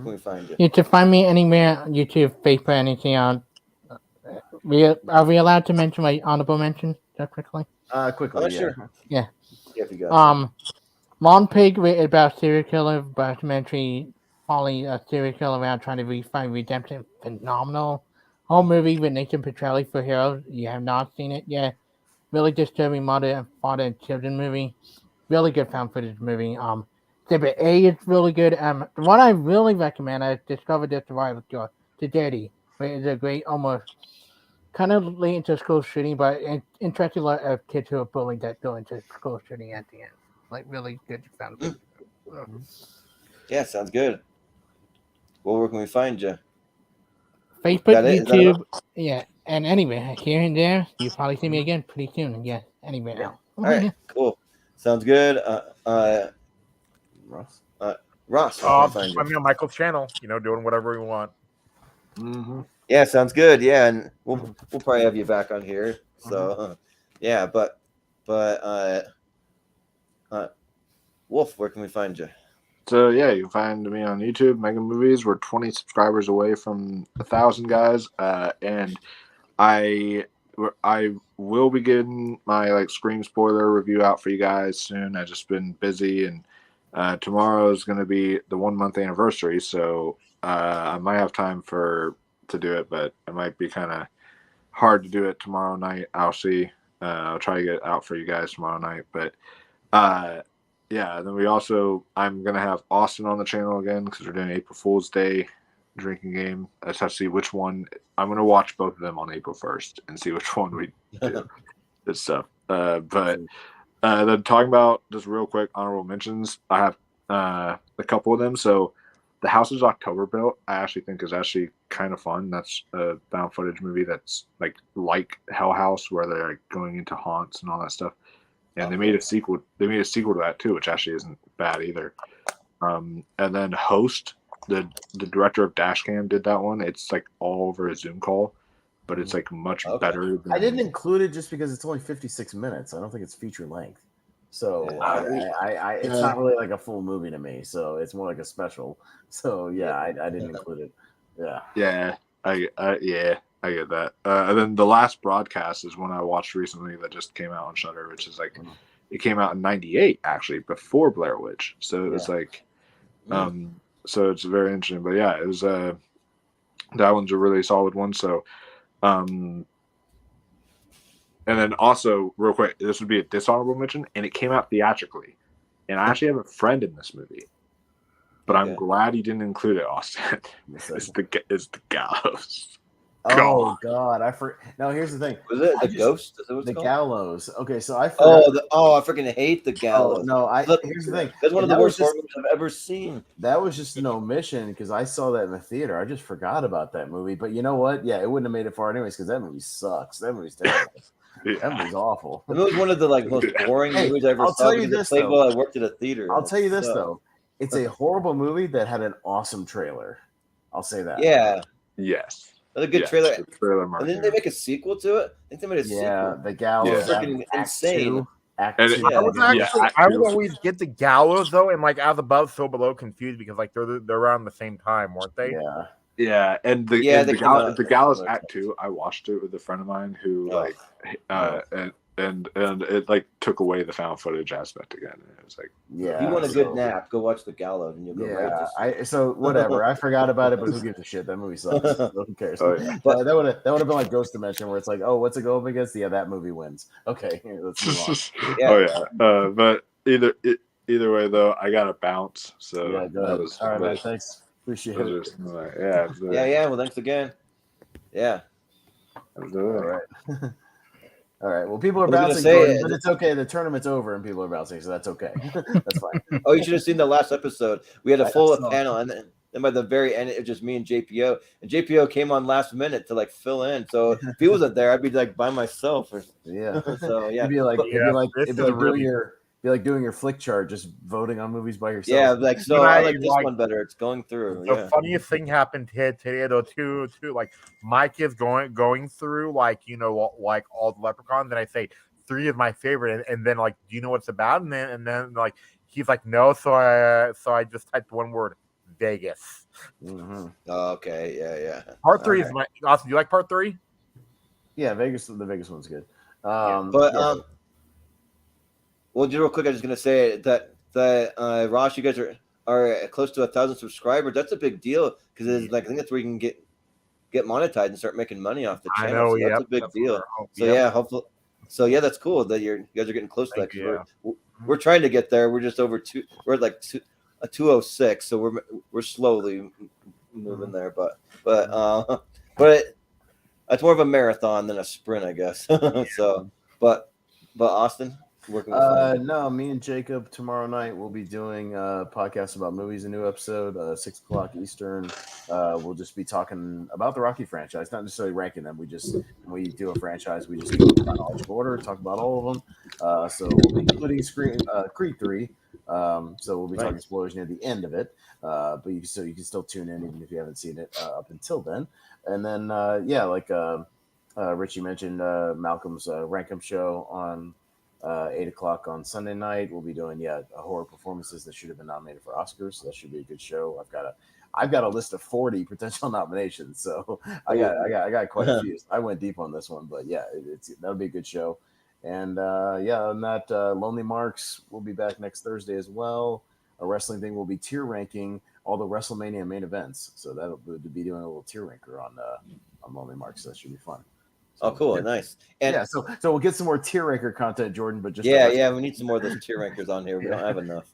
S2: we find you?
S6: You can find me anywhere, YouTube, Facebook, anything on. Are we allowed to mention my honorable mention that quickly?
S3: Quickly,
S2: sure.
S6: Yeah.
S2: If you got
S6: Mon Pig about serial killer documentary, following a serial killer around trying to find redemption. Phenomenal. Whole movie with Nathan Petrelli for heroes. You have not seen it yet. Really disturbing mother, father, and children movie. Really good found footage movie. Exhibit A is really good. The one I really recommend, I discovered this a while ago, The Dirty, which is a great, almost kind of late into school shooting, but interesting lot of kids who are bullied that go into school shooting at the end. Really good found footage.
S2: Yeah, sounds good. Well, where can we find you?
S6: Facebook, YouTube, and anyway, here and there, you'll probably see me again pretty soon. Yeah, anyway.
S2: All right, cool. Sounds good. Ross.
S4: Find me on Michael's channel. Doing whatever we want.
S2: Mm-hmm. Yeah, sounds good. Yeah, and we'll probably have you back on here. So, Wolf, where can we find you?
S1: So you can find me on YouTube, Mega Movies. We're 20 subscribers away from 1,000 guys, and I will be getting my Scream spoiler review out for you guys soon. I've just been busy, and tomorrow is going to be the 1 month anniversary, so I might have time to do it, but it might be kind of hard to do it tomorrow night. I'll see. I'll try to get it out for you guys tomorrow night. But yeah, then I'm gonna have Austin on the channel again because we're doing April Fool's Day drinking game. I just have to see which one. I'm gonna watch both of them on April 1st and see which one we do. This stuff. But then talking about just real quick honorable mentions, I have a couple of them. So The House is October Built, I actually think is actually kind of fun. That's a found footage movie that's like Hell House, where they're like going into haunts and all that stuff. And they made a sequel. They made a sequel to that too, which actually isn't bad either. And then Host, the director of Dashcam, did that one. It's like all over a Zoom call, but it's like much better.
S3: I didn't include it just because it's only 56 minutes. I don't think it's feature length. So it's not really like a full movie to me. So it's more like a special. So yeah, I didn't include it. Yeah.
S1: I get that. And then The Last Broadcast is one I watched recently that just came out on Shudder, which is like it came out in '98 actually, before Blair Witch. So it was like, so it's very interesting. But yeah, it was that one's a really solid one. So, and then also real quick, this would be a dishonorable mention, and it came out theatrically, and I actually have a friend in this movie. But I'm glad he didn't include it, Austin. It's the Gallows.
S3: Oh God! No, here's the thing.
S2: Was it the Ghost?
S3: The Gallows. Okay, so I
S2: I freaking hate the Gallows.
S3: Here's the thing.
S2: That's one of the worst horror movies I've ever seen.
S3: That was just an omission because I saw that in the theater. I just forgot about that movie. But you know what? Yeah, it wouldn't have made it far anyways because that movie sucks. That movie's terrible. That movie's awful.
S2: That was one of the most boring movies I ever saw.
S3: I'll tell you this though.
S2: While I worked at a theater.
S3: I'll tell you this though. It's a horrible movie that had an awesome trailer. I'll say that.
S2: Yeah.
S1: Yes.
S2: A good trailer. And didn't they make a sequel to it? I think they made a sequel.
S3: Yeah, The Gallows.
S2: Freaking insane.
S4: I would always get The Gallows though, and like as above, so below, confused because like they're around the same time, weren't they?
S3: Yeah.
S1: Yeah, and the Gallows Act 2, I watched it with a friend of mine who and it like took away the found footage aspect again. It was like,
S2: if you want a good nap, go watch The Gallows and you'll go right.
S3: So whatever, I forgot about it, but who gives a shit? That movie sucks. Who cares? But that would have been like Ghost Dimension, where it's like, oh, what's it go up against? Yeah, that movie wins. Okay, let's move on.
S1: But either way though, I got to bounce. So
S3: yeah, go ahead. All right, man. Thanks. Appreciate it.
S2: Well, thanks again. Yeah.
S1: All right.
S3: All right. Well, people are bouncing, but it's okay. The tournament's over and people are bouncing, so that's okay. That's fine.
S2: Oh, you should have seen the last episode. We had a full panel, and then by the very end, it was just me and JPO. And JPO came on last minute to like fill in. So if he wasn't there, I'd be like by myself. So yeah,
S3: it'd be like doing your flick chart, just voting on movies by yourself.
S2: Yeah, like so. I like this one better. It's going through.
S4: The funniest thing happened today, though, too. Like Mike is going through, like like all the Leprechauns, and I say 3 is my favorite, and then like, do you know what it's about? And then like he's like, no. So I just typed one word, Vegas.
S2: Mm-hmm. Oh, okay, yeah.
S4: Part 3 is my. Austin, do you like Part 3?
S3: Yeah, Vegas. The Vegas one's good.
S2: Well, just real quick, I was going to say that Ross, you guys are close to 1,000 subscribers. That's a big deal because I think that's where you can get monetized and start making money off the channel.
S4: I know,
S2: so that's a big deal. So hopefully, that's cool that you guys are getting close to that. We're trying to get there. We're just over 2. We're at like 206, so we're slowly moving there. But it's more of a marathon than a sprint, I guess. So, but Austin.
S3: No, me and Jacob tomorrow night we'll be doing a podcast about movies, a new episode, 6:00 Eastern. We'll just be talking about the Rocky franchise, not necessarily ranking them. When we do a franchise, we just go in chronological order, talk about all of them. So we'll be including Creed 3. So we'll be talking spoilers near the end of it. But you can still tune in even if you haven't seen it up until then. And then Richie mentioned Malcolm's Rankum show on 8:00 on Sunday night. We'll be doing horror performances that should have been nominated for Oscars. So that should be a good show. I've got a list of 40 potential nominations, so I got quite a few. I went deep on this one, but that'll be a good show. And on that, Lonely Marks will be back next Thursday as well. A wrestling thing will be tier ranking all the WrestleMania main events. So that'll be doing a little tier ranker on Lonely Marks. So that should be fun.
S2: Oh, cool, nice. And
S3: yeah, so we'll get some more tier ranker content, Jordan. But just
S2: we need some more of those tier rankers on here. We don't have enough.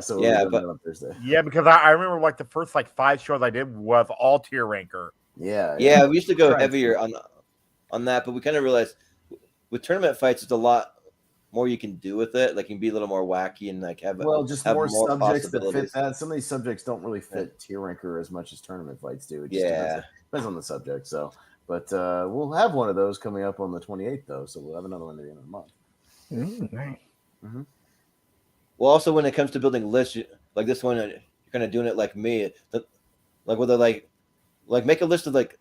S3: So
S2: but
S3: on Thursday.
S4: Yeah, because I remember like the first like 5 shows I did was all tier ranker.
S3: Yeah.
S2: We used to go heavier on that, but we kind of realized with tournament fights, it's a lot more you can do with it. Like you can be a little more wacky and like have more
S3: subjects that fit that. Some of these subjects don't really fit tier ranker as much as tournament fights do. It just depends on the subject. So, but we'll have one of those coming up on the 28th though. So we'll have another one at the end of the month.
S6: Nice.
S3: Mm-hmm.
S2: Well, also when it comes to building lists, like this one, you're kind of doing it like me, like whether like make a list of like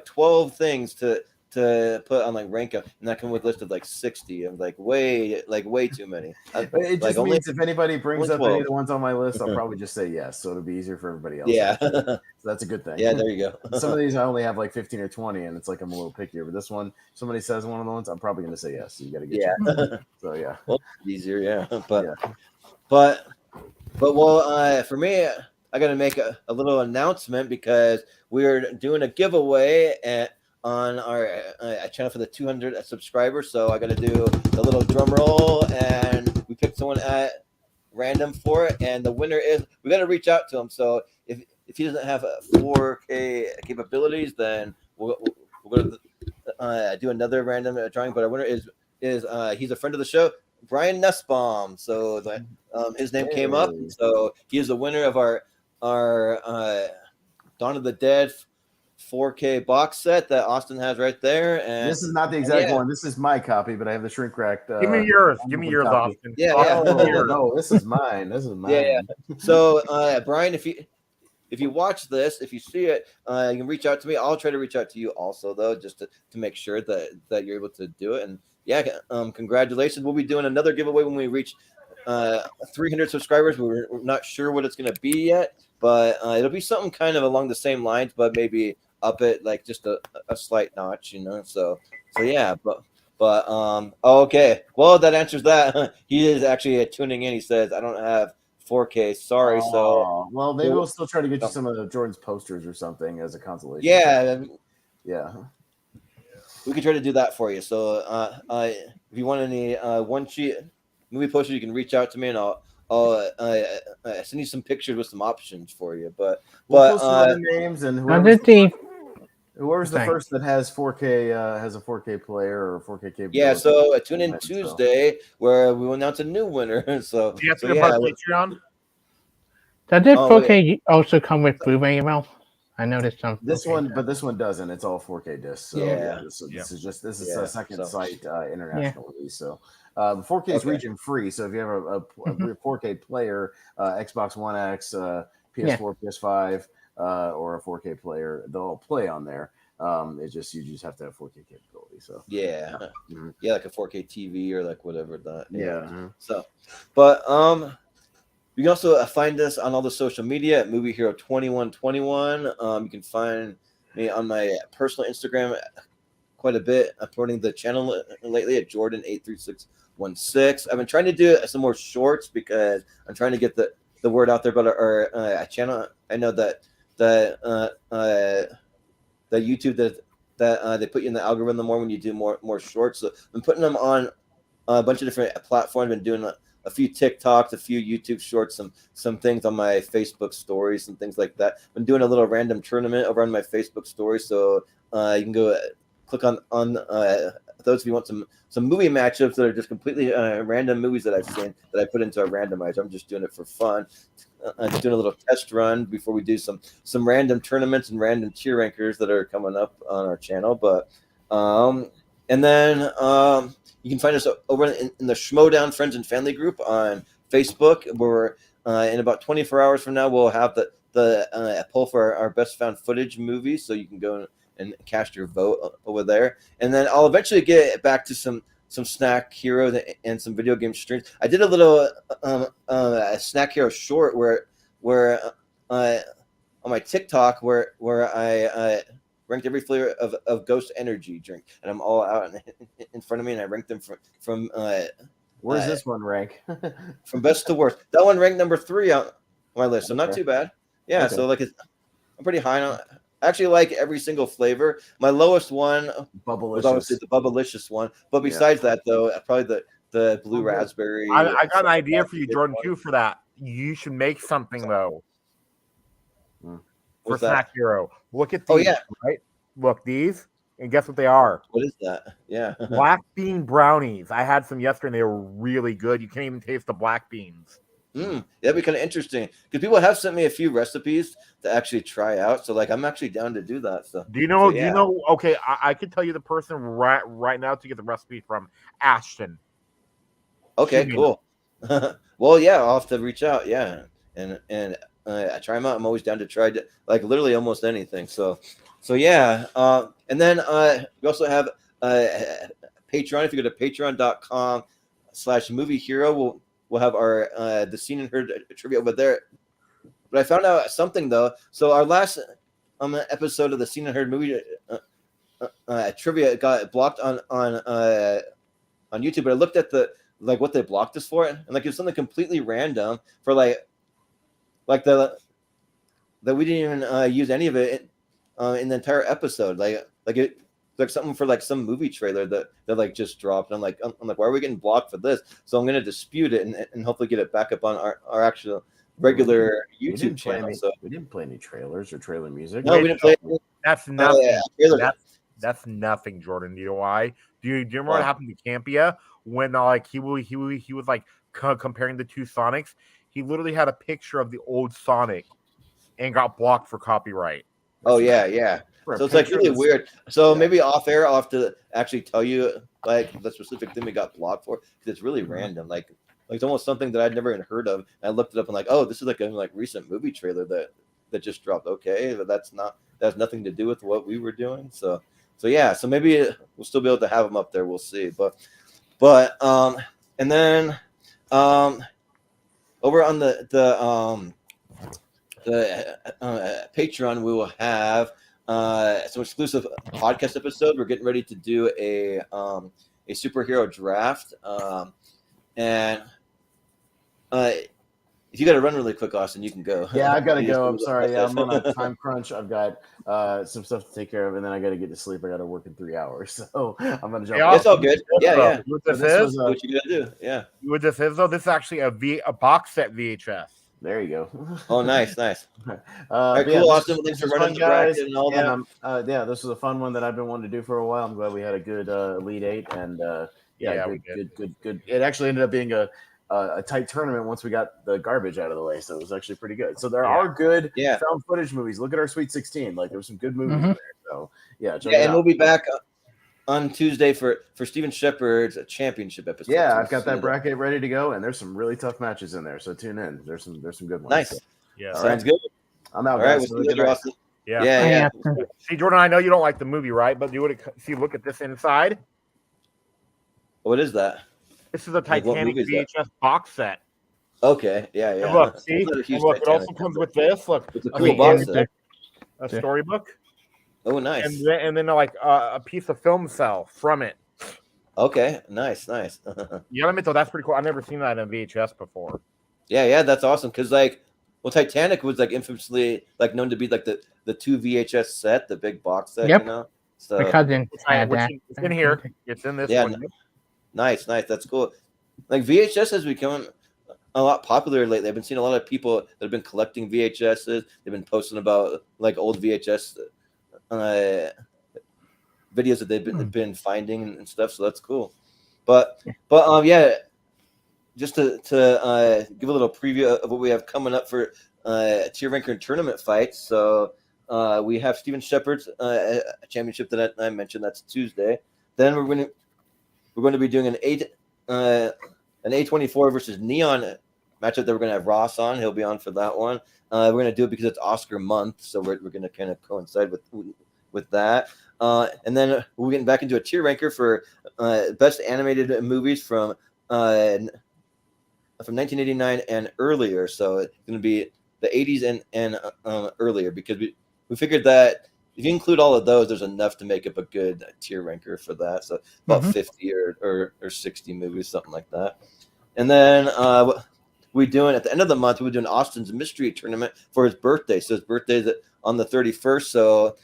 S2: 12 things to put on like rank up, and that come with a list of like 60 and like way too many.
S3: It just means if anybody brings up any of the ones on my list, I'll probably just say yes, so it'll be easier for everybody else.
S2: Yeah,
S3: so that's a good thing.
S2: Yeah, there you go.
S3: Some of these I only have like 15 or 20, and it's like I'm a little pickier. But this one, somebody says one of the ones, I'm probably going to say yes. So you got to get so yeah,
S2: well, easier, but well, for me, I got to make a little announcement because we're doing a giveaway on our channel for the 200 subscribers. So I got to do the little drum roll, and we picked someone at random for it, and the winner is, we got to reach out to him. So if he doesn't have 4K capabilities, then we're going to do another random drawing. But our winner is he's a friend of the show, Brian Nussbaum. So his name came up, so he is the winner of our Dawn of the Dead 4K box set that Austin has right there. And
S3: this is not the exact one. This is my copy, but I have the shrink wracked.
S4: Give me yours. Give me yours, Austin.
S3: No, this is mine. This is mine.
S2: Yeah. So, Brian, if you watch this, if you see it, you can reach out to me. I'll try to reach out to you also, though, just to make sure that you're able to do it. And congratulations. We'll be doing another giveaway when we reach 300 subscribers. We're not sure what it's going to be yet, but it'll be something kind of along the same lines, but maybe up it like just a slight notch, so yeah, but okay, well, that answers that. He is actually tuning in. He says, I don't have 4K, sorry. So
S3: well, maybe we'll still try to get you some of Jordan's posters or something as a consolation.
S2: Yeah, we can try to do that for you. So if you want any one sheet movie posters, you can reach out to me, and I'll send you some pictures with some options for you. But
S3: we'll post some names, and whoever's the first that has 4K has a 4K player or 4K capability.
S2: Yeah, so tune in Tuesday where we will announce a new winner. So
S4: Patreon.
S6: Does this 4K also come with Blu-ray email? I noticed some.
S3: This one doesn't. It's all 4K discs. So this is a second site international release. So 4K is region free. So if you have a 4K player, Xbox One X, PS4, PS5, or a 4K player, they'll play on there. It's just you just have to have 4K capability. So
S2: like a 4K TV or like whatever that.
S3: Yeah.
S2: So, but you can also find us on all the social media at Movie Hero 2121. You can find me on my personal Instagram quite a bit, uploading the channel lately at Jordan83616. I've been trying to do some more shorts because I'm trying to get the word out there about our channel. I know that the YouTube that they put you in the algorithm more when you do more shorts. So I've been putting them on a bunch of different platforms. Been doing a few TikToks, a few YouTube shorts, some things on my Facebook stories and things like that. I've been doing a little random tournament over on my Facebook story, so you can go click on those if you want some movie matchups that are just completely random movies that I've seen that I put into a randomizer. I'm just doing it for fun. I'm just doing a little test run before we do some random tournaments and random tier rankers that are coming up on our channel. But and then you can find us over in the Schmodown Friends and Family group on Facebook. Where in about 24 hours from now, we'll have the poll for our best found footage movies, so you can go and cast your vote over there. And then I'll eventually get back to some Snack Hero and some video game streams. I did a little Snack Hero short where on my TikTok where I ranked every flavor of Ghost Energy drink, and I'm all out in front of me, and I ranked them from
S3: where's this one rank?
S2: From best to worst. That one ranked number 3 on my list, so not too bad. Yeah, okay. So like I'm pretty high actually like every single flavor. My lowest one was obviously the Bubblicious one. But besides that, though, probably the blue raspberry.
S4: I got an idea for you, Jordan, too, for that. You should make something, though. For Snack Hero. Look at these, right? Look, these, and guess what they are?
S2: What is that? Yeah.
S4: Black bean brownies. I had some yesterday, and they were really good. You can't even taste the black beans.
S2: That'd be kind of interesting because people have sent me a few recipes to actually try out. So, like, I'm actually down to do that. So,
S4: do you know? Do you know? Okay, I can tell you the person right now to get the recipe from Ashton.
S2: Okay, cool. Well, yeah, I'll have to reach out. Yeah, and I try them out. I'm always down to try like literally almost anything. So yeah. And then we also have Patreon. If you go to patreon.com/movie hero, we'll have our the Seen and Heard trivia over there. But I found out something though. So our last episode of the Seen and Heard movie trivia got blocked on YouTube. But I looked at what they blocked us for, and like it was something completely random for like that we didn't even use any of it in the entire episode. Like something for like some movie trailer that like just dropped. And I'm like, why are we getting blocked for this? So I'm gonna dispute it and hopefully get it back up on our actual regular YouTube channel.
S3: We didn't play any trailers or trailer music.
S2: No, we didn't play.
S4: That's nothing. That's nothing, Jordan. You know why? Do you remember what happened to Campia when like he was like comparing the two Sonics? He literally had a picture of the old Sonic and got blocked for copyright.
S2: Oh yeah. So it's like really weird. So maybe off air, I'll have to actually tell you like the specific thing we got blocked for because it's really random. Like it's almost something that I'd never even heard of. And I looked it up and like, oh, this is like a recent movie trailer that just dropped. Okay, but that has nothing to do with what we were doing. So yeah. So maybe we'll still be able to have them up there. We'll see. But and then over on the Patreon, we will have some exclusive podcast episode. We're getting ready to do a superhero draft, and if you got to run really quick, Austin, you can go.
S3: Yeah, I've got to go. I'm sorry. I'm on a time crunch. I've got some stuff to take care of, and then I got to get to sleep. I got to work in 3 hours, so I'm gonna jump.
S2: Yeah, it's all good. Yeah.
S4: What this is?
S2: What you gotta do? Yeah.
S4: What this is though? This is actually a box set VHS.
S3: There you go.
S2: Oh, nice. All right, cool.
S3: Yeah,
S2: Awesome. Thanks for running the bracket and all that.
S3: Yeah, this was a fun one that I've been wanting to do for a while. I'm glad we had a good Elite Eight, and good. It actually ended up being a tight tournament once we got the garbage out of the way, so it was actually pretty good. So there are good found footage movies. Look at our Sweet 16. Like there were some good movies in there. So check it out.
S2: We'll be back on Tuesday for Steven Shepard's championship episode.
S3: Yeah, I've got that bracket ready to go, and there's some really tough matches in there. So tune in. There's some good ones.
S2: Nice.
S3: So.
S4: Yeah,
S2: sounds good.
S3: I'm out.
S2: All right, we'll see you later, Austin.
S4: Yeah. See, Jordan, I know you don't like the movie, right? But look at this inside.
S2: What is that?
S4: This is a Titanic VHS box set.
S2: Okay, yeah.
S4: And look, see, look, it also comes with this. Look,
S2: it's a cool box set.
S4: A storybook.
S2: Oh, nice.
S4: And then like a piece of film cell from it.
S2: Okay, nice.
S4: You gotta admit though, that's pretty cool. I've never seen that in VHS before.
S2: Yeah, that's awesome. Because Titanic was like infamously like known to be like the 2 VHS set, the big box set.
S6: Yep.
S2: You know, so
S6: my cousin had that.
S4: It's in here. It's in this one.
S2: Nice. That's cool. Like VHS has become a lot popular lately. I've been seeing a lot of people that have been collecting VHSs. They've been posting about like old VHS videos that they've been finding and stuff. So that's cool. But just to give a little preview of what we have coming up for tier ranker and tournament fights. So we have Steven Shepard's championship that I mentioned. That's Tuesday. Then we're going to be doing an A24 versus Neon matchup that we're going to have Ross on. He'll be on for that one. We're going to do it because it's Oscar month, so we're going to kind of coincide with that. And then we're getting back into a tier ranker for best animated movies from 1989 and earlier. So it's going to be the 80s and earlier, because we figured that if you include all of those, there's enough to make up a good tier ranker for that. So about 50 or 60 movies, something like that. And then we're doing at the end of the month, we're doing Austin's mystery tournament for his birthday. So his birthday is on the 31st. So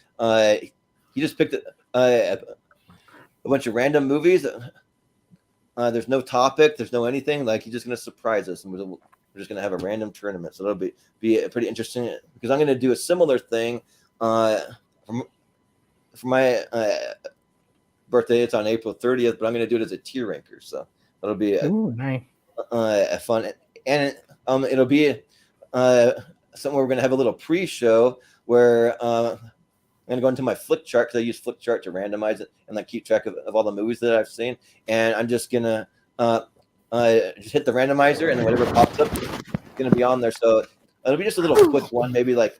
S2: he just picked a bunch of random movies. There's no topic. There's no anything. Like, he's just going to surprise us, and we're just going to have a random tournament. So that'll be pretty interesting, because I'm going to do a similar thing for my birthday. It's on April 30th, but I'm going to do it as a tier ranker. So that'll be
S6: nice.
S2: A fun, and it'll be somewhere we're going to have a little pre-show where I'm going to go into my flick chart, because I use flick chart to randomize it and like keep track of all the movies that I've seen. And I'm just going to just hit the randomizer, and then whatever pops up is going to be on there. So it'll be just a little quick one, maybe like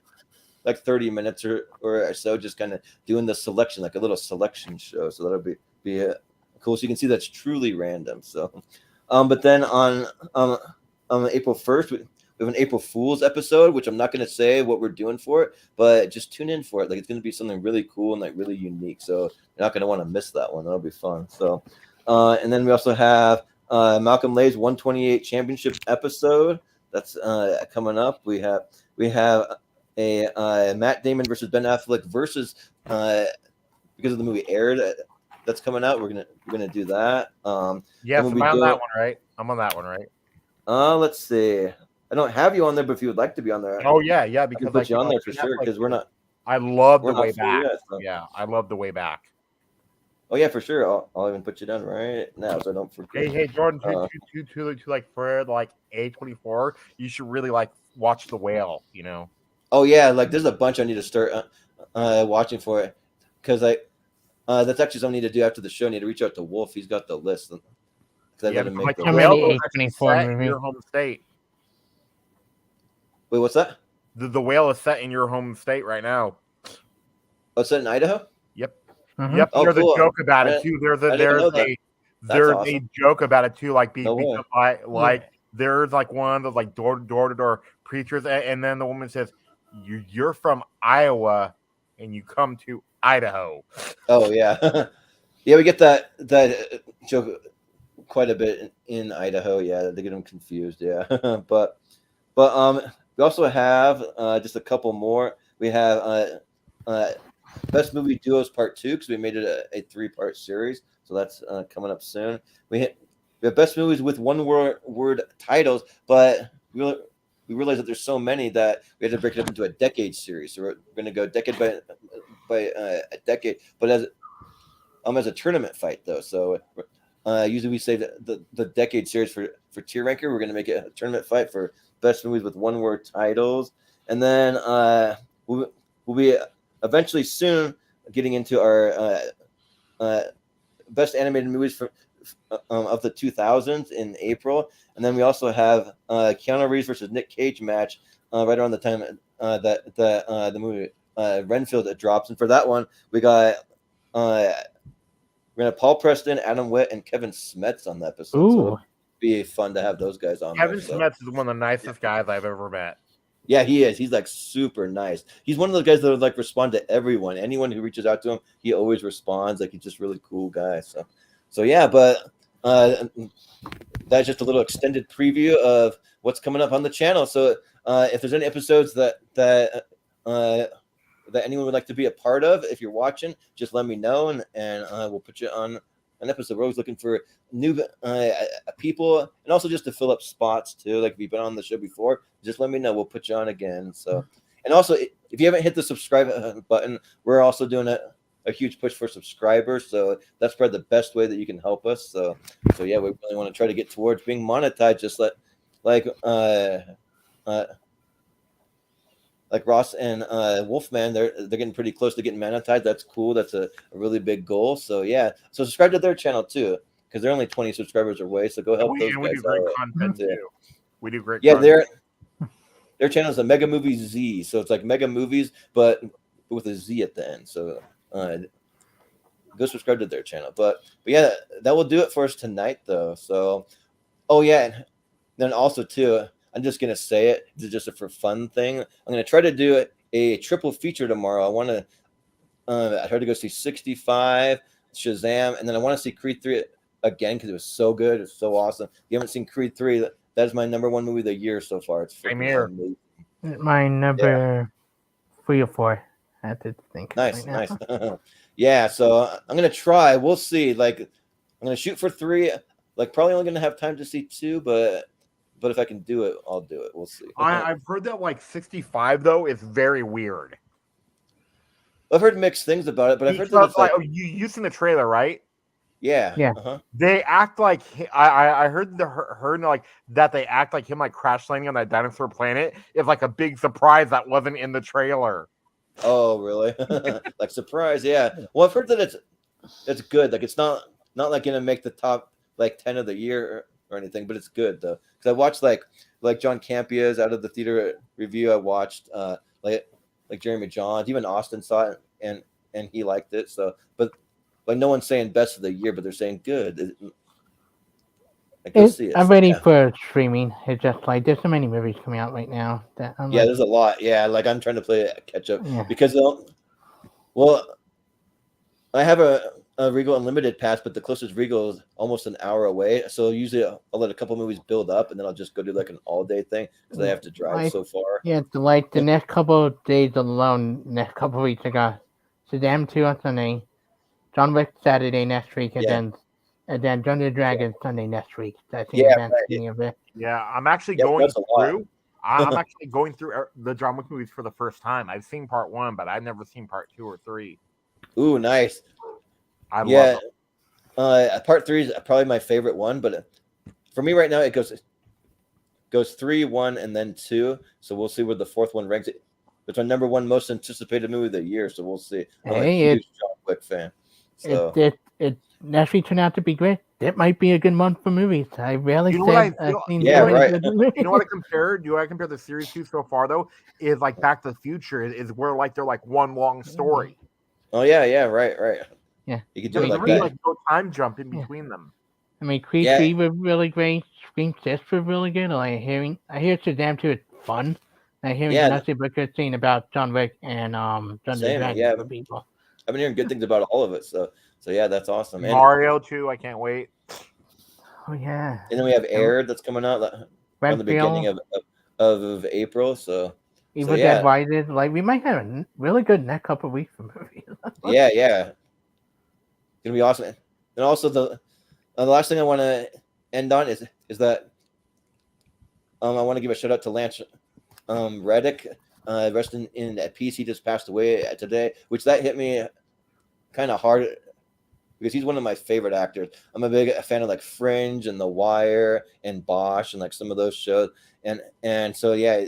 S2: 30 minutes or so, just kind of doing the selection, like a little selection show. So that'll be cool. So you can see that's truly random. So, but then on April 1st, we have an April Fool's episode, which I'm not going to say what we're doing for it, but just tune in for it. Like, it's going to be something really cool and like really unique. So you're not going to want to miss that one. That'll be fun. So, and then we also have Malcolm Lay's 128 championship episode that's coming up. We have a Matt Damon versus Ben Affleck versus because of the movie Aired that's coming out. We're gonna do that.
S4: Yes, I'm on that one, right? I'm on that one, right?
S2: Let's see. I don't have you on there, but if you would like to be on there,
S4: oh yeah, because
S2: I put you on there for sure, because we're not.
S4: I love the way back. Yet, so. Yeah, I love the way back.
S2: Oh yeah, for sure. I'll even put you down right now, so I don't forget.
S4: Hey, Jordan, to like for like A24, you should really like watch The Whale. You know.
S2: Oh yeah, like there's a bunch I need to start watching for it, because that's actually something I need to do after the show. I need to reach out to Wolf. He's got the list. I got to make the
S6: Whale
S4: in your home state.
S2: Wait, what's that?
S4: The Whale is set in your home state right now.
S2: Oh, it's set in Idaho?
S4: Yep.
S6: Mm-hmm.
S4: Yep.
S2: Oh,
S4: there's
S2: cool.
S4: a joke about it too. There's
S2: awesome.
S4: a joke about it too. Like
S2: No
S4: there's like one of those like door to door preachers, and then the woman says, "You're from Iowa, and you come to Idaho."
S2: Oh yeah, yeah. We get that joke quite a bit in Idaho. Yeah, they get them confused. Yeah, but we also have just a couple more. We have Best Movie Duos Part 2, because we made it a 3-part series. So that's coming up soon. We have Best Movies with one word titles, but we realize that there's so many that we had to break it up into a decade series. So we're going to go decade by a decade, but as a tournament fight though. So usually we say the decade series for tier ranker. We're going to make it a tournament fight for Best Movies with one word titles, and then we'll be eventually soon getting into our best animated movies of the 2000s in April, and then we also have Keanu Reeves versus Nick Cage match right around the time that the movie Renfield drops, and for that one we got we're gonna have Paul Preston, Adam Witt, and Kevin Smets on the episode.
S6: Ooh.
S2: So it'll be fun to have those guys on.
S4: Kevin Smets is one of the nicest guys I've ever met.
S2: Yeah, he is. He's like super nice. He's one of those guys that would like respond to everyone. Anyone who reaches out to him, he always responds. Like, he's just really cool guy. So yeah, but that's just a little extended preview of what's coming up on the channel. So if there's any episodes that anyone would like to be a part of, if you're watching, just let me know, and we'll put you on an episode. We're always looking for new people, and also just to fill up spots too. Like, if you've been on the show before, just let me know. We'll put you on again. So, and also, if you haven't hit the subscribe button, we're also doing a huge push for subscribers. So that's probably the best way that you can help us. So yeah, we really want to try to get towards being monetized, just like Ross and Wolfman. They're getting pretty close to getting monetized. That's cool. That's a really big goal. So yeah, so subscribe to their channel too, because they're only 20 subscribers away. So go help those guys.
S4: We do great content too. We do great.
S2: Yeah,
S4: content.
S2: their channel is a Mega Movies Z. So it's like Mega Movies, but with a Z at the end. So go subscribe to their channel. But yeah, that will do it for us tonight, though. So, oh yeah, and then also too, I'm just gonna say it. This is just a for fun thing. I'm gonna try to do a triple feature tomorrow. I want to. I tried to go see 65, Shazam, and then I want to see Creed 3 again because it was so good. It's so awesome. If you haven't seen Creed 3, that is my #1 movie of the year so far. It's
S4: same here.
S6: My number 3 or 4. I have to think.
S2: Nice,
S6: right
S2: nice. Yeah, so I'm gonna try. We'll see. Like, I'm gonna shoot for 3. Like, probably only gonna have time to see 2, but if I can do it, I'll do it. We'll see.
S4: I've heard that like 65 though is very weird.
S2: I've heard mixed things about it, but I've heard that
S4: Because,
S2: it's like,
S4: you seen the trailer, right?
S2: yeah,
S6: Yeah.
S4: They act like I heard like that they act like him like crash landing on that dinosaur planet is like a big surprise that wasn't in the trailer.
S2: Oh, really? Like, surprise, yeah. Well, I've heard that it's good. Like, it's not like gonna make the top like 10 of the year or anything, but it's good though. Because I watched like John Campia's Out of the Theater review. I watched like Jeremy Johns, even Austin saw it and he liked it. So, but like no one's saying best of the year, but they're saying good. See it.
S6: I'm ready for streaming. It's just like there's so many movies coming out right now that I'm like,
S2: there's a lot. Yeah, like I'm trying to play catch up because I have a Regal Unlimited pass, but the closest Regal is almost an hour away. So usually I'll let a couple movies build up, and then I'll just go do like an all-day thing because I have to drive so far.
S6: Yeah, like the next couple of days alone, next couple of weeks, I got Shazam 2 on Sunday, John Wick Saturday next week, and then Dungeons and Dragons Sunday next week. That's the event of it.
S4: Yeah, I'm actually going through. I'm actually going through the John Wick movies for the first time. I've seen part 1, but I've never seen part 2 or 3.
S2: Ooh, nice.
S4: I love
S2: it. Part 3 is probably my favorite one, but for me right now it goes 3, 1, and then 2. So we'll see where the 4th one ranks. It's my number 1 most anticipated movie of the year. So we'll see. I'm a huge John Wick fan. So
S6: it actually turned out to be great. It might be a good month for movies. I rarely
S2: You know
S6: said
S4: what I compare? Do I compare the series to so far though? Is like Back to the Future is where like they're like one long story.
S2: Oh yeah, right.
S6: Yeah,
S2: you could do it like
S4: really
S2: that.
S4: Like no time jump in between them.
S6: I mean, Creed 3 was really great. Scream 6 was really good. I hear Shazam 2 is fun. I hear nothing but good thing about John Wick and Dungeons and Dragons for people.
S2: I've been hearing good things about all of it. So yeah, that's awesome. And
S4: Mario 2, I can't wait.
S6: Oh yeah.
S2: And then we have Air that's coming out around the beginning of April. So
S6: Evil Dead Rises. Like we might have a really good next couple of weeks for movies.
S2: yeah. It's gonna be awesome. And also the last thing I want to end on is that I want to give a shout out to Lance Reddick. Rest in peace. He just passed away today, which that hit me kind of hard because he's one of my favorite actors. I'm a big fan of like Fringe and The Wire and Bosch and like some of those shows. And so yeah,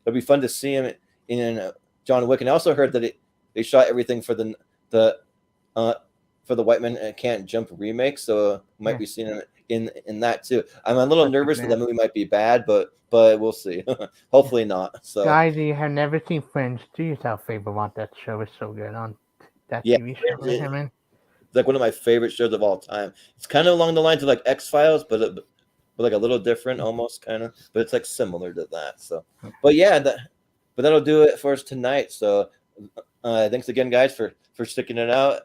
S2: it'll be fun to see him in John Wick. And I also heard that they shot everything for the White Men Can't Jump remake, so might be seeing him in that too. I'm a little nervous that movie might be bad, but we'll see. Hopefully not. So
S6: guys, you have never seen Fringe, do yourself a favor. Want that show is so good on that TV show with him in.
S2: It's like one of my favorite shows of all time. It's kind of along the lines of like X-Files, but like a little different almost kind of, but it's like similar to that. So, but yeah, but that'll do it for us tonight. So thanks again, guys, for sticking it out.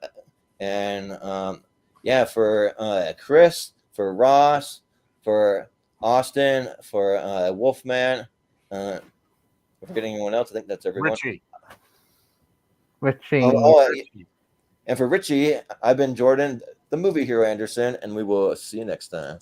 S2: And for Chris, for Ross, for Austin, for Wolfman, forgetting anyone else. I think that's everyone.
S6: Richie.
S2: And for Richie, I've been Jordan, the movie hero Anderson, and we will see you next time.